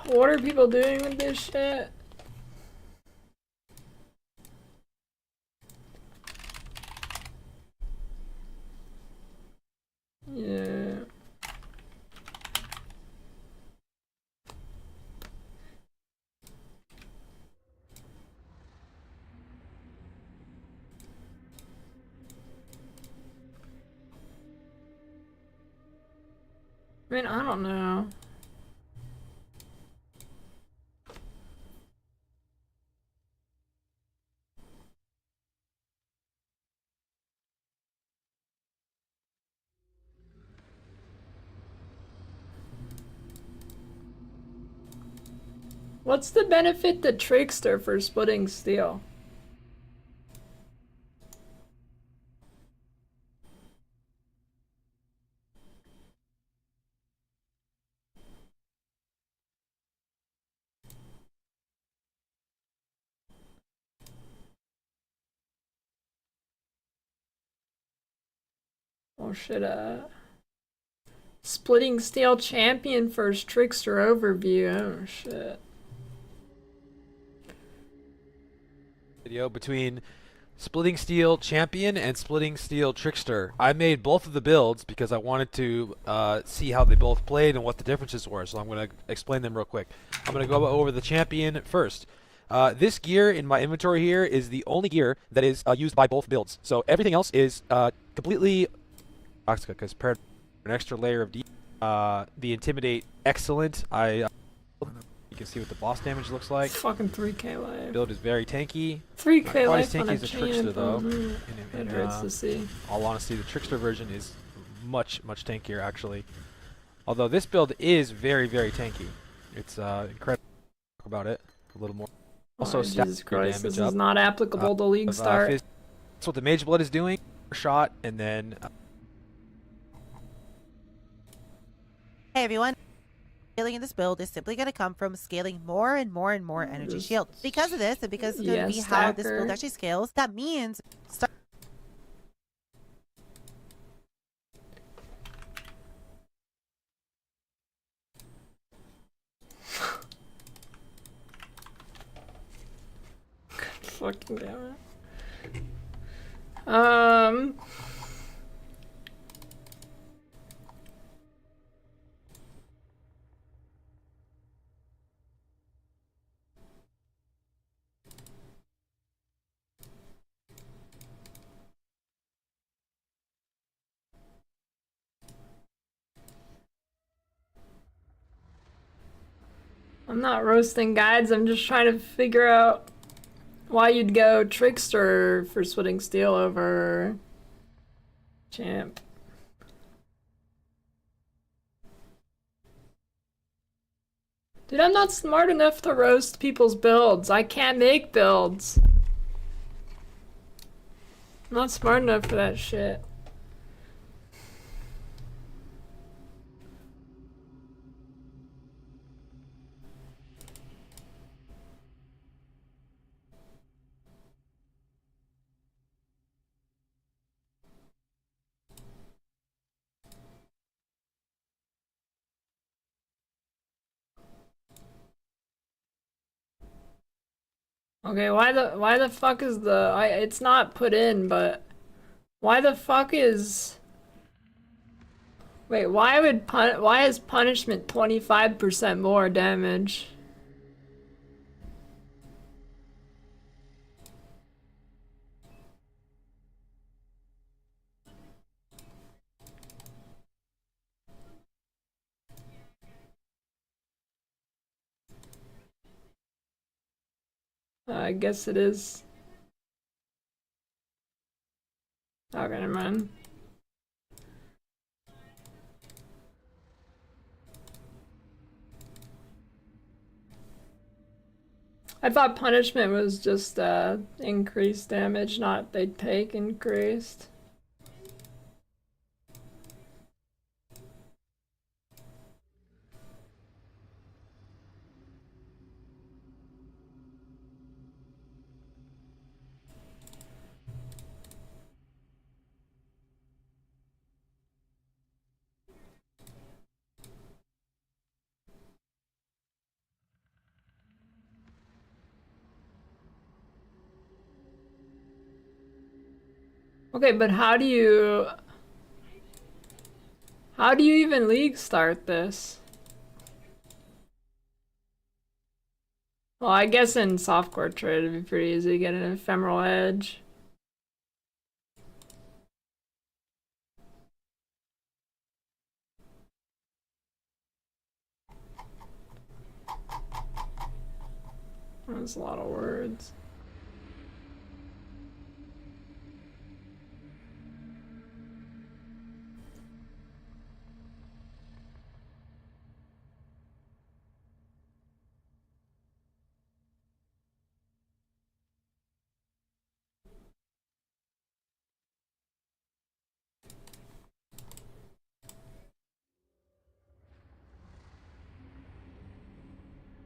What are people doing with this shit? Yeah. I mean, I don't know. What's the benefit to Trickster for splitting steel? Oh shit, Splitting Steel Champion first Trickster overview. Oh shit. Video between Splitting Steel Champion and Splitting Steel Trickster. I made both of the builds because I wanted to see how they both played and what the differences were, so I'm going to explain them real quick. I'm going to go over the Champion first. This gear in my inventory here is the only gear that is used by both builds. So everything else is completely because paired an extra layer of the Intimidate excellent. You can see what the boss damage looks like. Fucking 3k life. Build is very tanky. 3k life Not on as tanky as a Trickster though. It hurts to see. All honesty, the Trickster version is much tankier actually. Although this build is very tanky. It's incredible. Talk about it a little more. Also, Jesus Christ, this damage is not applicable to League Start. That's what the Mage Blood is doing. Shot and then. Hey everyone. Scaling in this build is simply going to come from scaling more and more energy shields. Because of this, and because it's going to be how this build actually scales, that means Fucking damn it. I'm not roasting guides, I'm just trying to figure out why you'd go Trickster for splitting steel over Champ. Dude, I'm not smart enough to roast people's builds. I can't make builds. I'm not smart enough for that shit. Okay, why the fuck is it's not put in, but why the fuck is wait, why is punishment 25% more damage? I guess it is. Okay, never mind. I thought punishment was just increased damage, not they take increased. Okay, but how do you even league start this? Well, I guess in softcore trade it'd be pretty easy to get an ephemeral edge. That's a lot of words.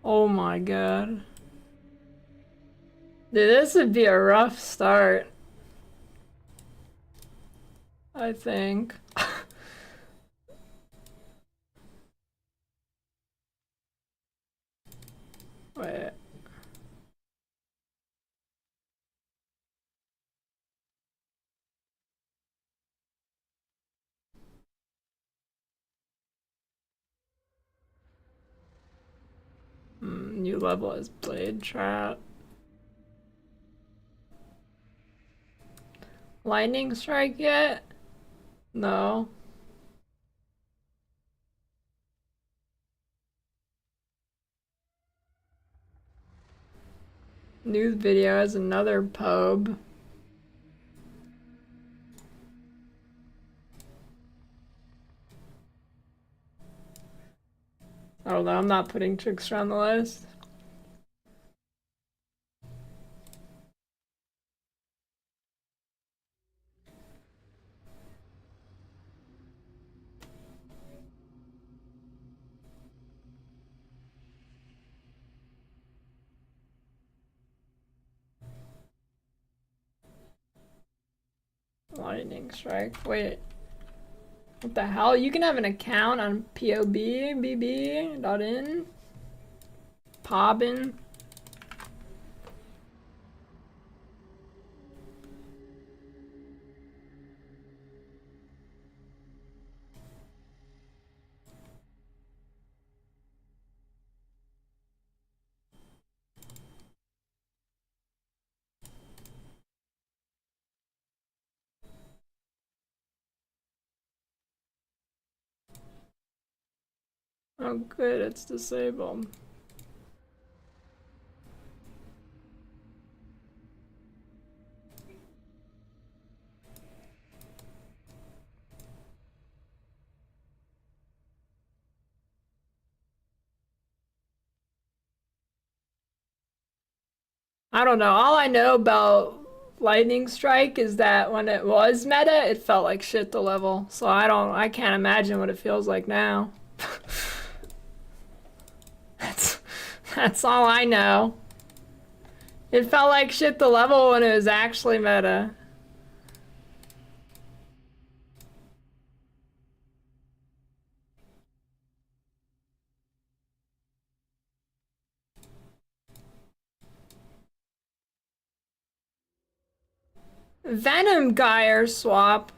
Oh my god. Dude, this would be a rough start. I think. Wait. New level is Blade Trap. Lightning Strike yet? No. News video has another pub. I don't know, I'm not putting Trickster on the list. Lightning Strike. Wait. What the hell? You can have an account on pobbb.in? Pobbin? Oh good, it's disabled. I don't know. All I know about Lightning Strike is that when it was meta, it felt like shit to level. So I can't imagine what it feels like now. That's all I know. It felt like shit to level when it was actually meta. Venom Geyer swap.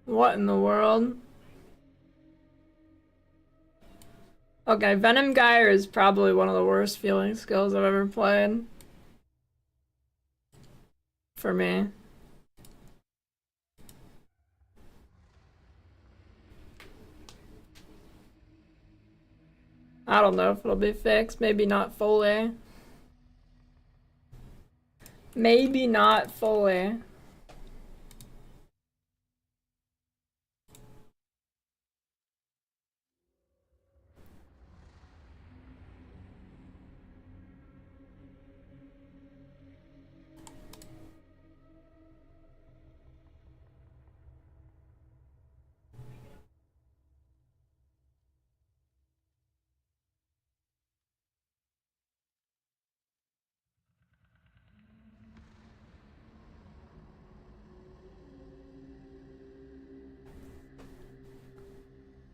What in the world? Okay, Venom Geyer is probably one of the worst feeling skills I've ever played. For me. I don't know if it'll be fixed. Maybe not fully. Maybe not fully.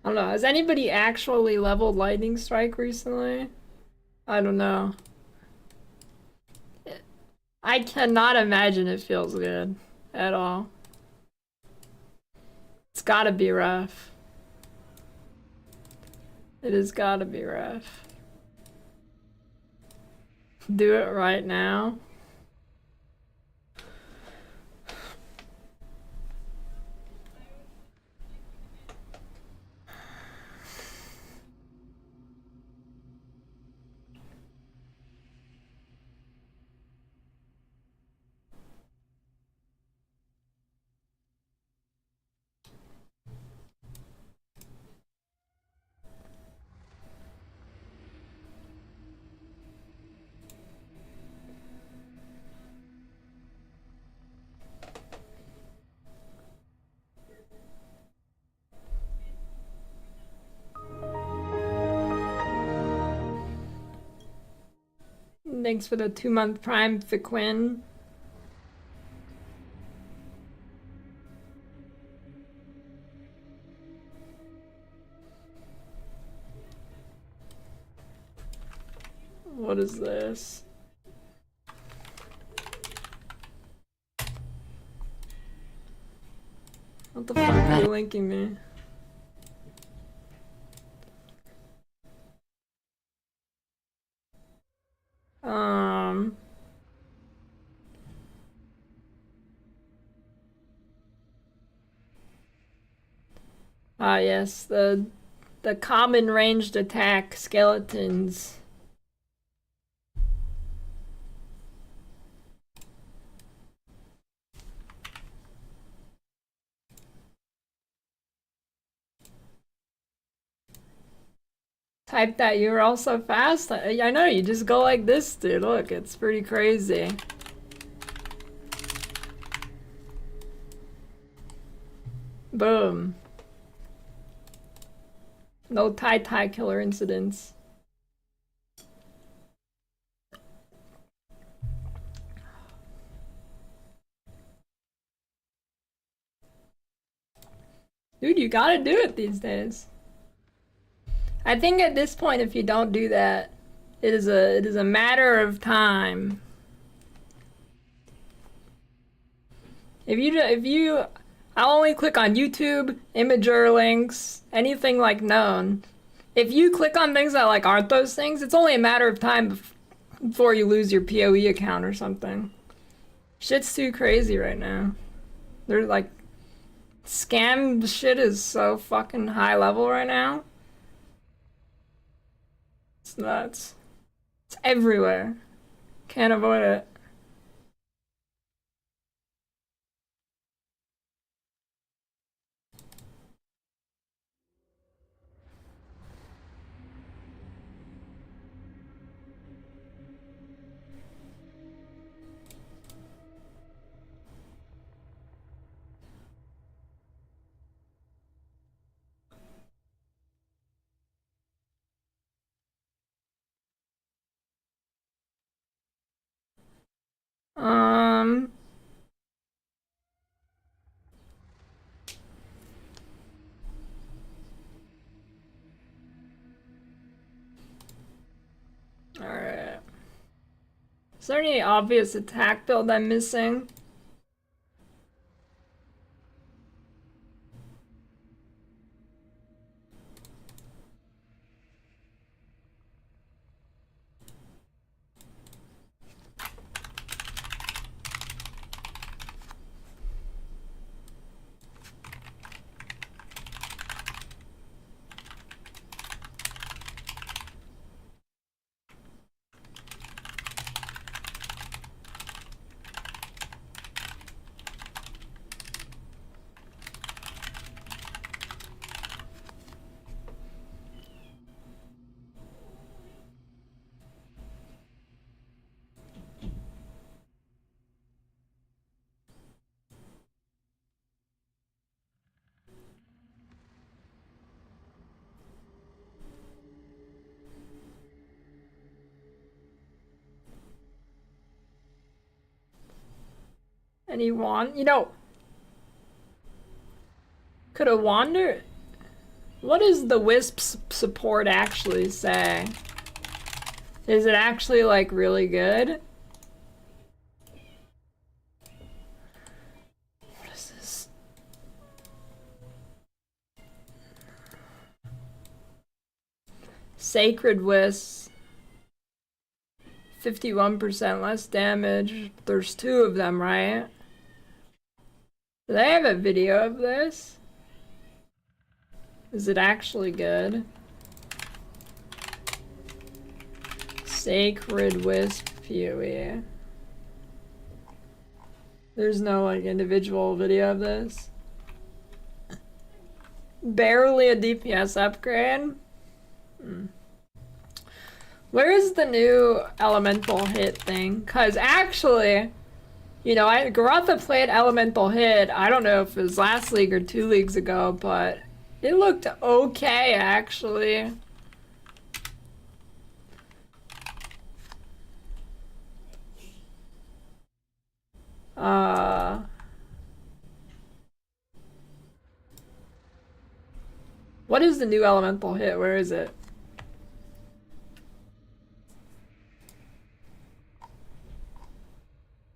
I don't know. Has anybody actually leveled Lightning Strike recently? I don't know. I cannot imagine it feels good at all. It's gotta be rough. It has gotta be rough. Do it right now. Thanks for the 2-month prime, Fiquin. What is this? What the fuck are you linking me? Ah yes, the common ranged attack skeletons. Type that URL so fast. I know, you just go like this, dude. Look, it's pretty crazy. Boom. No tie killer incidents. Dude, you gotta do it these days. I think at this point, if you don't do that, it is a matter of time. I'll only click on YouTube, Imager links, anything like known. If you click on things that like aren't those things, it's only a matter of time before you lose your PoE account or something. Shit's too crazy right now. They're like, scam shit is so fucking high level right now. It's nuts. It's everywhere. Can't avoid it. Alright. Is there any obvious attack build I'm missing? Any you know, could a wander? What does the Wisp's support actually say? Is it actually like really good? What is this? Sacred Wisp. 51% less damage. There's 2 of them, right? Do they have a video of this? Is it actually good? Sacred Wisp PoE. There's no like individual video of this. Barely a DPS upgrade. Where is the new elemental hit thing? Cause actually, you know, Garotha played elemental hit. I don't know if it was last league or 2 leagues ago, but it looked okay actually. What is the new elemental hit? Where is it?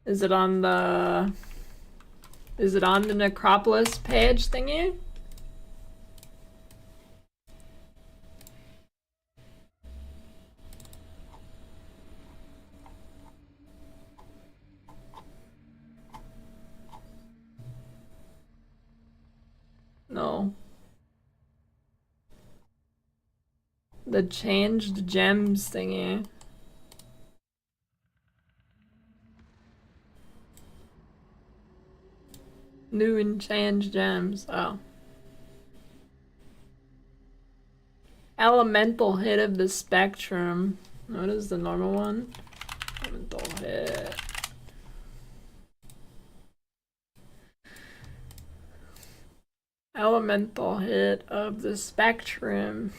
Is it on the Necropolis page thingy? No. The changed gems thingy. New and changed gems. Oh. Elemental hit of the spectrum. What is the normal one? Elemental hit. Elemental hit of the spectrum.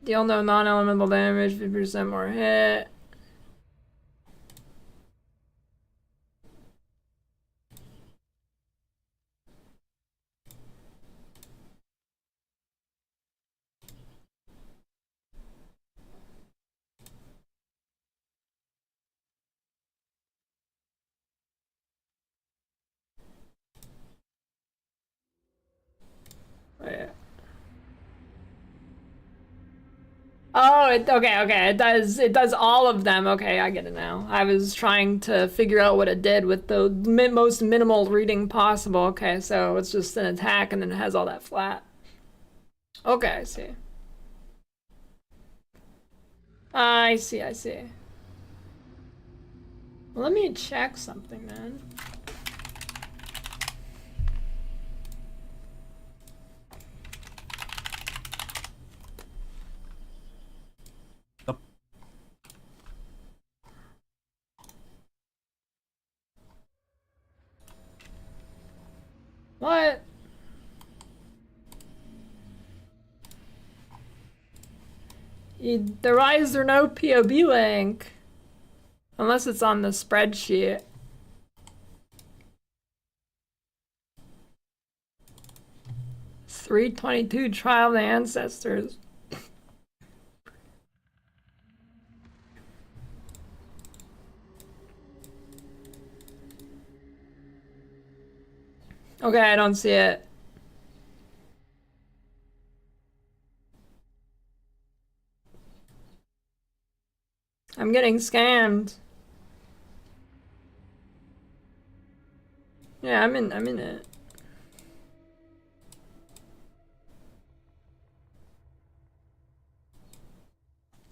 Deal no non-elemental damage, 50% more hit. Oh, okay. It does all of them. Okay, I get it now. I was trying to figure out what it did with the most minimal reading possible. Okay, so it's just an attack and then it has all that flat. Okay, I see. I see. Let me check something then. What? Why is there no POB link? Unless it's on the spreadsheet. $322 Trial of the Ancestors. Okay, I don't see it. I'm getting scammed. Yeah, I'm in it.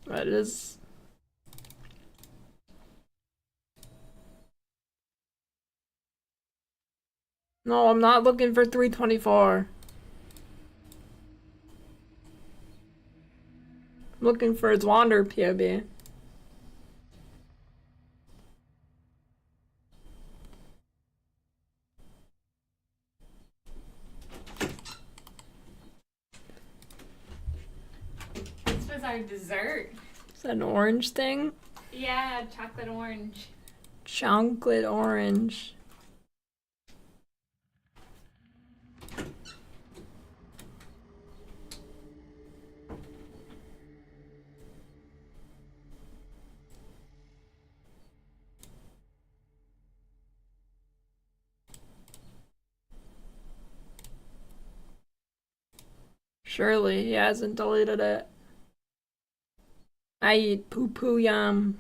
But it is. No, I'm not looking for 324. I'm looking for its Wander POB. This was our dessert. Is that an orange thing? Yeah, chocolate orange. Chocolate orange. Surely he hasn't deleted it. I eat poo-poo yum.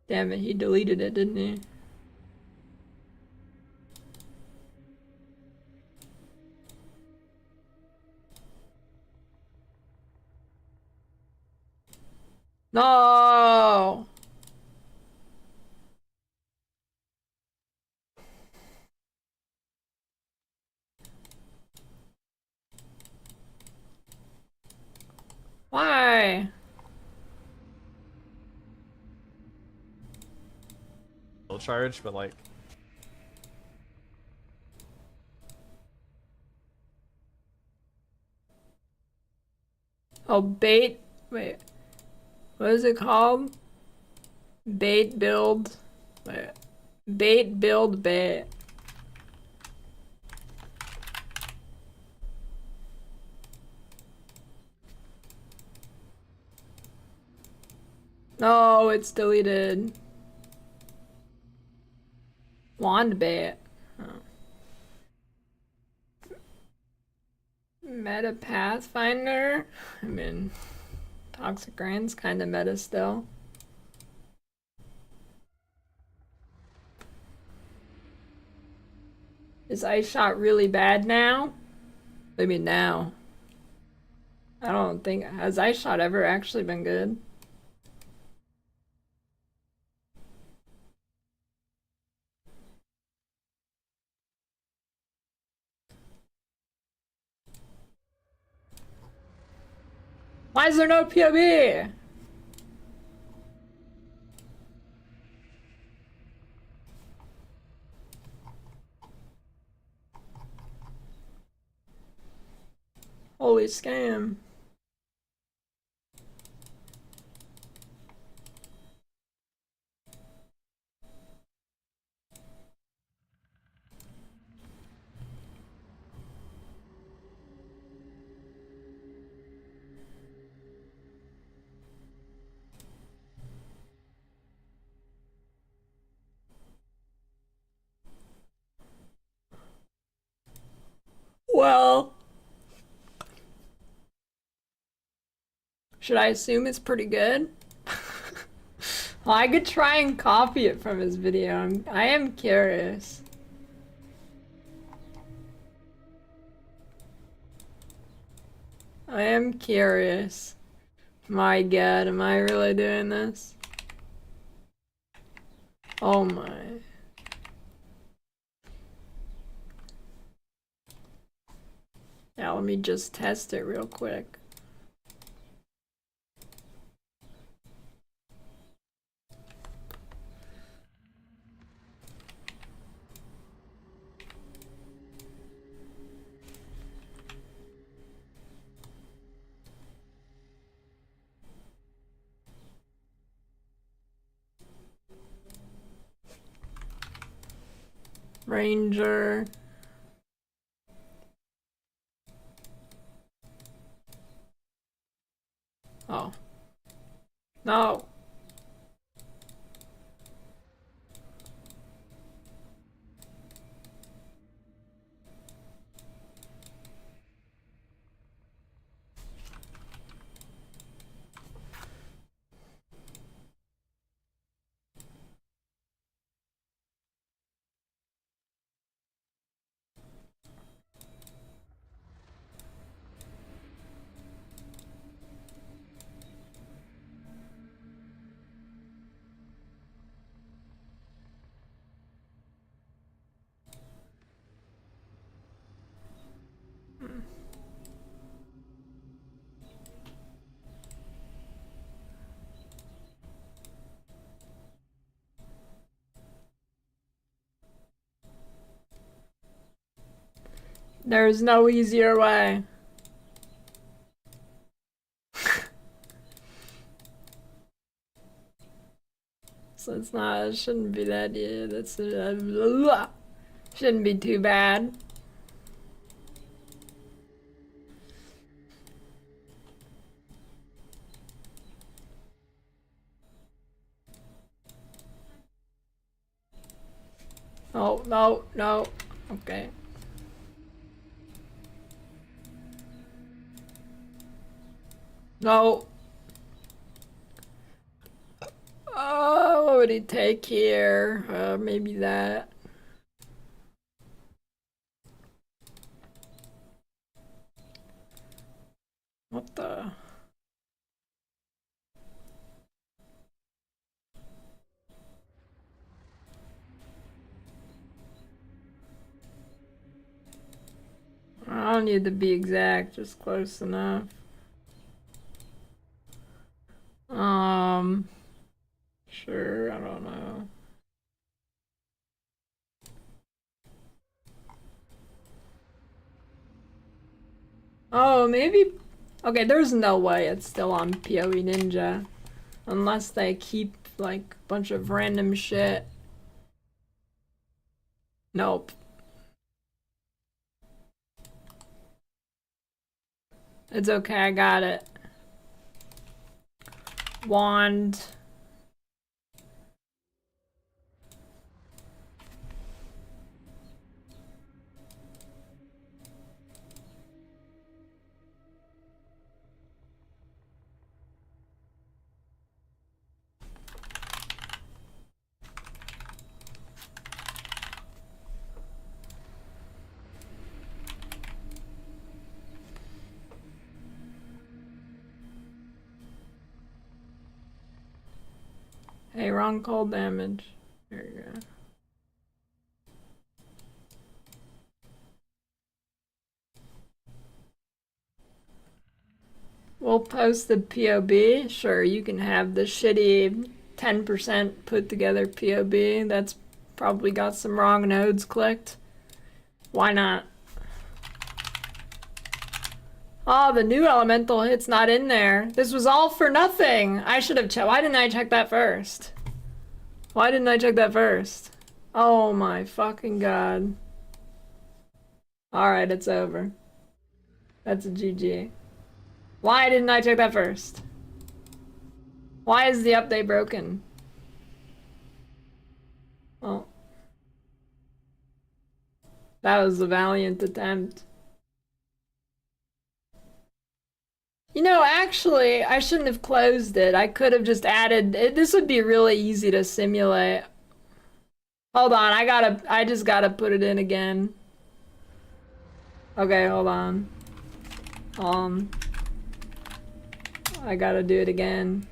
Damn it, he deleted it, didn't he? No! Why? Charge, but like oh, bait. Wait. What is it called? Bait build. Wait. Bait build bait. No, it's deleted. Wand bait. Oh. Meta Pathfinder? I mean, Toxic Rain's kind of meta still. Is Ice Shot really bad now? I mean, now. I don't think... Has Ice Shot ever actually been good? Why is there no POV? Holy scam. Well... Should I assume it's pretty good? Well, I could try and copy it from his video. I am curious. I am curious. My god, am I really doing this? Oh my. Yeah, let me just test it real quick. Ranger. Oh. No. There's no easier way. it's not, it shouldn't be that, yeah, that's, shouldn't be too bad. Oh, no, no, okay. No. Oh, what would he take here? Maybe that. What the? I don't need to be exact, just close enough. Sure, I don't know. Oh, maybe. Okay, there's no way it's still on PoE Ninja. Unless they keep, like, a bunch of random shit. Nope. It's okay, I got it. Wand. Hey, wrong cold damage. There you go. We'll post the POB. Sure, you can have the shitty 10% put together POB. That's probably got some wrong nodes clicked. Why not? Oh, the new elemental hit's not in there. This was all for nothing. I should have checked. Why didn't I check that first? Why didn't I check that first? Oh my fucking god. Alright, it's over. That's a GG. Why didn't I check that first? Why is the update broken? Well, that was a valiant attempt. You know, actually, I shouldn't have closed it. I could have just added it. This would be really easy to simulate. Hold on, I just gotta put it in again. Okay, hold on. I gotta do it again.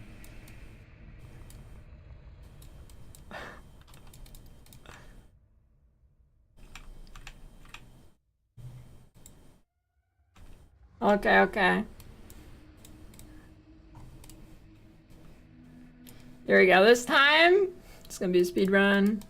Okay. Here we go. This time, it's gonna be a speed run.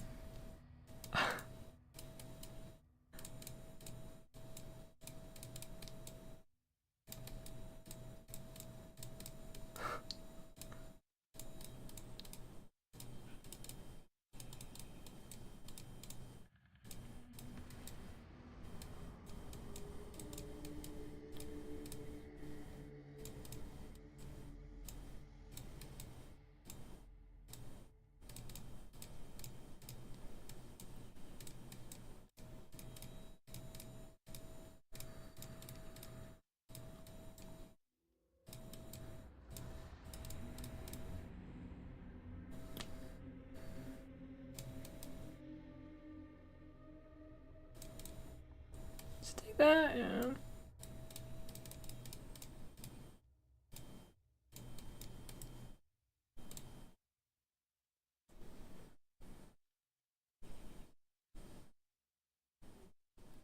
Just take that, yeah.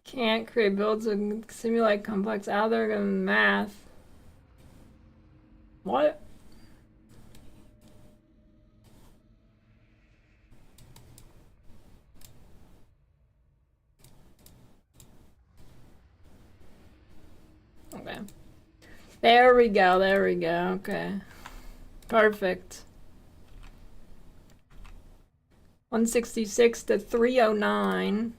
Can't create builds and simulate complex algorithm math. What? Okay. There we go, okay. Perfect. 166 to 309.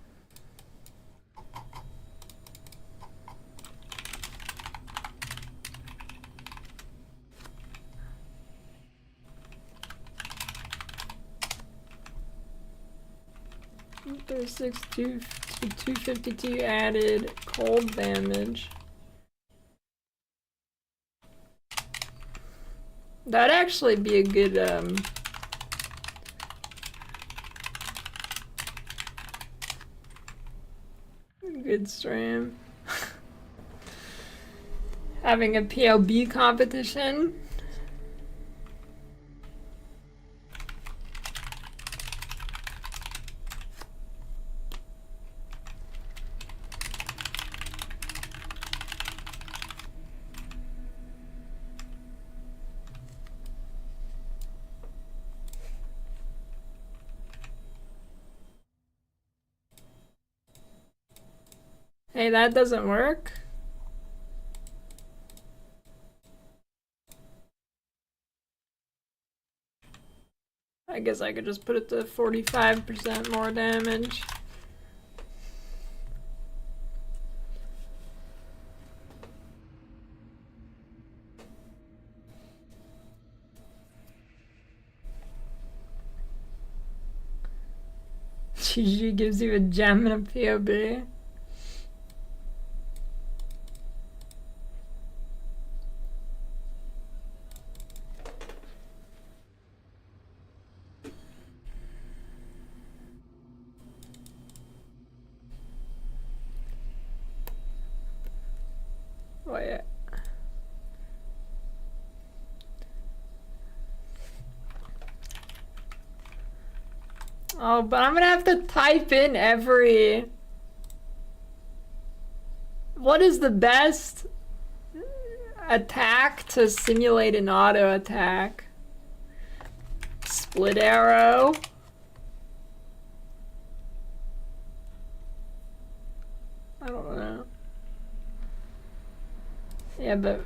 There's 252 added cold damage. That'd actually be a good good stream. Having a PLB competition. Hey, that doesn't work. I guess I could just put it to 45% more damage. GG gives you a gem and a POB. Wait. Oh, but I'm gonna have to type in every... What is the best attack to simulate an auto attack? Split arrow. I don't know. Yeah, but...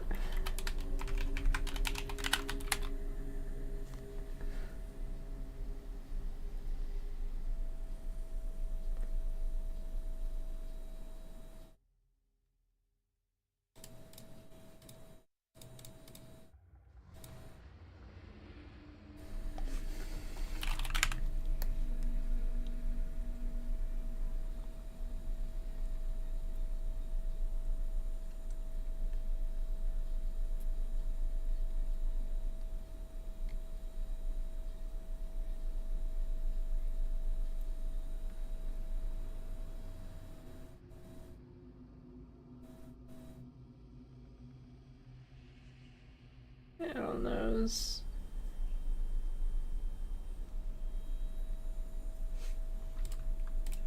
I don't know.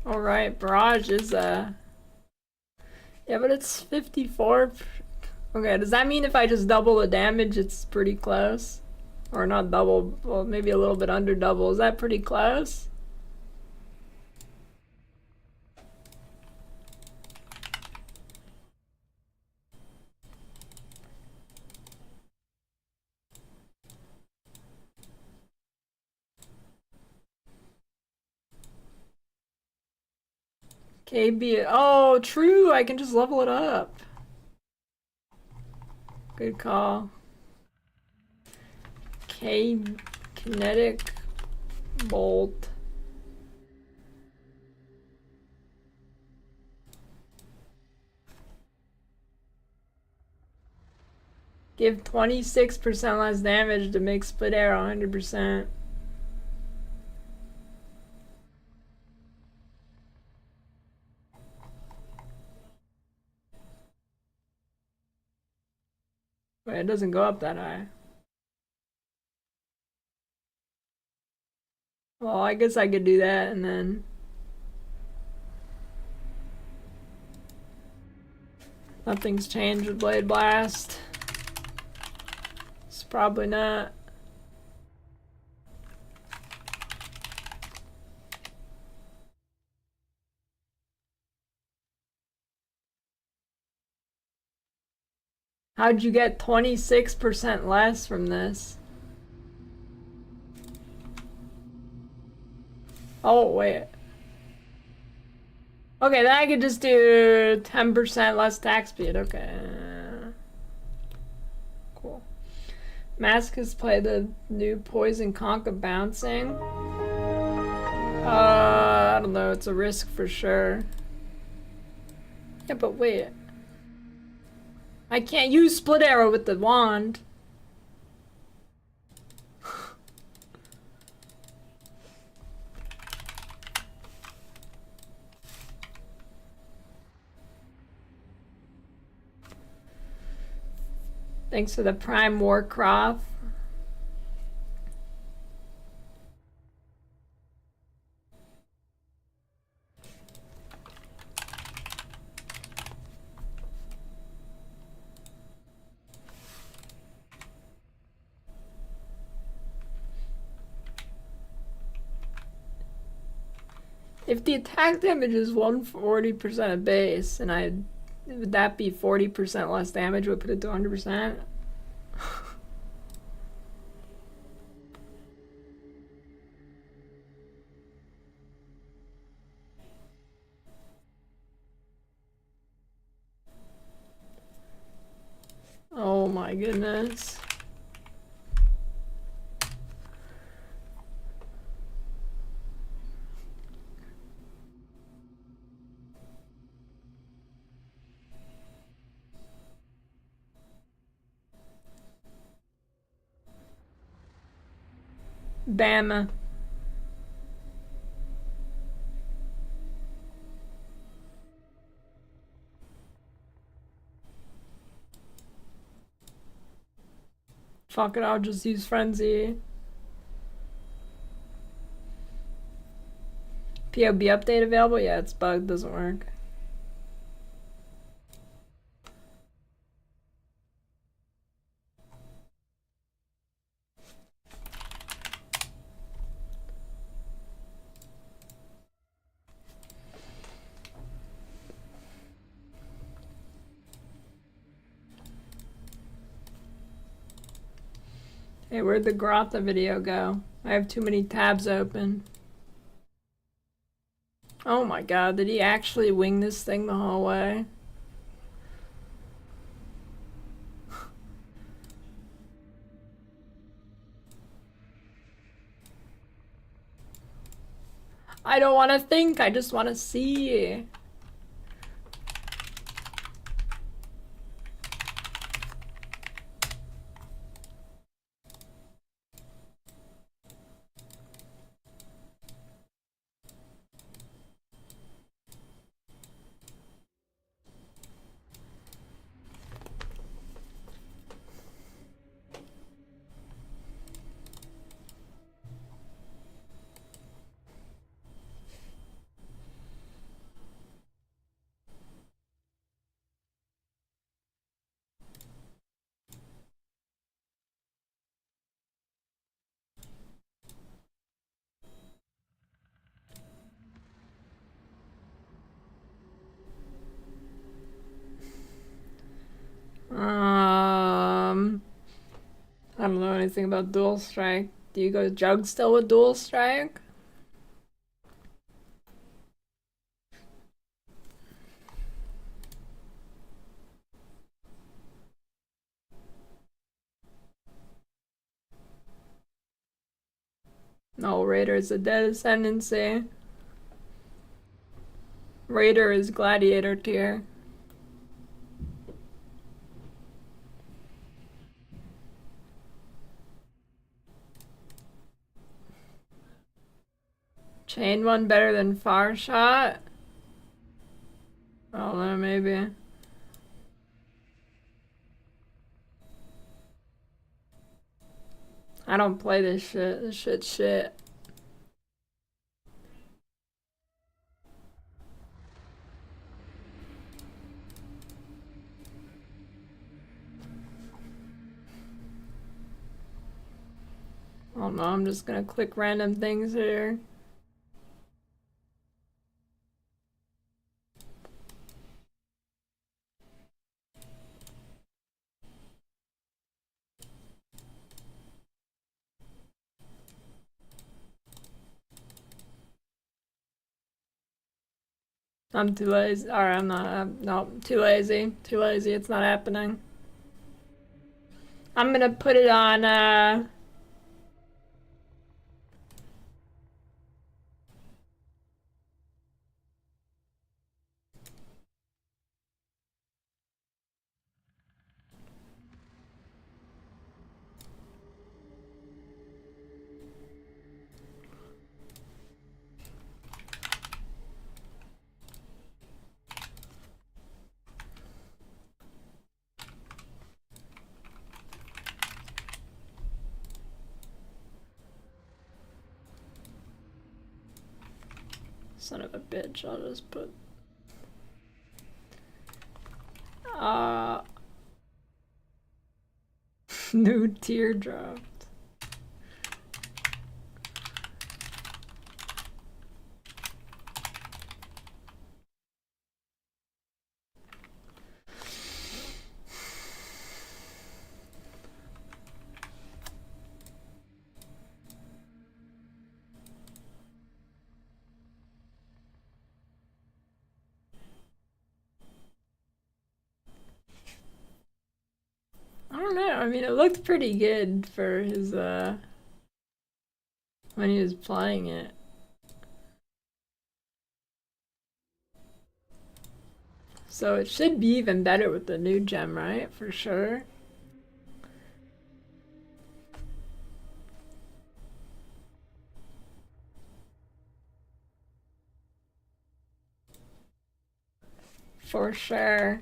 Alright, barrage is yeah, but it's 54. Okay, does that mean if I just double the damage, it's pretty close? Or not double, well, maybe a little bit under double. Is that pretty close? KB, oh, true, I can just level it up. Good call. Kinetic bolt. Give 26% less damage to make split arrow 100%. Wait, it doesn't go up that high. Well, I guess I could do that and then... Nothing's changed with Blade Blast. It's probably not. How'd you get 26% less from this? Oh, wait. Okay, then I could just do 10% less attack speed. Okay. Cool. Masochists play the new Poison Conka bouncing. I don't know. It's a risk for sure. Yeah, but wait. I can't use split arrow with the wand. Thanks for the Prime Warcraft. If the attack damage is 140% of base, and would that be 40% less damage? Would put it to 100%? Oh my goodness. Bama. Fuck it, I'll just use Frenzy. POB update available? Yeah, it's bugged, doesn't work. Hey, where'd the Grotha video go? I have too many tabs open. Oh my god, did he actually wing this thing the whole way? I don't want to think, I just want to see. I don't know anything about dual strike. Do you go jug still with dual strike? No, Raider is a dead ascendancy. Raider is gladiator tier. Chain one better than far shot? I don't know, maybe. I don't play this shit. This shit's shit. I don't know, I'm just gonna click random things here. I'm too lazy. Or I'm not. No, too lazy. Too lazy. It's not happening. I'm gonna put it on. Son of a bitch. I'll just put. New teardrop. I don't know. I mean, it looked pretty good for his, when he was playing it. So it should be even better with the new gem, right? For sure. For sure.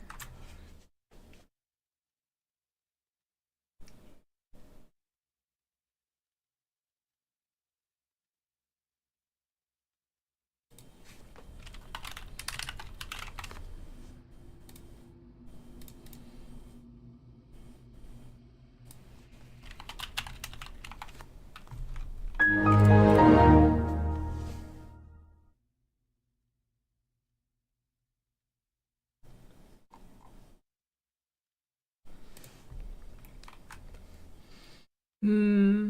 Hmm.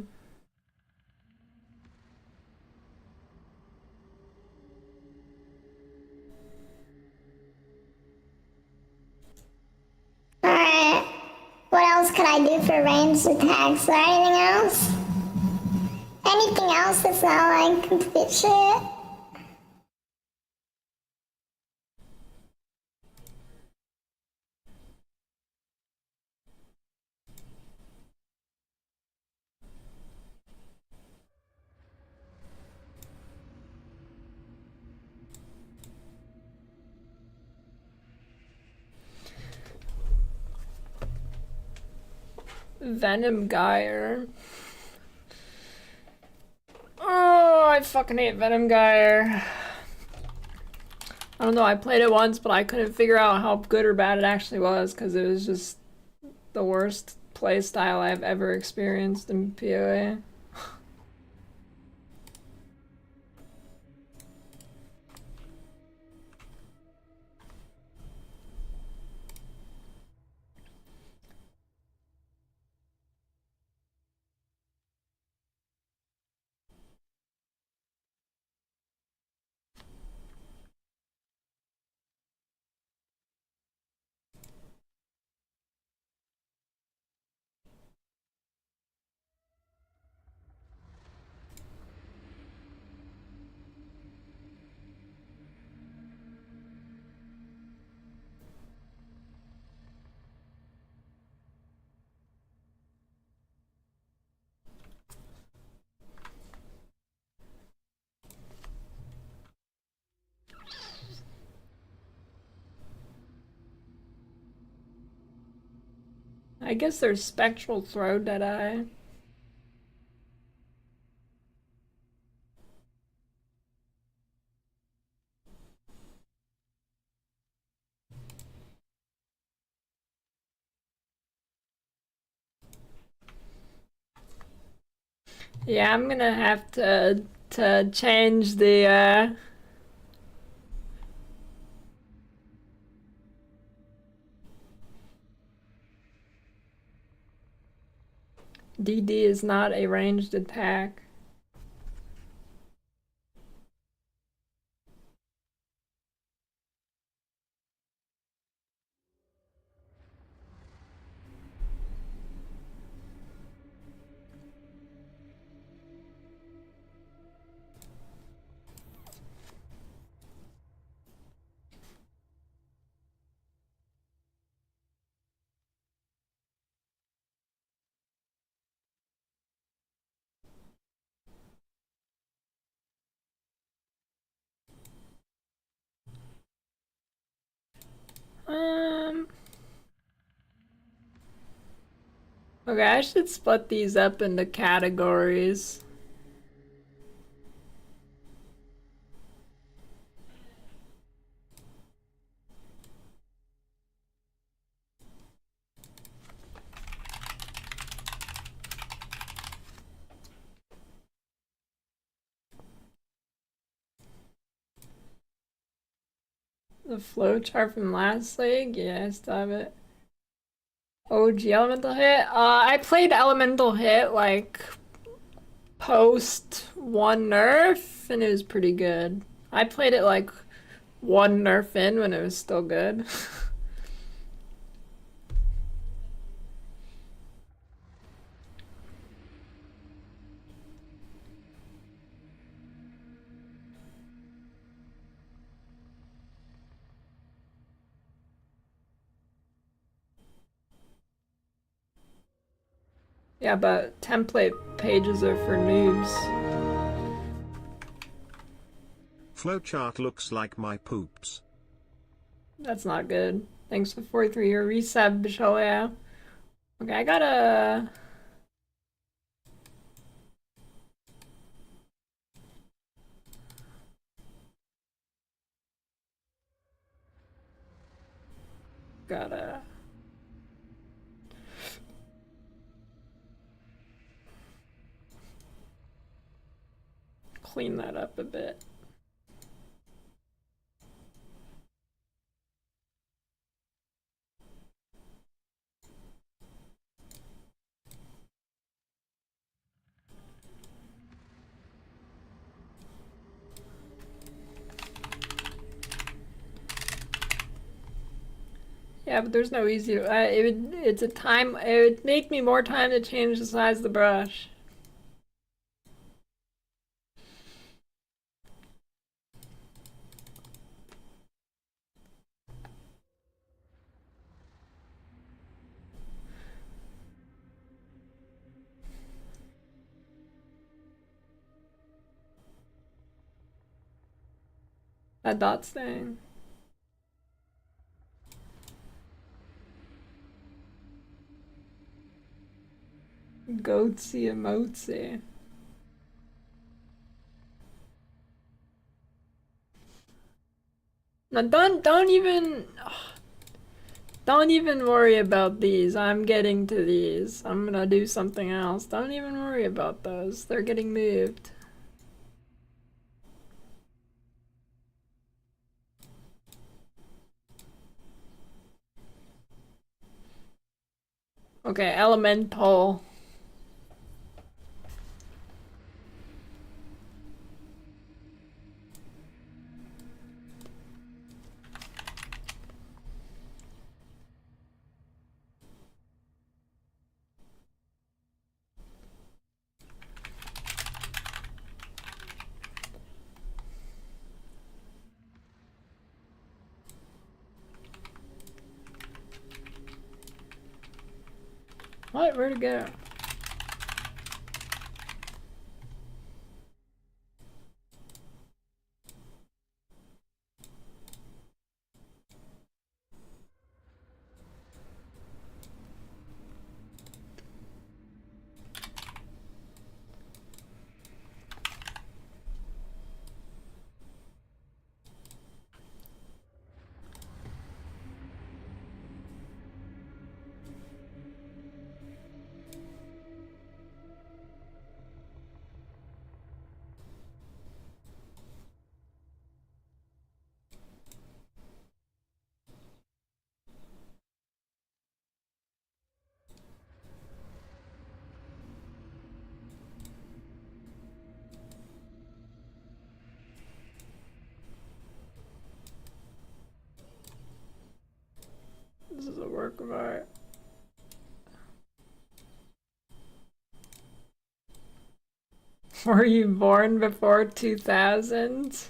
Alright. What else could I do for ranged attacks? Is there anything else? Anything else that's not like complete shit? Venom Gyre. Oh, I fucking hate Venom Gyre. I don't know, I played it once, but I couldn't figure out how good or bad it actually was, because it was just the worst playstyle I've ever experienced in PoE. I guess there's Spectral Throw Deadeye. Yeah, I'm gonna have to change the DD is not a ranged attack. Okay, I should split these up into categories. The flowchart from last league? Yeah, I still have it. OG Elemental Hit? I played Elemental Hit like post one nerf and it was pretty good. I played it like one nerf in when it was still good. Yeah, but template pages are for noobs. Flowchart looks like my poops. That's not good. Thanks for 43-year resub, Bisholia. Okay, I gotta... Gotta... clean that up a bit. Yeah, but there's no easy. It's a time. It would make me more time to change the size of the brush. That dot stain. Goatsy emotsy. Now don't even worry about these. I'm getting to these. I'm gonna do something else. Don't even worry about those. They're getting moved. Okay, elemental. What? Where'd it go? This is a work of art. Were you born before 2000?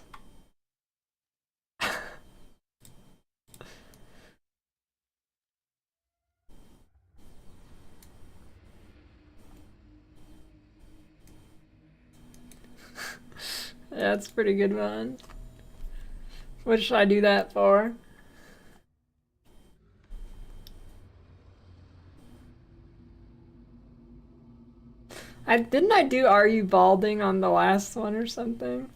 That's a pretty good one. What should I do that for? Didn't I do Are You Balding on the last one or something?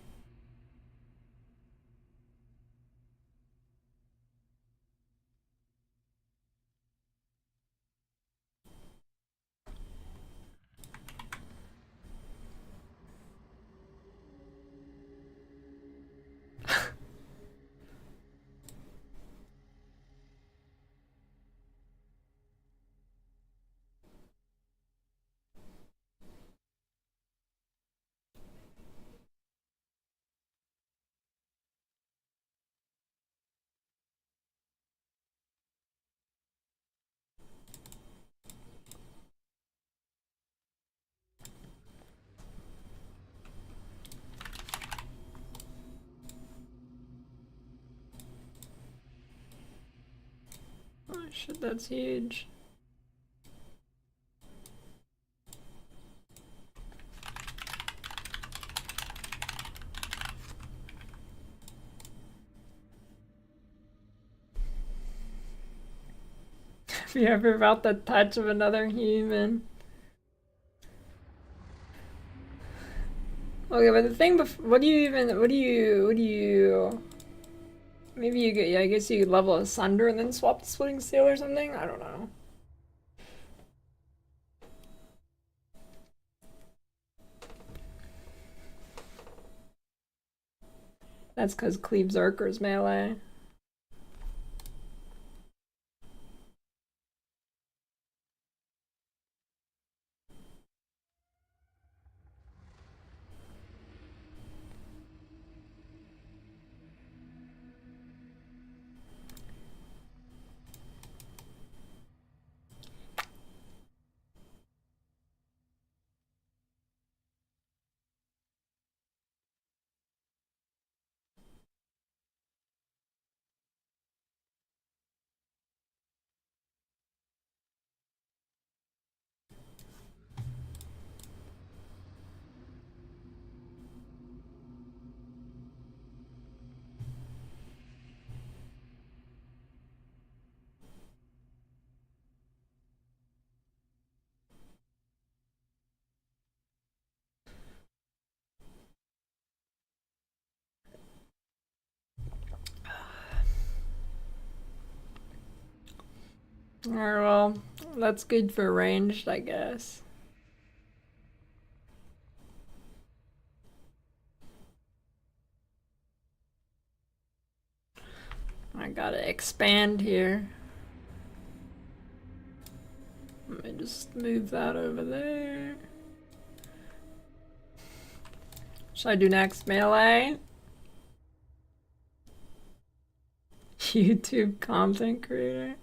Oh shit, that's huge. Have you ever felt the touch of another human? Okay, but the thing what do you, maybe you get, yeah, I guess you could level asunder and then swap the splitting steel or something? I don't know. That's because Cleave Zerker's melee. Alright, well, that's good for ranged, I guess. I gotta expand here. Let me just move that over there. Should I do next melee? YouTube content creator.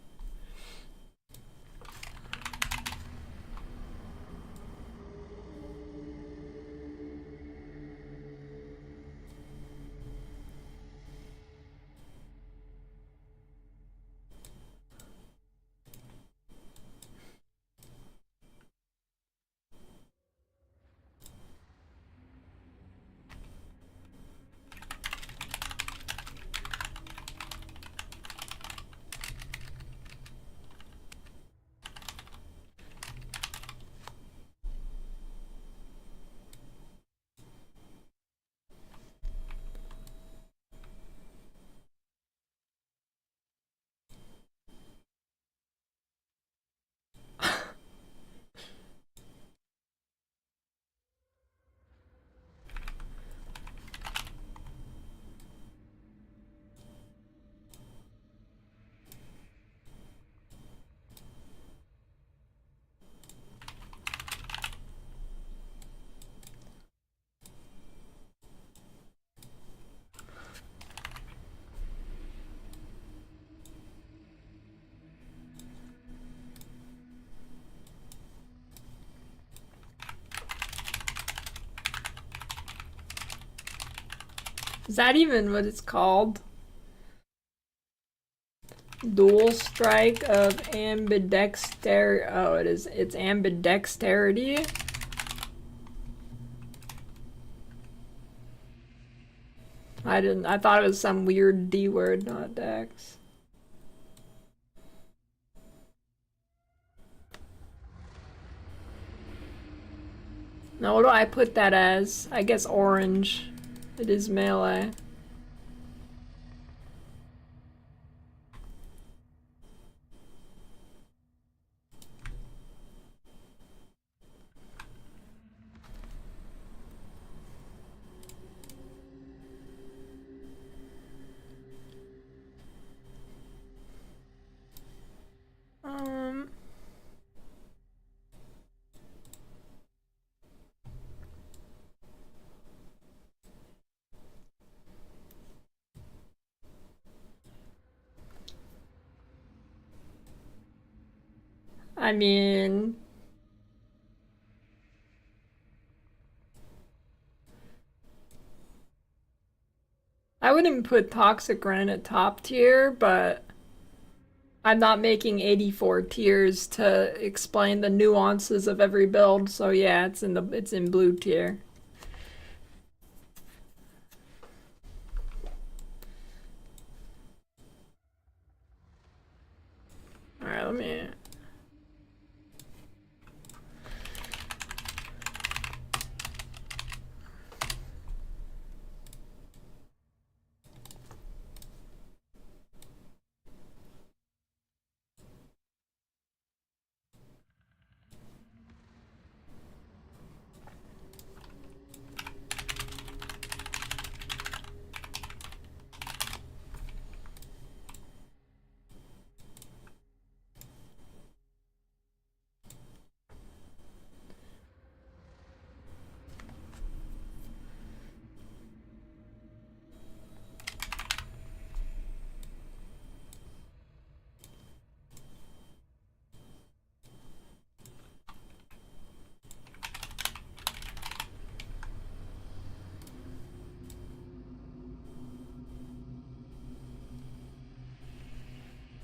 Is that even what it's called? Dual strike of ambidexterity. Oh, it is. It's ambidexterity. I thought it was some weird D word, not dex. Now what do I put that as? I guess orange. It is melee. I mean, I wouldn't put Toxic Granite top tier, but I'm not making 84 tiers to explain the nuances of every build, so yeah, it's in blue tier. Alright, let me...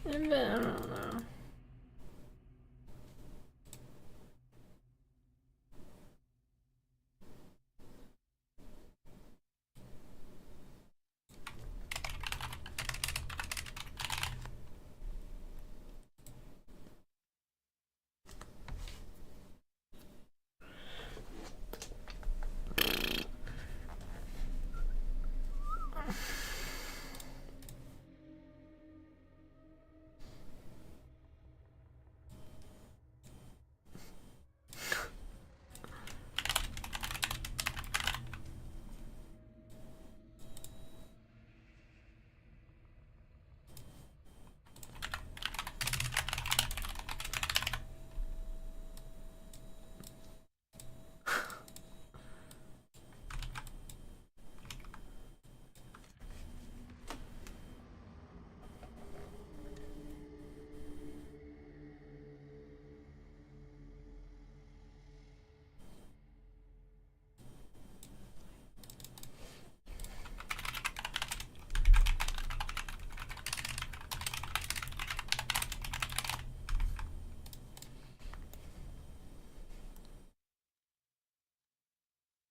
I don't know.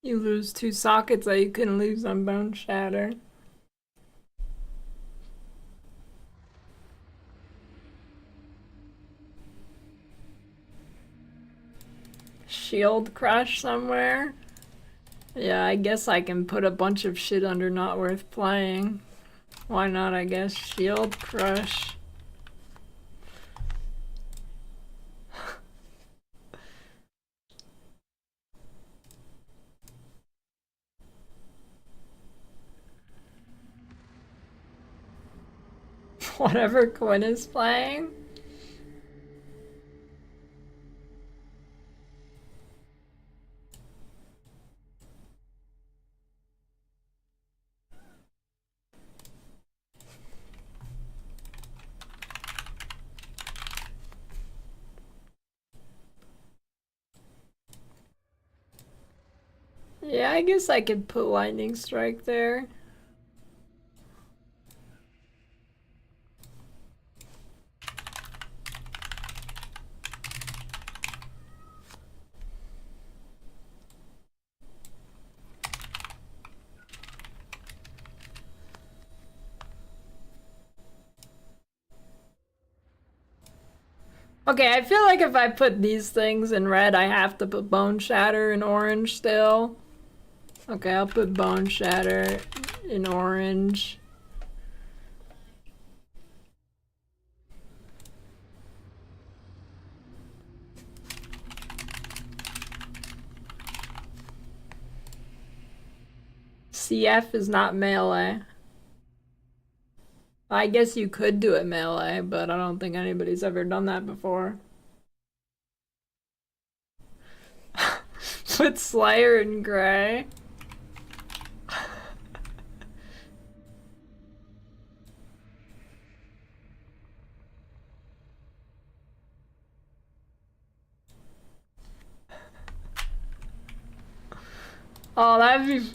You lose 2 sockets that you couldn't lose on Bone Shatter. Shield Crush somewhere? Yeah, I guess I can put a bunch of shit under Not Worth Playing. Why not, I guess? Shield Crush. Whatever Quinn is playing. Yeah, I guess I could put Lightning Strike there. Okay, I feel like if I put these things in red, I have to put Bone Shatter in orange still. Okay, I'll put Bone Shatter in orange. CF is not melee. I guess you could do it melee, but I don't think anybody's ever done that before. Put Slayer in gray. Oh, that'd be...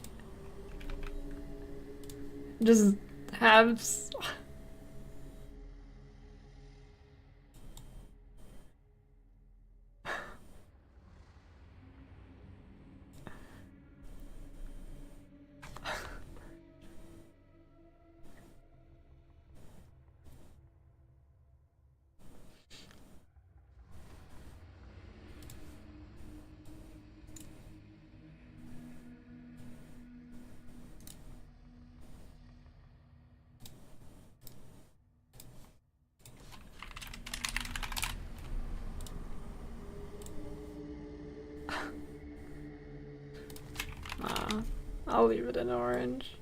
Just have... I'll leave it in orange.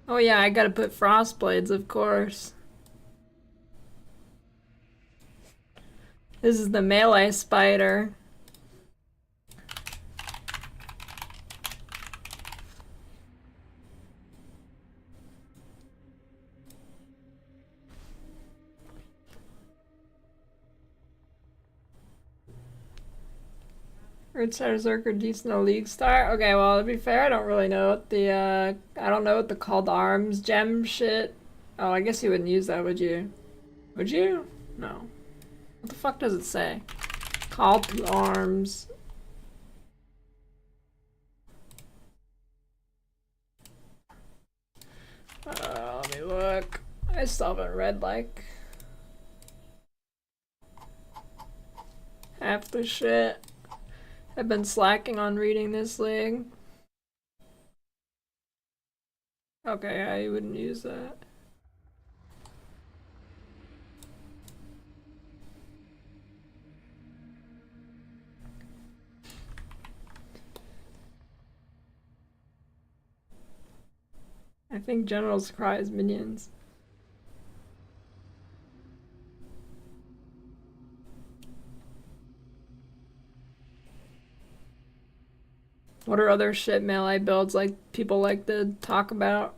Oh yeah, I gotta put Frostblades, of course. This is the melee spider. Earthside Zerker decent league star. Okay, well to be fair, I don't really know what the I don't know what the called arms gem shit. Oh, I guess you wouldn't use that, would you? Would you? No. What the fuck does it say? Call to arms. Let me look. I still haven't read like half the shit. I've been slacking on reading this league. Okay, I wouldn't use that. I think generals cry as minions. What are other shit melee builds like people like to talk about?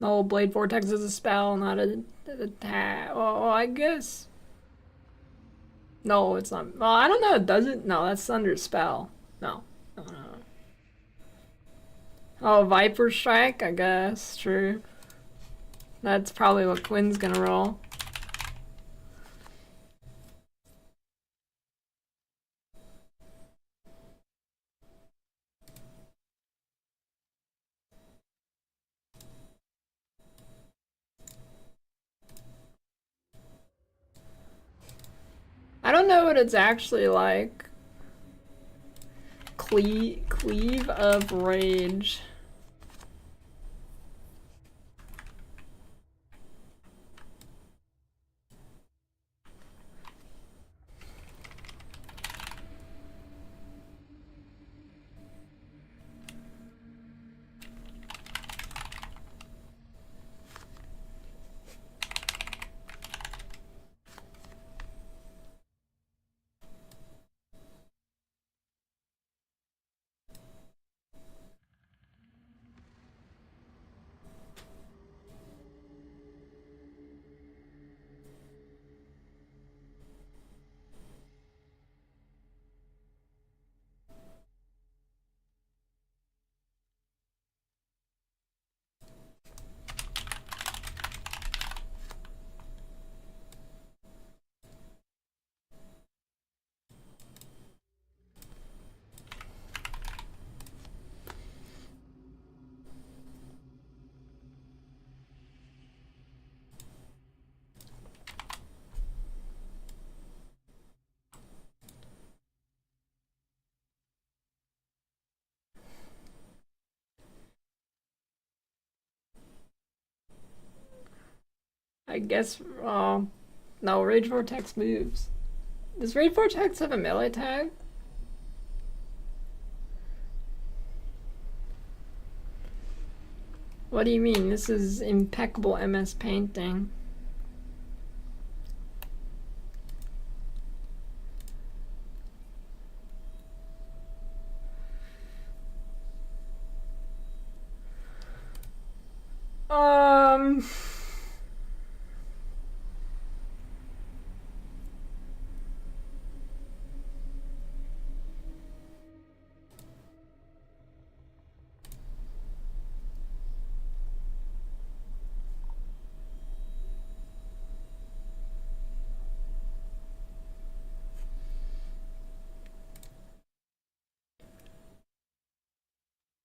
No, Blade Vortex is a spell, not an attack. Oh, I guess. No, it's not. Well, I don't know. Does it? No, that's under spell. No. No. Oh, Viper Strike? I guess. True. That's probably what Quinn's gonna roll. I don't know what it's actually like. Cleave of Rage. I guess, no, Rage Vortex moves. Does Rage Vortex have a melee tag? What do you mean? This is impeccable MS painting.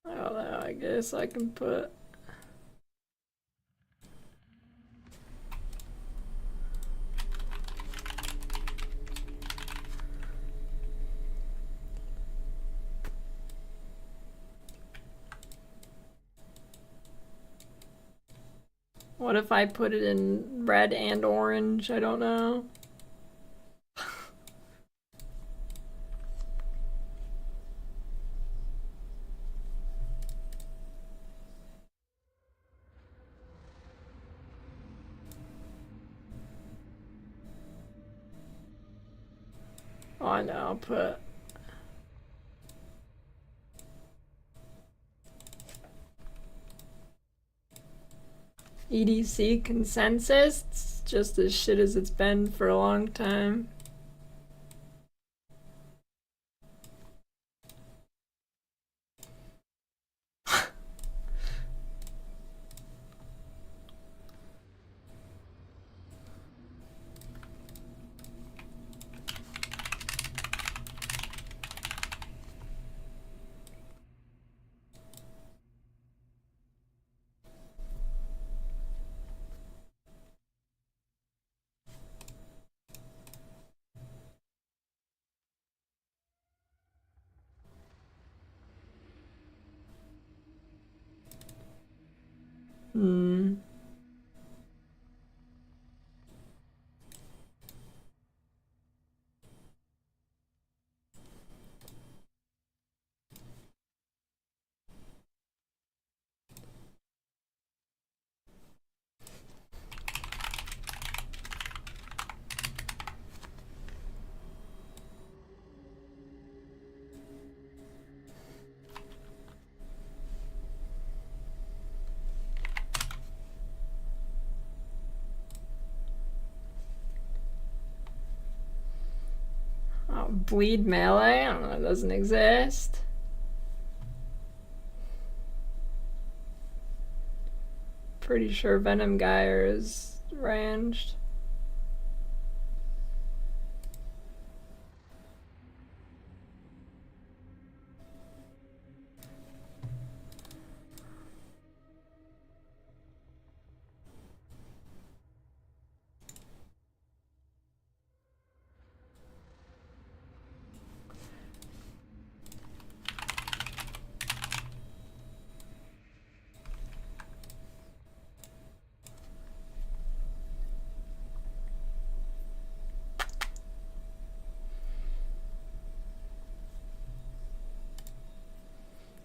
I don't know, I guess I can put... What if I put it in red and orange? I don't know. Oh, I know, I'll put... EDC consensus? It's just as shit as it's been for a long time. Hmm. Oh, bleed melee? I don't know, it doesn't exist. Pretty sure Venom Geyer is ranged.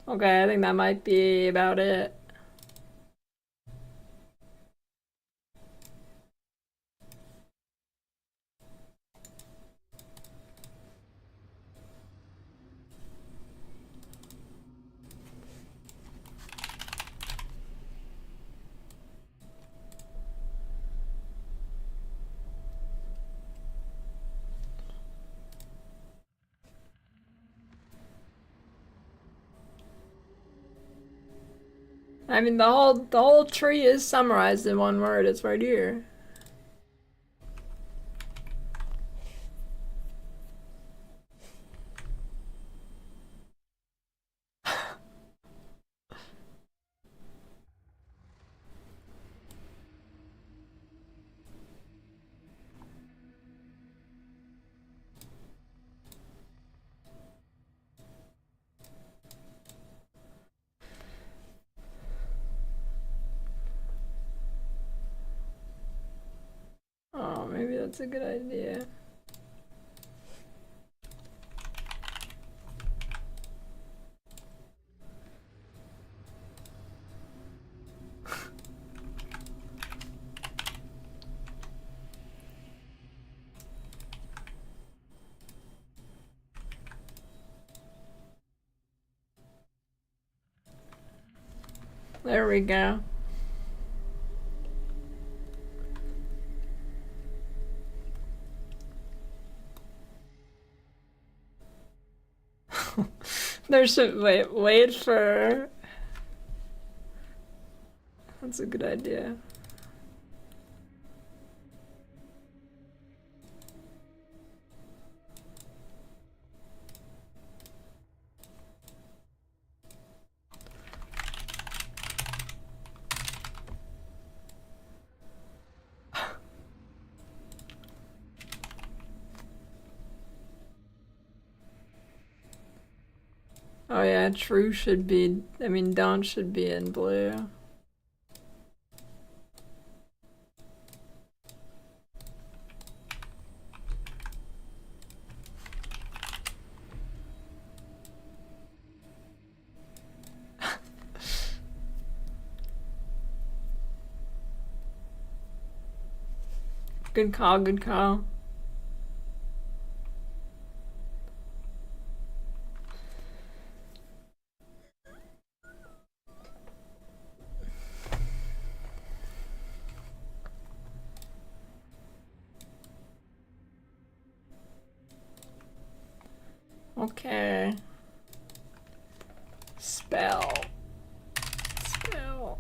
Okay, I think that might be about it. I mean, the whole tree is summarized in one word. It's right here. that's a good idea. There we go. There should wait for. That's a good idea. Oh yeah, true should be, I mean, don't should be in blue. Good call, good call. Okay. Spell. Spell.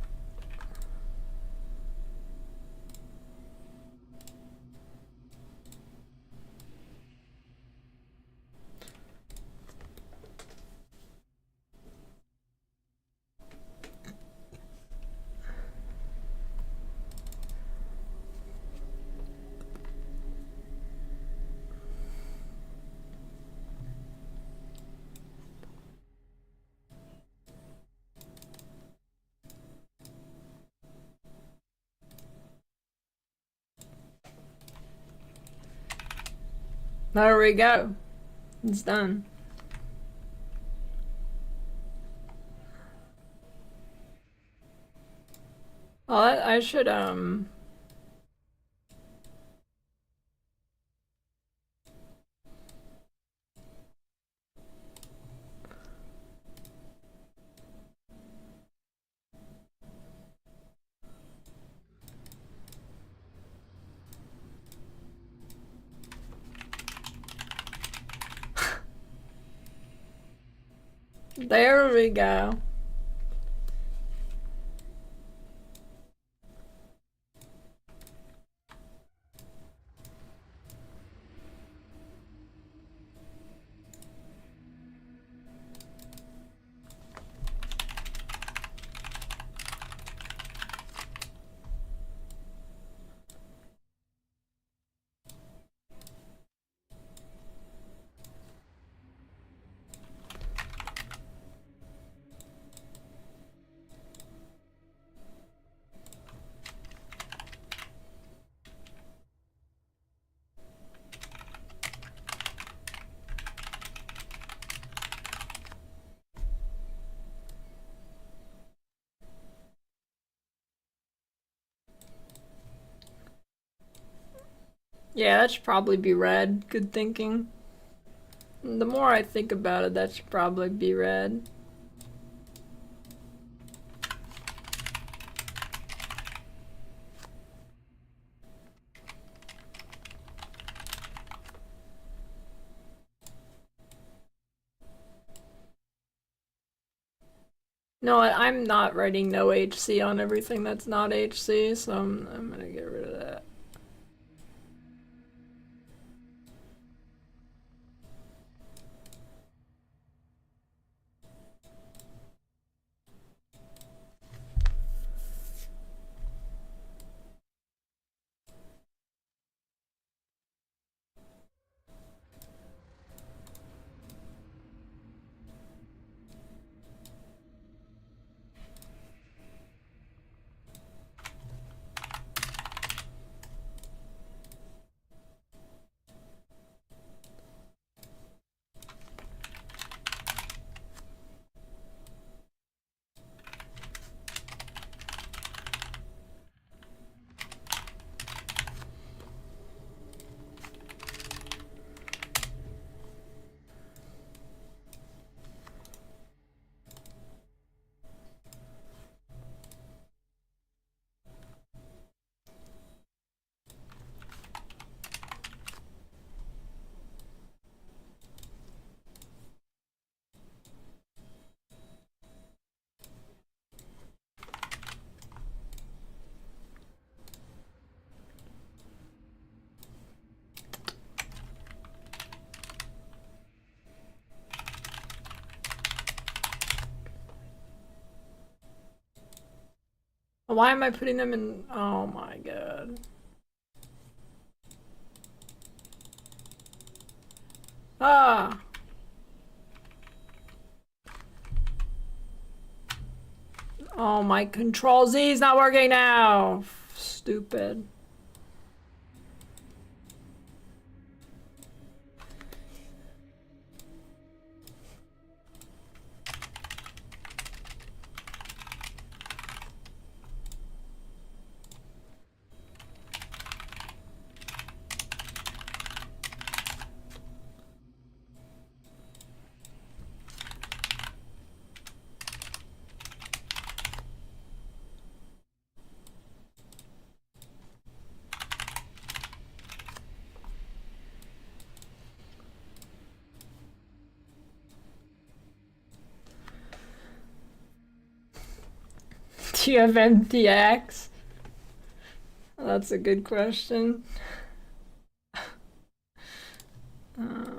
There we go. It's done. Well, I should, there we go. Yeah, that should probably be red. Good thinking. The more I think about it, that should probably be red. No, I'm not writing no HC on everything that's not HC, so I'm gonna get rid of that. Why am I putting them in? Oh my god. Ah. Oh, my Control Z is not working now. Stupid. Do you have MTX? That's a good question. Yeah,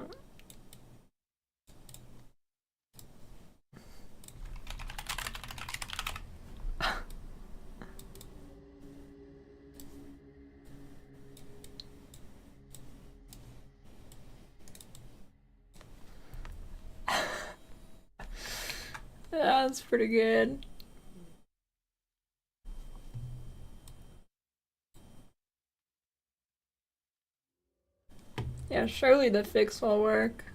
that's pretty good. Yeah, surely the fix will work.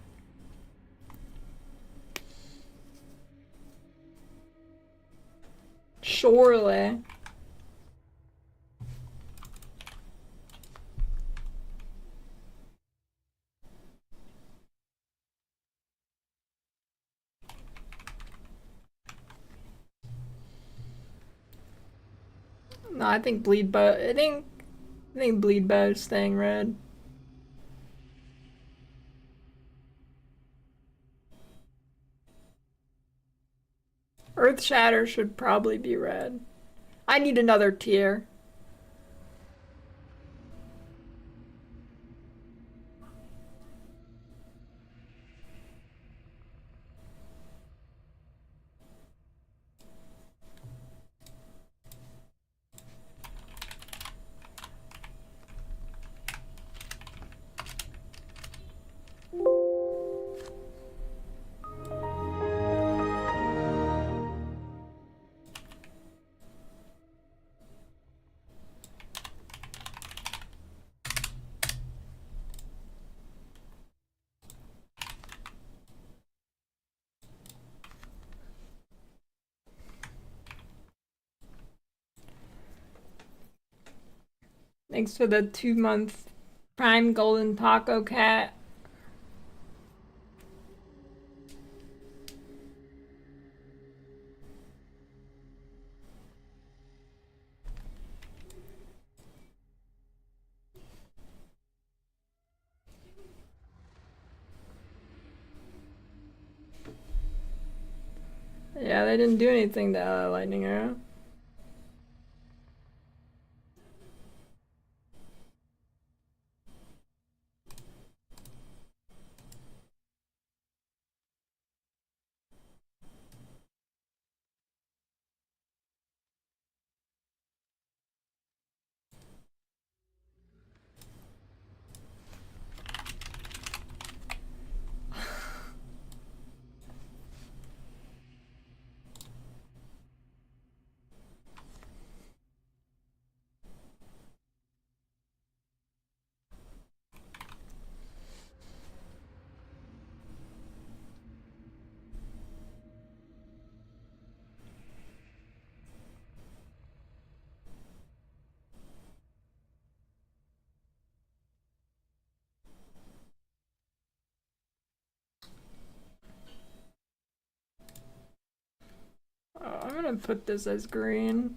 Surely. No, I think bleed bow. I think bleed bow is staying red. Earth Shatter should probably be red. I need another tier. Thanks for the 2-month Prime Golden Taco Cat. Yeah, they didn't do anything to Lightning Arrow. I'm gonna put this as green.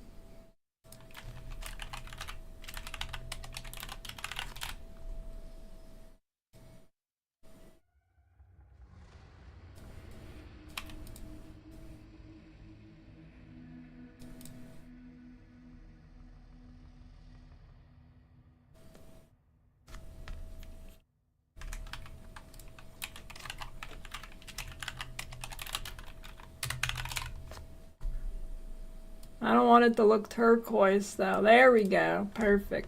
I don't want it to look turquoise though. There we go. Perfect.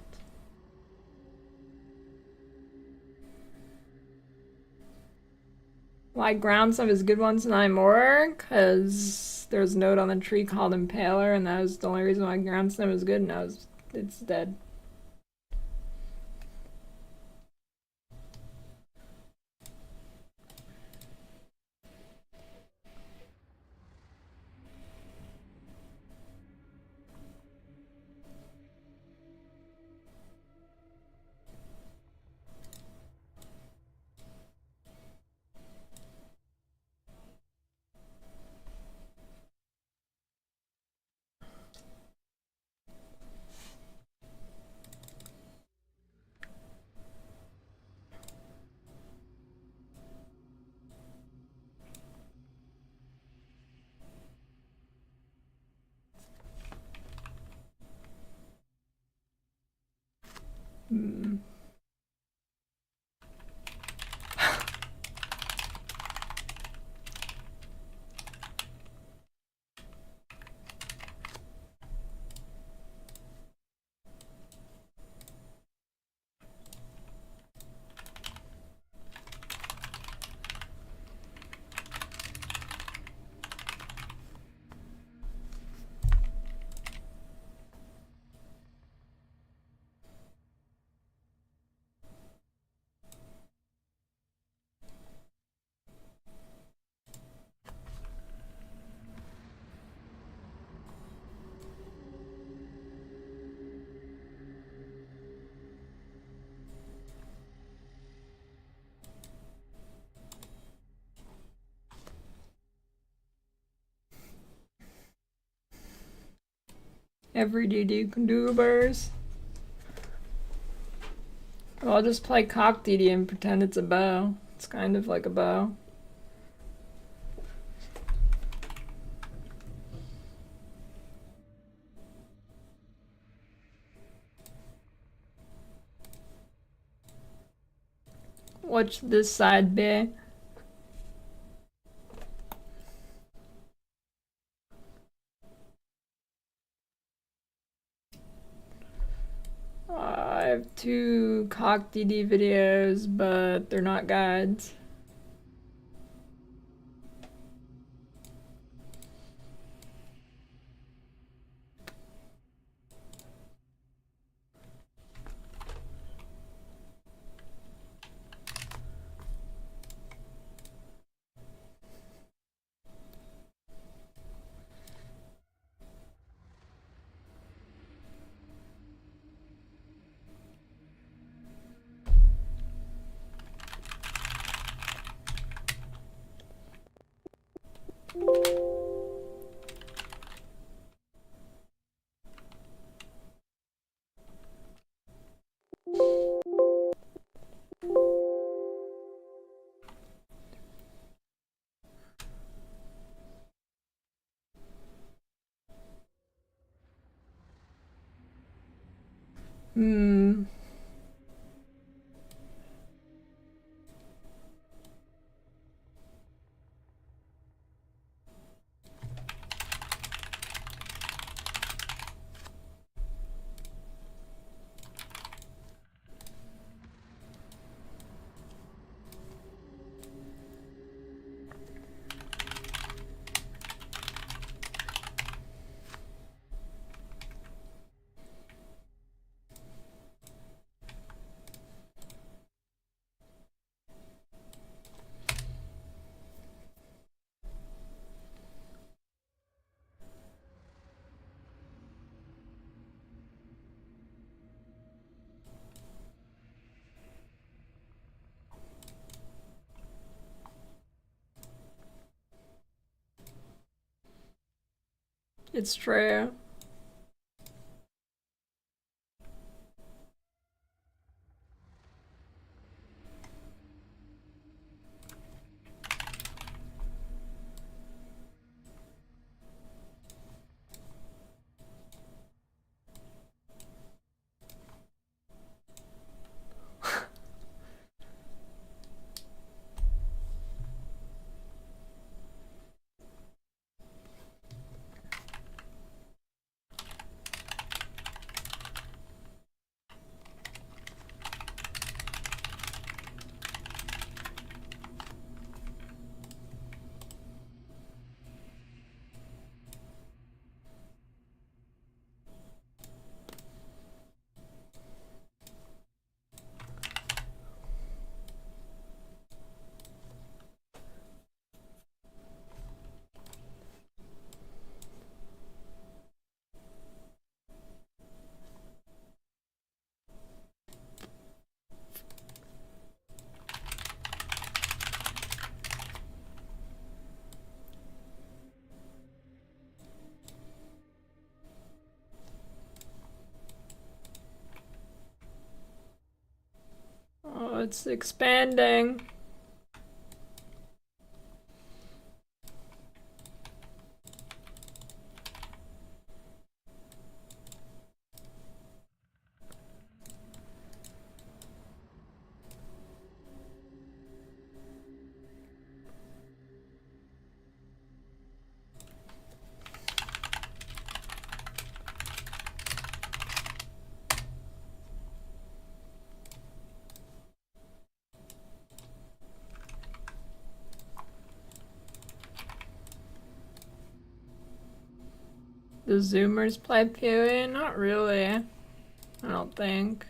Why ground stuff is good ones and more? Because there's a note on the tree called Impaler, and that was the only reason why ground stuff is good, and now it's dead. Every DD can do bears. Well, I'll just play cock DD and pretend it's a bow. It's kind of like a bow. Watch this side be. I have 2 cock DD videos, but they're not guides. It's true. Oh, it's expanding. The Zoomers play PoE? Not really. I don't think.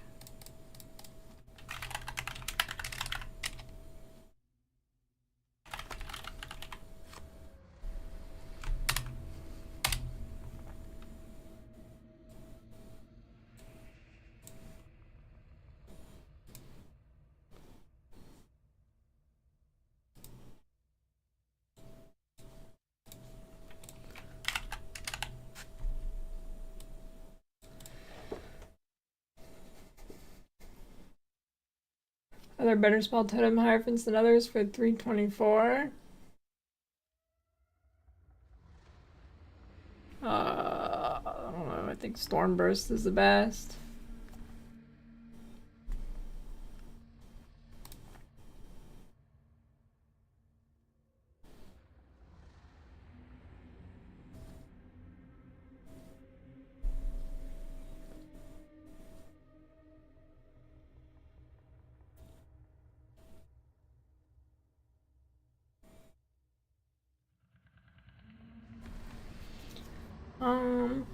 Are there better spell totem hierophants than others for 324? I don't know. I think Stormburst is the best. Um...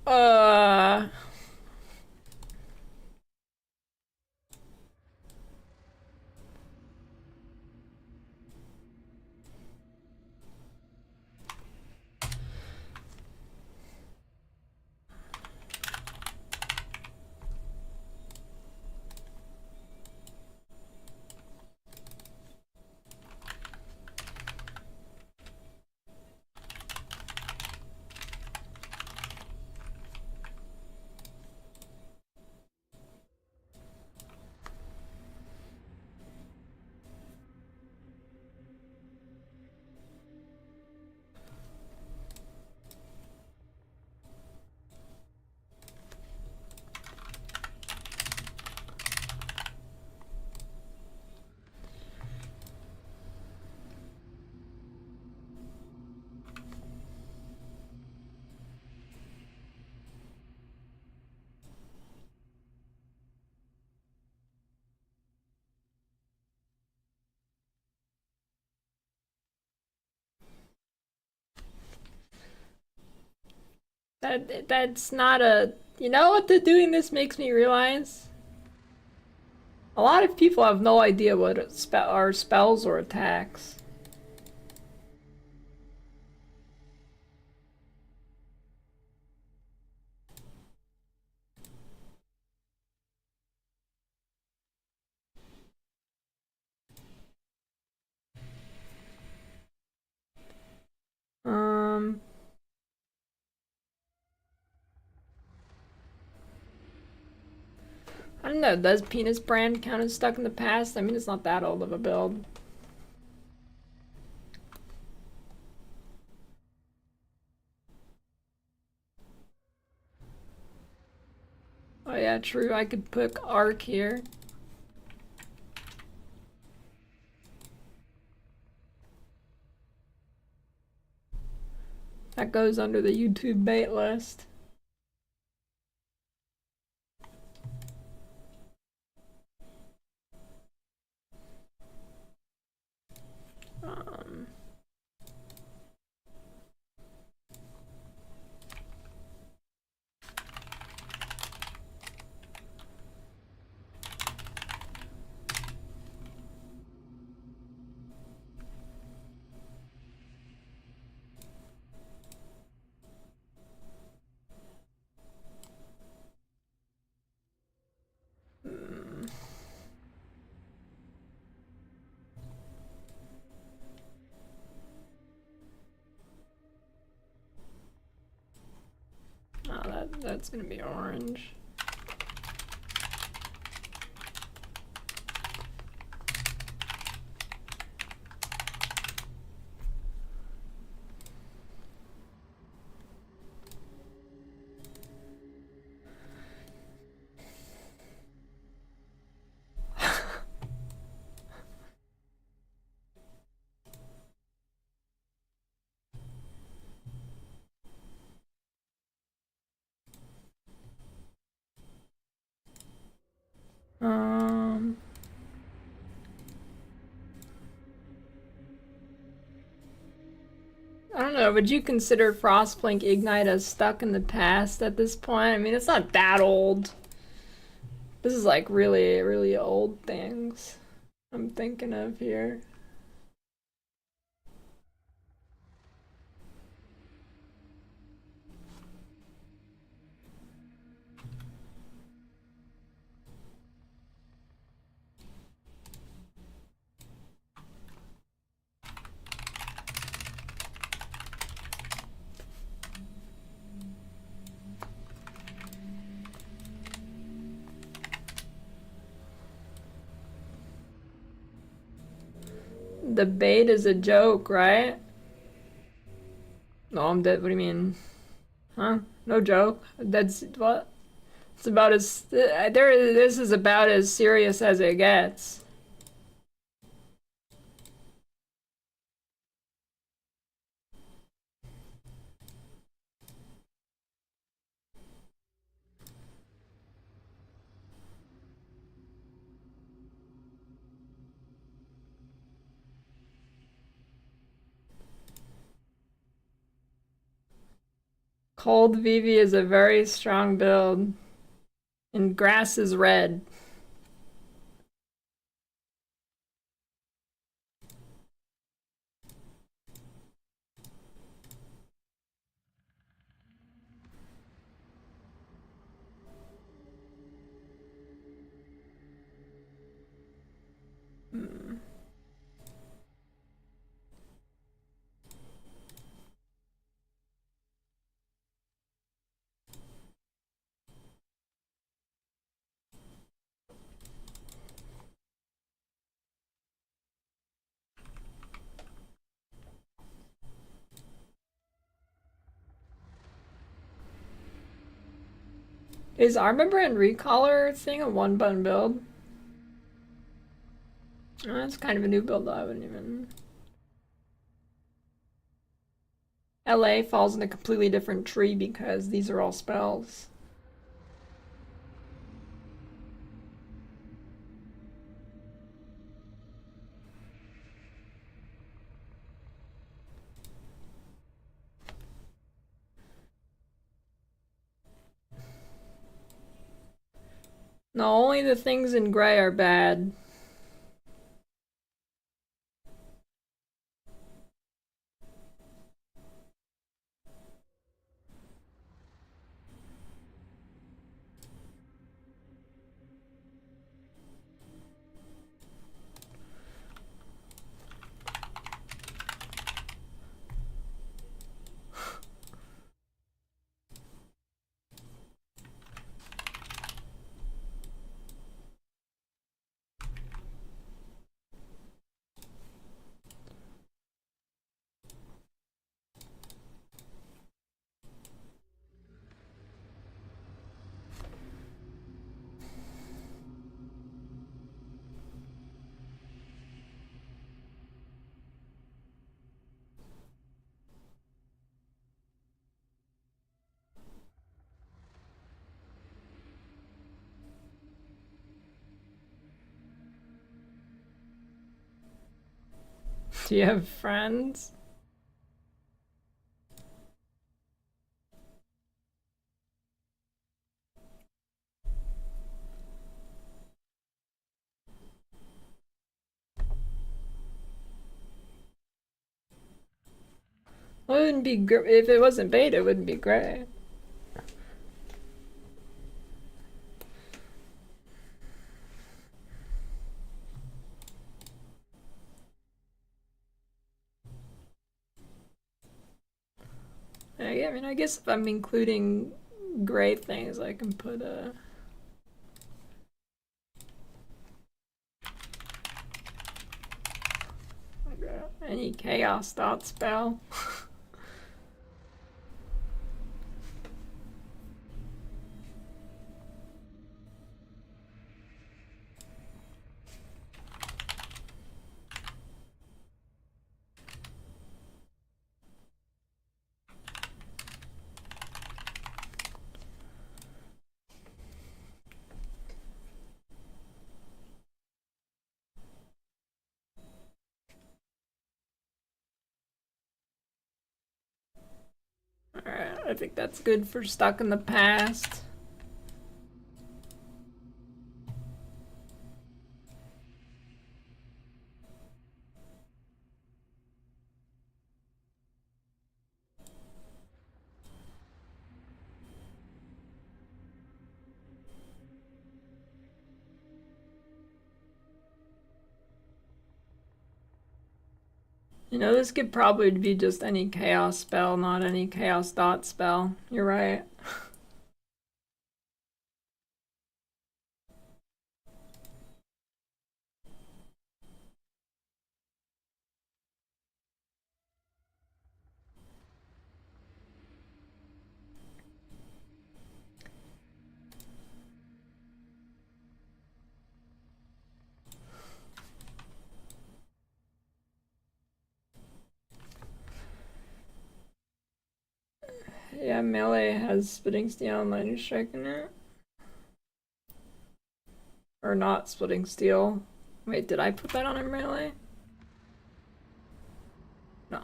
Uh... That's not a... You know what doing this makes me realize? A lot of people have no idea what are spells or attacks. I don't know, does Penis Brand count as stuck in the past? I mean, it's not that old of a build. Oh yeah, true, I could put Arc here. That goes under the YouTube bait list. That's gonna be orange. I don't know, would you consider Frostblink Ignite as stuck in the past at this point? I mean, it's not that old. This is like really, really old things I'm thinking of here. The bait is a joke, right? No, I'm dead. What do you mean? Huh? No joke. That's what? It's about as this is about as serious as it gets. Cold Vivi is a very strong build. And grass is red. Is Armor Brand Recaller thing a one-button build? Oh, that's kind of a new build though, I wouldn't even... LA falls in a completely different tree because these are all spells. No, only the things in gray are bad. Do you have friends? Well, it wouldn't be if it wasn't beta, it wouldn't be gray. I mean, I guess if I'm including great things I can put any chaos dot spell. Alright, I think that's good for stuck in the past. You know, this could probably be just any chaos spell, not any chaos dot spell. You're right. Yeah, melee has Splitting Steel and Lightning Strike in it. Or not Splitting Steel. Wait, did I put that on in melee? No.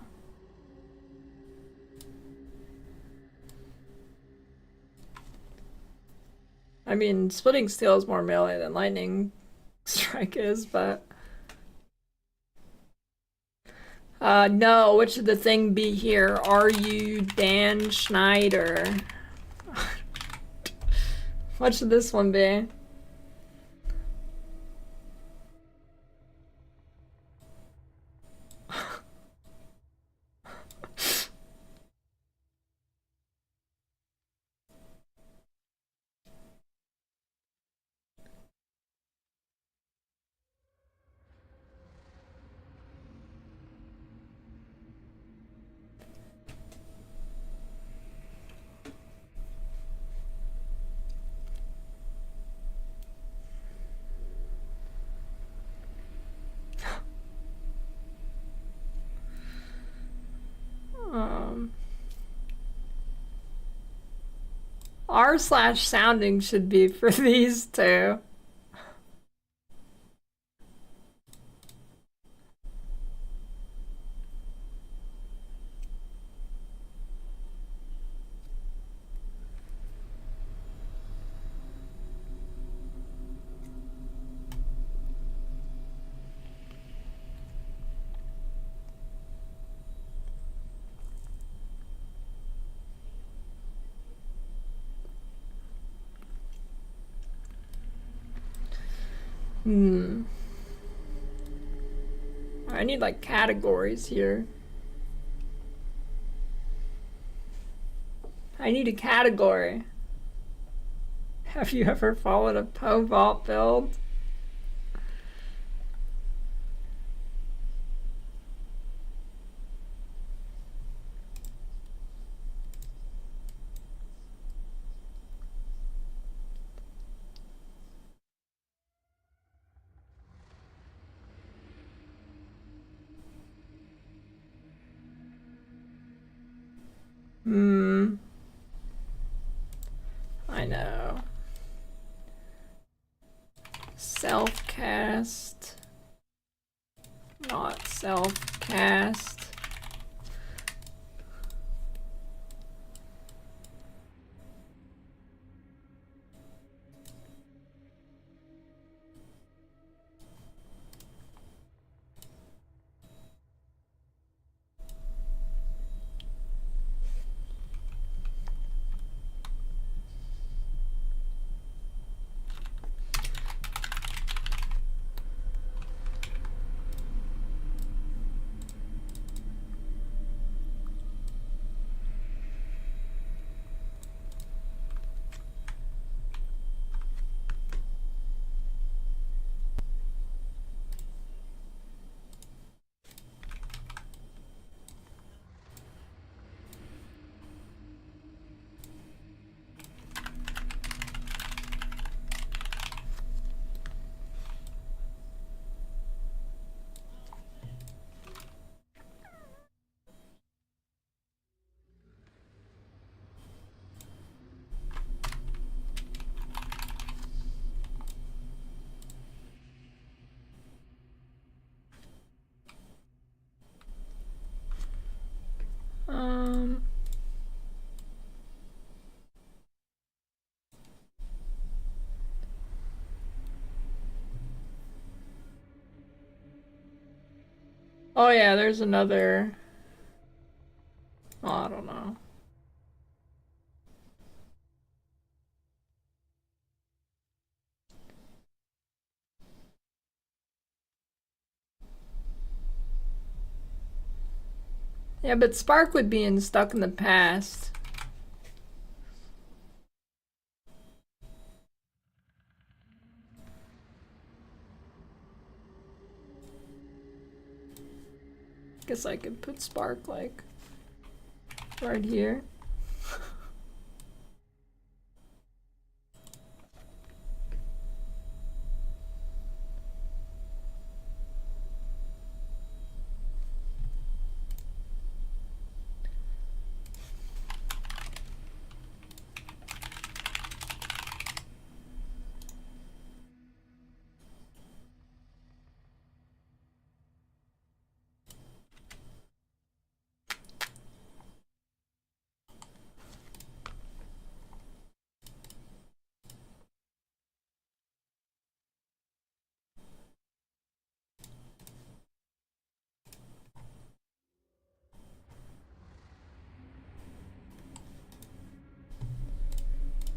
I mean, Splitting Steel is more melee than Lightning Strike is, but... no, what should the thing be here? Are you Dan Schneider? What should this one be? R/sounding should be for these two. I need like categories here. I need a category. Have you ever followed a Poe Vault build? I know. Self-cast. Not self-cast. Oh yeah, there's another... Oh, I don't know. Yeah, but Spark would be stuck in the past. Guess I could put Spark, like, right here.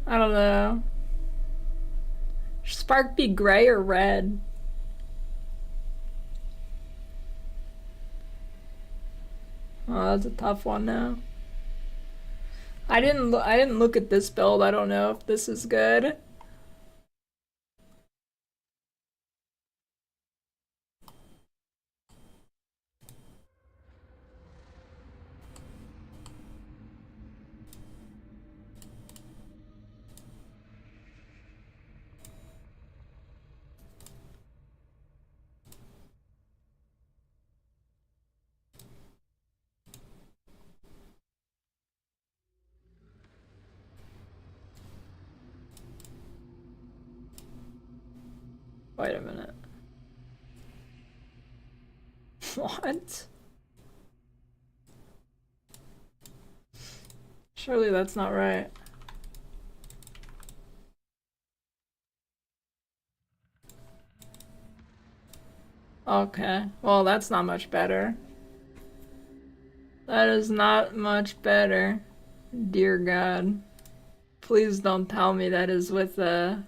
I don't know. Should Spark be gray or red? Oh, that's a tough one now. I didn't look at this build. I don't know if this is good. Wait a minute. What? Surely that's not right. Okay, well that's not much better. That is not much better. Dear God. Please don't tell me that is with a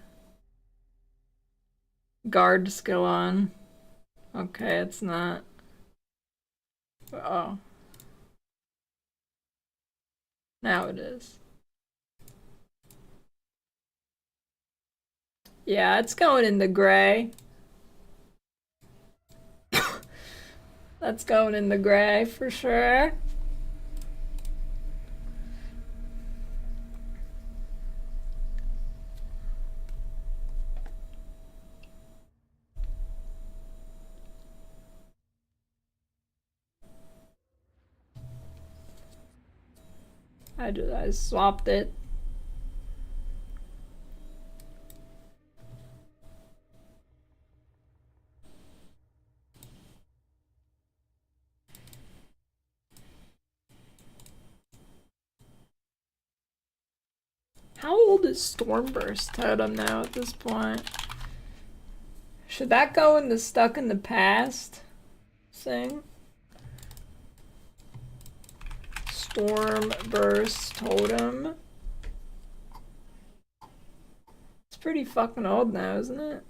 guard skill on. Okay, it's not. Oh. Now it is. Yeah, it's going in the gray. That's going in the gray for sure. I swapped it. How old is Stormburst Totem now at this point? Should that go in the stuck in the past thing? Stormburst Totem. It's pretty fucking old now, isn't it?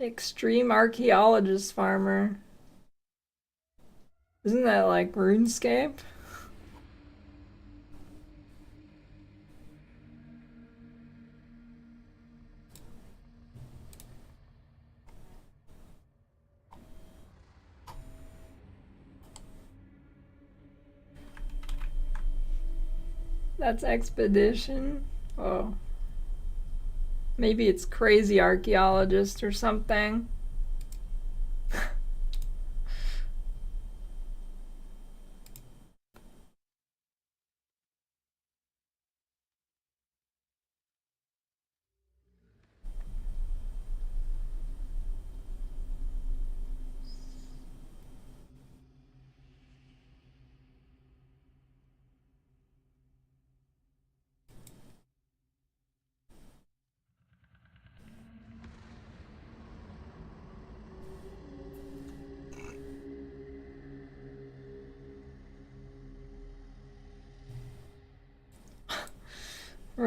Extreme Archaeologist Farmer. Isn't that like RuneScape? That's Expedition? Oh. Maybe it's Crazy Archaeologist or something.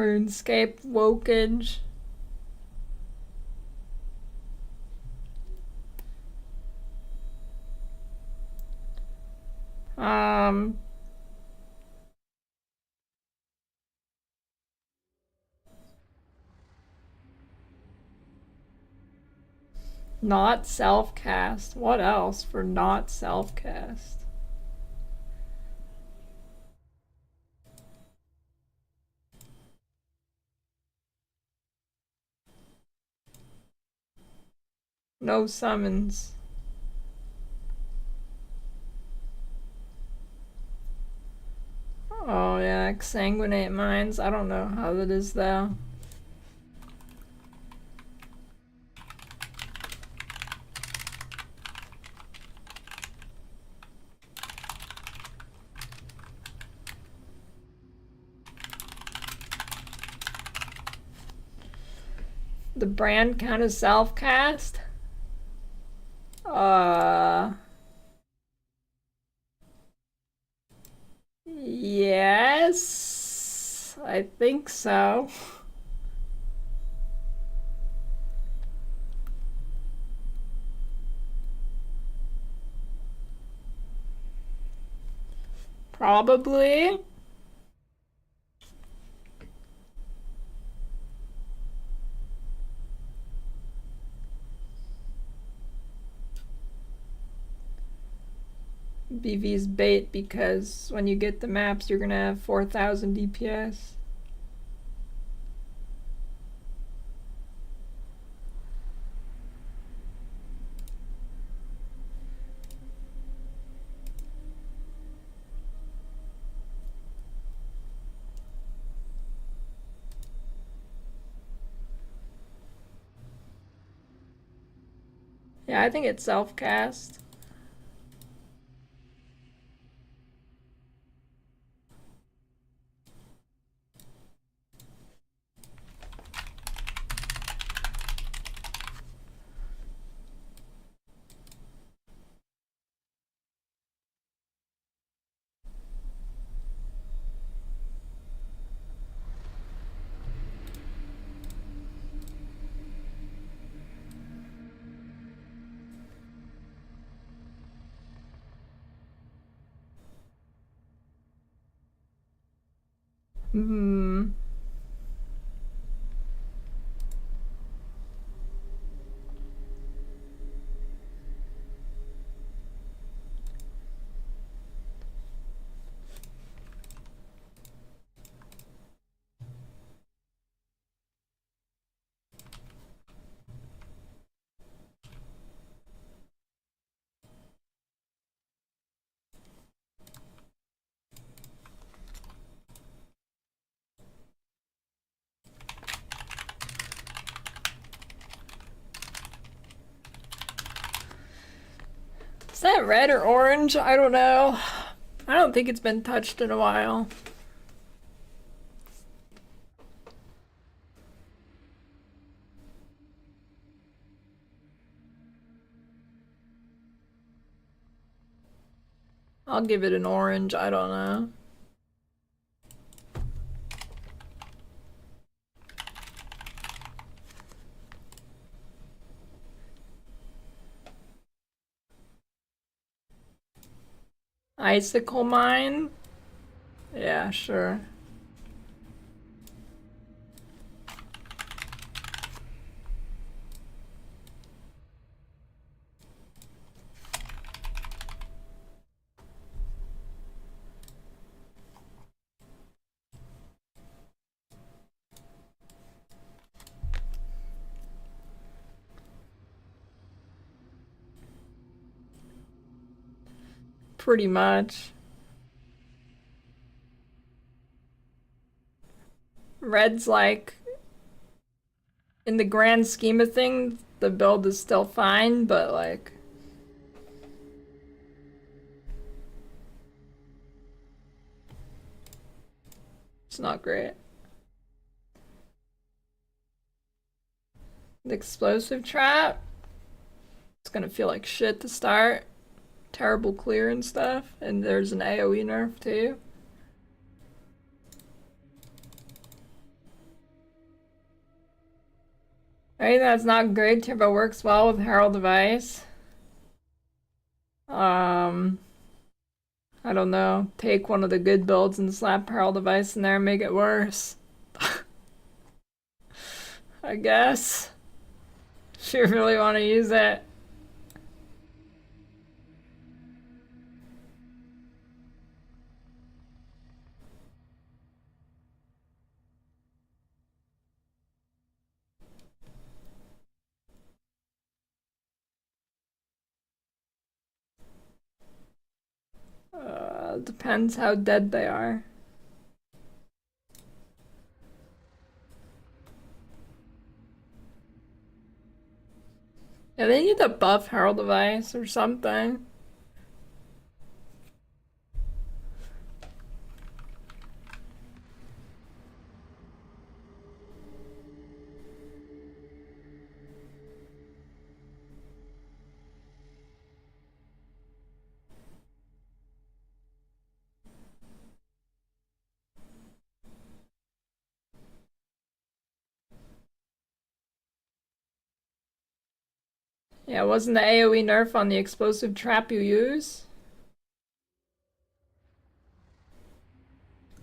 RuneScape wokage. Not self-cast. What else for not self-cast? No summons. Oh yeah, exsanguinate minds. I don't know how that is though. The brand kind of self-cast? Yes, I think so. Probably. BV's bait because when you get the maps, you're gonna have 4,000 DPS. Yeah, I think it's self-cast. Hmm. Is that red or orange? I don't know. I don't think it's been touched in a while. I'll give it an orange. I don't know. Icicle mine? Yeah, sure. Pretty much. Red's like, in the grand scheme of things, the build is still fine, but like, it's not great. The explosive trap, it's gonna feel like shit to start. Terrible clear and stuff, and there's an AoE nerf too. Anything that's not great turbo works well with Herald of Ice. I don't know. Take one of the good builds and slap Herald of Ice in there and make it worse. I guess. If you really want to use it. Depends how dead they are. Yeah, they need to buff Herald of Ice or something. Yeah, wasn't the AoE nerf on the explosive trap you use?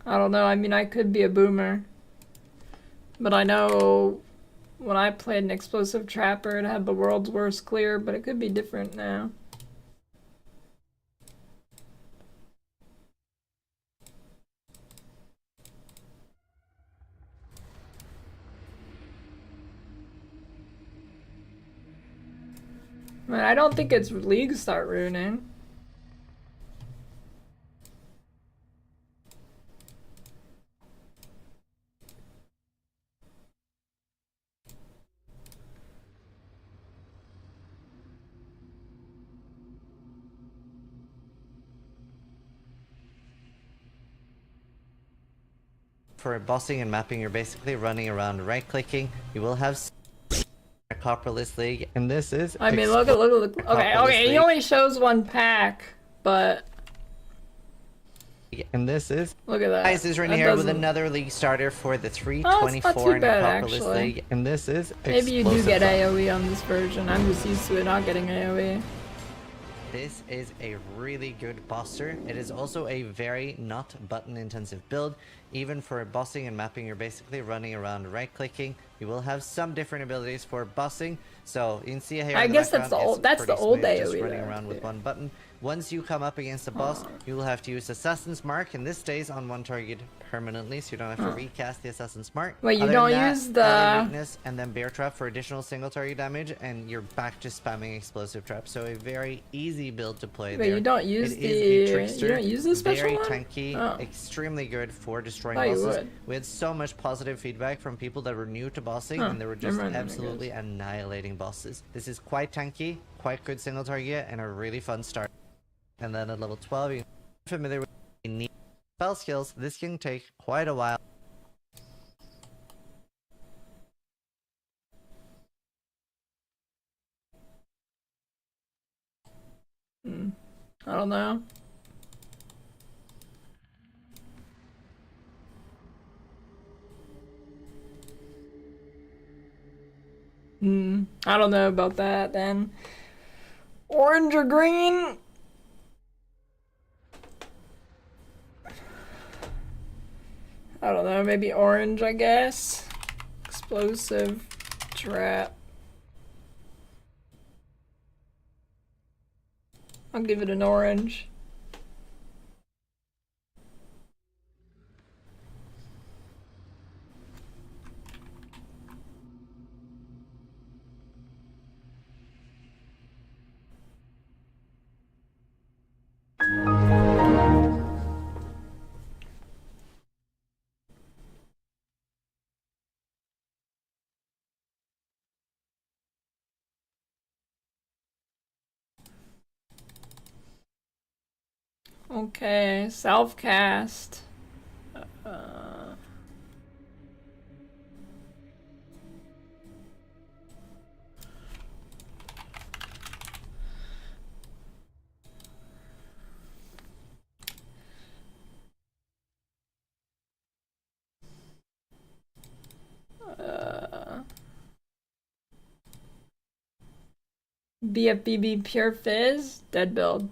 I don't know, I mean, I could be a boomer. But I know when I played an explosive trapper, it had the world's worst clear, but it could be different now. I mean, I don't think it's League start ruining. For bossing and mapping, you're basically running around right-clicking. You will have a Copperless League, and this is... I mean, look. Okay, he only shows one pack, but... And this is... Look at that. Ice is right That here with doesn't- another league starter for the Oh, it's 324 not too in the bad, Copperless actually. League. And this is... Maybe you do Explosive get Fire. AoE on this version. I'm just used to it not getting AoE. This is a really good bosser. It is also a very not button intensive build. Even for bossing and mapping, you're basically running around right clicking. You will have some different abilities for bossing. So you can see here I in the guess that's the background, old- it's that's the pretty old smooth, just AoE running there. around with one button. Once you come up against a boss, you will have to use Assassin's Mark, and this stays on one target permanently, so you don't have to Huh. recast the Assassin's Mark. Wait, you Other don't than that, use the- Ally Weakness and then Bear Trap for additional single target damage, and you're back to spamming Explosive Trap. So a very easy build to play Wait, there. you don't use It is a the- trickster, you don't use the special very one? tanky, Oh. extremely good for destroying Thought you bosses. would. We had so much positive feedback from people that were new to bossing, Huh, and they were just never mind, I absolutely annihilating bosses. This is quite tanky, quite good single target, and a really fun start. And then at level 12, you're familiar with neat spell skills. This can take quite a while. I don't know. I don't know about that then. Orange or green? I don't know, maybe orange, I guess. Explosive trap. I'll give it an orange. Okay, self-cast. BFBB Pure Fizz, dead build.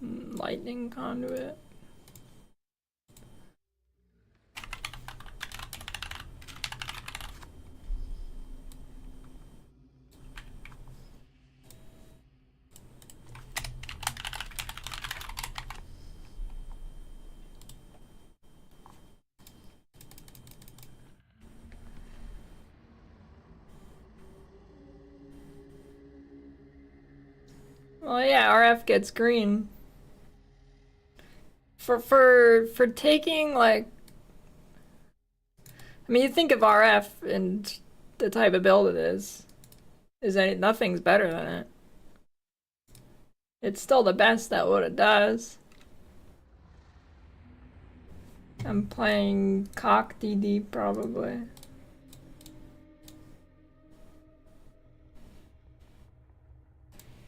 Lightning conduit. Well, yeah, RF gets green. For taking, like, I mean, you think of RF and the type of build it is nothing's better than it. It's still the best at what it does. I'm playing Cock DD probably.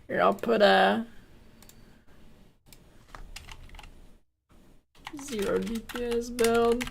Here, I'll put a 0 DPS build.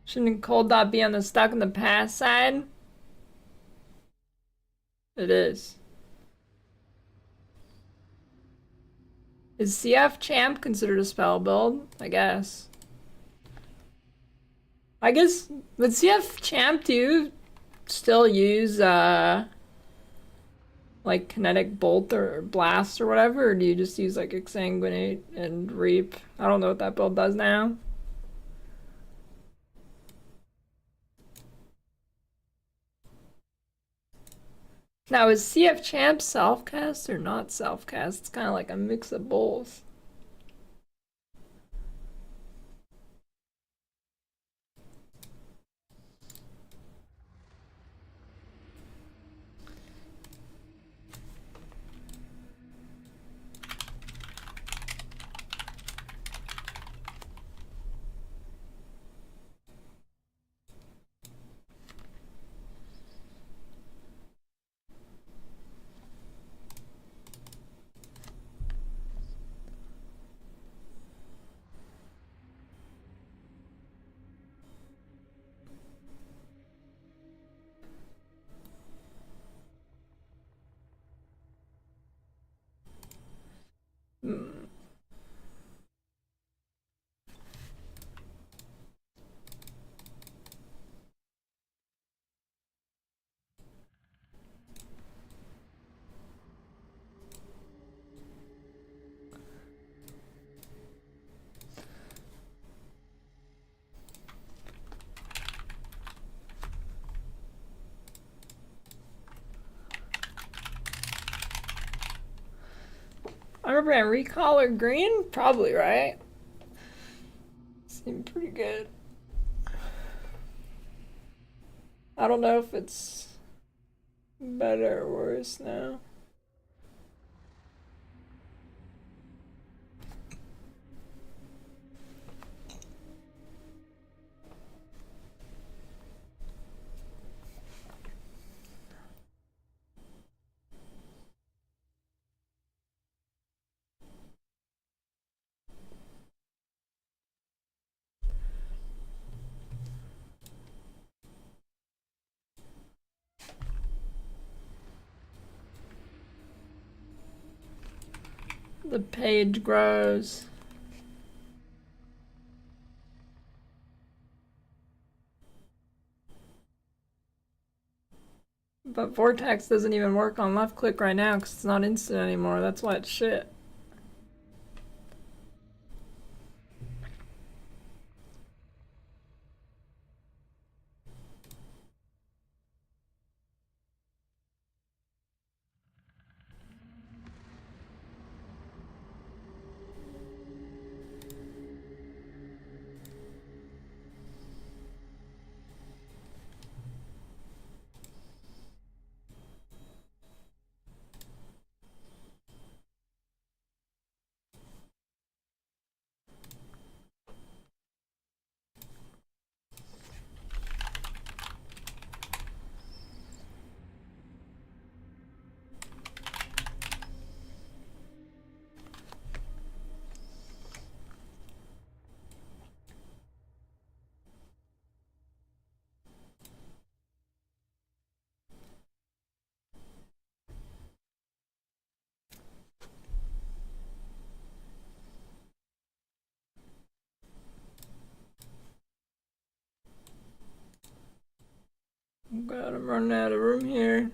Shouldn't cold dot be on the stuck in the past side? It is. Is CF Champ considered a spell build? I guess. I guess with CF Champ, do you still use like kinetic bolt or blast or whatever, or do you just use like exsanguinate and reap? I don't know what that build does now. Now, is CF Champ self-cast or not self-cast? It's kind of like a mix of both. Underbrand recall or green? Probably, right? Seemed pretty good. I don't know if it's better or worse now. the page grows. But Vortex doesn't even work on left click right now because it's not instant anymore. That's why it's shit. Oh god, I'm running out of room here.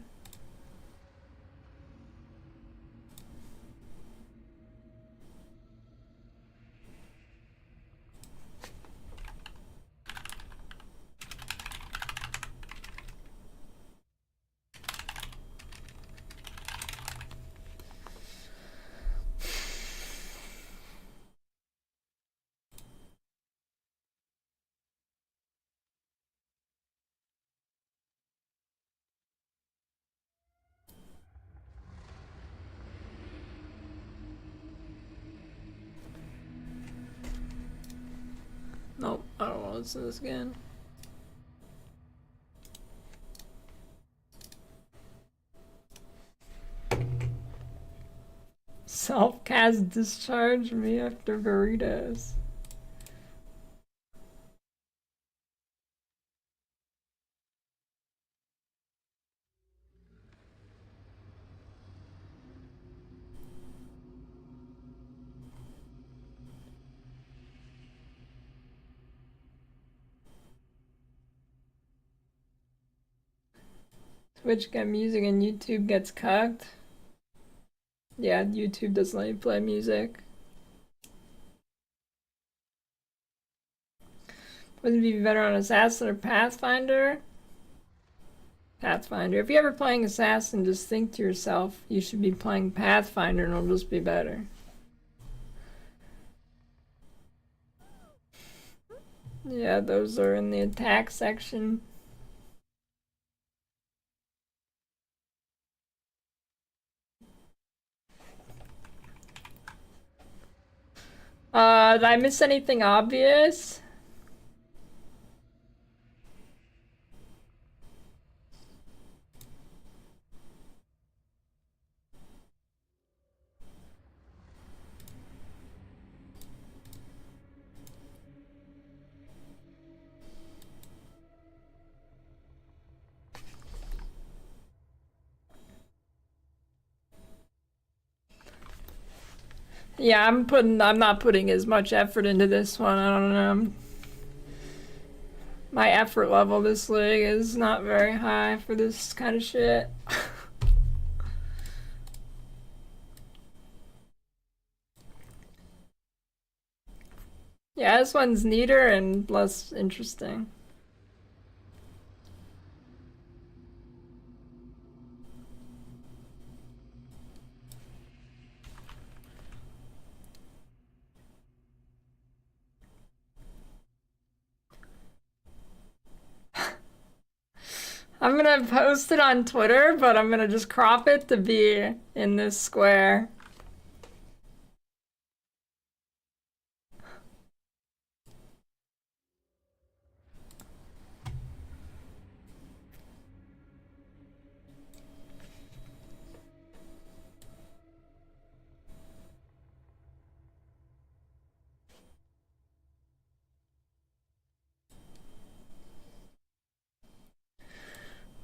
Nope, I don't want to listen to this again. Self-cast discharge me after burritos. Twitch get music and YouTube gets cucked. Yeah, YouTube doesn't let you play music. Would it be better on Assassin or Pathfinder? Pathfinder. If you're ever playing Assassin, just think to yourself, you should be playing Pathfinder and it'll just be better. Yeah, those are in the attack section. Did I miss anything obvious? Yeah, I'm not putting as much effort into this one. I don't know. My effort level this league is not very high for this kind of shit. Yeah, this one's neater and less interesting. I'm gonna post it on Twitter, but I'm gonna just crop it to be in this square.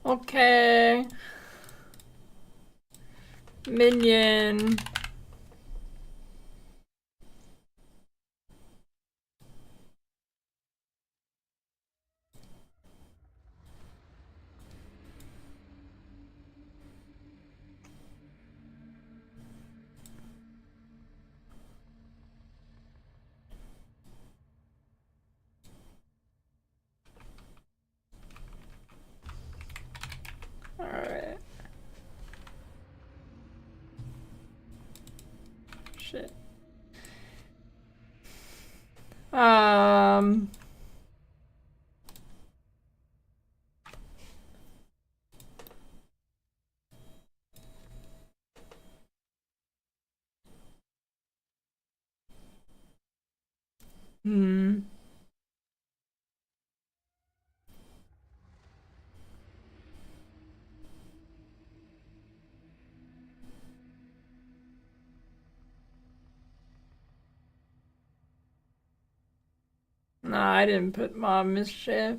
Okay. Minion. shit. Hmm. No, I didn't put Mob Mischief.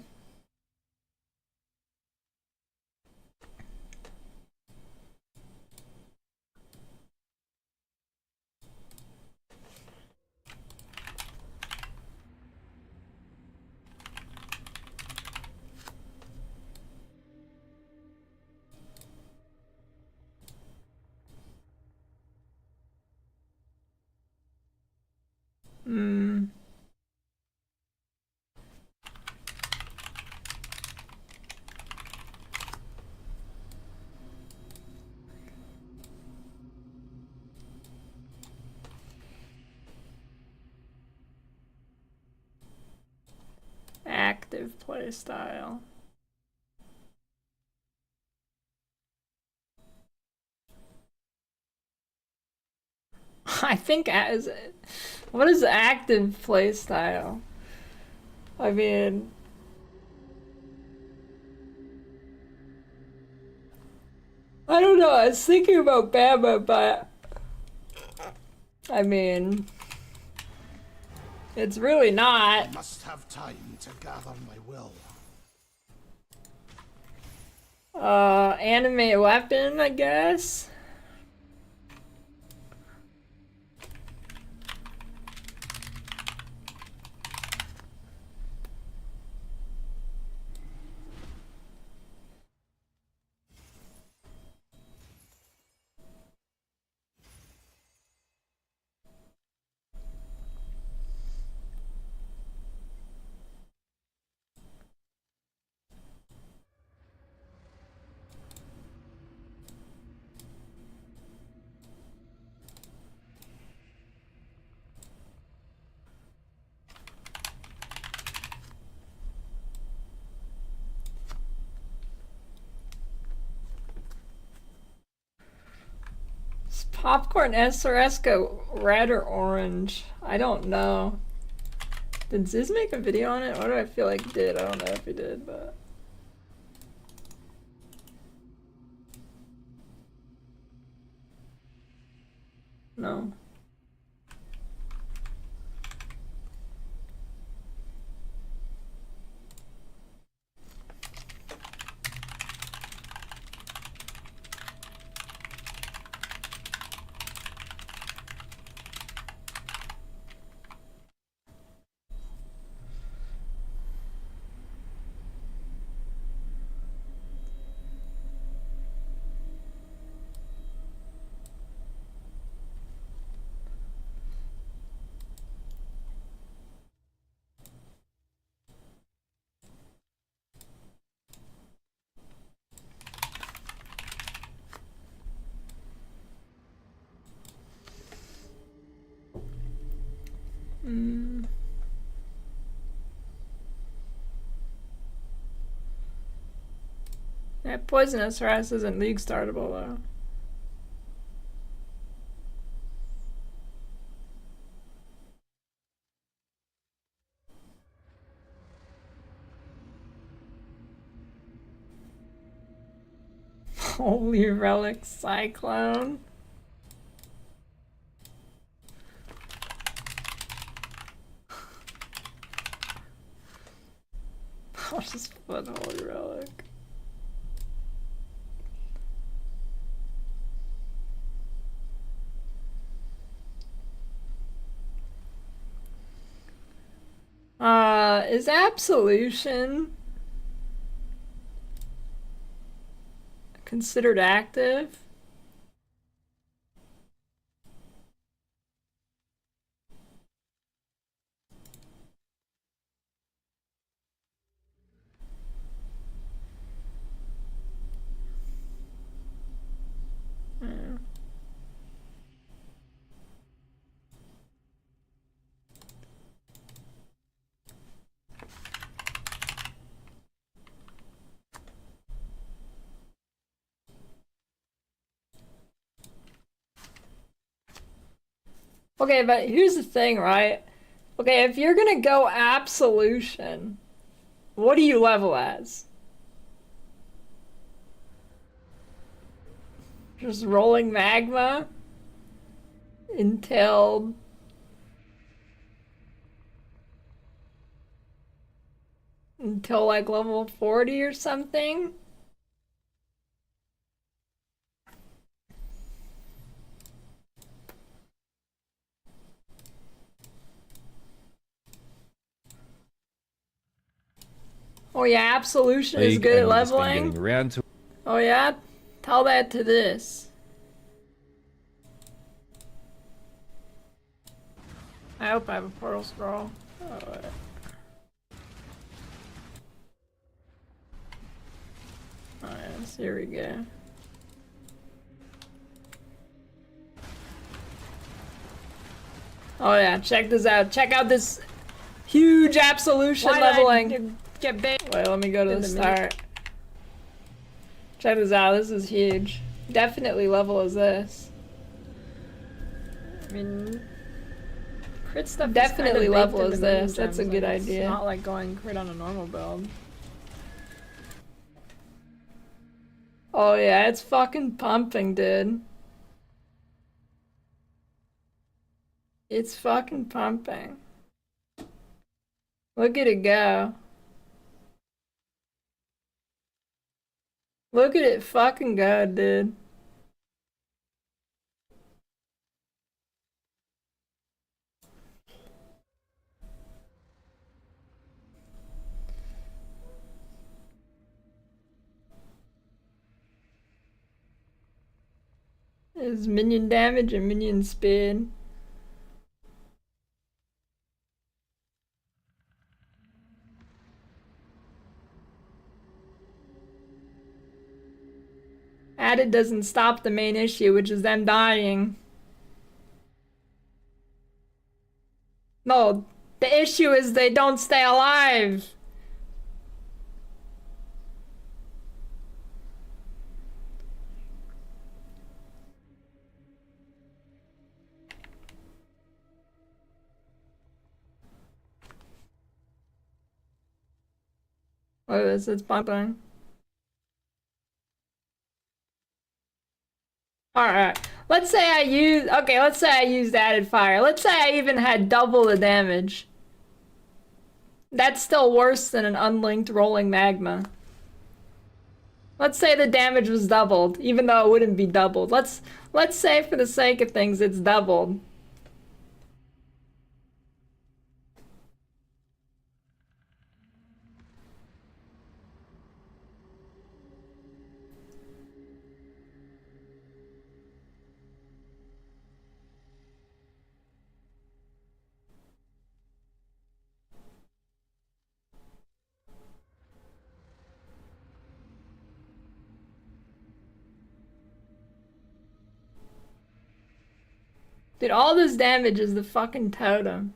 Hmm. Active playstyle. I think as what is active playstyle? I mean, I don't know. I was thinking about Bama, but I mean, it's really not. I must have time to gather my will. Animate weapon, I guess. Is Popcorn SRS go red or orange? I don't know. Did Ziz make a video on it? What do I feel like he did? I don't know if he did, but... No. Mm. That poisonous rice isn't league startable though. Holy relic cyclone. I'll just put holy relic. Is absolution considered active? Okay, but here's the thing, right? Okay, if you're gonna go absolution, what do you level as? Just rolling magma until like level 40 or something? Oh yeah, absolution is good at leveling. Oh yeah? Tell that to this. I hope I have a portal scroll. Oh, yes, here we go. Oh yeah, check this out. Check out this huge absolution leveling. Get big. Wait, let me go to the start. Check this out. This is huge. Definitely level as this. I mean, crit stuff definitely level as this. That's a good idea. It's not like going crit on a normal build. Oh yeah, it's fucking pumping, dude. It's fucking pumping. Look at it go. Look at it fucking go, dude. There's minion damage and minion speed. Added doesn't stop the main issue, which is them dying. No, the issue is they don't stay alive. Look at this, it's pumping. Alright, let's say I used added fire. Let's say I even had double the damage. That's still worse than an unlinked rolling magma. Let's say the damage was doubled, even though it wouldn't be doubled. Let's say for the sake of things it's doubled. Dude, all this damage is the fucking totem.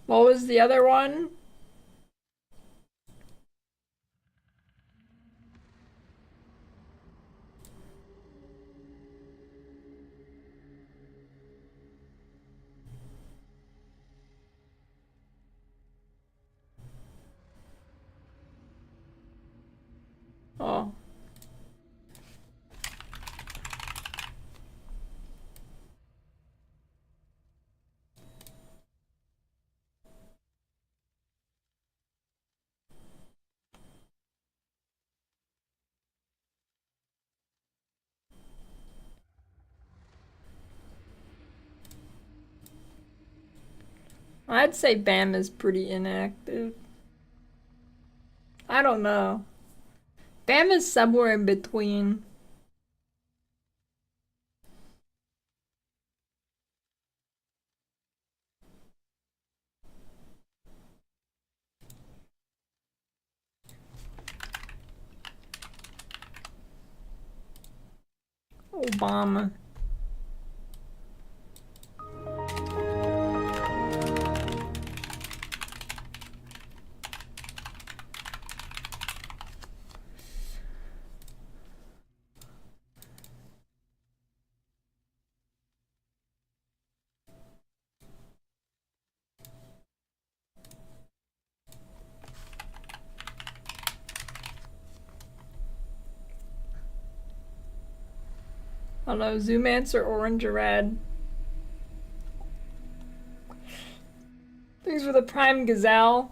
What was the other one? Oh. I'd say Bam is pretty inactive. I don't know. Bam is somewhere in between. Obama. I don't know, Zoomancer, orange or red. These were the Prime Gazelle.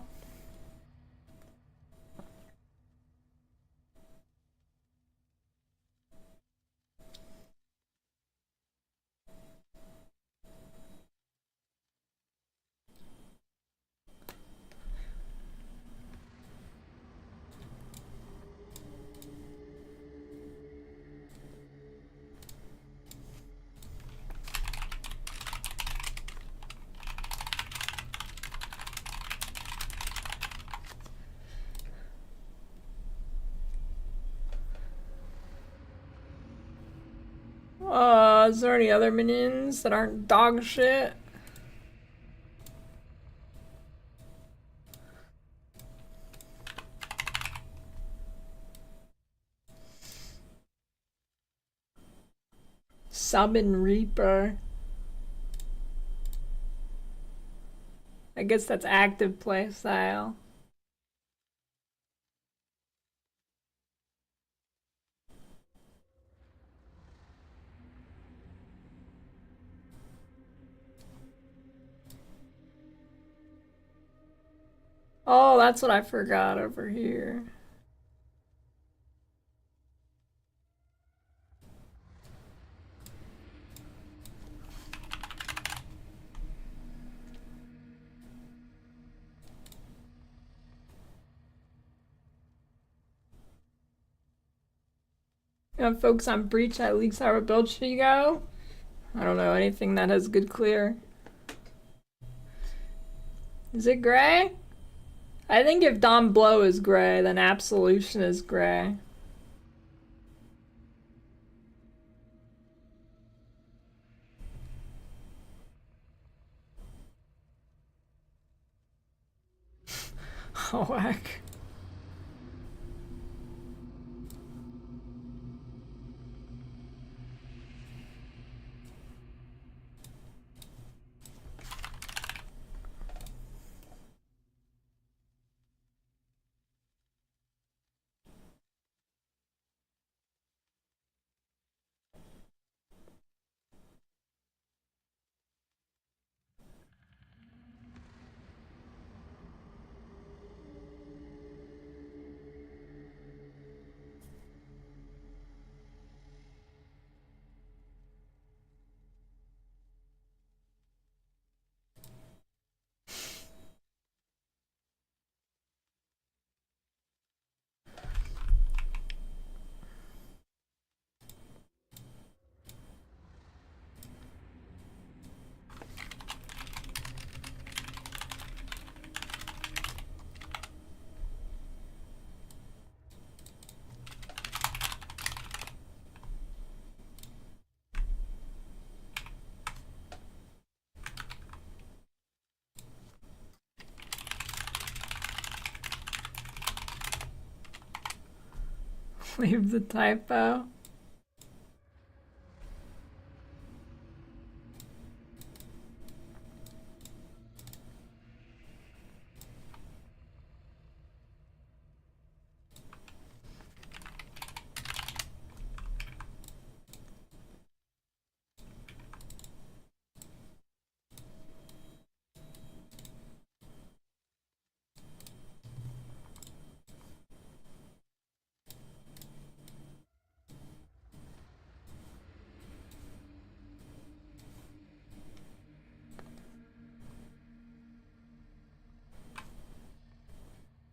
Is there any other minions that aren't dog shit? Summon Reaper. I guess that's active playstyle. Oh, that's what I forgot over here. Focus on breach that leaks how our build should go. I don't know anything that has good clear. Is it gray? I think if Dom Blow is gray, then Absolution is gray. Oh, whack. Leave the typo.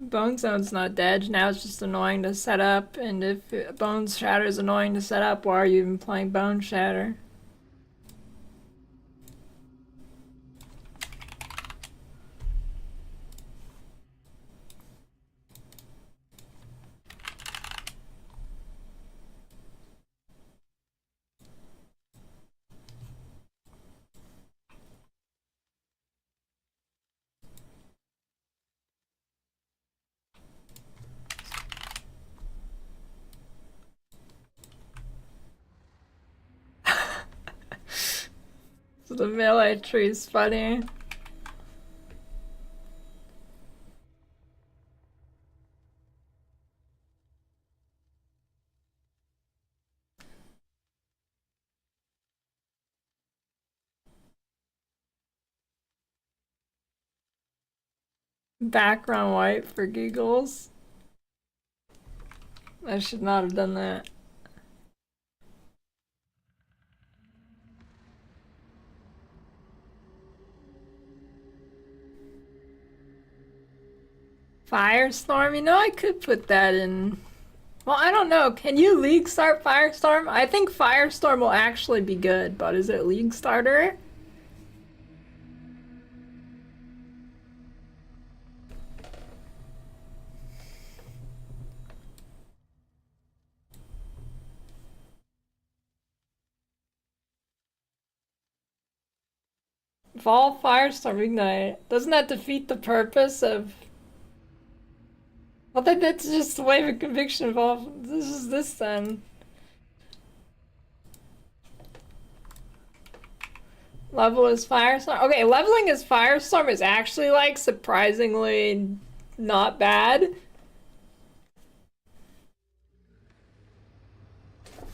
Bone Zone's not dead. Now it's just annoying to set up. And if Bone Shatter is annoying to set up, why are you even playing Bone Shatter? So the melee tree is funny. Background white for giggles. I should not have done that. Firestorm? You know, I could put that in. Well, I don't know. Can you League start Firestorm? I think Firestorm will actually be good, but is it League starter? Evolve Firestorm Ignite. Doesn't that defeat the purpose of... Well, that's just the wave of conviction evolve. This is this then. Level is Firestorm. Okay, leveling as Firestorm is actually like surprisingly not bad.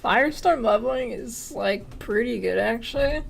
Firestorm leveling is like pretty good actually.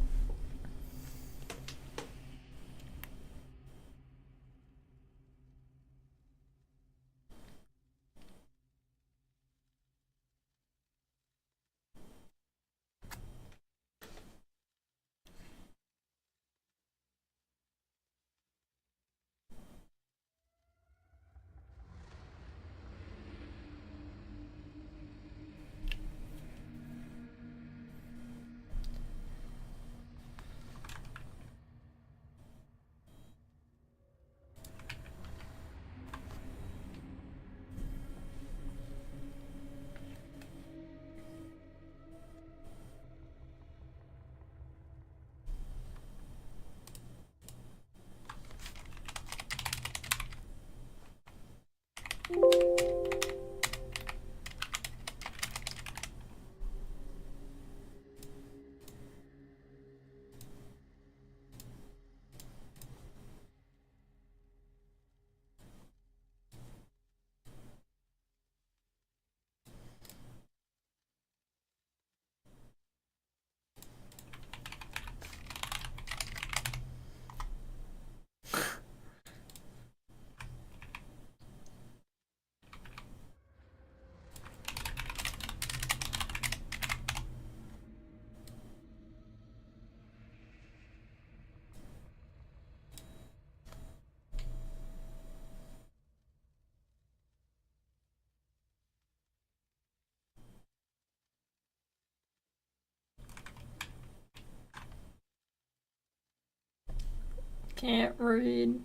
Can't read.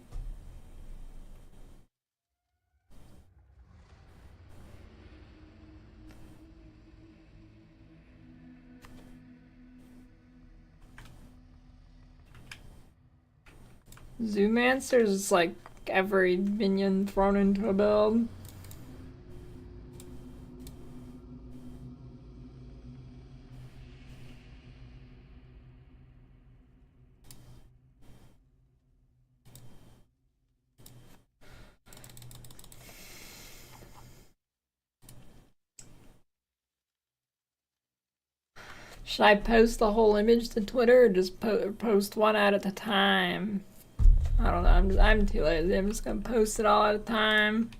Zoomancer is like every minion thrown into a build. Should I post the whole image to Twitter or just post one at a time? I don't know. I'm too lazy. I'm just gonna post it all at a time.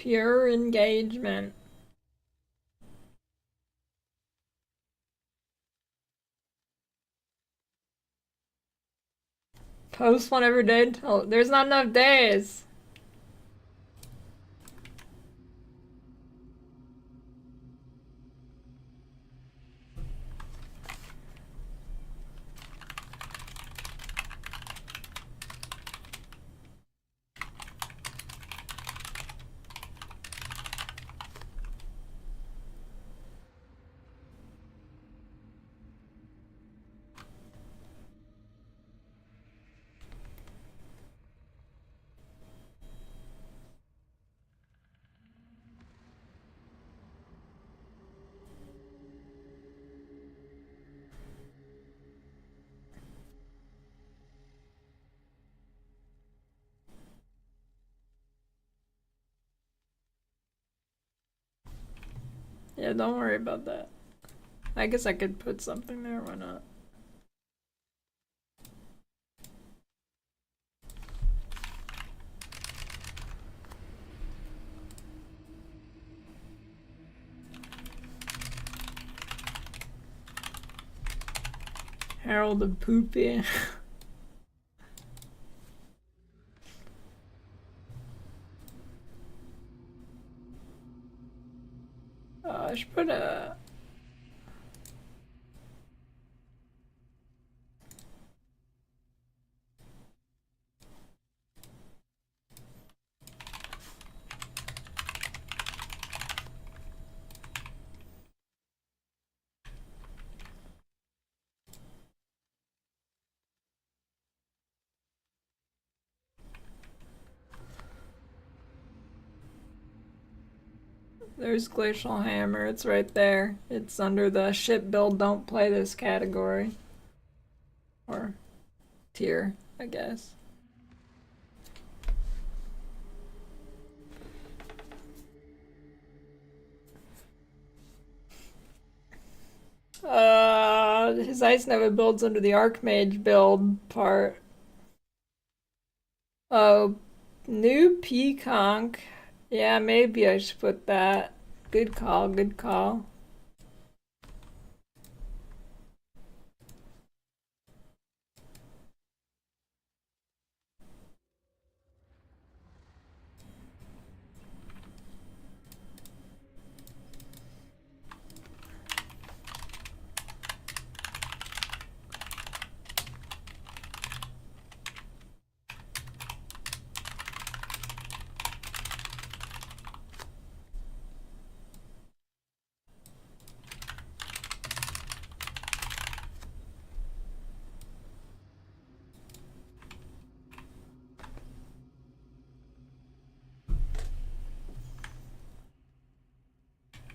Pure engagement. Post one every day until there's not enough days. Yeah, don't worry about that. I guess I could put something there, why not? Harold the Poopy. I should put a... There's Glacial Hammer, it's right there. It's under the ship build don't play this category. Or tier, I guess. His Ice Nova builds under the Archmage build part. Oh, new Peaconk. Yeah, maybe I should put that. Good call, good call.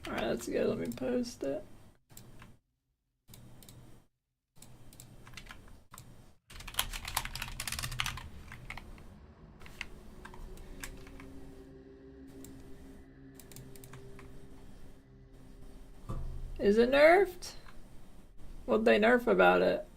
Alright, that's good. Let me post it. Is it nerfed? What'd they nerf about it?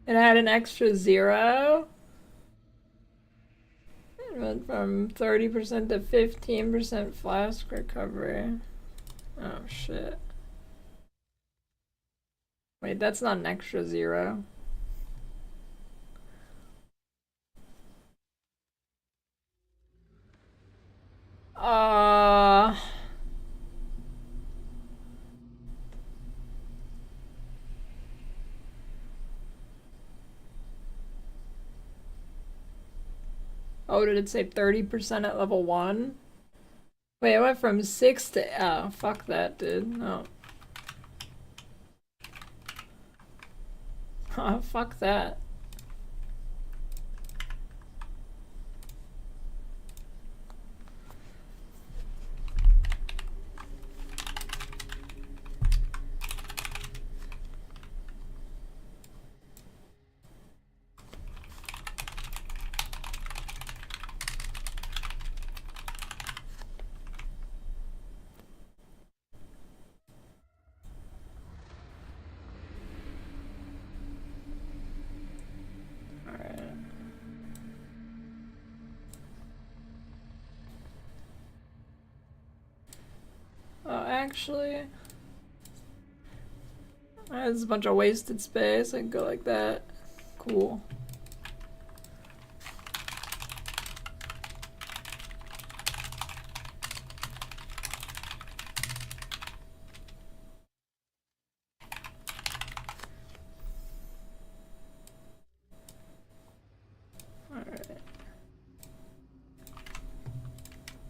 It had an extra 0. It went from 30% to 15% flask recovery. Oh shit. Wait, that's not an extra 0. Oh, did it say 30% at level 1? Wait, it went from 6 to... Oh, fuck that, dude. No. Oh, fuck that. actually. There's a bunch of wasted space. I can go like that. Cool. Alright.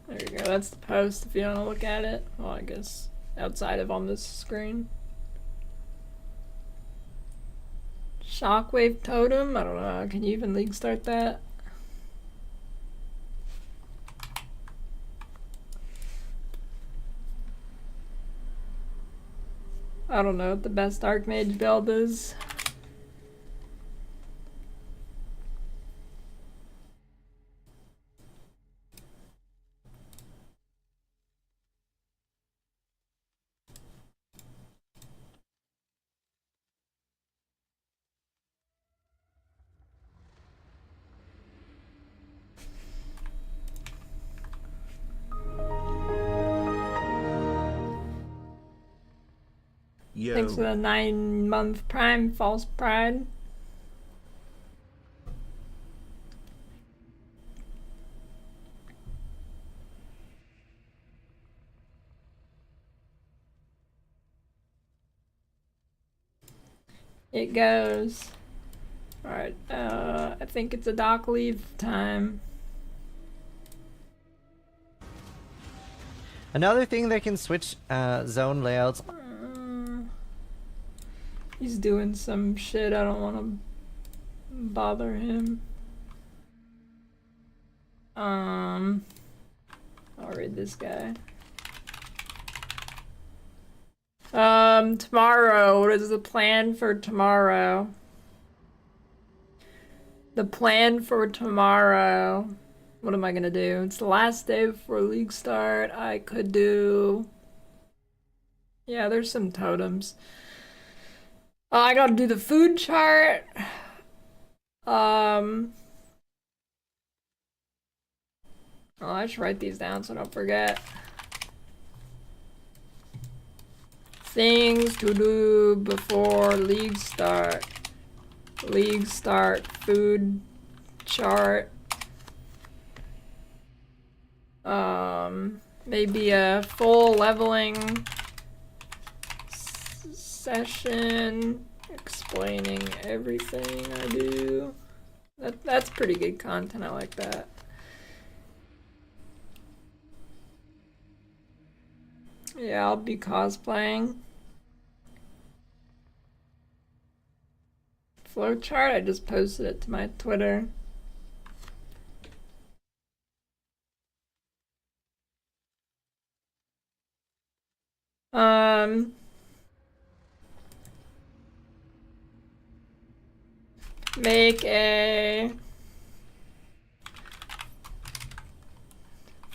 There you go. That's the post if you want to look at it. Well, I guess outside of on this screen. Shockwave totem? I don't know. Can you even league start that? I don't know what the best Archmage build is. Yo. Thanks for the 9-month Prime, False Pride. It goes. Alright, I think it's a dock leave time. Another thing that can switch zone layouts. He's doing some shit. I don't want to bother him. I'll read this guy. Tomorrow. What is the plan for tomorrow? The plan for tomorrow. What am I gonna do? It's the last day before league start. I could do... Yeah, there's some totems. I gotta do the food chart. Oh, I should write these down so I don't forget. Things to do before league start. League start, food chart. Maybe a full leveling session explaining everything I do. That's pretty good content. I like that. Yeah, I'll be cosplaying. Flowchart, I just posted it to my Twitter. Make a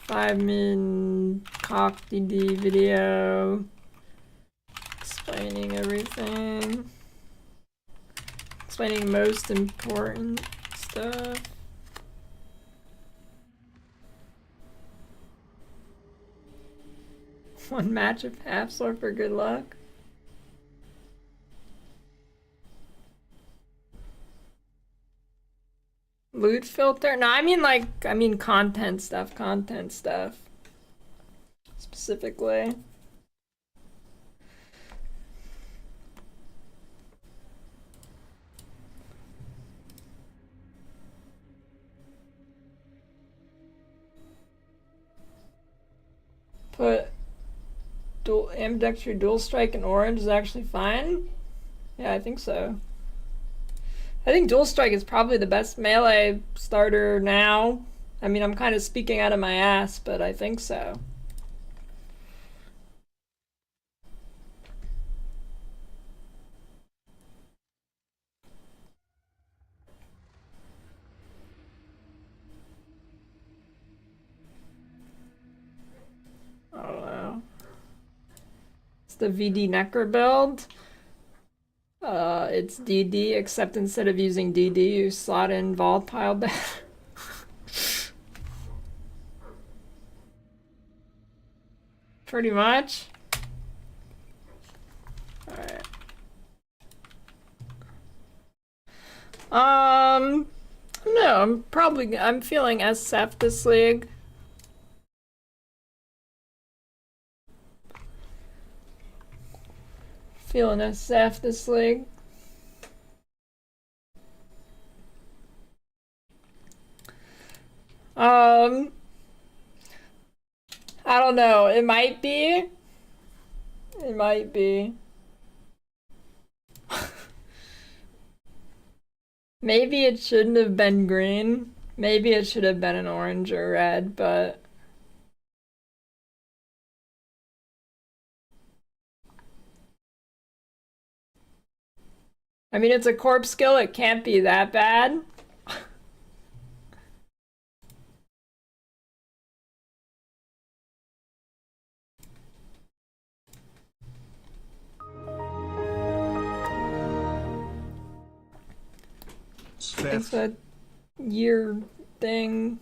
5-minute cock DD video explaining everything. Explaining most important stuff. One match of Half-Sword for good luck. Loot filter? No, I mean content stuff, specifically. Put dual ambidextrous dual strike in orange is actually fine. Yeah, I think so. I think dual strike is probably the best melee starter now. I mean, I'm kind of speaking out of my ass, but I think so. I don't know. It's the VD Necro build. It's DD, except instead of using DD, you slot in volatile death. Pretty much. Alright. No, I'm feeling SF this league. Feeling SF this league. I don't know. It might be. It might be. Maybe it shouldn't have been green. Maybe it should have been an orange or red, but... I mean, it's a corpse skill. It can't be that bad. It's a year thing.